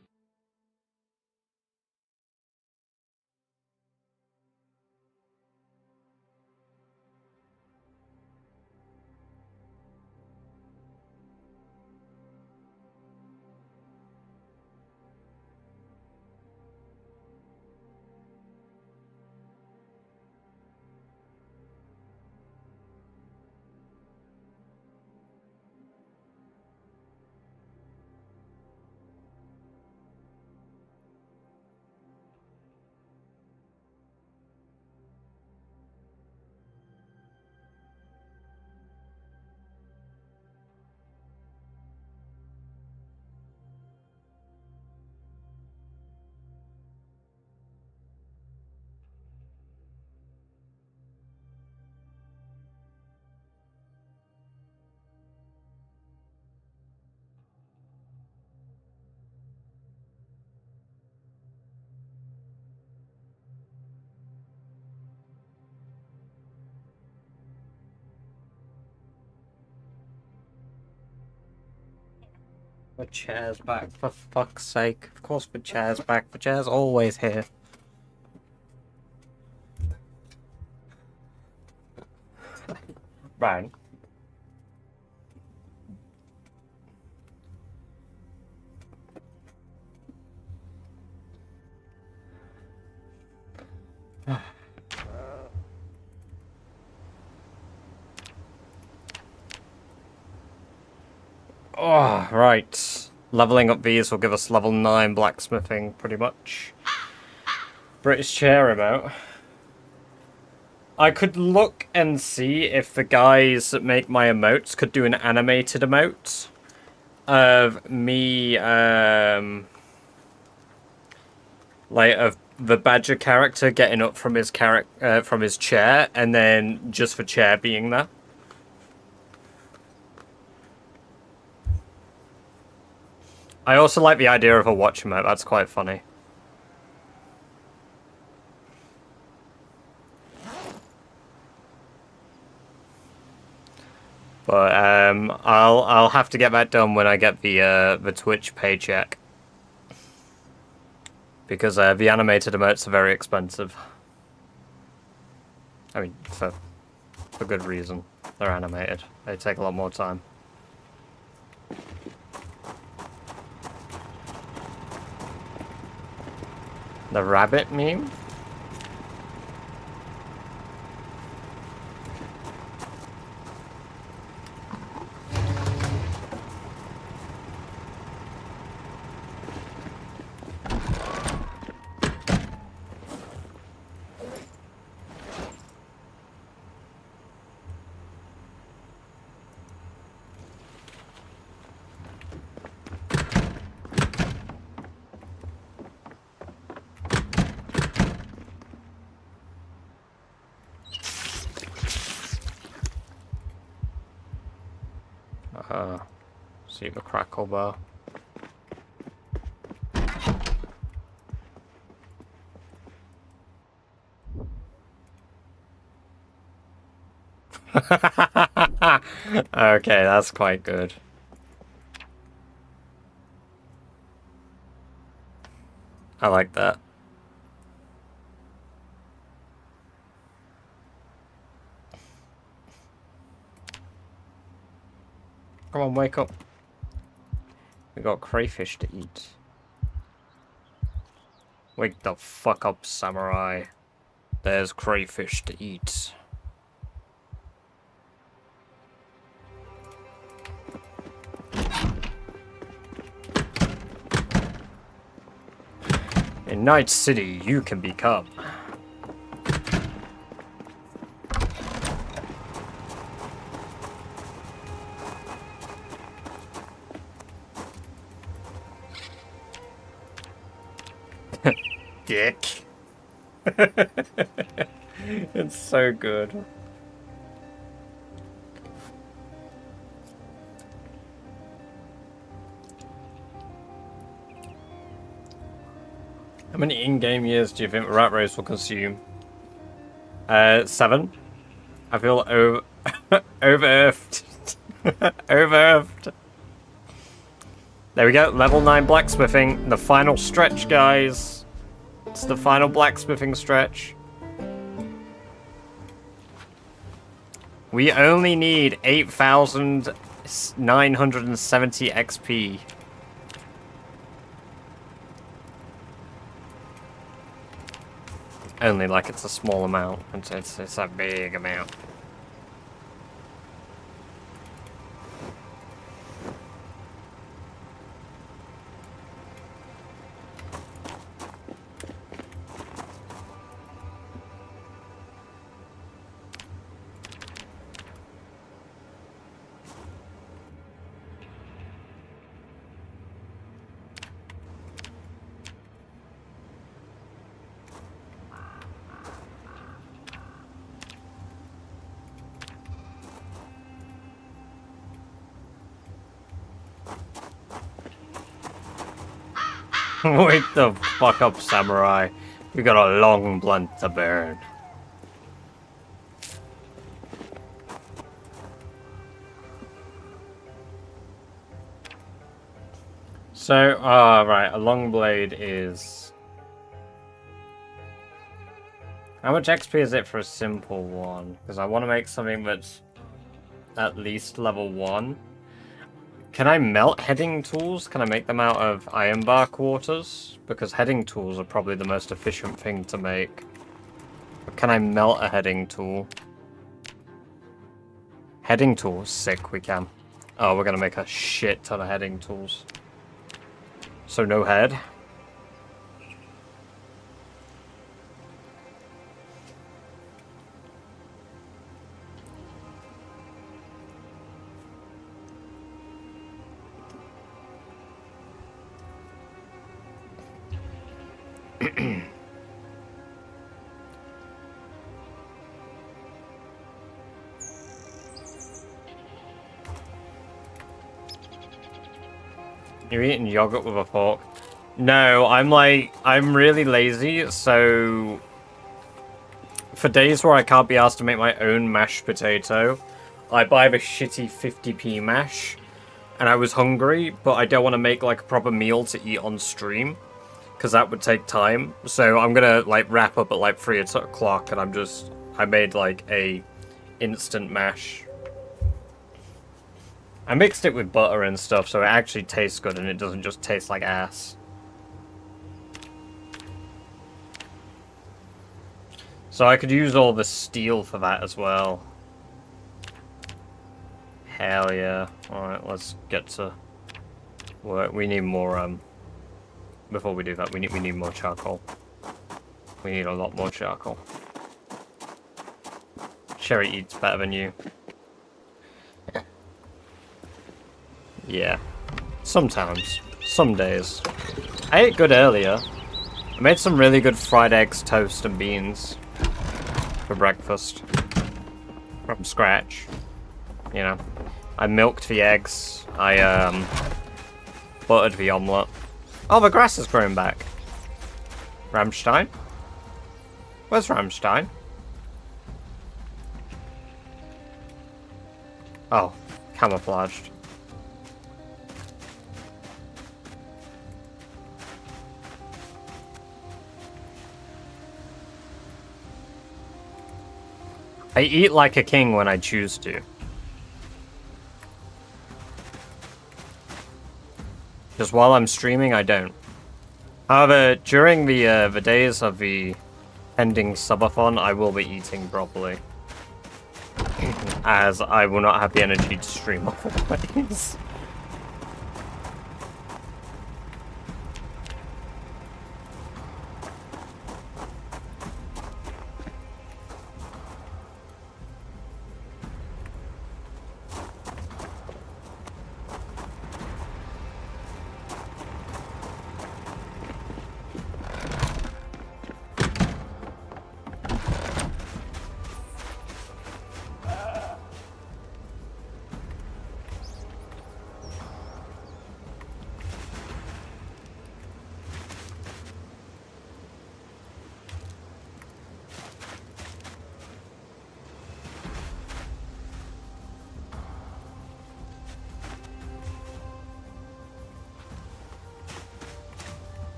The chair's back, for fuck's sake. Of course the chair's back. The chair's always here. Right. Oh, right. Leveling up these will give us level 9 blacksmithing, pretty much. British chair remote. I could look and see if the guys that make my emotes could do an animated emote of me, like, of the badger character getting up from his from his chair, and then just the chair being there. I also like the idea of a watch emote. That's quite funny. But I'll have to get that done when I get the Twitch paycheck, because the animated emotes are very expensive. I mean, for good reason. They're animated. They take a lot more time. The rabbit meme? See the crackle bar. Okay, that's quite good. I like that. Come on, wake up. We got crayfish to eat. Wake the fuck up, samurai. There's crayfish to eat. In Night City, you can become. Dick. It's so good. How many in-game years do you think Rat Race will consume? 7. I feel over-earthed. Over-earthed. There we go, level 9 blacksmithing. The final stretch, guys. It's the final blacksmithing stretch. We only need 8,970 XP. Only like it's a small amount. It's a big amount. Wake the fuck up, samurai. We got a long blunt to burn. So, right, a long blade is... How much XP is it for a simple one? Because I want to make something that's at least level 1. Can I melt heading tools? Can I make them out of iron bar quarters? Because heading tools are probably the most efficient thing to make. But can I melt a heading tool? Heading tools? Sick, we can. Oh, we're gonna make a shit ton of heading tools. So no head. You're eating yogurt with a fork? No, I'm really lazy, so... For days where I can't be asked to make my own mashed potato, I buy the shitty 50p mash, and I was hungry, but I don't want to make, like, a proper meal to eat on stream, because that would take time. So I'm gonna, like, wrap up at, like, 3 o'clock, and I made, like, a instant mash. I mixed it with butter and stuff, so it actually tastes good and it doesn't just taste like ass. So I could use all the steel for that as well. Hell yeah. Alright, let's get to work. We need more, before we do that, we need more charcoal. We need a lot more charcoal. Sherry eats better than you. Yeah. Sometimes. Some days. I ate good earlier. I made some really good fried eggs, toast, and beans for breakfast. From scratch. You know. I milked the eggs. I, buttered the omelette. Oh, the grass is growing back. Rammstein? Where's Rammstein? Oh, camouflaged. I eat like a king when I choose to. Just while I'm streaming, I don't. However, during the days of the pending subathon, I will be eating properly. As I will not have the energy to stream otherwise.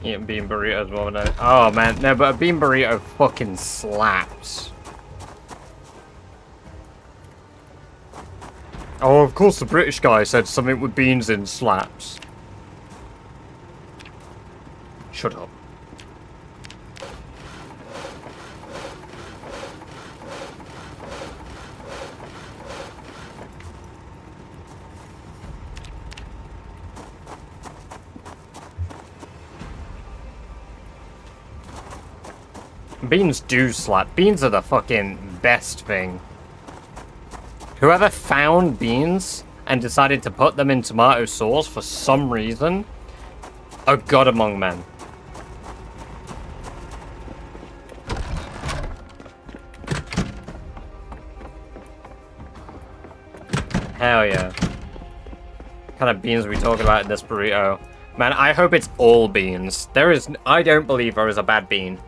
Eating bean burritos more than oh man, no, but a bean burrito fucking slaps. Oh, of course the British guy said something with beans in slaps. Shut up. Beans do slap. Beans are the fucking best thing. Whoever found beans and decided to put them in tomato sauce for some reason, a god among men. Hell yeah. kind of beans are we talking about in this burrito? Man, I hope it's all beans. I don't believe there is a bad bean.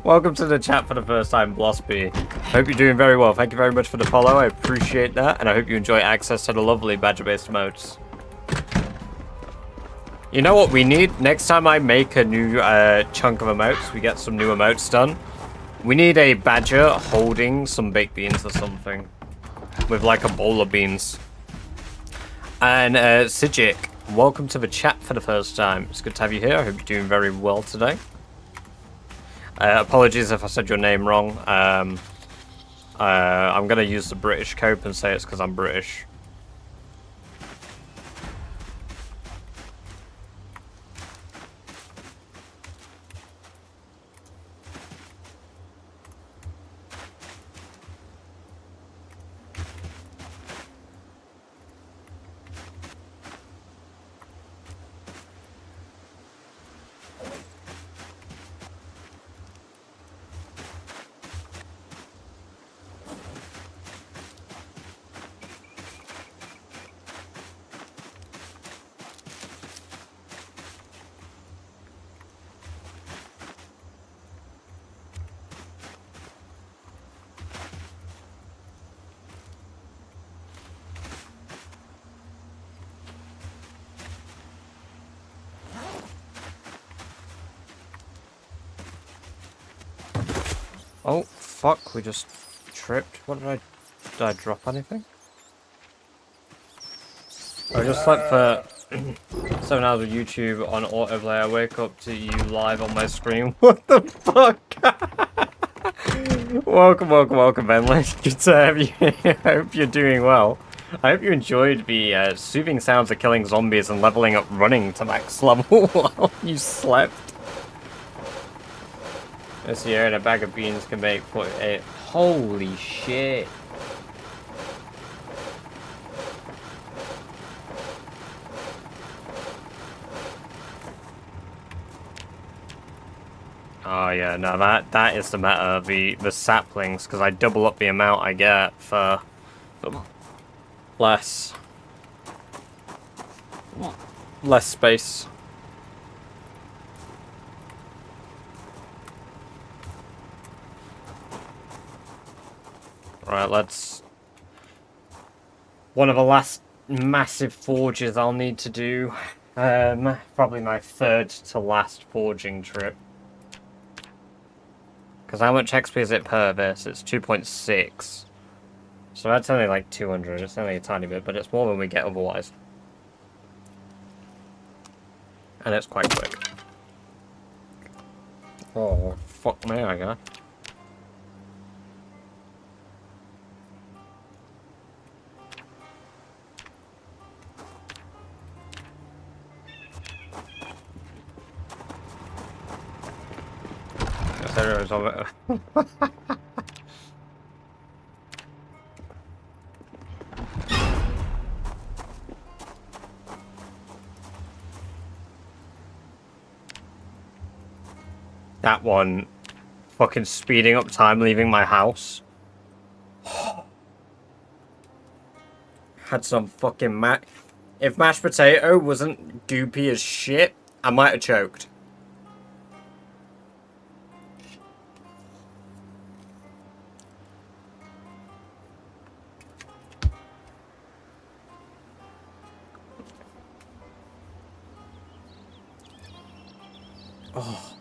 Welcome to the chat for the first time, Blossby. Hope you're doing very well. Thank you very much for the follow. I appreciate that, and I hope you enjoy access to the lovely badger-based emotes. You know what we need? Next time I make a new chunk of emotes, we get some new emotes done. We need a badger holding some baked beans or something. With like a bowl of beans. And Sijik, welcome to the chat for the first time. It's good to have you here. I hope you're doing very well today. Apologies if I said your name wrong. I'm going to use the British cope and say it's because I'm British. Oh, fuck, we just tripped. What did I drop anything? I just slept for 7 hours of YouTube on autoplay. I wake up to you live on my screen. What the fuck? welcome, Bentley. Good to have you here. I hope you're doing well. I hope you enjoyed the soothing sounds of killing zombies and leveling up running to max level while you slept. This year, and a bag of beans can make 48. Holy shit. Oh yeah, no, that is the meta, the saplings, because I double up the amount I get for less space. Right, let's... One of the last massive forges I'll need to do. Probably my third to last forging trip. Because how much XP is it per this? It's 2.6. So that's only like 200. It's only a tiny bit, but it's more than we get otherwise. And it's quite quick. Oh, fuck me, I guess. That one fucking speeding up time leaving my house. Had some fucking if mashed potato wasn't goopy as shit, I might have choked. Oh.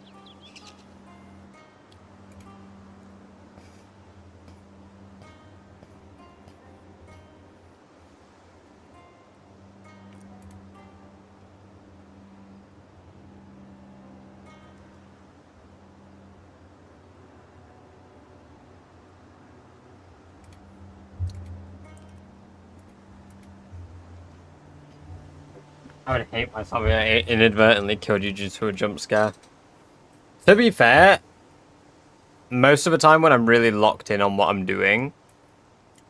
I would hate myself if I inadvertently killed you due to a jump scare. To be fair, most of the time when I'm really locked in on what I'm doing,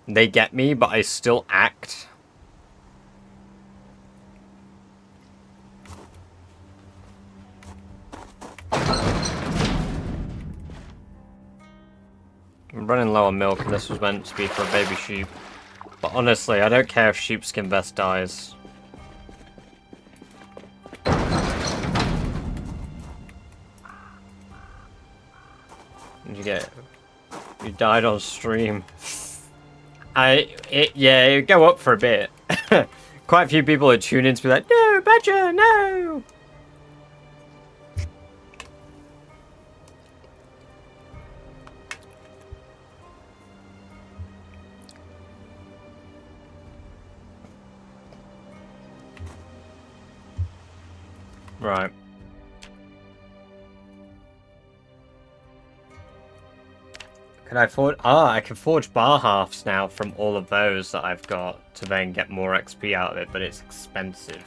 they get me, but I still act. I'm running low on milk, and this was meant to be for a baby sheep. But honestly, I don't care if sheepskin vest dies. Did you get? You died on stream. Yeah, it would go up for a bit. Quite a few people would tune in to be like, no, Badger, no! Right. Can I forge? Ah, I can forge bar halves now from all of those that I've got to then get more XP out of it, but it's expensive.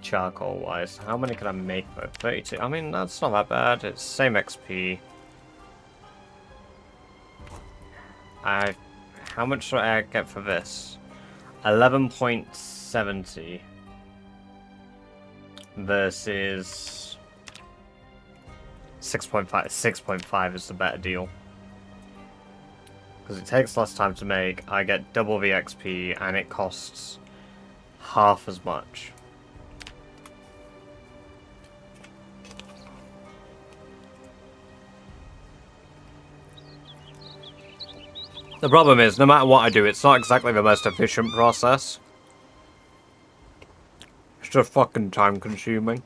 Charcoal wise, how many can I make though? 32. I mean, that's not that bad. It's same XP. How much do I get for this? 11.70 versus 6.5. 6.5 is the better deal. Because it takes less time to make, I get double the XP, and it costs half as much. The problem is, no matter what I do, it's not exactly the most efficient process. It's just fucking time consuming.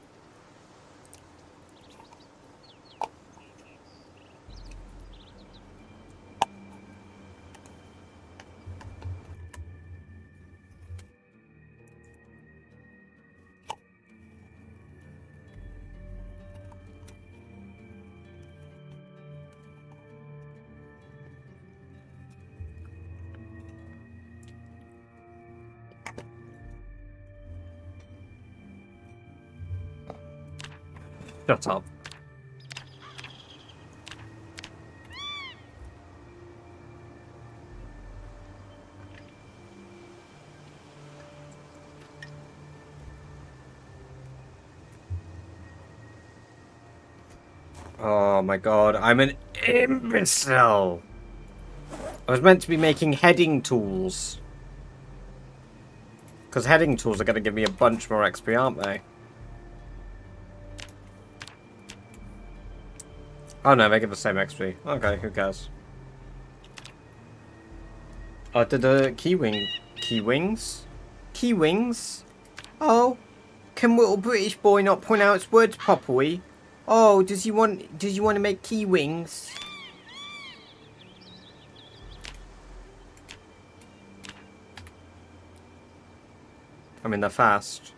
Shut up. Oh my god, I'm an imbecile! I was meant to be making heading tools. Because heading tools are going to give me a bunch more XP, aren't they? Oh no, they give the same XP. Okay, who cares? Oh, did the key wings? Key wings? Oh, can little British boy not pronounce words properly? Oh, does he want to make key wings? I mean, they're fast.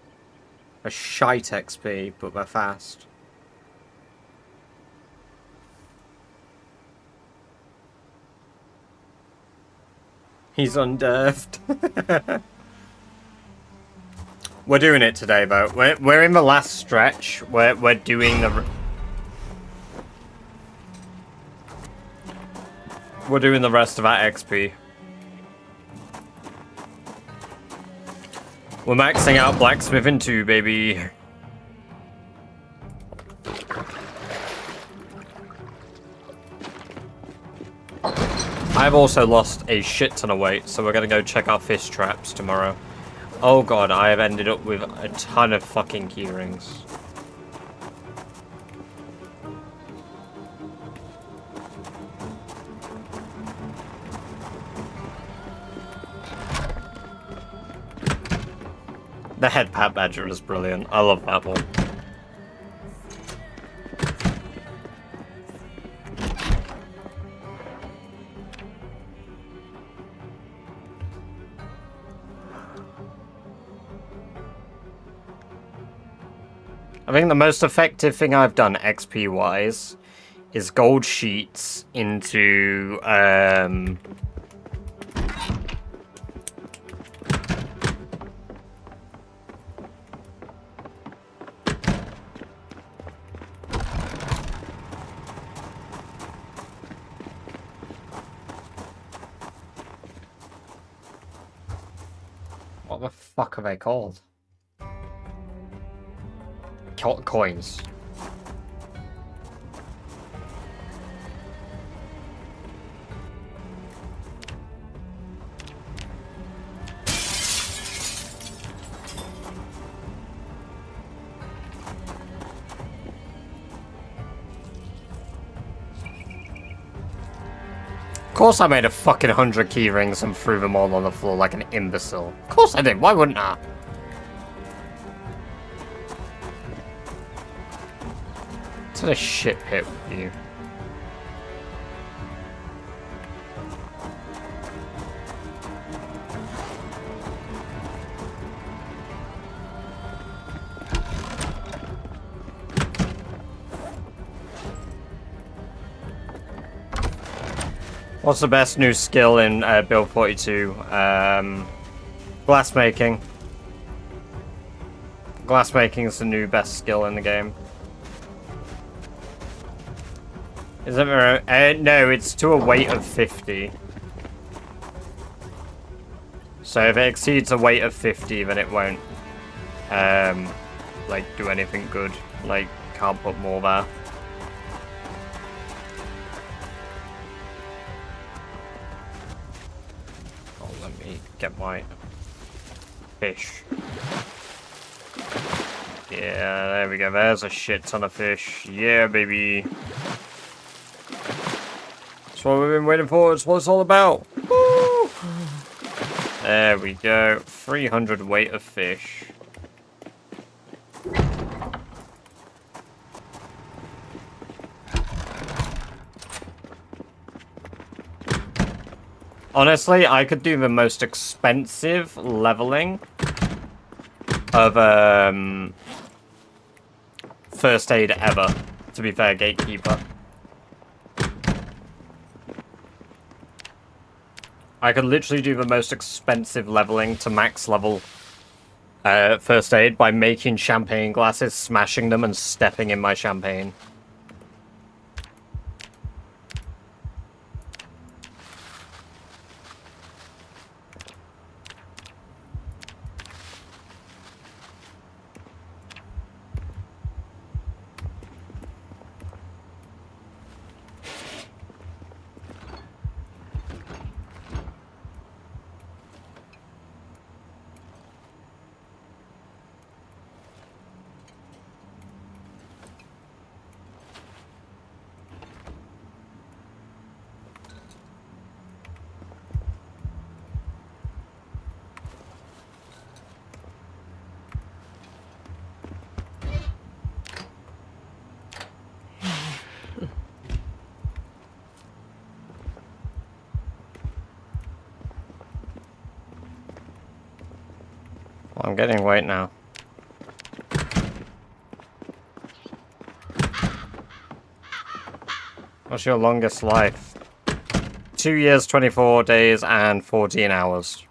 A shite XP, but they're fast. He's unnerved. We're doing it today, though. We're in the last stretch. We're doing the. We're doing the rest of our XP. We're maxing out blacksmithing too, baby. I've also lost a shit ton of weight, so we're gonna go check our fish traps tomorrow. Oh god, I have ended up with a ton of fucking keyrings. The head pat badger is brilliant. I love that one. I think the most effective thing I've done XP wise is gold sheets into what the fuck are they called? Coins. Of course I made a fucking 100 key rings and threw them all on the floor like an imbecile. Of course I did, why wouldn't I? To the shit pit with you. What's the best new skill in Build 42? Glassmaking. Glassmaking is the new best skill in the game. Is it no, it's to a weight of 50. So if it exceeds a weight of 50, then it won't, like, do anything good. Like, can't put more there. Oh, let me get my fish. Yeah, there we go. There's a shit ton of fish. Yeah, baby. That's what we've been waiting for. It's what it's all about. Woo! There we go. 300 weight of fish. Honestly, I could do the most expensive leveling of first aid ever, to be fair, Gatekeeper. I could literally do the most expensive leveling to max level first aid by making champagne glasses, smashing them, and stepping in my champagne. Well, I'm getting weight now. What's your longest life? 2 years, 24 days, and 14 hours.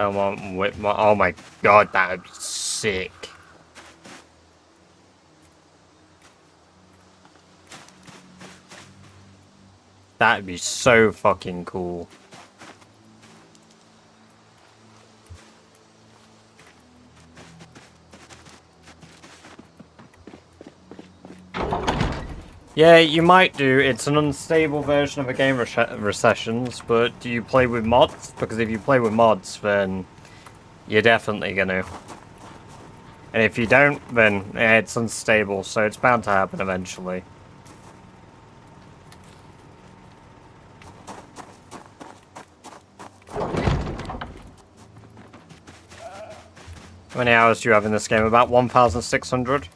Oh my god, that would be sick. That'd be so fucking cool. Yeah, you might do. It's an unstable version of a game recessions, but do you play with mods? Because if you play with mods, then you're definitely gonna. And if you don't, then yeah, it's unstable, so it's bound to happen eventually. How many hours do you have in this game? About 1,600?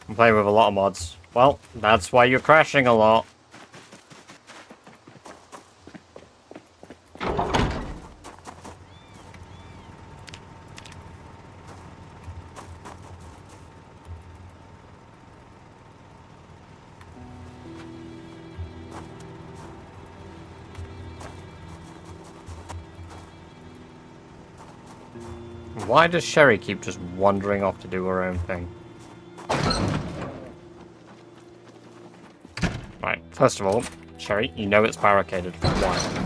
I'm playing with a lot of mods. Well, that's why you're crashing a lot. Why does Sherry keep just wandering off to do her own thing? Right, first of all, Sherry, you know it's barricaded. Why?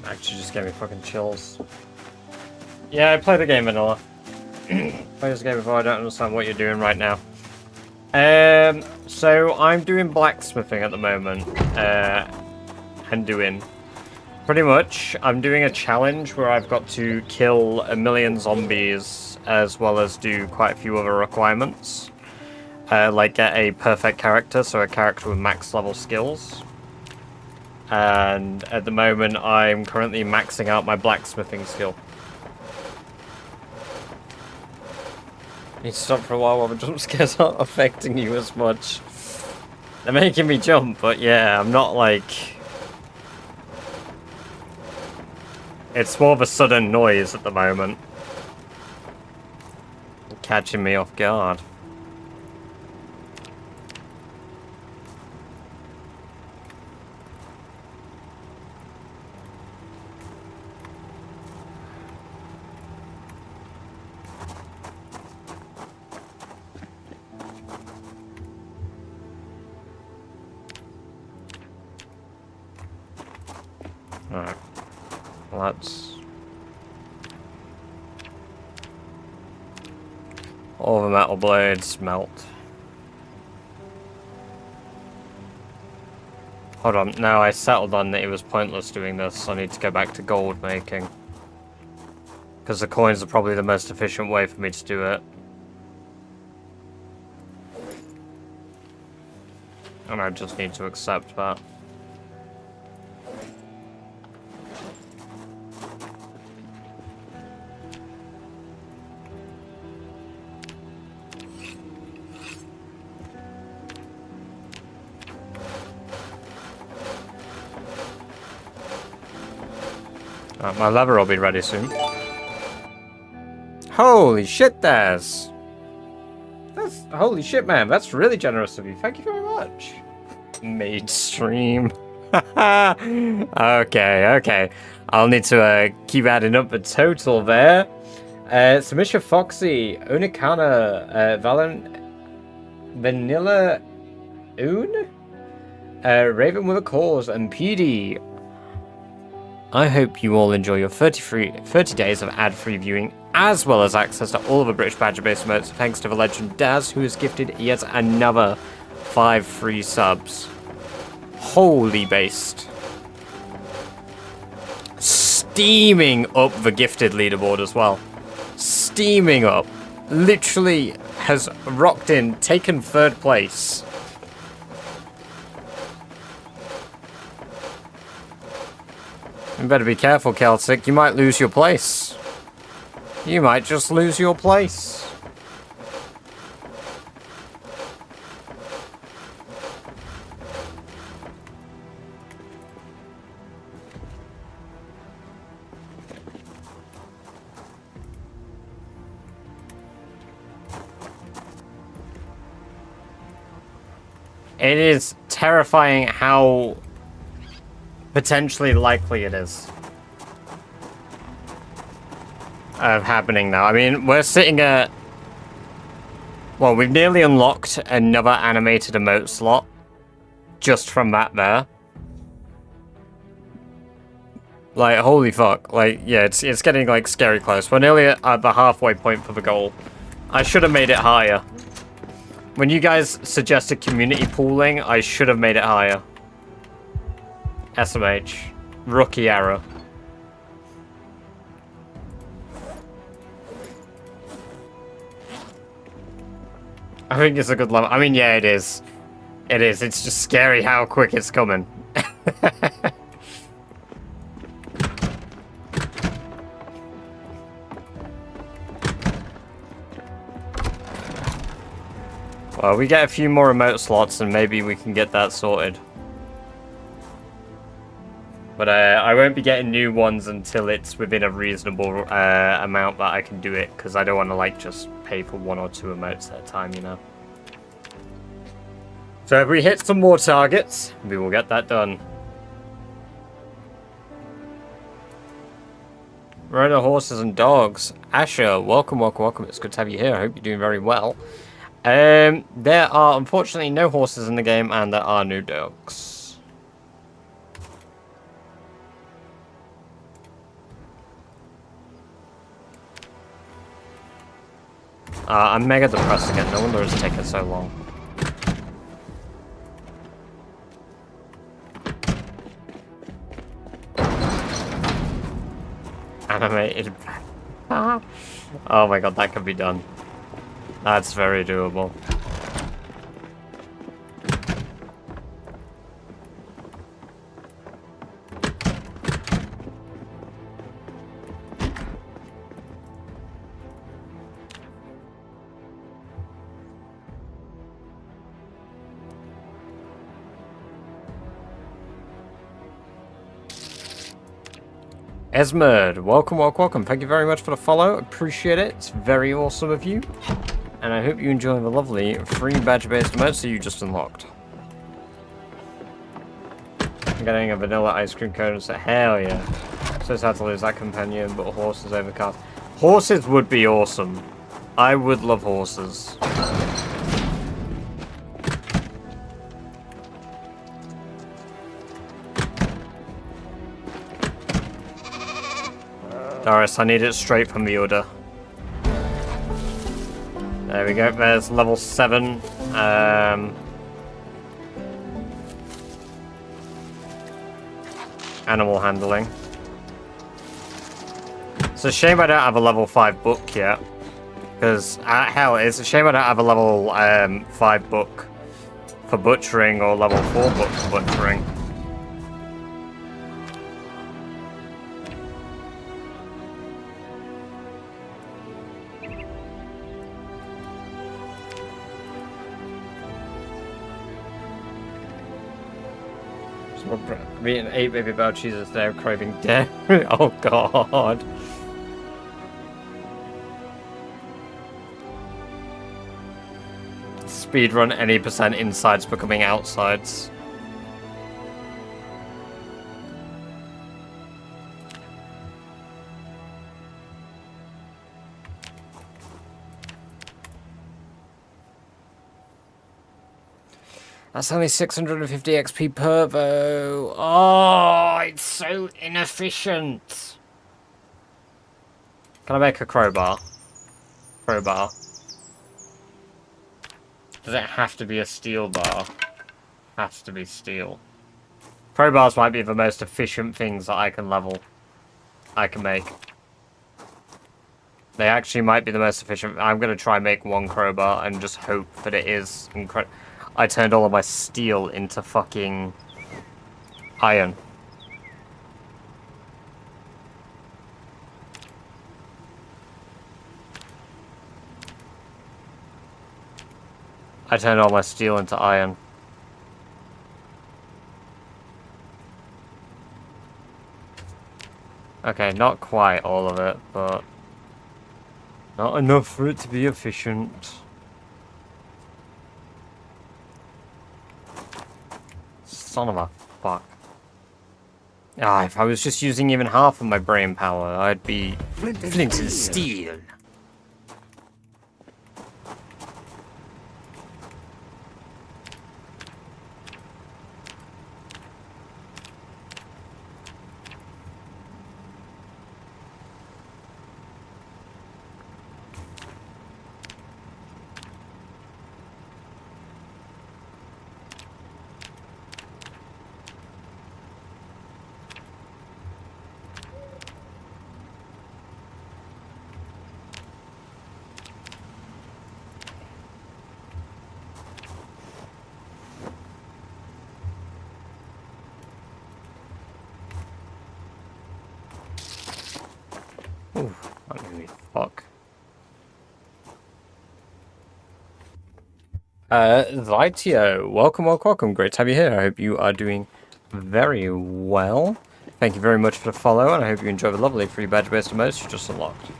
Actually just gave me fucking chills. Yeah, I played the game vanilla. Played this game before, I don't understand what you're doing right now. So I'm doing blacksmithing at the moment. And doing... Pretty much, I'm doing a challenge where I've got to kill 1 million zombies, as well as do quite a few other requirements. Like get a perfect character, so a character with max level skills. And at the moment, I'm currently maxing out my blacksmithing skill. Need to stop for a while the jump scares aren't affecting you as much. They're making me jump, but yeah, I'm not like... It's more of a sudden noise at the moment. Catching me off guard. Alright. Let's... All the metal blades melt. Hold on, now I settled on that it was pointless doing this, so I need to go back to gold making. Because the coins are probably the most efficient way for me to do it. And I just need to accept that. My lever will be ready soon. Holy shit, Daz! That's holy shit, man. That's really generous of you. Thank you very much. Made stream. Okay. I'll need to keep adding up the total there. Samisha Foxy, Unikana, Vanilla Oon, Raven with a Cause, and PD. I hope you all enjoy your 30 days of ad-free viewing, as well as access to all of the British Badger-based emotes, thanks to the legend Daz, who has gifted yet another 5 free subs. Holy based. Steaming up the gifted leaderboard as well. Steaming up. Literally has rocked in, taken 3rd place. You better be careful, Celtic. You might lose your place. You might just lose your place. It is terrifying how potentially likely it is. happening now. I mean, we're sitting at... Well, we've nearly unlocked another animated emote slot just from that there. Like, holy fuck. Like, yeah, it's getting, like, scary close. We're nearly at the halfway point for the goal. I should have made it higher. When you guys suggested community pooling, I should have made it higher. SMH. Rookie error. I think it's a good level. I mean, yeah, it is. It is. It's just scary how quick it's coming. Well, we get a few more remote slots and maybe we can get that sorted. But I won't be getting new ones until it's within a reasonable amount that I can do it, because I don't want to like just pay for 1 or 2 emotes at a time, you know. So if we hit some more targets, we will get that done. Rider horses and dogs. Asher, welcome, welcome, welcome. It's good to have you here. I hope you're doing very well. There are unfortunately no horses in the game, and there are no dogs. I'm mega depressed again. No wonder it's taken so long. Animated. Oh my god, that could be done. That's very doable. Esmerd, welcome, welcome, welcome. Thank you very much for the follow. Appreciate it. It's very awesome of you. And I hope you enjoy the lovely free badge-based emotes that you just unlocked. I'm getting a vanilla ice cream cone and say, hell yeah. So sad to lose that companion, but horses over cars. Horses would be awesome. I would love horses. Doris, I need it straight from the order. There we go, there's level 7. Animal handling. It's a shame I don't have a level 5 book yet. Because, hell, it's a shame I don't have a level 5 book for butchering or level 4 book for butchering. Eating 8 baby bell cheeses today, I'm craving dairy. Oh god. Speedrun any percent insides becoming outsides. That's only 650 XP per though. Oh, it's so inefficient. Can I make a crowbar? Crowbar. Does it have to be a steel bar? Has to be steel. Crowbars might be the most efficient things that I can level. I can make. They actually might be the most efficient. I'm going to try and make 1 crowbar and just hope that it is incredible. I turned all of my steel into fucking iron. I turned all my steel into iron. Okay, not quite all of it, but not enough for it to be efficient. Son of a fuck. Ah, if I was just using even half of my brain power, I'd be flint and steel. Ooh, holy fuck. Vitio, welcome. Great to have you here. I hope you are doing very well. Thank you very much for the follow, and I hope you enjoy the lovely free badge-based emotes you just unlocked.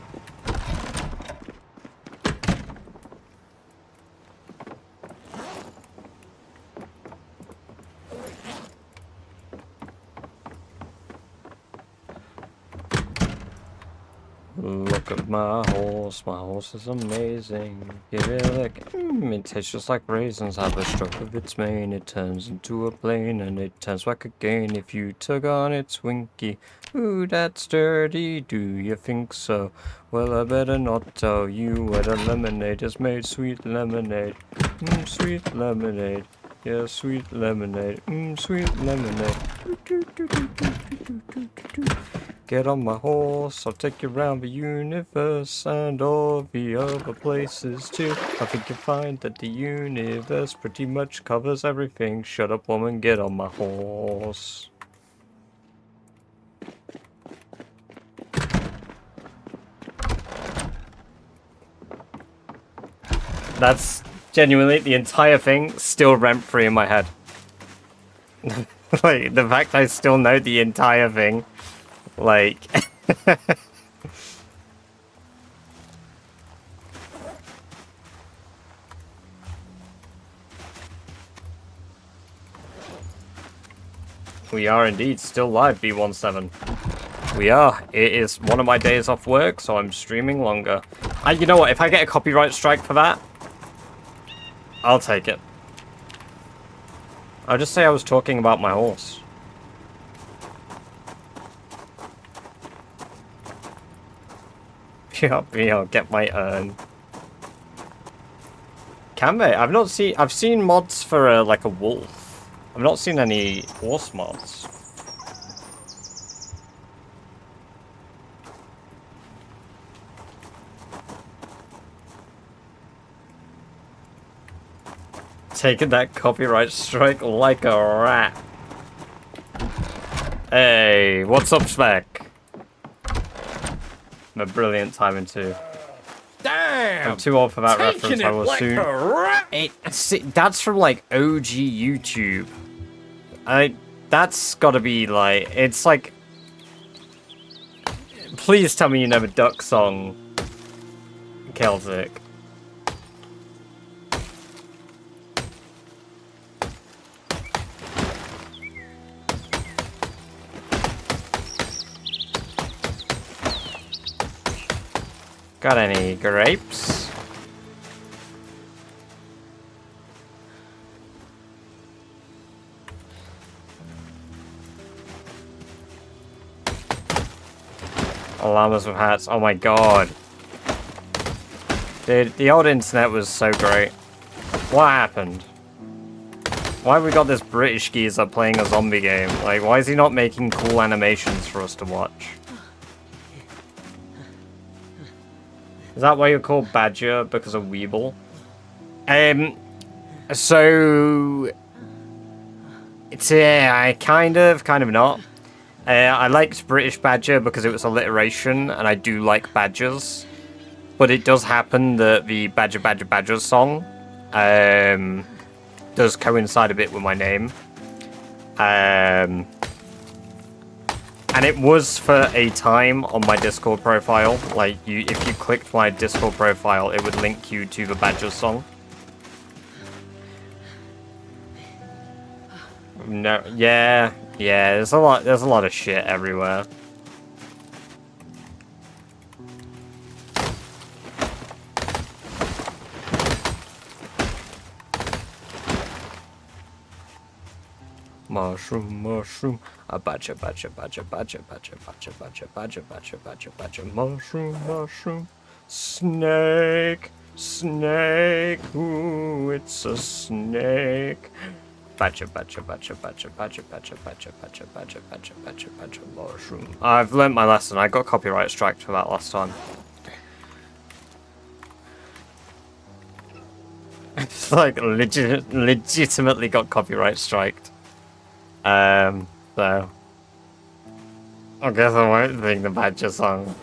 Look at my horse is amazing. Give it a lick, it tastes just like raisins. Have a stroke of its mane, it turns into a plane, and it turns back again if you tug on its winky. Ooh, that's dirty, do you think so? Well, I better not tell you what a lemonade is made. Sweet lemonade, sweet lemonade. Yeah, sweet lemonade, sweet lemonade. Get on my horse, I'll take you around the universe and all the other places too. I think you'll find that the universe pretty much covers everything. Shut up, woman, get on my horse. That's genuinely the entire thing still rent-free in my head. Like, the fact I still know the entire thing. Like... We are indeed still live, B17. We are. It is one of my days off work, so I'm streaming longer. You know what? If I get a copyright strike for that, I'll take it. I'll just say I was talking about my horse. Yeah, get my urn. Can they? I've seen mods for like a wolf. I've not seen any horse mods. Taking that copyright strike like a rat. Hey, what's up, Spec? A brilliant timing too. Damn! I'm too old for that reference. I will like soon. That's from like OG YouTube. That's got to be like. It's like. Please tell me you never duck song, Celtic. Got any grapes? Llamas with hats. Oh my god. Dude, the old internet was so great. What happened? Why have we got this British geezer playing a zombie game? Like, why is he not making cool animations for us to watch? Is that why you're called Badger? Because of Weeble? So... It's, I kind of not. I liked British Badger because it was alliteration, and I do like badgers. But it does happen that the Badger song does coincide a bit with my name. And it was for a time on my Discord profile. Like, if you clicked my Discord profile, it would link you to the Badger song. No, yeah, Yeah, there's a lot of shit everywhere. Mushroom, mushroom, a bacha, bacha, bacha, bacha, bacha, bacha, bacha, bacha, bacha, bacha, bacha, mushroom, mushroom, snake, snake, ooh, it's a snake. Bacha, bacha, bacha, bacha, bacha, bacha, bacha, bacha, bacha, bacha, bacha, bacha, mushroom. I've learnt my lesson. I got copyright striked for that last time. It's like legitimately got copyright striked. So I guess I won't sing the Badger song.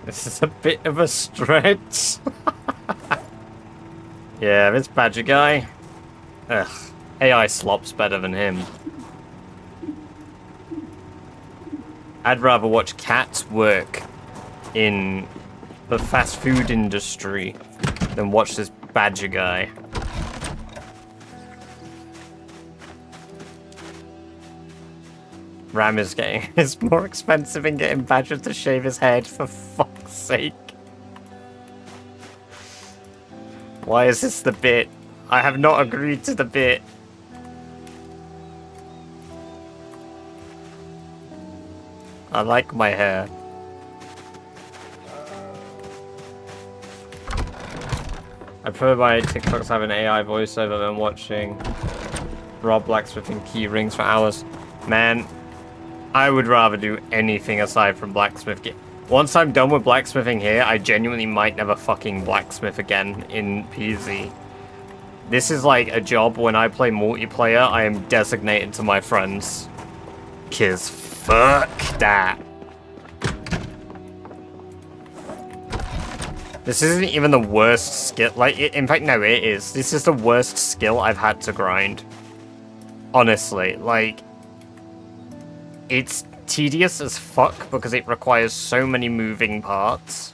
This is a bit of a stretch. Yeah, this Badger guy. Ugh, AI slops better than him. I'd rather watch cats work in the fast food industry than watch this Badger guy. Ram is getting... It's more expensive than getting Badger to shave his head, for fuck's sake. Why is this the bit? I have not agreed to the bit. I like my hair. I prefer my TikToks having AI voiceover than watching Rob blacksmithing key rings for hours. Man, I would rather do anything aside from blacksmith. Once I'm done with blacksmithing here, I genuinely might never fucking blacksmith again in PZ. This is like a job when I play multiplayer, I am designated to my friends. 'Cause fuck that. This isn't even the worst skill. Like, in fact, no, it is. This is the worst skill I've had to grind. Honestly, like, it's tedious as fuck because it requires so many moving parts.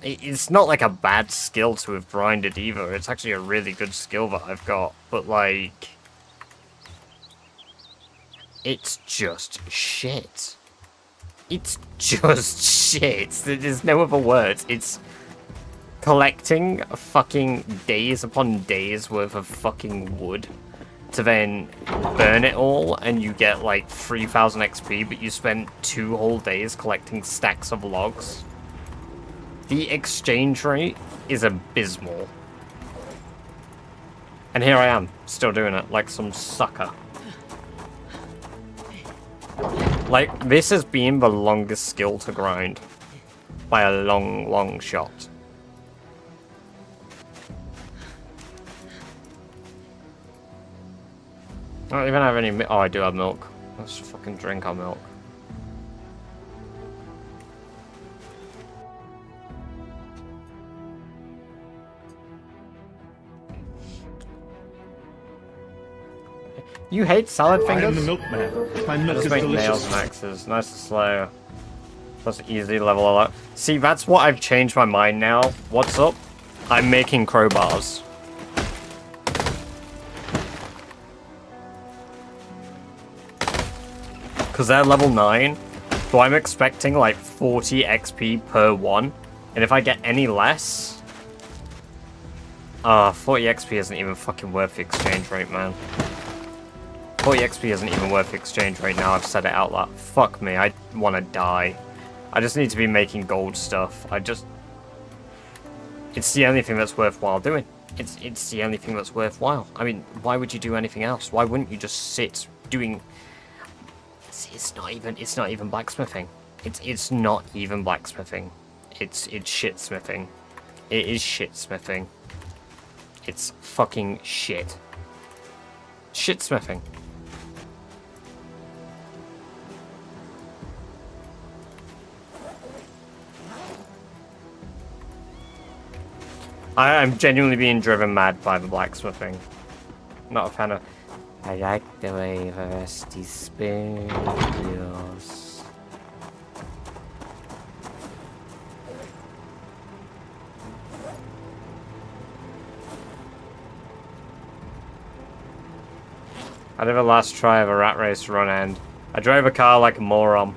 It's not like a bad skill to have grinded either. It's actually a really good skill that I've got. But, like, it's just shit. It's just shit. There's no other words. It's collecting fucking days upon days worth of fucking wood to then burn it all, and you get like 3,000 XP, but you spent 2 whole days collecting stacks of logs. The exchange rate is abysmal. And here I am, still doing it like some sucker. Like, this has been the longest skill to grind. By a long, long shot. I don't even have any milk. Oh, I do have milk. Let's fucking drink our milk. You hate salad fingers? I am the milkman. My milk Just is make delicious. nails and axes. Nice and slow. Plus easy level a lot. See, that's what I've changed my mind now. What's up? I'm making crowbars. Because they're level 9, so I'm expecting like 40 XP per one. And if I get any less... 40 XP isn't even fucking worth the exchange rate, man. 40 XP isn't even worth the exchange rate now, I've said it out loud. Fuck me, I want to die. I just need to be making gold stuff. It's the only thing that's worthwhile doing. It's the only thing that's worthwhile. I mean, why would you do anything else? Why wouldn't you just sit doing... It's not even blacksmithing. It's not even blacksmithing. It's shitsmithing. It is shitsmithing. It's fucking shit. Shitsmithing. I'm genuinely being driven mad by the blacksmithing. Not a fan of... I like the way the rusty spoon feels. I did the last try of a rat race run end. I drove a car like a moron.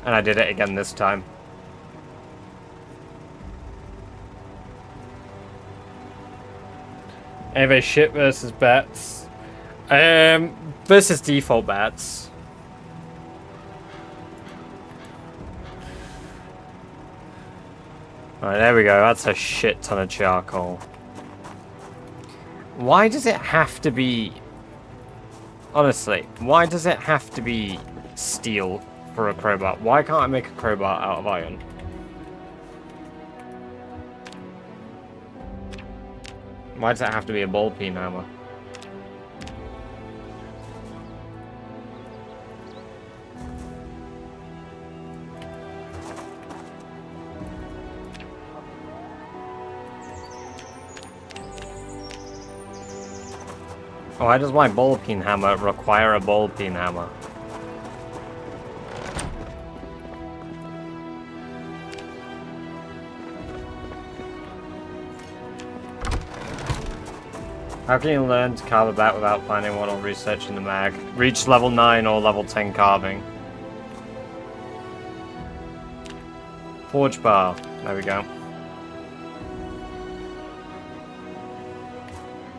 And I did it again this time. Anyway, shit versus bets. Versus default bets. Alright, there we go. That's a shit ton of charcoal. Why does it have to be... Honestly, why does it have to be steel for a crowbar? Why can't I make a crowbar out of iron? Why does it have to be a ball peen hammer? Why does my ball peen hammer require a ball peen hammer? How can you learn to carve a bat without finding one or researching the mag? Reach level 9 or level 10 carving. Forge bar. There we go.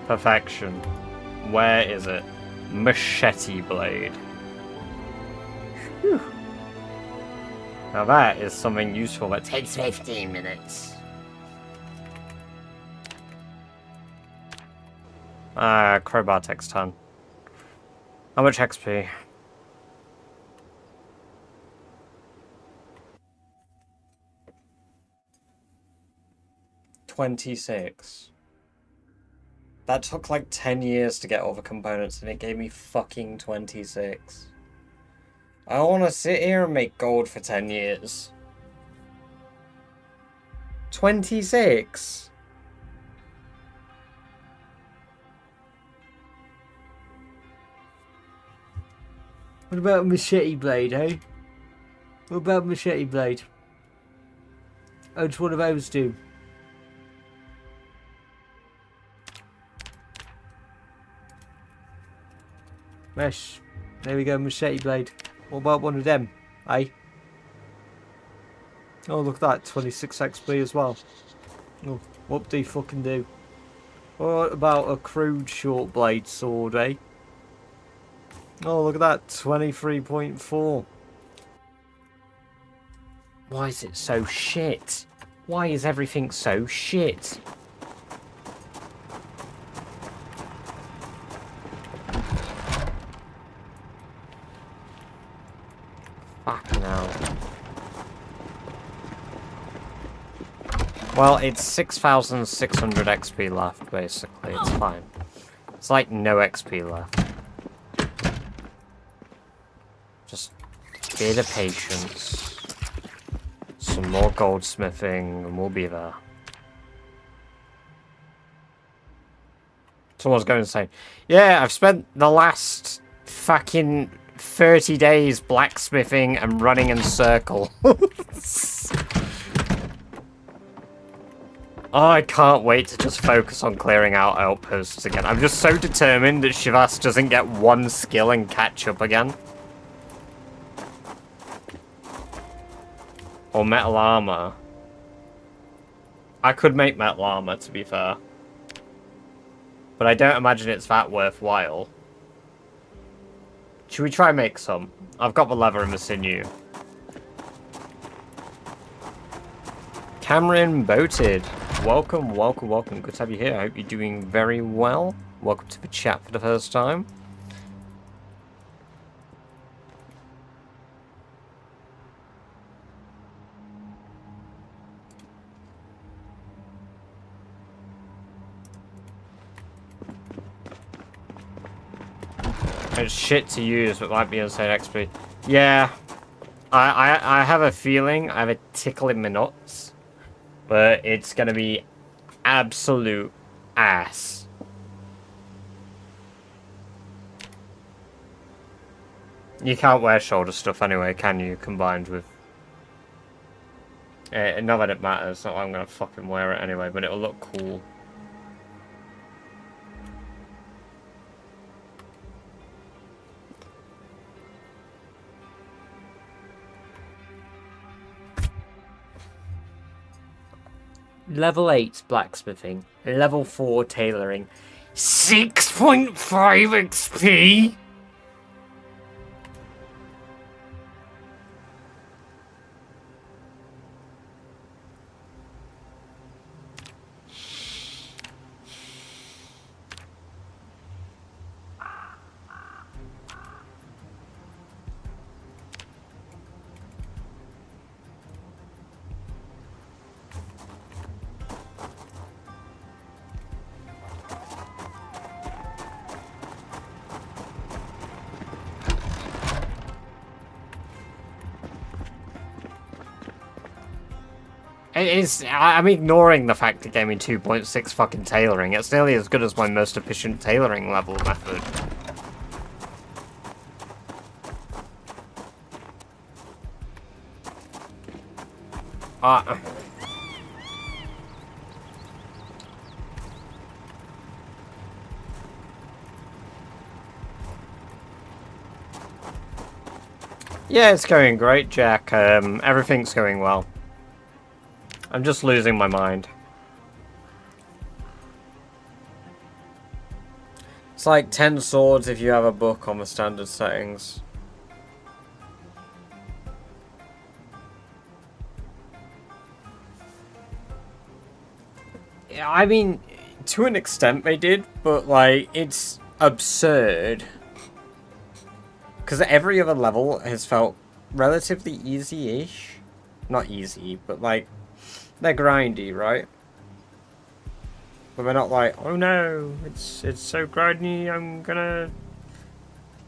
Perfection. Where is it? Machete blade. Whew. Now that is something useful that takes 15 minutes. Crowbar takes 10. How much XP? 26. That took like 10 years to get all the components and it gave me fucking 26. I don't want to sit here and make gold for 10 years. 26? What about a machete blade, eh? What about a machete blade? How does one of those do? Mesh. There we go, machete blade. What about one of them, eh? Oh, look at that, 26 XP as well. Oh, what do you fucking do? What about a crude short blade sword, eh? Oh, look at that, 23.4. Why is it so shit? Why is everything so shit? Fucking hell. Well, it's 6,600 XP left, basically. It's fine. It's like no XP left. Just a bit of patience. Some more goldsmithing, and we'll be there. Someone's going to say, yeah, I've spent the last fucking 30 days blacksmithing and running in circles. I can't wait to just focus on clearing out outposts again. I'm just so determined that Shivas doesn't get one skill and catch up again. Or metal armor. I could make metal armor, to be fair. But I don't imagine it's that worthwhile. Should we try and make some? I've got the leather and the sinew. Cameron Boated. Welcome, welcome, welcome. Good to have you here. I hope you're doing very well. Welcome to the chat for the first time. It's shit to use, but might be insane XP. Yeah. I have a feeling, I have a tickle in my nuts. But it's gonna be absolute ass. You can't wear shoulder stuff anyway, can you? Combined with... not that it matters, not that I'm gonna fucking wear it anyway, but it'll look cool. Level 8 blacksmithing. Level 4 tailoring. 6.5 XP? I'm ignoring the fact it gave me 2.6 fucking tailoring. It's nearly as good as my most efficient tailoring level method. Yeah, it's going great, Jack. Everything's going well. I'm just losing my mind. It's like 10 swords if you have a book on the standard settings. Yeah, I mean, to an extent they did, but like, it's absurd. Because every other level has felt relatively easy-ish. Not easy, but like, they're grindy, right? But they're not like, oh no, it's so grindy, I'm gonna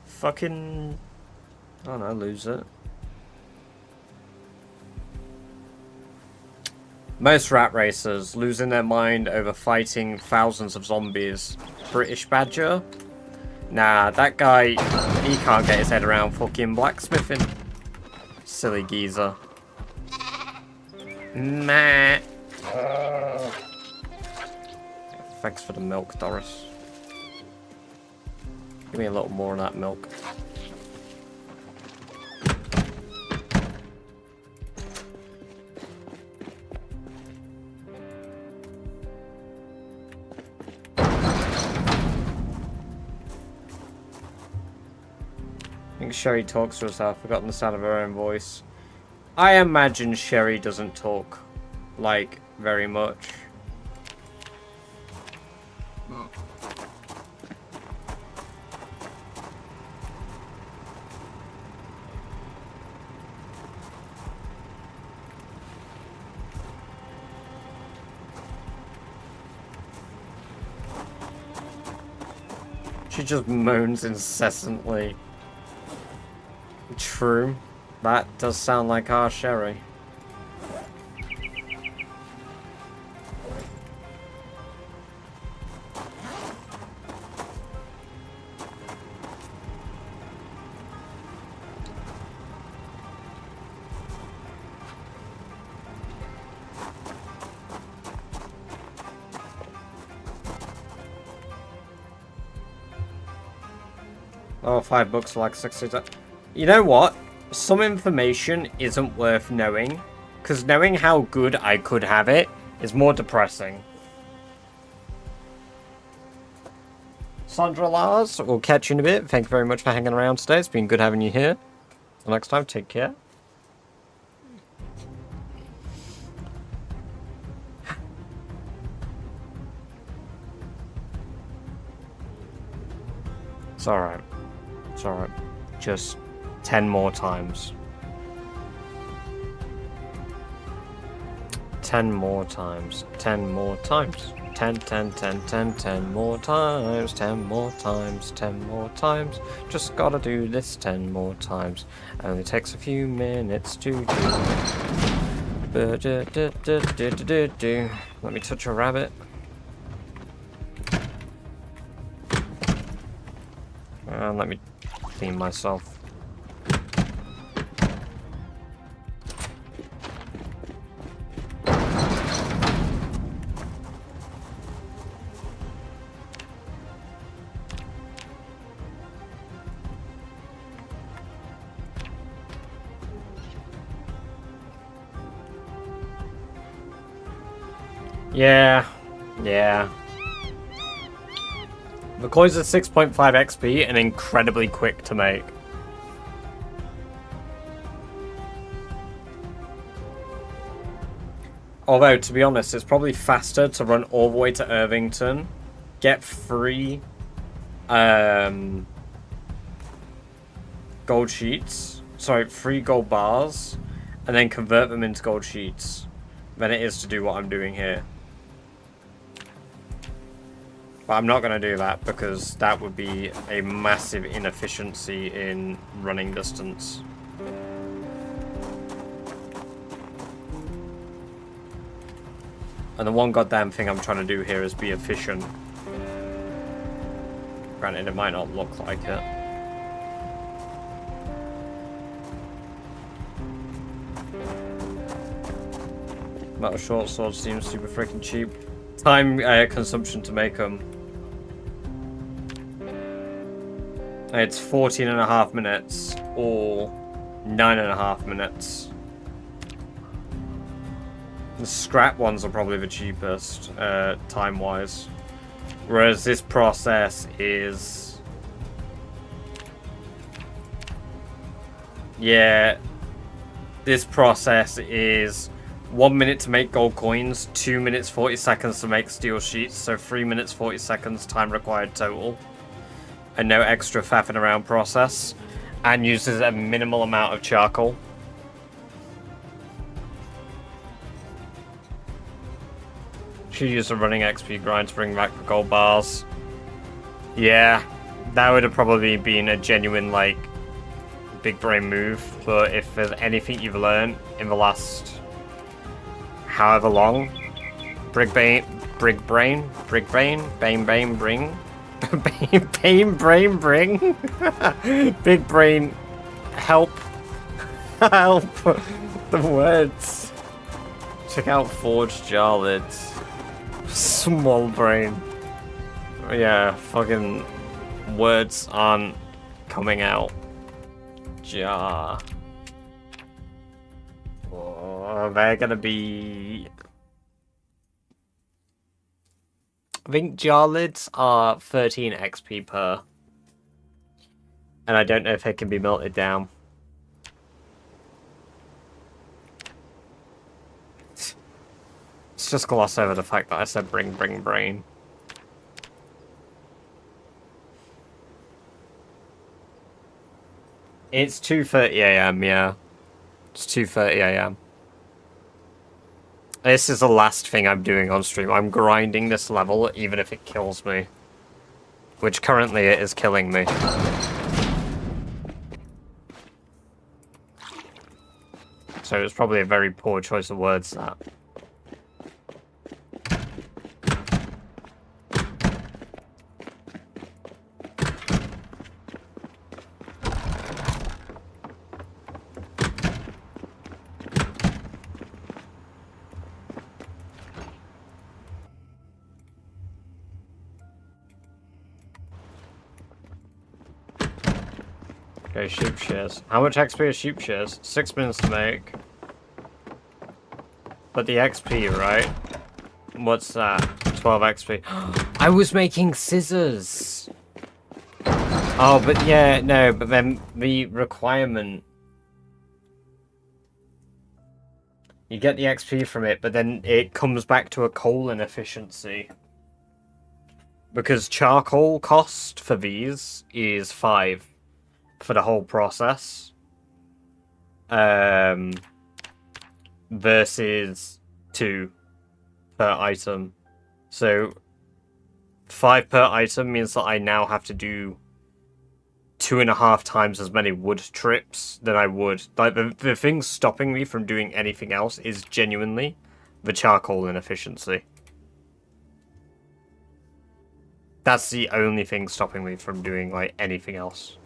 fucking, I don't know, lose it. Most rat racers losing their mind over fighting thousands of zombies. British Badger? Nah, that guy, he can't get his head around fucking blacksmithing. Silly geezer. Meh. Thanks for the milk, Doris. Give me a little more of that milk. I think Sherry talks to herself. I've forgotten the sound of her own voice. I imagine Sherry doesn't talk, like, very much. She just moans incessantly. True. That does sound like our Sherry. Oh, 5 books for like 60. You know what? Some information isn't worth knowing, because knowing how good I could have it is more depressing. Sandra Lars, we'll catch you in a bit. Thank you very much for hanging around today. It's been good having you here. Until next time, take care. It's alright. It's alright. Just 10 more times. 10 more times. 10 more times. 10 more times. 10 more times. 10 more times. Just gotta do this 10 more times. Only takes a few minutes to do. Let me touch a rabbit. And let me clean myself. Yeah. Yeah. The coins are 6.5 XP and incredibly quick to make. Although, to be honest, it's probably faster to run all the way to Irvington, get free gold sheets, sorry, free gold bars, and then convert them into gold sheets than it is to do what I'm doing here. But I'm not going to do that because that would be a massive inefficiency in running distance. And the one goddamn thing I'm trying to do here is be efficient. Granted, it might not look like it. Metal short sword seems super freaking cheap. Time consumption to make them. It's 14.5 minutes or 9.5 minutes. The scrap ones are probably the cheapest, time-wise. Whereas this process is... Yeah. This process is 1 minute to make gold coins, 2 minutes 40 seconds to make steel sheets, so 3 minutes 40 seconds time required total. And no extra faffing around process. And uses a minimal amount of charcoal. Should use a running XP grind to bring back the gold bars. Yeah, that would have probably been a genuine, like, big brain move. But if there's anything you've learned in the last however long, bring, big brain, help, help, the words. Check out Forged Jar Lids. Small brain. Yeah, fucking words aren't coming out. Jar. Oh, they're gonna be... I think jar lids are 13 XP per. And I don't know if they can be melted down. Let's just gloss over the fact that I said bring brain. It's 2:30 AM, yeah. It's 2:30 AM. This is the last thing I'm doing on stream. I'm grinding this level, even if it kills me. Which currently it is killing me. So it's probably a very poor choice of words, that. Okay, sheep shears. How much XP are sheep shears? 6 minutes to make. But the XP, right? What's that? 12 XP. I was making scissors! Oh, but yeah, no, but then the requirement... You get the XP from it, but then it comes back to a coal inefficiency. Because charcoal cost for these is 5 for the whole process. Versus 2 per item. So 5 per item means that I now have to do 2.5 times as many wood trips than I would. Like the thing stopping me from doing anything else is genuinely the charcoal inefficiency. That's the only thing stopping me from doing like anything else.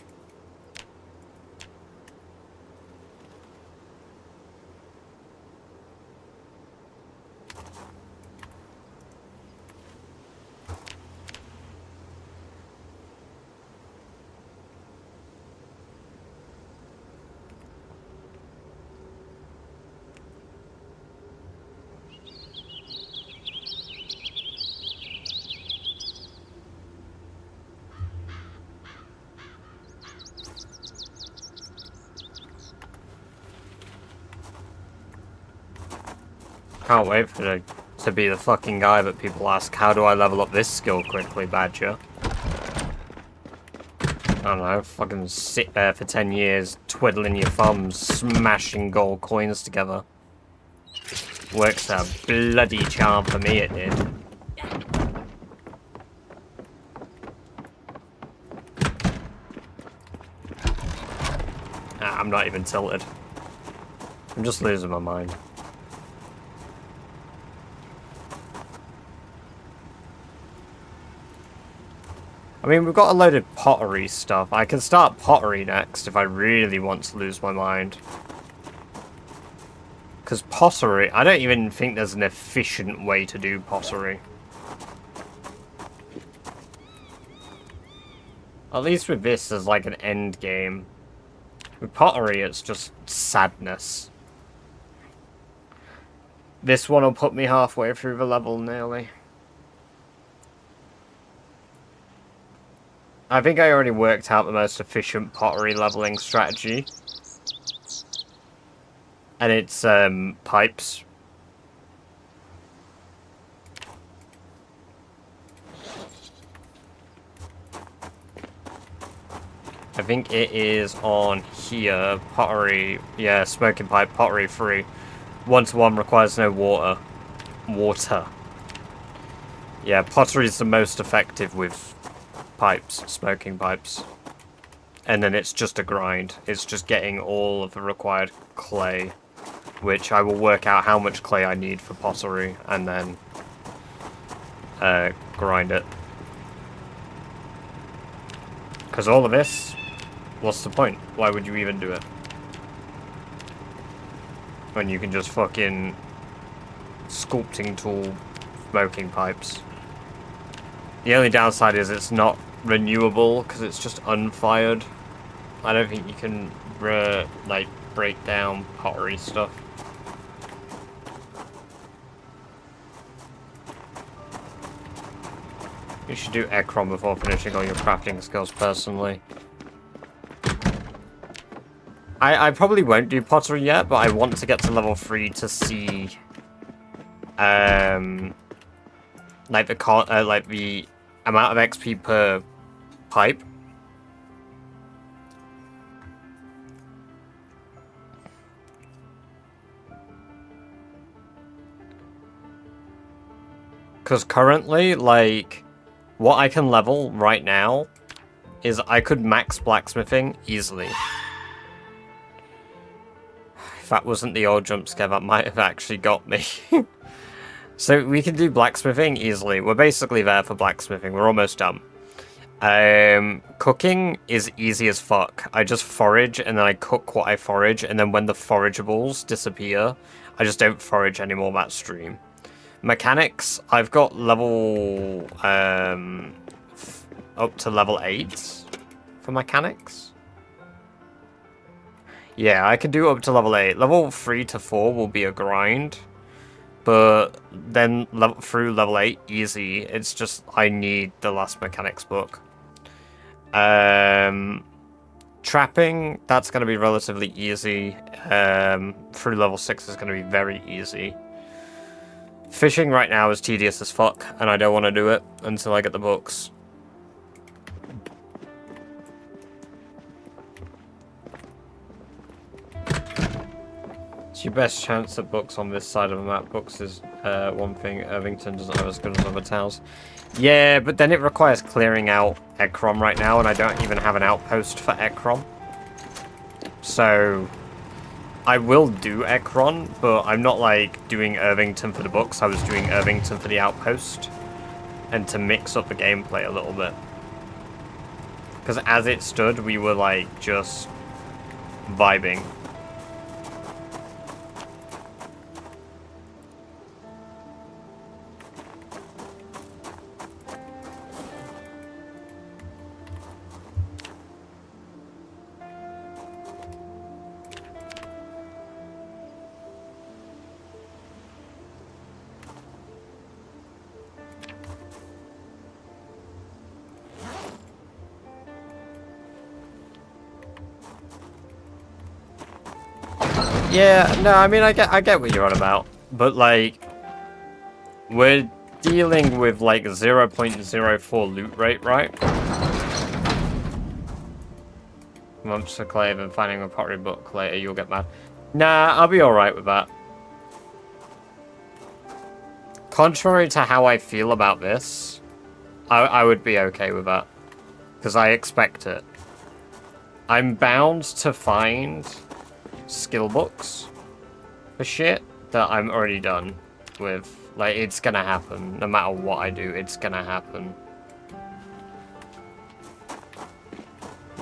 Can't wait for it to be the fucking guy that people ask, how do I level up this skill quickly, Badger? I don't know, fucking sit there for 10 years, twiddling your thumbs, smashing gold coins together. Works a bloody charm for me, it did. I'm not even tilted. I'm just losing my mind. I mean, we've got a load of pottery stuff. I can start pottery next if I really want to lose my mind. Because pottery, I don't even think there's an efficient way to do pottery. At least with this, there's like an end game. With pottery, it's just sadness. This one will put me halfway through the level nearly. I think I already worked out the most efficient pottery leveling strategy. And it's, pipes. I think it is on here, pottery, yeah, smoking pipe, pottery free. 1-to-1 requires no water. Yeah, pottery is the most effective with pipes, smoking pipes. And then it's just a grind. It's just getting all of the required clay, which I will work out how much clay I need for pottery, and then grind it. Because all of this, what's the point? Why would you even do it? When you can just fucking sculpting tool smoking pipes. The only downside is it's not renewable because it's just unfired. I don't think you can like break down pottery stuff. You should do Ekron before finishing all your crafting skills personally. I probably won't do pottery yet, but I want to get to level 3 to see like the amount of XP per pipe. Because currently, like, what I can level right now is I could max blacksmithing easily. If that wasn't the old jump scare, that might have actually got me. So we can do blacksmithing easily. We're basically there for blacksmithing. We're almost done. Cooking is easy as fuck. I just forage and then I cook what I forage, and then when the forageables disappear, I just don't forage anymore that stream. Mechanics, I've got level up to level 8 for mechanics. Yeah, I can do up to level 8. Level 3 to 4 will be a grind. But then through level 8, easy. It's just, I need the last mechanics book. Trapping, that's going to be relatively easy. Through level 6 is going to be very easy. Fishing right now is tedious as fuck, and I don't want to do it until I get the books. It's your best chance at books on this side of the map. Books is one thing Irvington doesn't have as good as other towns. Yeah, but then it requires clearing out Ekron right now, and I don't even have an outpost for Ekron. So I will do Ekron, but I'm not like doing Irvington for the books. I was doing Irvington for the outpost, and to mix up the gameplay a little bit. Because as it stood, we were like just vibing. Yeah, no, I mean, I get what you're on about. But like, we're dealing with like 0.04 loot rate, right? Months for clave and finding a pottery book later, you'll get mad. Nah, I'll be alright with that. Contrary to how I feel about this, I would be okay with that. Because I expect it. I'm bound to find skill books for shit that I'm already done with. Like, it's gonna happen. No matter what I do, it's gonna happen.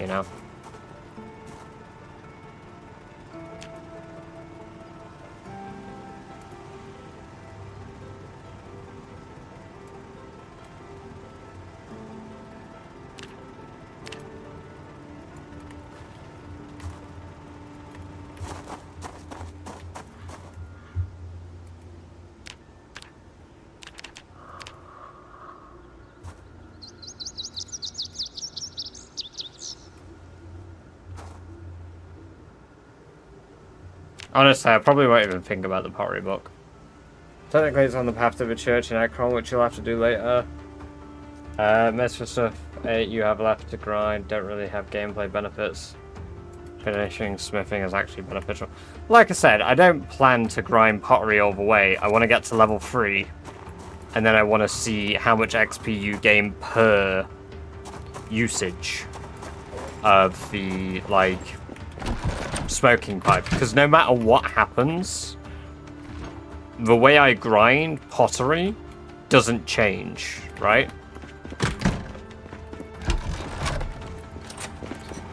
You know? Honestly, I probably won't even think about the pottery book. Technically, it's on the path to the church in Ekron, which you'll have to do later. Mess for stuff 8 you have left to grind, don't really have gameplay benefits. Finishing smithing is actually beneficial. Like I said, I don't plan to grind pottery all the way. I want to get to level 3. And then I want to see how much XP you gain per usage of the, like, smoking pipe. Because no matter what happens, the way I grind pottery doesn't change, right?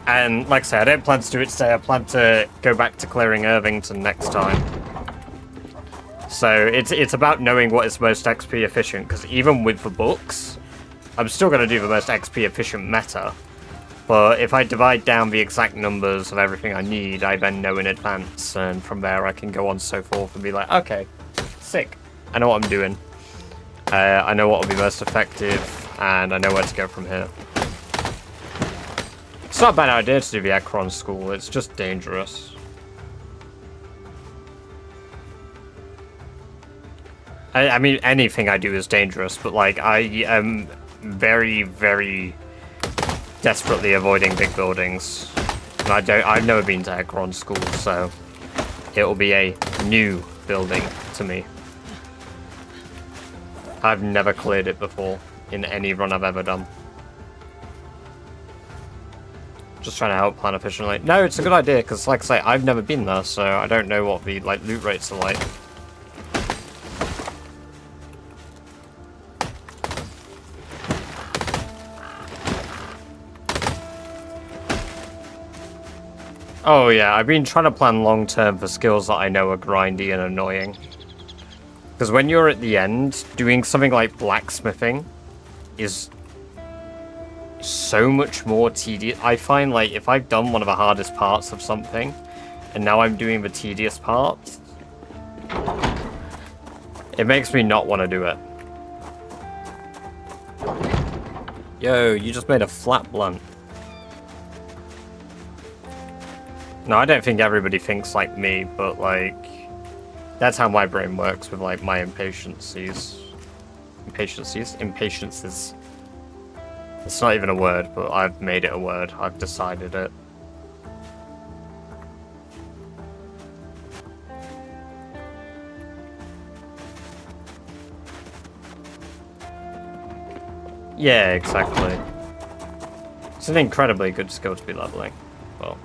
And like I said, I don't plan to do it today. I plan to go back to clearing Irvington next time. So it's about knowing what is most XP efficient, because even with the books, I'm still going to do the most XP efficient meta. But if I divide down the exact numbers of everything I need, I then know in advance, and from there I can go on so forth and be like, okay, sick. I know what I'm doing. I know what will be most effective, and I know where to go from here. It's not a bad idea to do the Ekron school, it's just dangerous. I mean, anything I do is dangerous, but like, I am very, very desperately avoiding big buildings. And I've never been to Ekron school, so it will be a new building to me. I've never cleared it before in any run I've ever done. Just trying to help plan efficiently. No, it's a good idea, because like I say, I've never been there, so I don't know what the like loot rates are like. Oh yeah, I've been trying to plan long term for skills that I know are grindy and annoying. Because when you're at the end, doing something like blacksmithing is so much more tedious. I find, like, if I've done one of the hardest parts of something, and now I'm doing the tedious part, it makes me not want to do it. Yo, you just made a flat blunt. No, I don't think everybody thinks like me, but, like, that's how my brain works with, like, my impatiences. Impatiences. It's not even a word, but I've made it a word. I've decided it. Yeah, exactly. It's an incredibly good skill to be leveling. Well.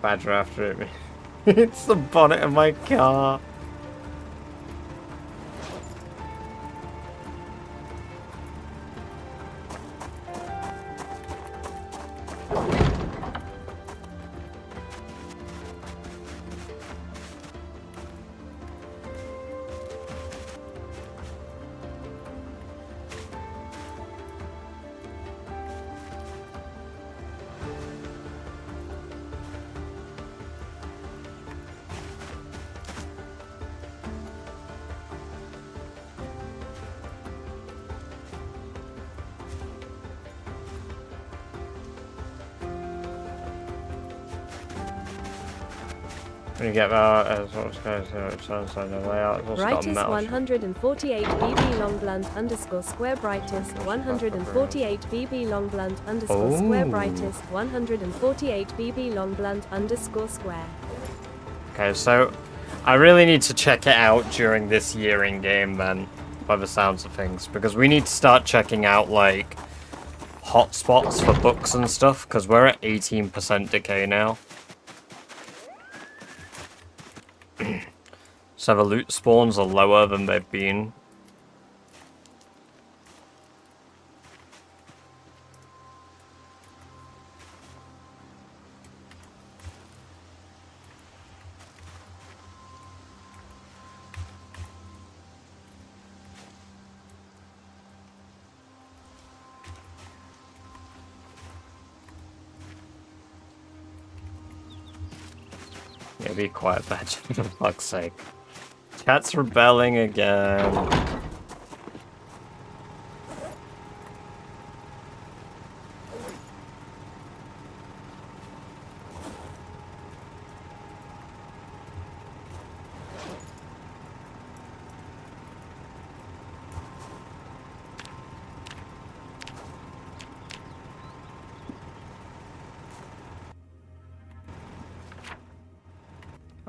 Badger after it. It's the bonnet of my car. When you get that, it sounds like the layout. It's also got a Brightest metal 148 BB long blunt underscore square brightest 148 BB long blunt underscore square Ooh. brightest 148 BB long blunt underscore square. Okay, so I really need to check it out during this year in game then, by the sounds of things, because we need to start checking out like hotspots for books and stuff, because we're at 18% decay now. So the loot spawns are lower than they've been. Yeah, be quiet, Badge, for fuck's sake. Chat's rebelling again.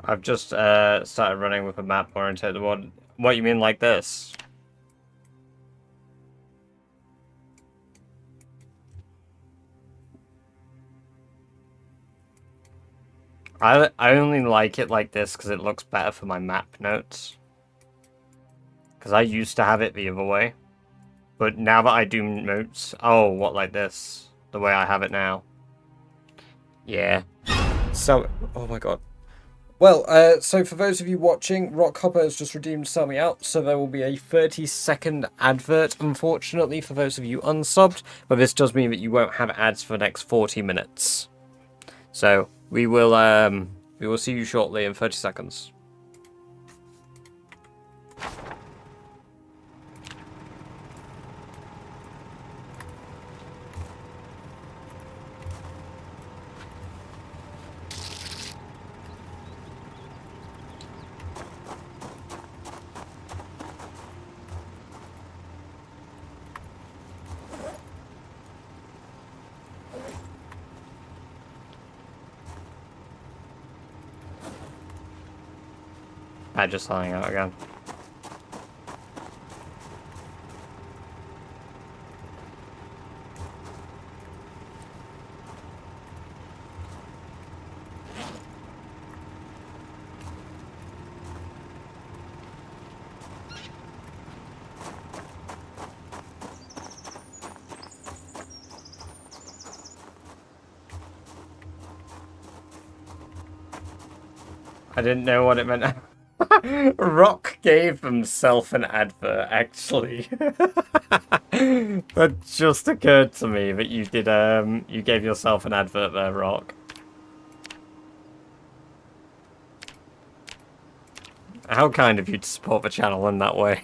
I've just started running with a map oriented. What you mean like this? I only like it like this because it looks better for my map notes. Because I used to have it the other way. But now that I do notes... Oh, what, like this? The way I have it now. Yeah. So... Oh my god. Well, so for those of you watching, Rockhopper has just redeemed Sell Me Out, so there will be a 30-second advert, unfortunately, for those of you unsubbed, but this does mean that you won't have ads for the next 40 minutes. So, we will see you shortly in 30 seconds. Just selling out again. I didn't know what it meant. Rock gave himself an advert, actually. That just occurred to me that you did, you gave yourself an advert there, Rock. How kind of you to support the channel in that way.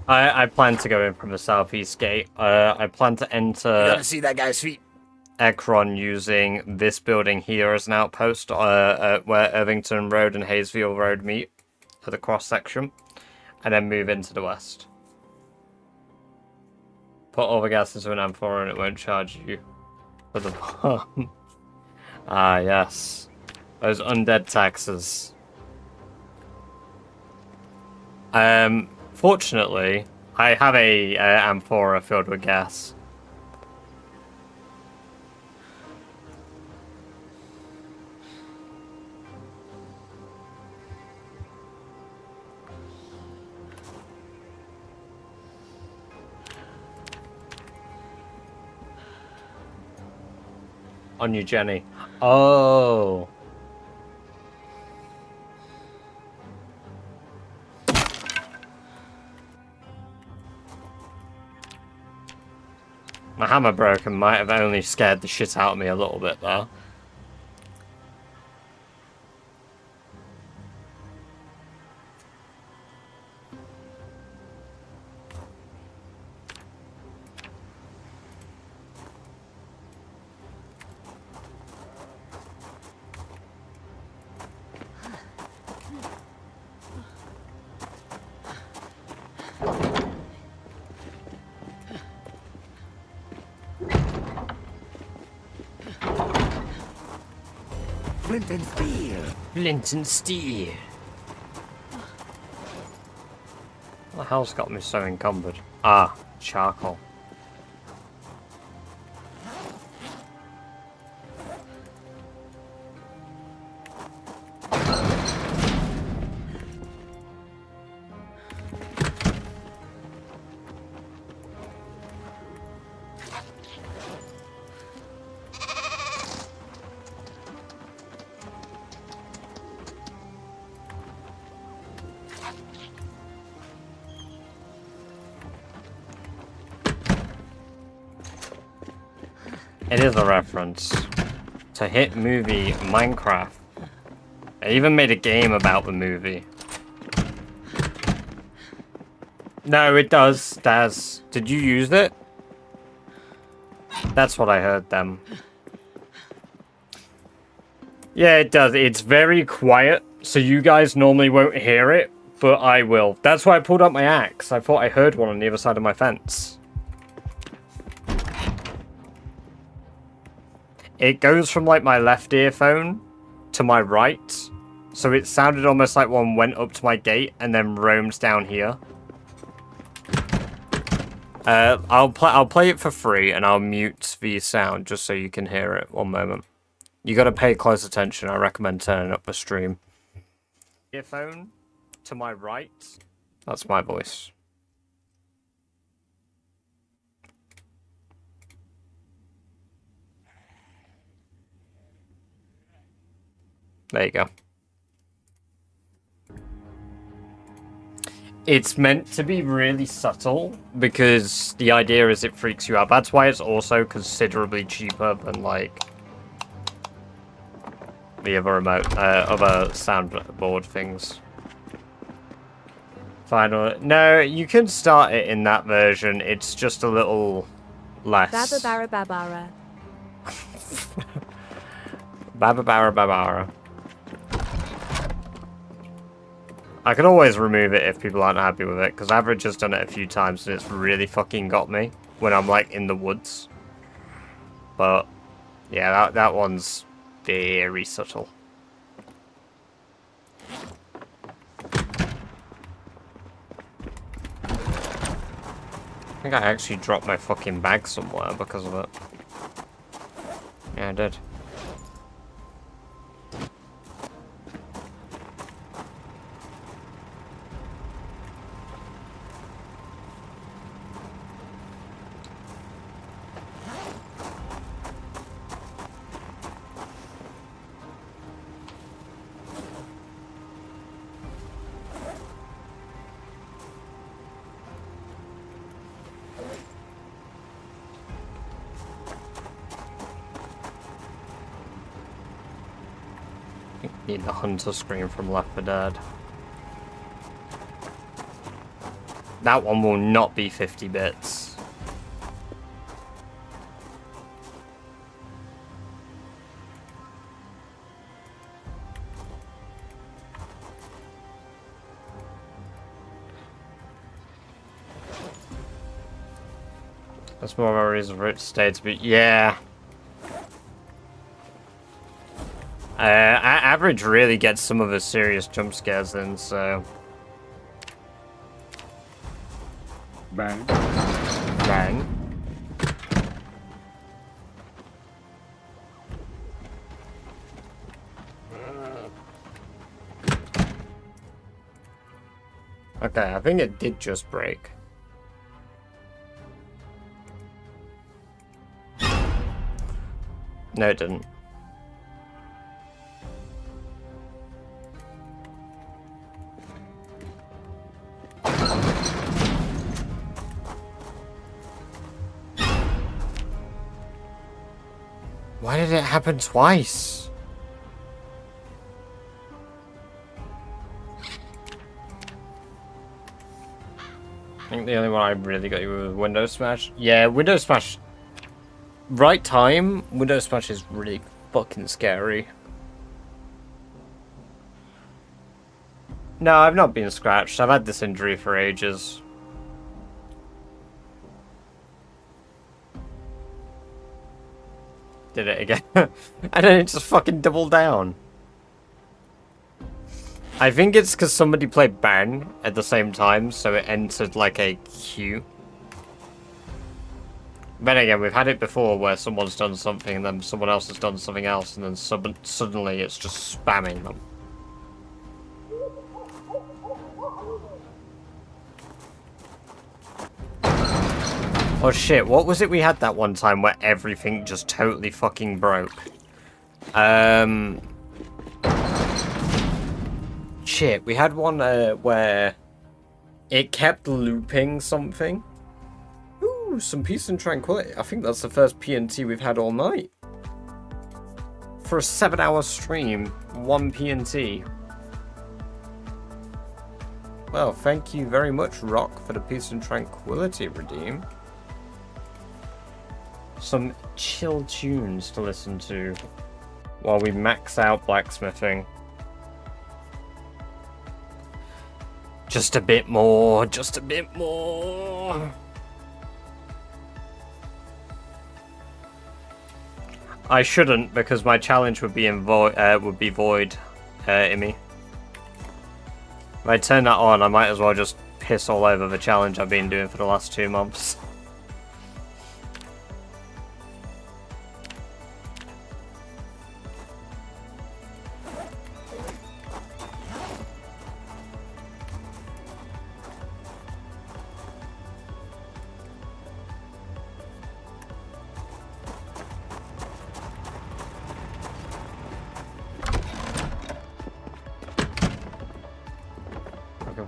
I plan to go in from the southeast gate. I plan to enter... You gotta see that guy's feet. Ekron using this building here as an outpost, where Irvington Road and Hayesville Road meet for the cross section, and then move into the west. Put all the gas into an M4 and it won't charge you for the bomb. Ah, yes. Those undead taxes. Fortunately, I have a amphora filled with gas. On your Jenny. Oh. My hammer broken might have only scared the shit out of me a little bit there. Flint and steel. Flint and steel. What the hell's got me so encumbered? Ah, charcoal. It is a reference to hit movie Minecraft. I even made a game about the movie. No, it does, Daz. Did you use it? That's what I heard them. Yeah, it does. It's very quiet, so you guys normally won't hear it, but I will. That's why I pulled up my axe. I thought I heard one on the other side of my fence. It goes from like my left earphone to my right, so it sounded almost like one went up to my gate and then roams down here. I'll play it for free and I'll mute the sound just so you can hear it. One moment. You got to pay close attention. I recommend turning up the stream. Earphone to my right. That's my voice. There you go. It's meant to be really subtle because the idea is it freaks you out. That's why it's also considerably cheaper than like the other other soundboard things. Final. No, you can start it in that version. It's just a little less. Bababara babara. Bababara babara. I can always remove it if people aren't happy with it, because Average has done it a few times and it's really fucking got me when I'm like in the woods. But yeah, that one's very subtle. I think I actually dropped my fucking bag somewhere because of it. Yeah, I did. Need the hunter screen from Left 4 Dead. That one will not be 50 bits. That's more of a reason for it to stay to be. Yeah. Average really gets some of the serious jump scares in, so. Bang. Bang. Okay, I think it did just break. No, it didn't. Why did it happen twice? I think the only one I really got you was Window Smash. Yeah, Window Smash. Right time, Window Smash is really fucking scary. No, I've not been scratched. I've had this injury for ages. Did it again. And then it just fucking doubled down. I think it's because somebody played Ban at the same time, so it entered like a queue. But again, we've had it before where someone's done something and then someone else has done something else and then suddenly it's just spamming them. Oh shit, what was it we had that one time where everything just totally fucking broke? Shit, we had one where it kept looping something. Ooh, some peace and tranquility. I think that's the first PNT we've had all night. For a 7-hour stream, 1 PNT. Well, thank you very much, Rock, for the peace and tranquility redeem. Some chill tunes to listen to while we max out blacksmithing. Just a bit more, just a bit more. I shouldn't, because my challenge would be void, Immy. If I turn that on, I might as well just piss all over the challenge I've been doing for the last 2 months.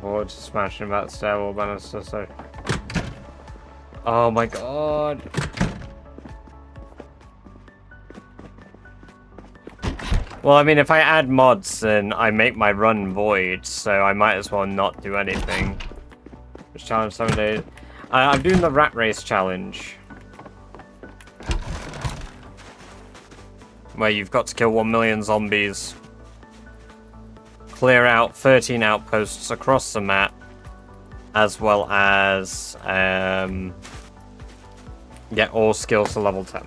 Forward to smashing that stairwell banister, so... Oh my god! Well, I mean, if I add mods, then I make my run void, so I might as well not do anything. Which challenge 7 days? I'm doing the Rat Race challenge. Where you've got to kill 1 million zombies. Clear out 13 outposts across the map, as well as get all skills to level 10.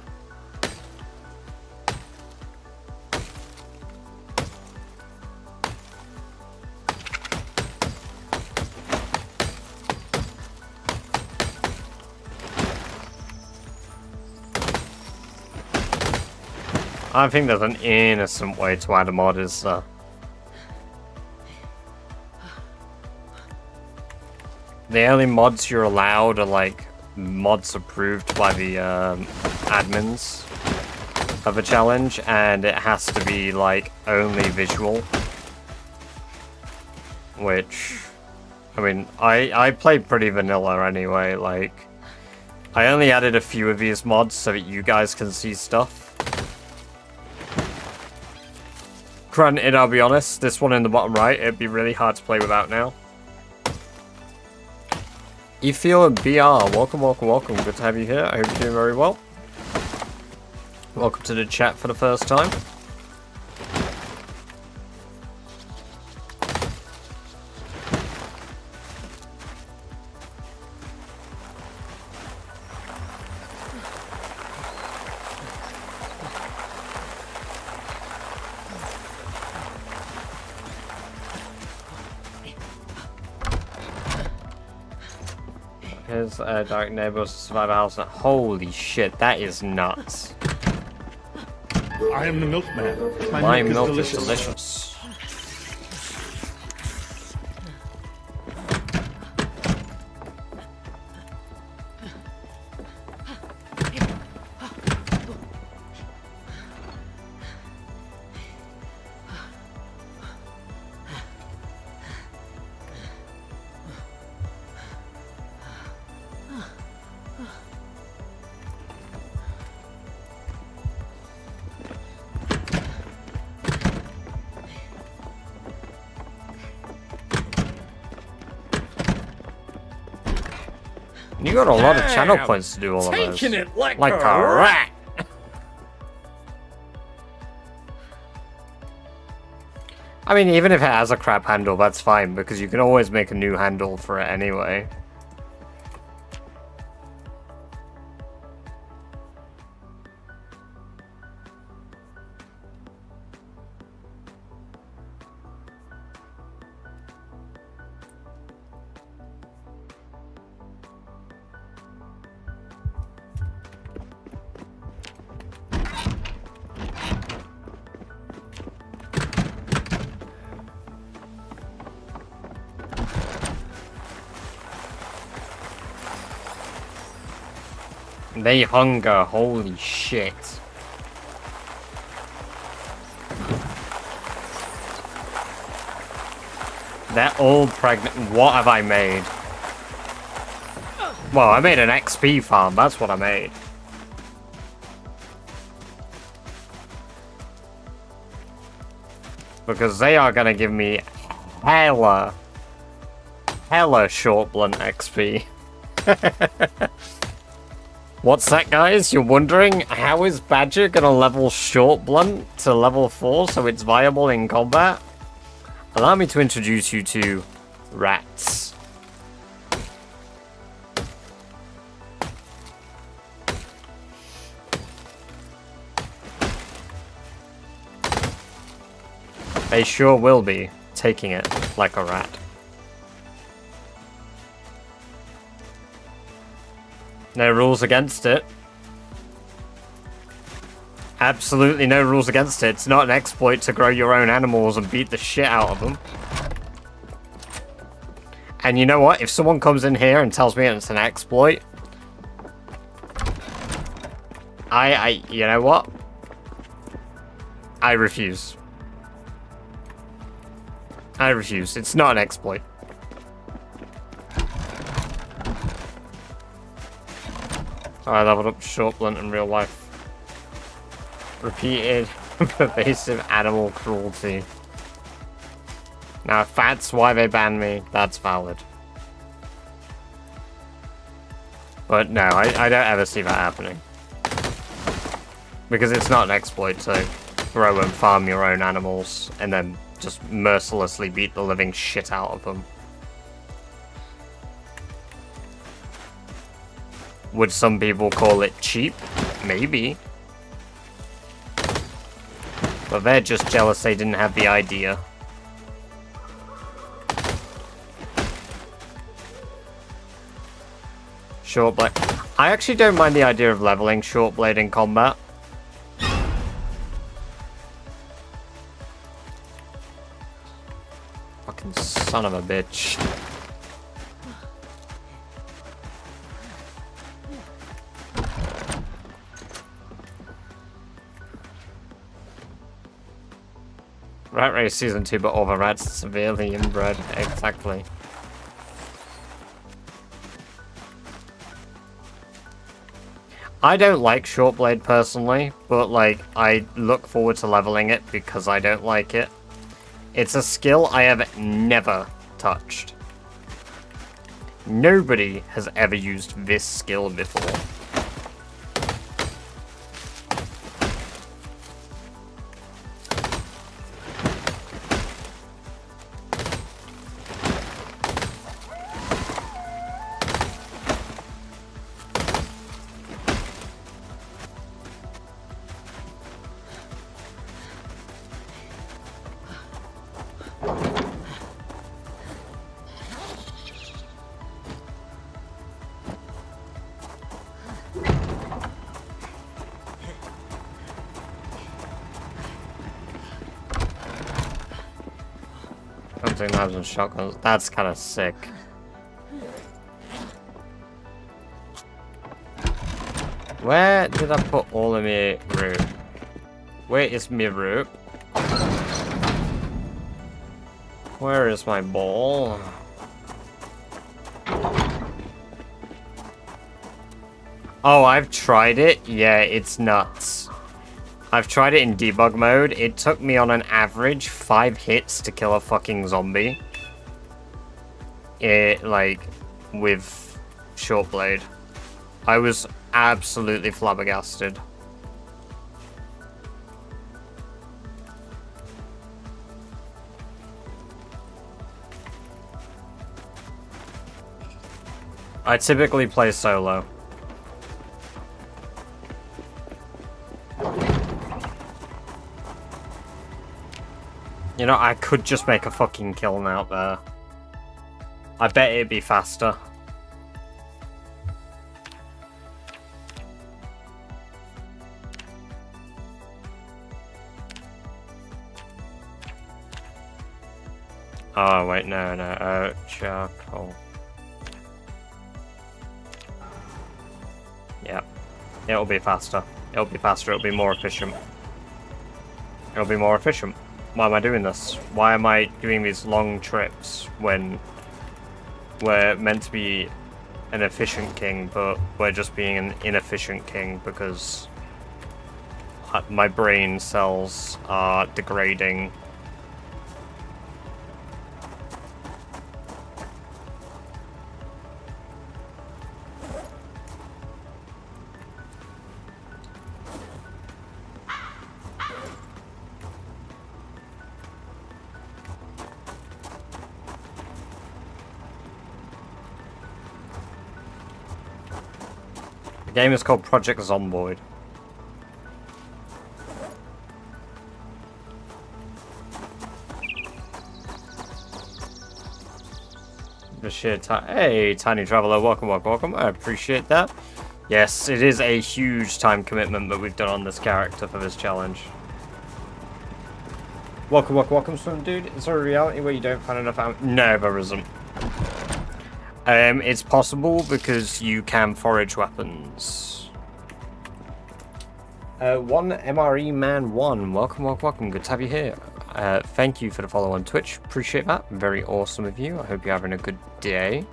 I think there's an innocent way to add a mod, is the only mods you're allowed are like mods approved by the admins of a challenge, and it has to be like only visual. Which, I mean, I played pretty vanilla anyway. Like, I only added a few of these mods so that you guys can see stuff. Granted, I'll be honest, this one in the bottom right, it'd be really hard to play without now. Ethio and BR, welcome, welcome, welcome. Good to have you here. I hope you're doing very well. Welcome to the chat for the first time. Here's Dark Neighbors Survivor House. Holy shit, that is nuts. I am the milkman. My milk is delicious. You got a lot of channel points to do all of those. Taking it like a rat. I mean, even if it has a crap handle, that's fine, because you can always make a new handle for it anyway. They hunger, holy shit. They're all pregnant. What have I made? Well, I made an XP farm, that's what I made. Because they are gonna give me hella short blunt XP. What's that, guys? You're wondering, how is Badger gonna level short blunt to level 4 so it's viable in combat? Allow me to introduce you to rats. They sure will be taking it like a rat. No rules against it. Absolutely no rules against it. It's not an exploit to grow your own animals and beat the shit out of them. And you know what? If someone comes in here and tells me it's an exploit, you know what? I refuse. I refuse. It's not an exploit. I leveled up short blunt in real life. Repeated pervasive animal cruelty. Now, if that's why they banned me, that's valid. But no, I don't ever see that happening. Because it's not an exploit to grow and farm your own animals and then just mercilessly beat the living shit out of them. Would some people call it cheap? Maybe. But they're just jealous they didn't have the idea. Short blade. I actually don't mind the idea of leveling short blade in combat. Fucking son of a bitch. Rat Race Season 2, but all the rats severely inbred. Exactly. I don't like short blade personally, but like, I look forward to leveling it because I don't like it. It's a skill I have never touched. Nobody has ever used this skill before. Hunting knives and shotguns. That's kind of sick. Where did I put all of my rope? Where is my rope? Where is my ball? Oh, I've tried it. Yeah, it's nuts. I've tried it in debug mode. It took me on an average 5 hits to kill a fucking zombie. Like, with short blade. I was absolutely flabbergasted. I typically play solo. You know, I could just make a fucking kiln out there. I bet it'd be faster. Oh, wait, no, charcoal. Yeah, it'll be faster. It'll be faster, it'll be more efficient. It'll be more efficient. Why am I doing this? Why am I doing these long trips when we're meant to be an efficient king, but we're just being an inefficient king because my brain cells are degrading. The game is called Project Zomboid. The sheer hey, Tiny Traveler, welcome. I appreciate that. Yes, it is a huge time commitment that we've done on this character for this challenge. Welcome, Swim Dude. Is there a reality where you don't find enough ammo? No, there isn't. It's possible because you can forage weapons. One MRE Man 1, welcome, good to have you here. Thank you for the follow on Twitch, appreciate that, very awesome of you. I hope you're having a good day,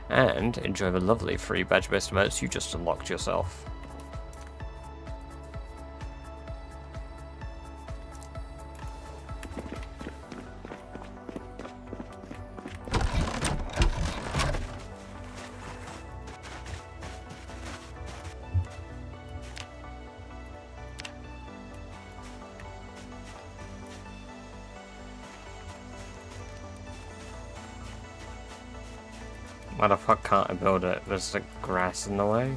and enjoy the lovely free badge-based emotes you just unlocked yourself. Why the fuck can't I build it? There's like grass in the way.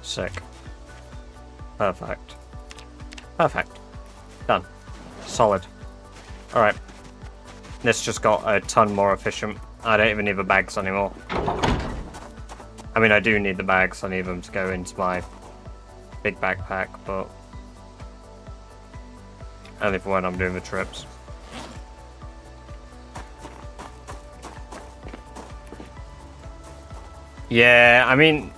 Sick. Perfect. Done. Solid. Alright. This just got a ton more efficient. I don't even need the bags anymore. I mean, I do need the bags. I need them to go into my big backpack, but only for when I'm doing the trips. Yeah, I mean,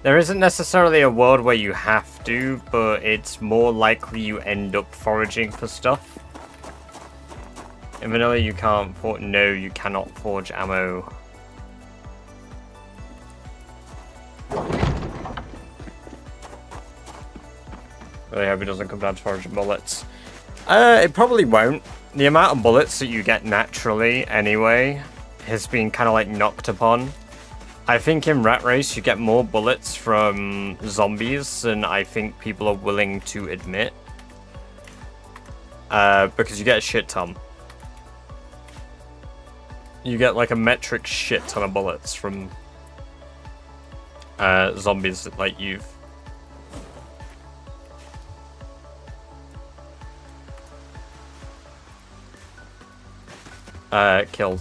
there isn't necessarily a world where you have to, but it's more likely you end up foraging for stuff. In vanilla, you can't no, you cannot forge ammo. Really hope it doesn't come down to foraging bullets. It probably won't. The amount of bullets that you get naturally, anyway, has been kind of like knocked upon. I think in Rat Race you get more bullets from zombies than I think people are willing to admit. Because you get a shit ton. You get like a metric shit ton of bullets from zombies that like you've killed.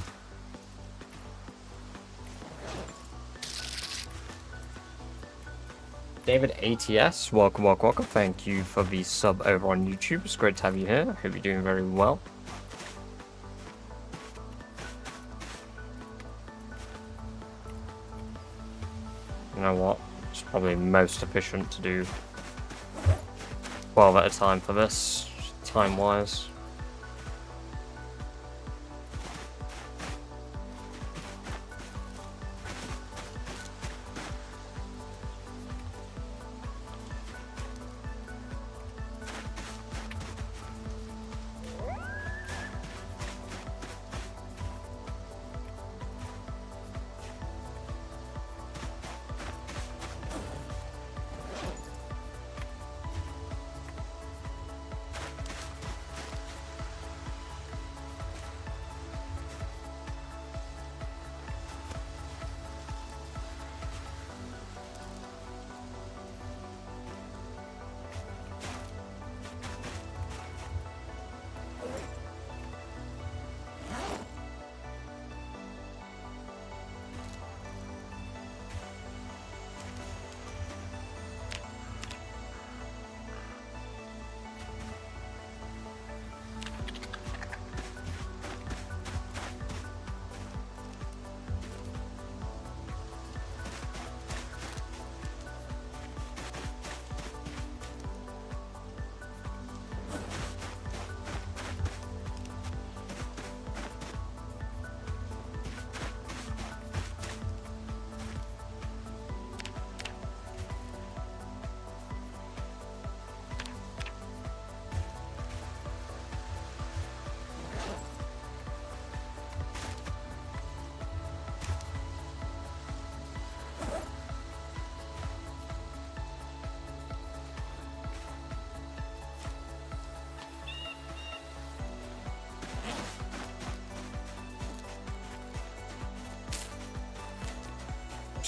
David ATS, welcome. Thank you for the sub over on YouTube. It's great to have you here. I hope you're doing very well. You know what? It's probably most efficient to do 12 at a time for this, time-wise.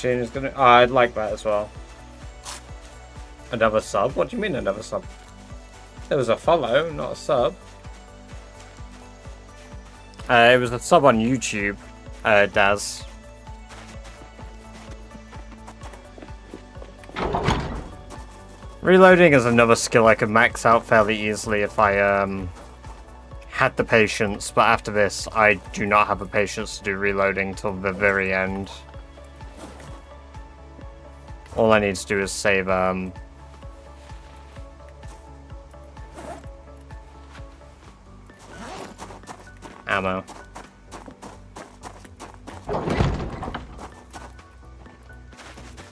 Shane is gonna. Oh, I'd like that as well. Another sub? What do you mean another sub? There was a follow, not a sub. It was a sub on YouTube, Daz. Reloading is another skill I could max out fairly easily if I had the patience, but after this I do not have the patience to do reloading till the very end. All I need to do is save ammo.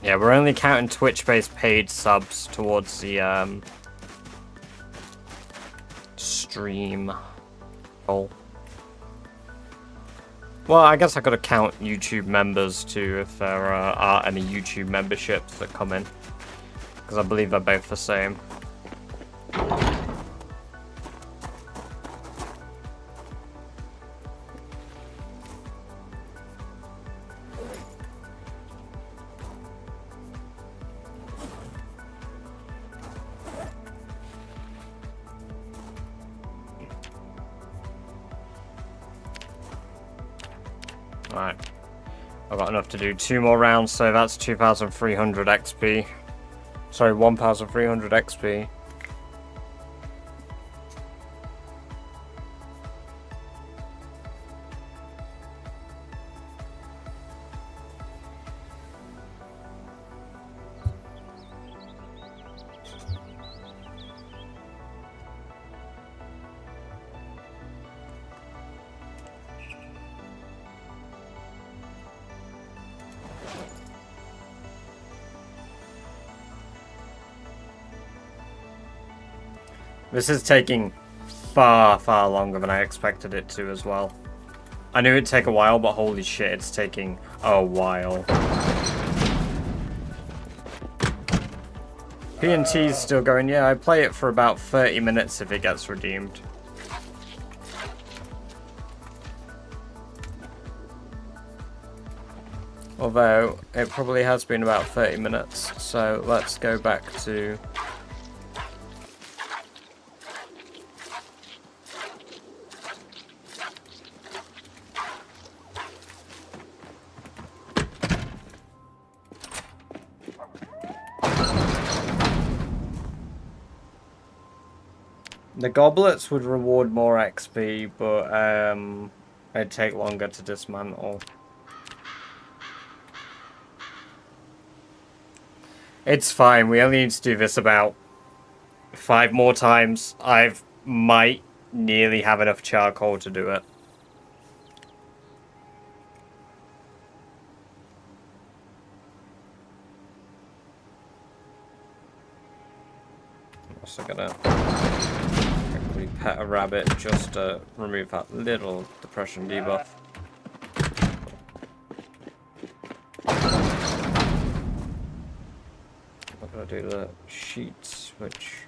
Yeah, we're only counting Twitch-based paid subs towards the stream goal. Well, I guess I gotta count YouTube members too, if there are any YouTube memberships that come in, because I believe they're both the same. Alright, I've got enough to do 2 more rounds, so that's 2,300 XP. Sorry, 1,300 XP. This is taking far, far longer than I expected it to as well. I knew it'd take a while, but holy shit, it's taking a while. PNT's still going. Yeah, I play it for about 30 minutes if it gets redeemed. Although, it probably has been about 30 minutes, so let's go back to... The goblets would reward more XP, but it'd take longer to dismantle. It's fine, we only need to do this about 5 more times. I might nearly have enough charcoal to do it. I'm also gonna quickly pet a rabbit just to remove that little depression debuff. I'm gonna do the sheet switch.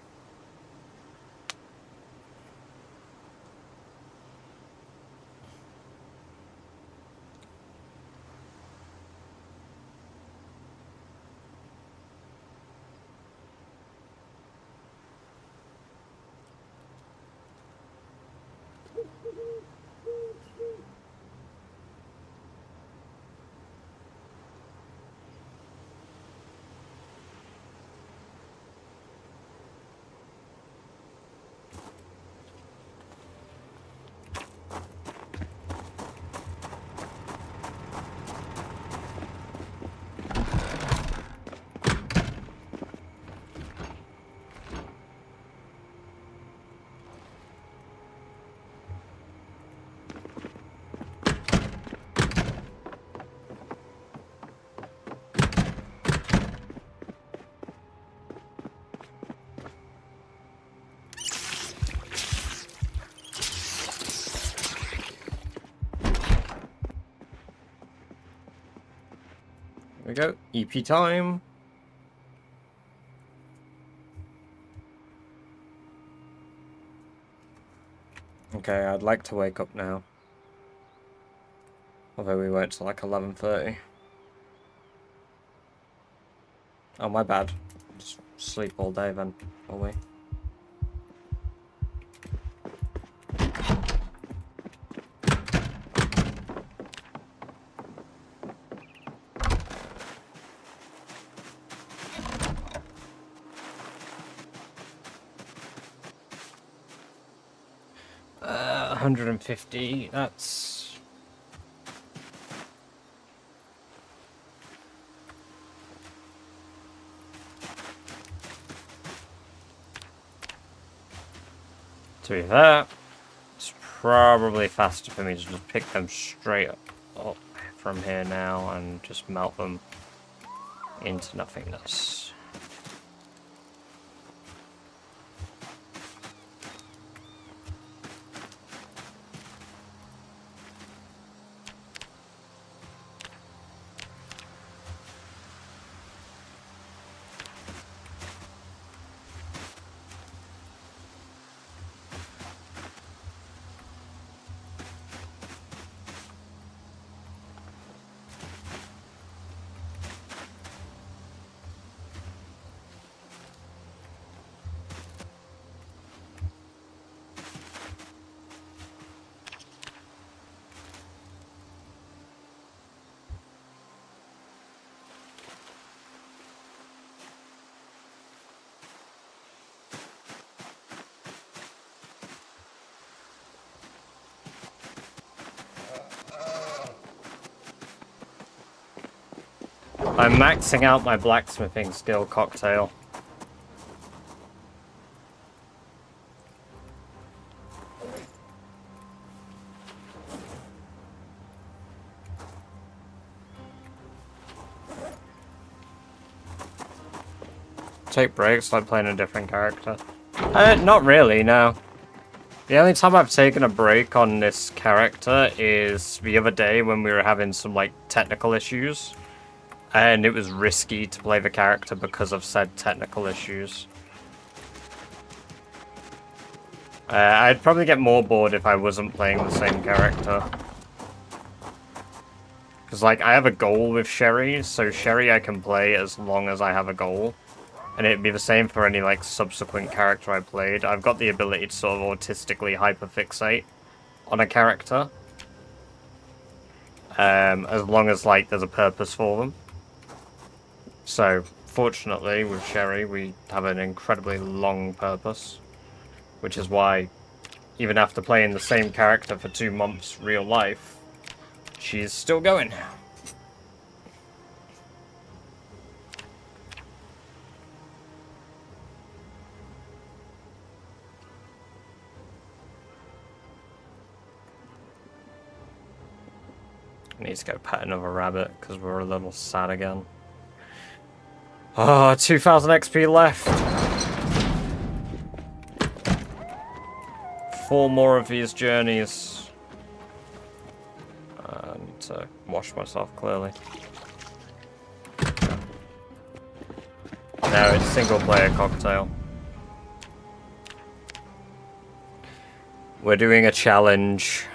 There we go, EP time. Okay, I'd like to wake up now. Although we won't till like 11:30. Oh, my bad. Just sleep all day then, will we? Uh, 150, that's... To be fair, it's probably faster for me to just pick them straight up from here now and just melt them into nothingness. I'm maxing out my blacksmithing skill cocktail. Take breaks like playing a different character. Not really, no. The only time I've taken a break on this character is the other day when we were having some like technical issues. And it was risky to play the character because of said technical issues. I'd probably get more bored if I wasn't playing the same character. Because, like, I have a goal with Sherry, so Sherry I can play as long as I have a goal. And it'd be the same for any, like, subsequent character I played. I've got the ability to sort of autistically hyperfixate on a character. As long as, like, there's a purpose for them. So, fortunately, with Sherry, we have an incredibly long purpose. Which is why, even after playing the same character for 2 months real life, she's still going. I need to go pet another rabbit, because we're a little sad again. Oh, 2,000 XP left. 4 more of these journeys. I need to wash myself, clearly. No, it's single player cocktail. We're doing a challenge.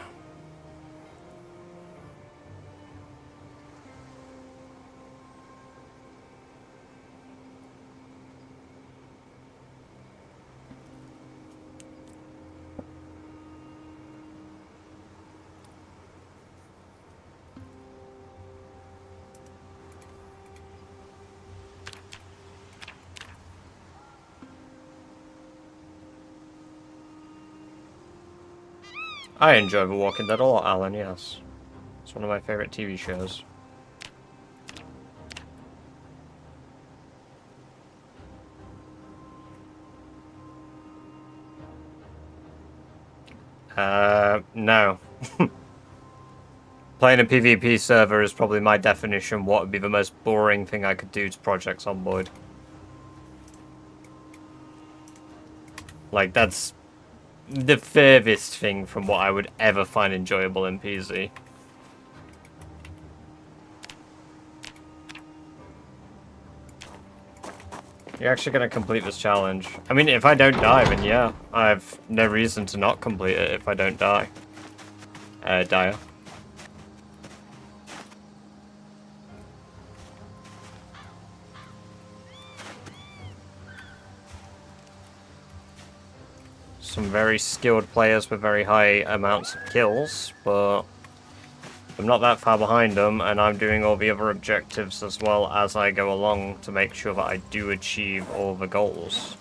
I enjoy The Walking Dead a lot, Alan, yes. It's one of my favourite TV shows. No. Playing a PvP server is probably my definition what would be the most boring thing I could do to projects on Boyd. Like, that's the furthest thing from what I would ever find enjoyable in PZ. You're actually going to complete this challenge. I mean, if I don't die, then yeah. I have no reason to not complete it if I don't die. Dire. some very skilled players with very high amounts of kills, but I'm not that far behind them, and I'm doing all the other objectives as well as I go along to make sure that I do achieve all the goals.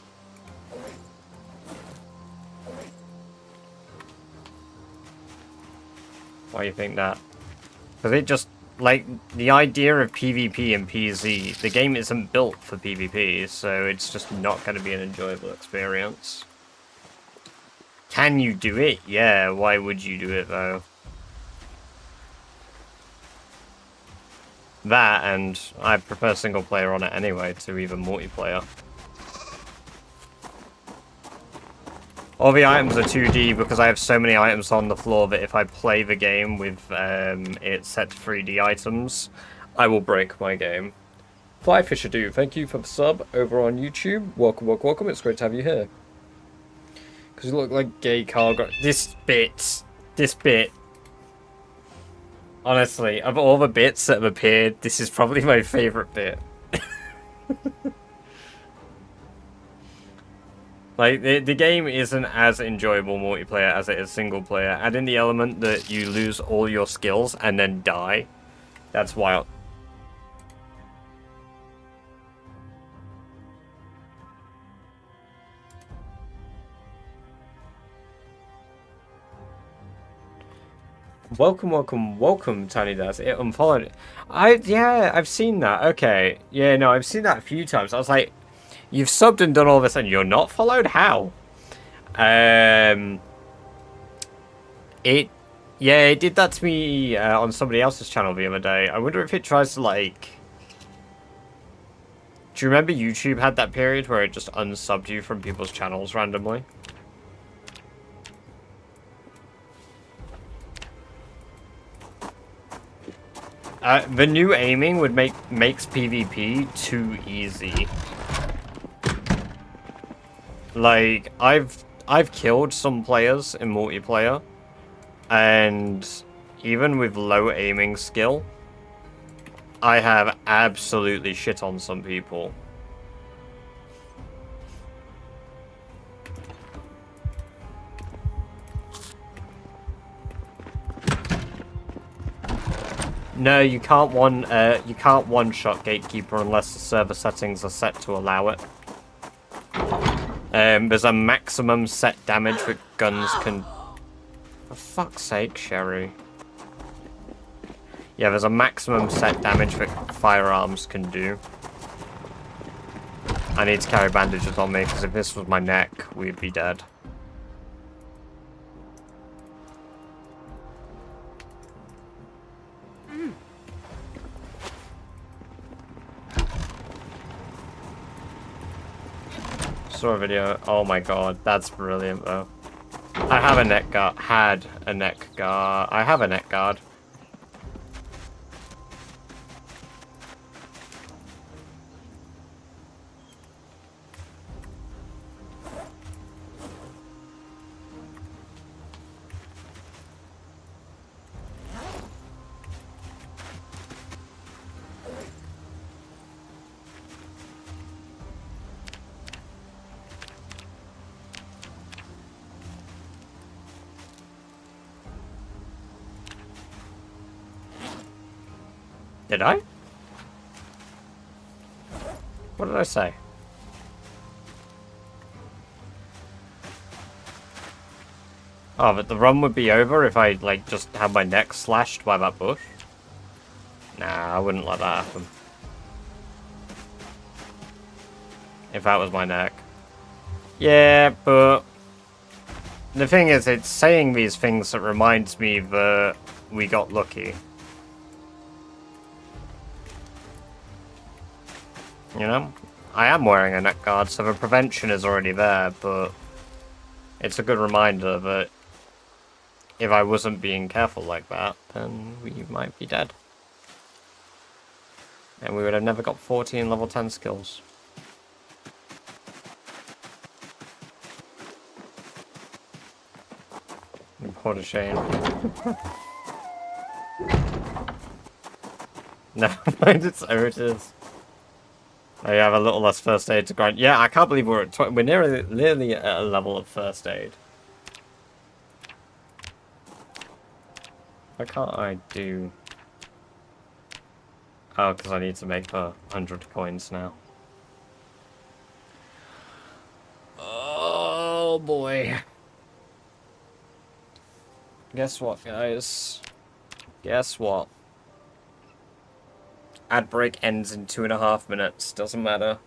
Why do you think that? Because it just, like, the idea of PvP and PZ, the game isn't built for PvP, so it's just not going to be an enjoyable experience. Can you do it? Yeah, why would you do it, though? That, and I prefer single player on it anyway to even multiplayer. All the items are 2D because I have so many items on the floor that if I play the game with it set to 3D items, I will break my game. Flyfisher thank you for the sub over on YouTube. Welcome, welcome, welcome. It's great to have you here. Because you look like gay cargo. This bit. Honestly, of all the bits that have appeared, this is probably my favourite bit. Like, the game isn't as enjoyable multiplayer as it is single player. Add in the element that you lose all your skills and then die. That's wild. Welcome, welcome, welcome, Tiny Daz. It unfollowed. Yeah, I've seen that. Okay. Yeah, no, I've seen that a few times. I was like, you've subbed and done all this and you're not followed? How? It did that to me on somebody else's channel the other day. I wonder if it tries to, like... Do you remember YouTube had that period where it just unsubbed you from people's channels randomly? The new aiming would makes PvP too easy. Like, I've killed some players in multiplayer, and even with low aiming skill, I have absolutely shit on some people. No, you can't one-shot Gatekeeper unless the server settings are set to allow it. There's a maximum set damage that guns can... For fuck's sake, Sherry. Yeah, there's a maximum set damage that firearms can do. I need to carry bandages on me, because if this was my neck, we'd be dead. Saw a video. Oh my god, that's brilliant though. I have a neck guard. Had a neck guard. I have a neck guard. Did I? What did I say? Oh, but the run would be over if I, like, just had my neck slashed by that bush? Nah, I wouldn't let that happen. If that was my neck. Yeah, but... The thing is, it's saying these things that reminds me that we got lucky. You know? I am wearing a neck guard, so the prevention is already there, but... It's a good reminder that if I wasn't being careful like that, then we might be dead. And we would have never got 14 level 10 skills. What a shame. Never mind, it's so it is. I have a little less first aid to grind. Yeah, I can't believe we're at we're nearly at a level of first aid. Why can't I do... Oh, because I need to make the 100 coins now. Oh boy. Guess what, guys? Guess what? Ad break ends in 2.5 minutes. Doesn't matter.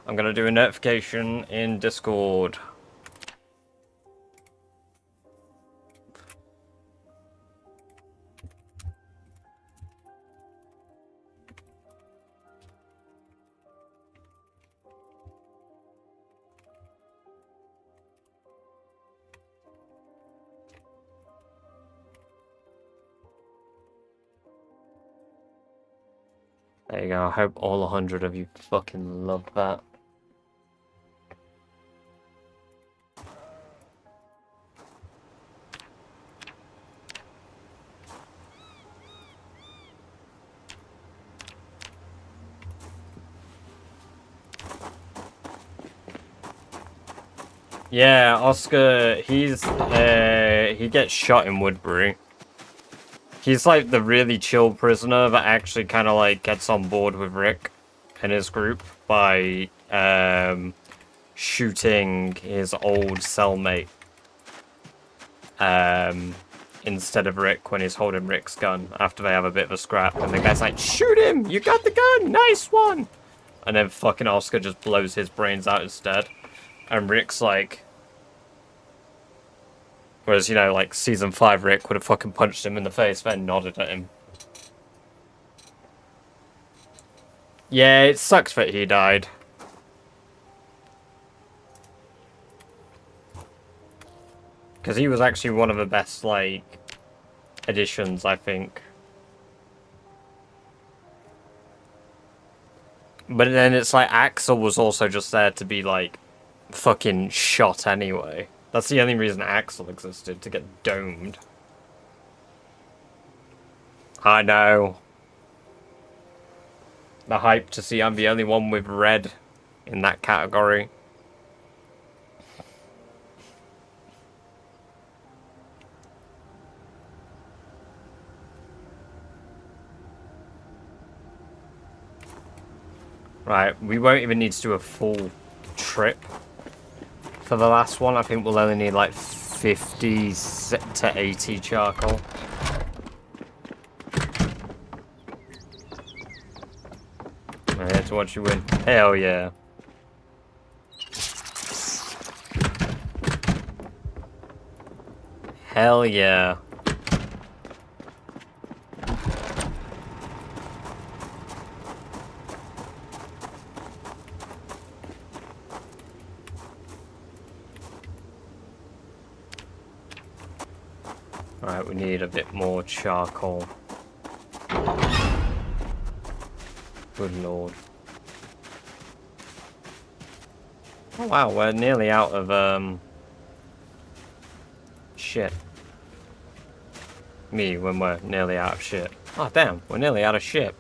I'm gonna do a notification in Discord. There you go. I hope all 100 of you fucking love that. Yeah, Oscar, he gets shot in Woodbury. He's like the really chill prisoner that actually kind of like gets on board with Rick and his group by shooting his old cellmate instead of Rick when he's holding Rick's gun after they have a bit of a scrap. And the guy's like, shoot him! You got the gun! Nice one! And then fucking Oscar just blows his brains out instead. And Rick's like... Whereas, you know, like, Season 5 Rick would have fucking punched him in the face, then nodded at him. Yeah, it sucks that he died. Because he was actually one of the best, like, additions, I think. But then it's like, Axel was also just there to be, like, fucking shot anyway. That's the only reason Axel existed, to get domed. I know. The hype to see I'm the only one with red in that category. Right, we won't even need to do a full trip for the last one. I think we'll only need like 50 to 80 charcoal. I'm here to watch you win. Hell yeah. Hell yeah. Alright, we need a bit more charcoal. Good lord. Oh wow, we're nearly out of, shit. Me, when we're nearly out of shit. Oh damn, we're nearly out of shit.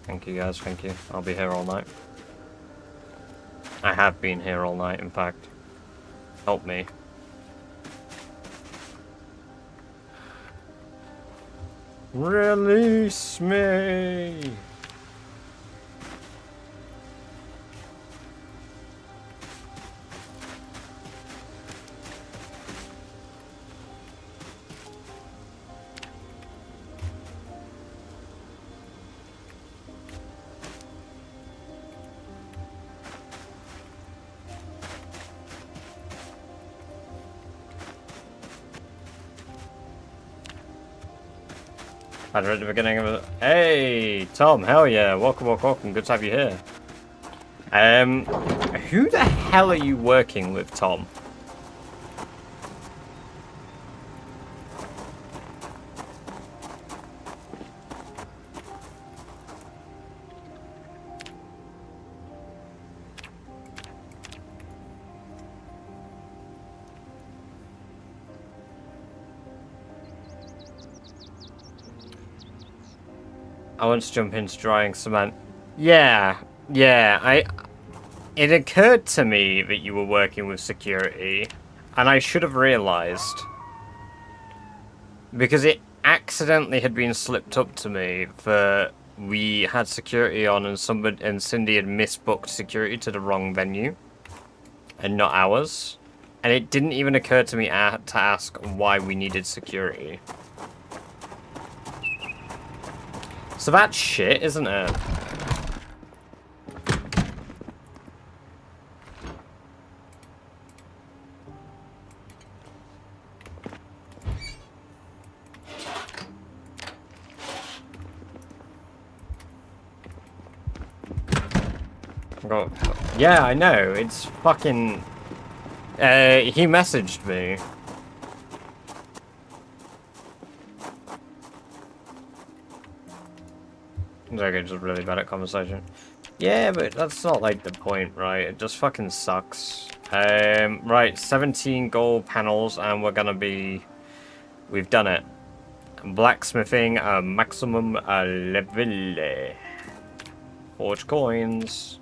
Thank you guys, thank you. I'll be here all night. I have been here all night, in fact. Help me. Release me! At the beginning of it. Hey, Tom, hell yeah. Welcome, welcome, welcome. Good to have you here. Who the hell are you working with, Tom? I want to jump into drying cement. Yeah, it occurred to me that you were working with security, and I should have realized. Because it accidentally had been slipped up to me that we had security on and Cindy had misbooked security to the wrong venue and not ours. And it didn't even occur to me to ask why we needed security. So that's shit, isn't it? Yeah, I know. It's fucking... he messaged me. It's okay, just really bad at conversation. Yeah, but that's not like the point, right? It just fucking sucks. Right, 17 gold panels and we're gonna be... We've done it. Blacksmithing maximum level. Forge coins.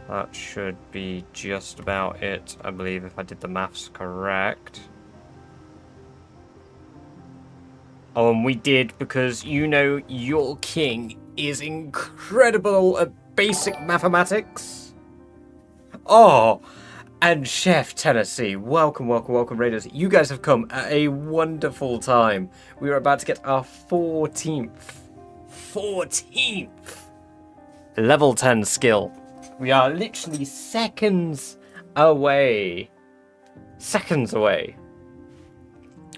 That should be just about it, I believe, if I did the maths correct. Oh, and we did, because you know your king is incredible at basic mathematics. Oh, and Chef Tennessee, welcome, welcome, welcome, Raiders. You guys have come at a wonderful time. We are about to get our 14th level 10 skill. We are literally seconds away. Seconds away.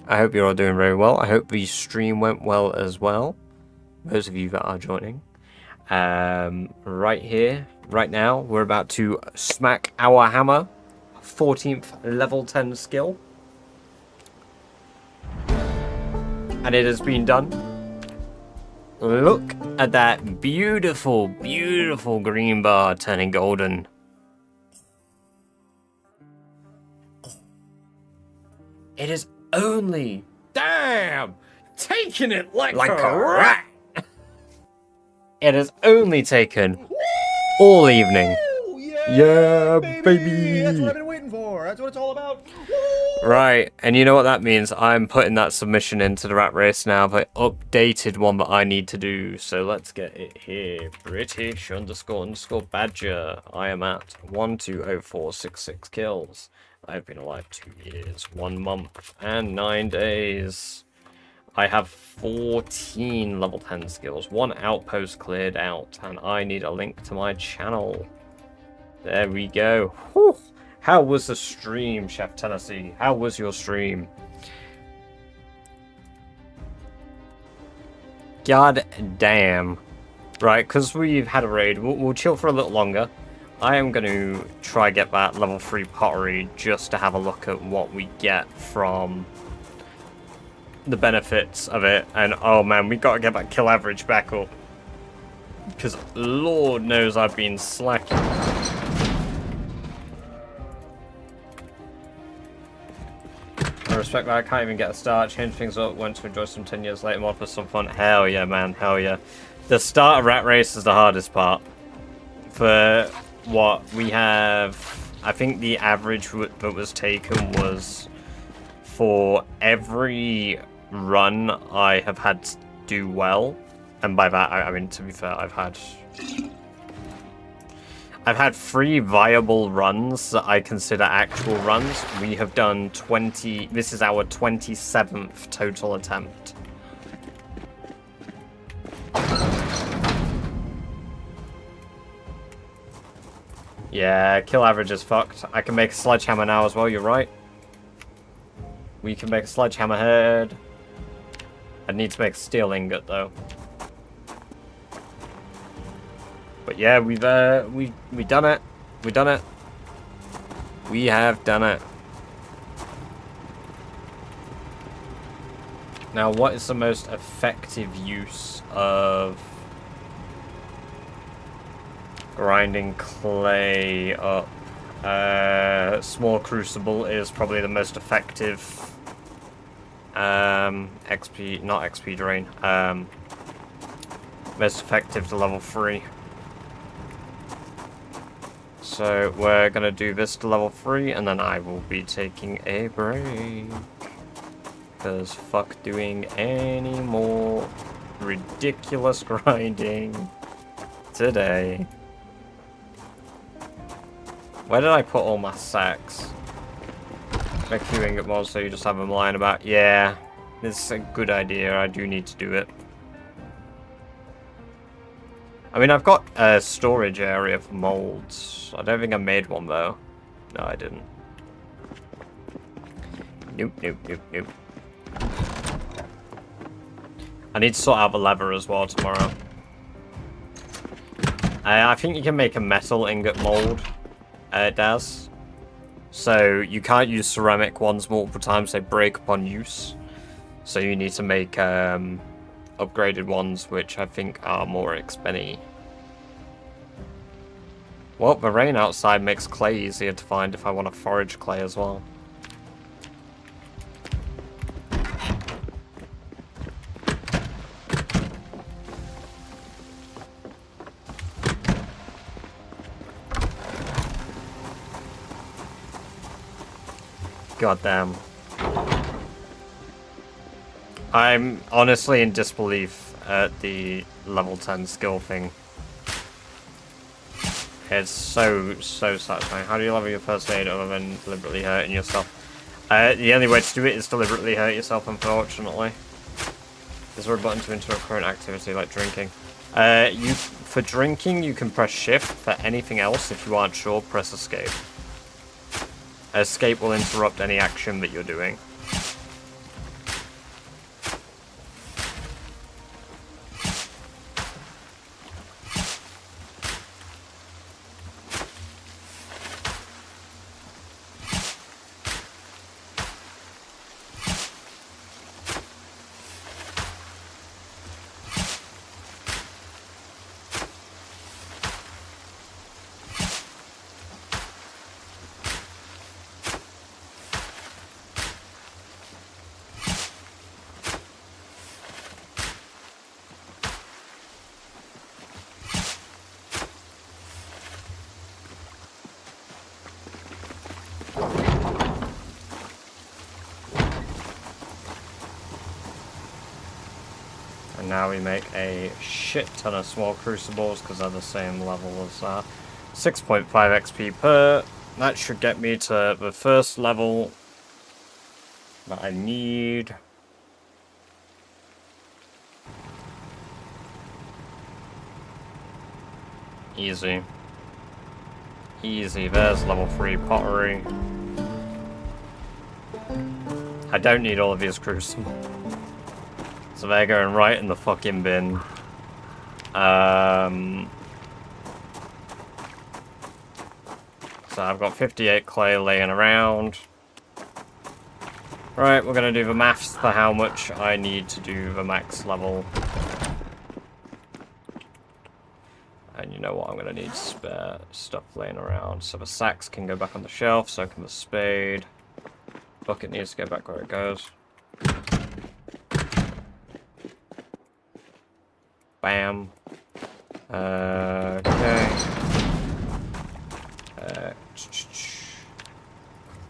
I hope you're all doing very well. I hope the stream went well as well. Those of you that are joining. Right here, right now, we're about to smack our hammer. 14th level 10 skill. And it has been done. Look at that beautiful, beautiful green bar turning golden. It is only, damn, taking it like a rat. It has only taken all evening. Yeah, baby. That's what I've been waiting for. That's what it's all about. Right, and you know what that means? I'm putting that submission into the rat race now, the updated one that I need to do. So let's get it here. British __ Badger. I am at 120466 kills. I've been alive 2 years, 1 month, and 9 days. I have 14 level 10 skills, 1 outpost cleared out, and I need a link to my channel. There we go. Whew. How was the stream, Chef Tennessee? How was your stream? God damn. Right, because we've had a raid, we'll chill for a little longer. I am going to try get that level 3 pottery just to have a look at what we get from the benefits of it. And oh man, we got to get that kill average back up. Because Lord knows I've been slacking. I respect that. I can't even get a start. Change things up. Went to enjoy some 10 years later mod for some fun. Hell yeah, man. Hell yeah. The start of Rat Race is the hardest part. For what we have, I think the average that was taken was for every run I have had to do well. And by that, I mean, to be fair, I've had 3 viable runs that I consider actual runs. We have done 20... This is our 27th total attempt. Yeah, kill average is fucked. I can make a sledgehammer now as well, you're right. We can make a sledgehammer head. I need to make a steel ingot, though. But yeah, we've done it. We've done it. We have done it. Now, what is the most effective use of grinding clay up? Small crucible is probably the most effective XP, not XP drain. Most effective to level 3. So we're gonna do this to level 3, and then I will be taking a break. Because fuck doing any more ridiculous grinding today. Where did I put all my sacks? Make a few ingot molds so you just have them lying about. Yeah, it's a good idea. I do need to do it. I mean, I've got a storage area for molds. I don't think I made one, though. No, I didn't. Nope, nope, nope, nope. I need to sort out the lever as well tomorrow. I think you can make a metal ingot mold, Daz. So you can't use ceramic ones multiple times, they break upon use. So you need to make upgraded ones, which I think are more expensive. Well, the rain outside makes clay easier to find if I want to forage clay as well. God damn. I'm honestly in disbelief at the level 10 skill thing. It's so satisfying. How do you level your first aid other than deliberately hurting yourself? The only way to do it is deliberately hurt yourself, unfortunately. Is there a button to interrupt current activity like drinking? For drinking, you can press shift. For anything else, if you aren't sure, press escape. Escape will interrupt any action that you're doing. Now we make a shit ton of small crucibles because they're the same level as that. 6.5 XP per. That should get me to the first level that I need. Easy. Easy. There's level 3 pottery. I don't need all of these crucibles. So they're going right in the fucking bin. So I've got 58 clay laying around. Right, we're going to do the maths for how much I need to do the max level. And you know what, I'm going to need spare stuff laying around. So the sacks can go back on the shelf, so can the spade. Bucket needs to go back where it goes. Bam. Okay.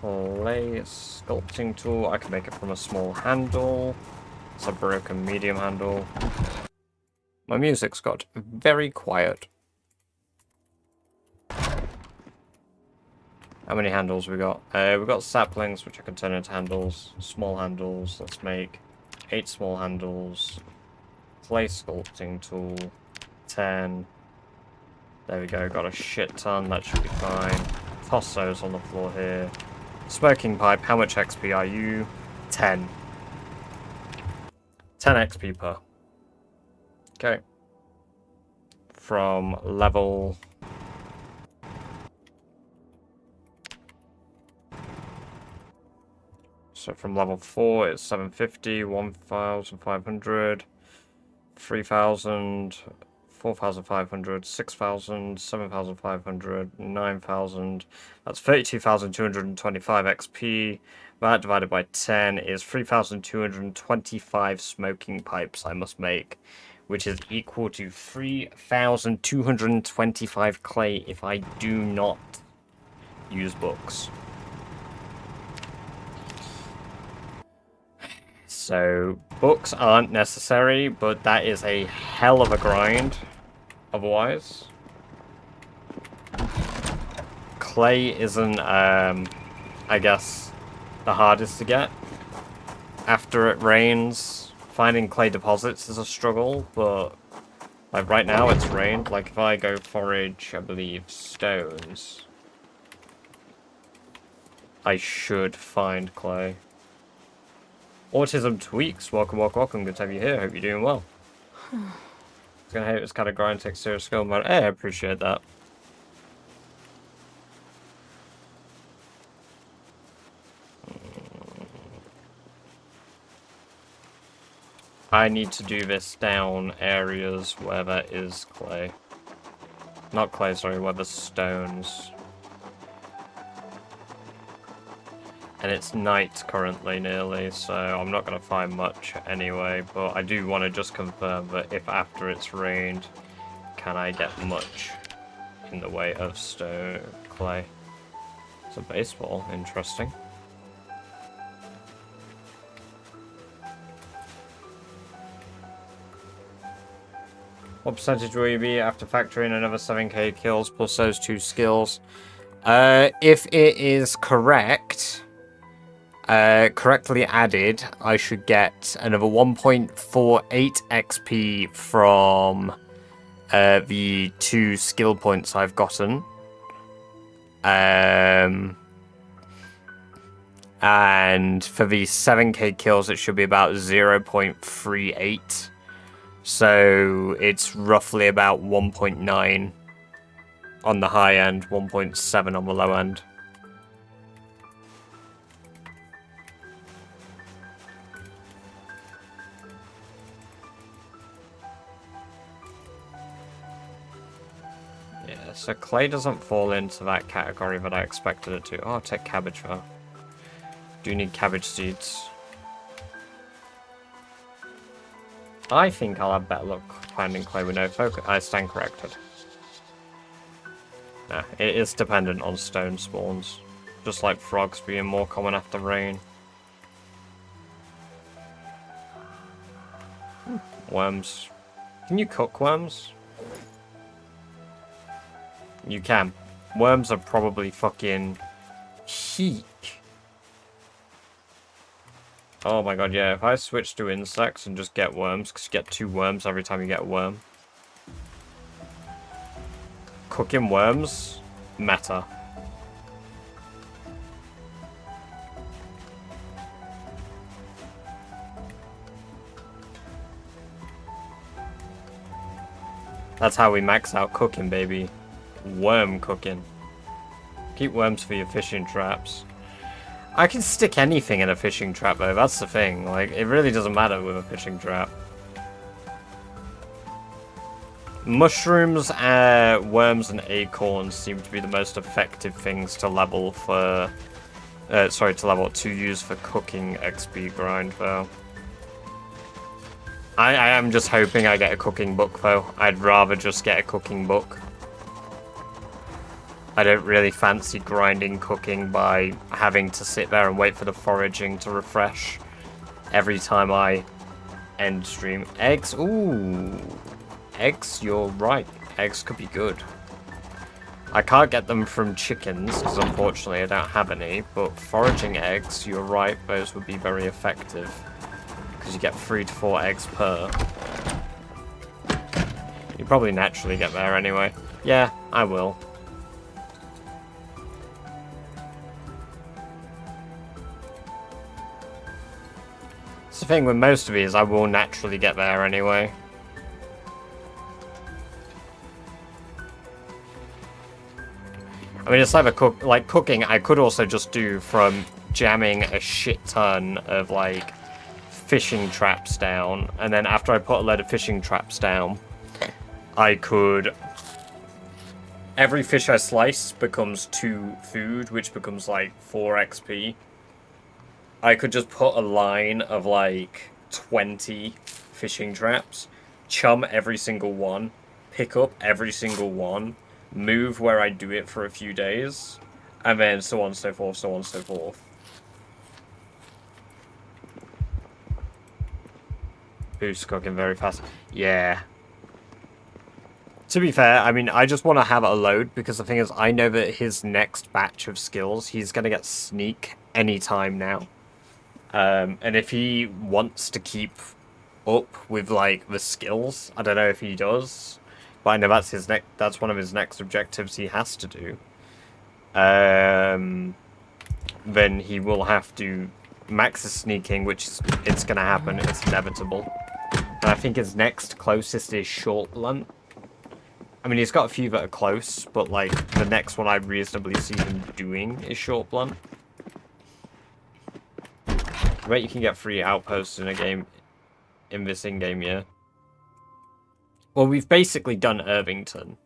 Clay sculpting tool. I can make it from a small handle. It's a broken medium handle. My music's got very quiet. How many handles we got? We've got saplings, which I can turn into handles. Small handles. Let's make 8 small handles. Clay sculpting tool, 10. There we go, got a shit ton, that should be fine. Toss those on the floor here. Smoking pipe, how much XP are you? 10. 10 XP per. Okay. From level... So from level 4 it's 750, 1,500. 3,000, 4,500, 6,000, 7,500, 9,000. That's 32,225 XP. That divided by 10 is 3,225 smoking pipes I must make, which is equal to 3,225 clay if I do not use books. So, books aren't necessary, but that is a hell of a grind otherwise. Clay isn't, I guess, the hardest to get. After it rains, finding clay deposits is a struggle, but like right now it's rained. Like if I go forage, I believe, stones, I should find clay. Autism Tweaks, welcome, welcome, welcome. Good to have you here. Hope you're doing well. It's gonna hate this kind of grind, takes serious skill mode. Hey, I appreciate that. I need to do this down areas where there is clay. Not clay, sorry, where there's stones. And it's night currently nearly, so I'm not going to find much anyway, but I do want to just confirm that if after it's rained, can I get much in the way of stone clay. It's a baseball, interesting. What percentage will you be after factoring another 7k kills plus those 2 skills? If it is correct... correctly added, I should get another 1.48 XP from the 2 skill points I've gotten. And for the 7k kills, it should be about 0.38. So it's roughly about 1.9 on the high end, 1.7 on the low end. So clay doesn't fall into that category that I expected it to. Oh, I'll take cabbage though. Do need cabbage seeds. I think I'll have better luck finding clay with no focus. I stand corrected. Nah, it is dependent on stone spawns. Just like frogs being more common after rain. Worms. Can you cook worms? You can. Worms are probably fucking heat. Oh my god, yeah. If I switch to insects and just get worms, because you get 2 worms every time you get a worm. Cooking worms, meta. That's how we max out cooking, baby. Worm cooking. Keep worms for your fishing traps. I can stick anything in a fishing trap though, that's the thing. Like, it really doesn't matter with a fishing trap. Mushrooms, worms and acorns seem to be the most effective things to level for... to use for cooking XP grind though. I am just hoping I get a cooking book though. I'd rather just get a cooking book. I don't really fancy grinding cooking by having to sit there and wait for the foraging to refresh every time I end stream. Eggs, ooh. Eggs, you're right. Eggs could be good. I can't get them from chickens, because unfortunately I don't have any, but foraging eggs, you're right, those would be very effective. Because you get 3 to 4 eggs per. You probably naturally get there anyway. Yeah, I will. The thing with most of these, I will naturally get there anyway. I mean, it's like cooking, I could also just do from jamming a shit ton of like fishing traps down, and then after I put a load of fishing traps down, I could... Every fish I slice becomes 2 food, which becomes like 4 XP. I could just put a line of like 20 fishing traps, chum every single one, pick up every single one, move where I do it for a few days, and then so on and so forth, so on and so forth. Boost cooking very fast. Yeah. To be fair, I mean, I just want to have it a load, because the thing is, I know that his next batch of skills, he's going to get sneak anytime now. And if he wants to keep up with, like, the skills, I don't know if he does, but I know that's his that's one of his next objectives he has to do. Then he will have to max his sneaking, which is, it's going to happen, it's inevitable. And I think his next closest is short blunt. I mean, he's got a few that are close, but, like, the next one I reasonably see him doing is short blunt. I bet you can get free outposts in a game, in this in-game year. Well, we've basically done Irvington.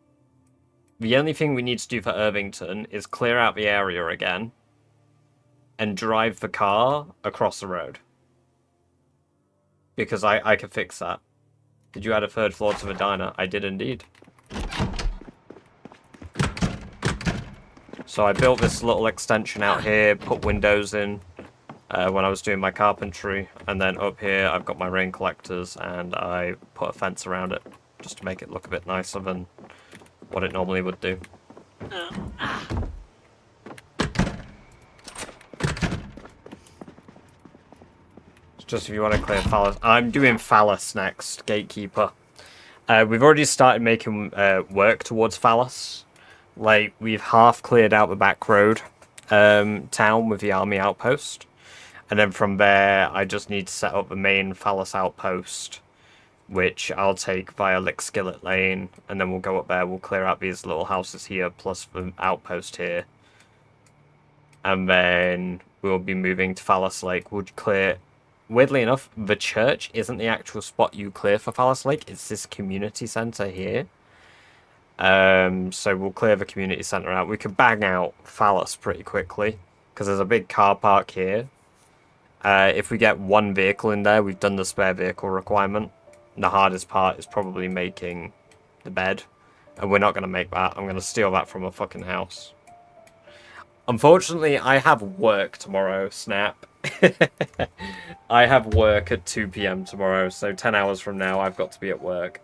The only thing we need to do for Irvington is clear out the area again and drive the car across the road. Because I can fix that. Did you add a 3rd floor to the diner? I did indeed. So I built this little extension out here, put windows in when I was doing my carpentry, and then up here I've got my rain collectors, and I put a fence around it just to make it look a bit nicer than what it normally would do. It's just if you want to clear Phallus. I'm doing Phallus next, Gatekeeper. We've already started making work towards Phallus. Like, we've half cleared out the back road town with the army outpost. And then from there, I just need to set up the main Phallus outpost, which I'll take via Lickskillet Lane. And then we'll go up there, we'll clear out these little houses here, plus the outpost here. And then we'll be moving to Phallus Lake. We'll clear... Weirdly enough, the church isn't the actual spot you clear for Phallus Lake. It's this community centre here. So we'll clear the community centre out. We could bang out Phallus pretty quickly, because there's a big car park here. If we get 1 vehicle in there, we've done the spare vehicle requirement. The hardest part is probably making the bed. And we're not going to make that. I'm going to steal that from a fucking house. Unfortunately, I have work tomorrow, snap. I have work at 2 PM tomorrow, so 10 hours from now I've got to be at work.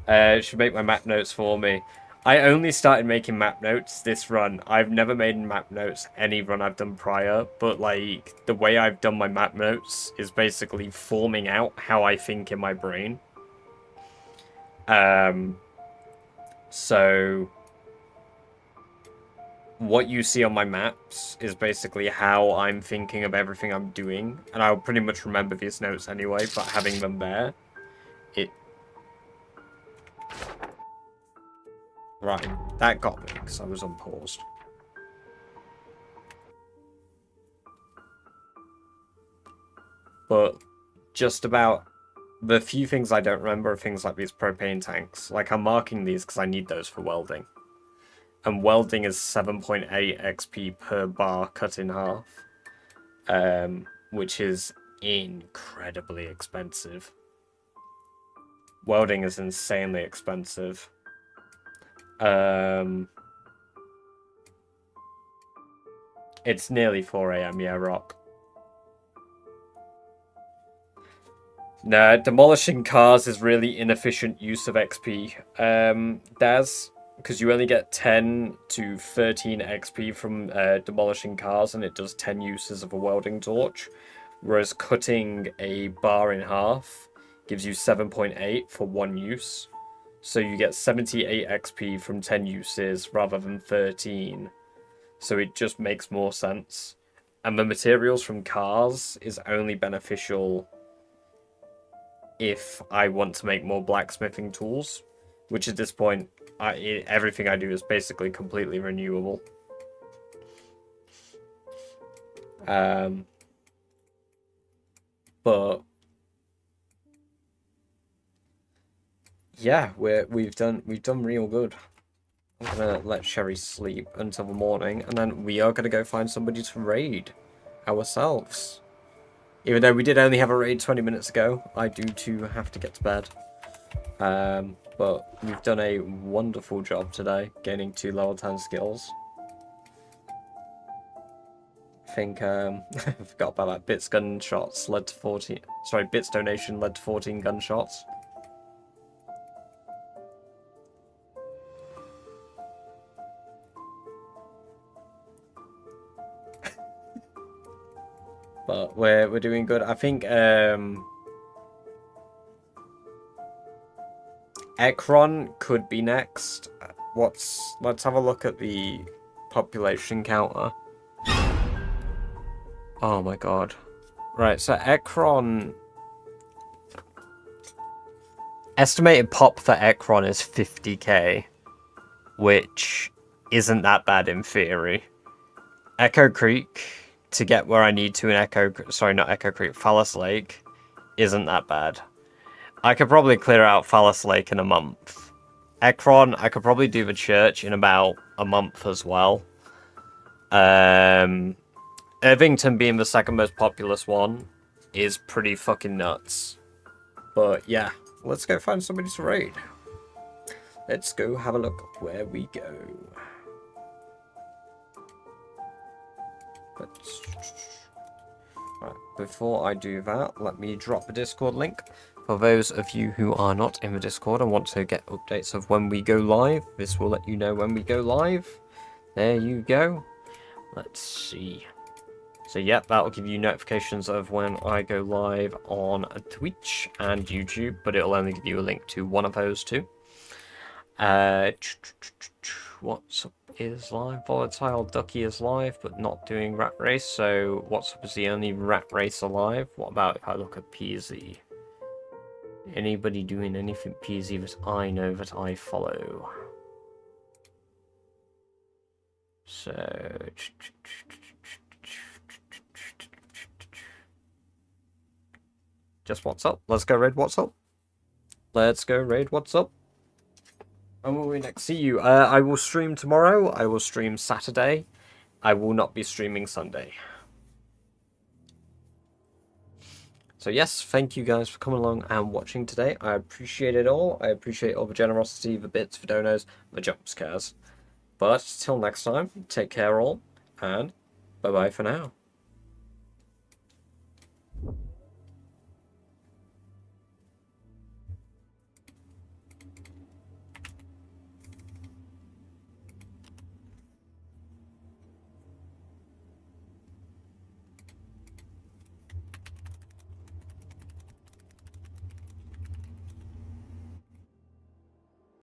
It should make my map notes for me. I only started making map notes this run. I've never made map notes any run I've done prior, but like the way I've done my map notes is basically forming out how I think in my brain. So what you see on my maps is basically how I'm thinking of everything I'm doing, and I'll pretty much remember these notes anyway, but having them there, Right, that got me, because I was unpaused. But just about the few things I don't remember are things like these propane tanks. Like, I'm marking these because I need those for welding. And welding is 7.8 XP per bar cut in half. Which is incredibly expensive. Welding is insanely expensive. It's nearly 4 AM, yeah, Rock. No, demolishing cars is really inefficient use of XP. Daz, because you only get 10 to 13 XP from demolishing cars, and it does 10 uses of a welding torch. Whereas cutting a bar in half gives you 7.8 for 1 use. So you get 78 XP from 10 uses rather than 13. So it just makes more sense. And the materials from cars is only beneficial if I want to make more blacksmithing tools. Which at this point, everything I do is basically completely renewable. But yeah, we've done real good. I'm gonna let Sherry sleep until the morning, and then we are gonna go find somebody to raid ourselves. Even though we did only have a raid 20 minutes ago, I do too have to get to bed. But we've done a wonderful job today, gaining 2 level 10 skills. I think, I forgot about that. Bits gunshots led to 14... Sorry, bits donation led to 14 gunshots. But we're doing good. I think, Ekron could be next. Let's have a look at the population counter. Oh my god. Right, so Ekron... Estimated pop for Ekron is 50k, which isn't that bad in theory. Echo Creek, to get where I need to in sorry, not Echo Creek, Phallus Lake, isn't that bad. I could probably clear out Phallus Lake in a month. Ekron, I could probably do the church in about a month as well. Irvington being the second most populous one is pretty fucking nuts. But yeah, let's go find somebody to raid. Let's go have a look where we go. Right, before I do that, let me drop the Discord link. For those of you who are not in the Discord and want to get updates of when we go live, this will let you know when we go live. There you go. Let's see. So yep, that'll give you notifications of when I go live on Twitch and YouTube, but it'll only give you a link to one of those two. What's up is live. Volatile Ducky is live, but not doing Rat Race. So What's up is the only Rat Race alive. What about if I look at PZ? Anybody doing anything PZ that I know that I follow? So just what's up? Let's go raid what's up. Let's go raid what's up. When will we next see you? I will stream tomorrow. I will stream Saturday. I will not be streaming Sunday. So yes, thank you guys for coming along and watching today. I appreciate it all. I appreciate all the generosity, the bits, the donos, the jump scares. But till next time, take care all, and bye-bye for now.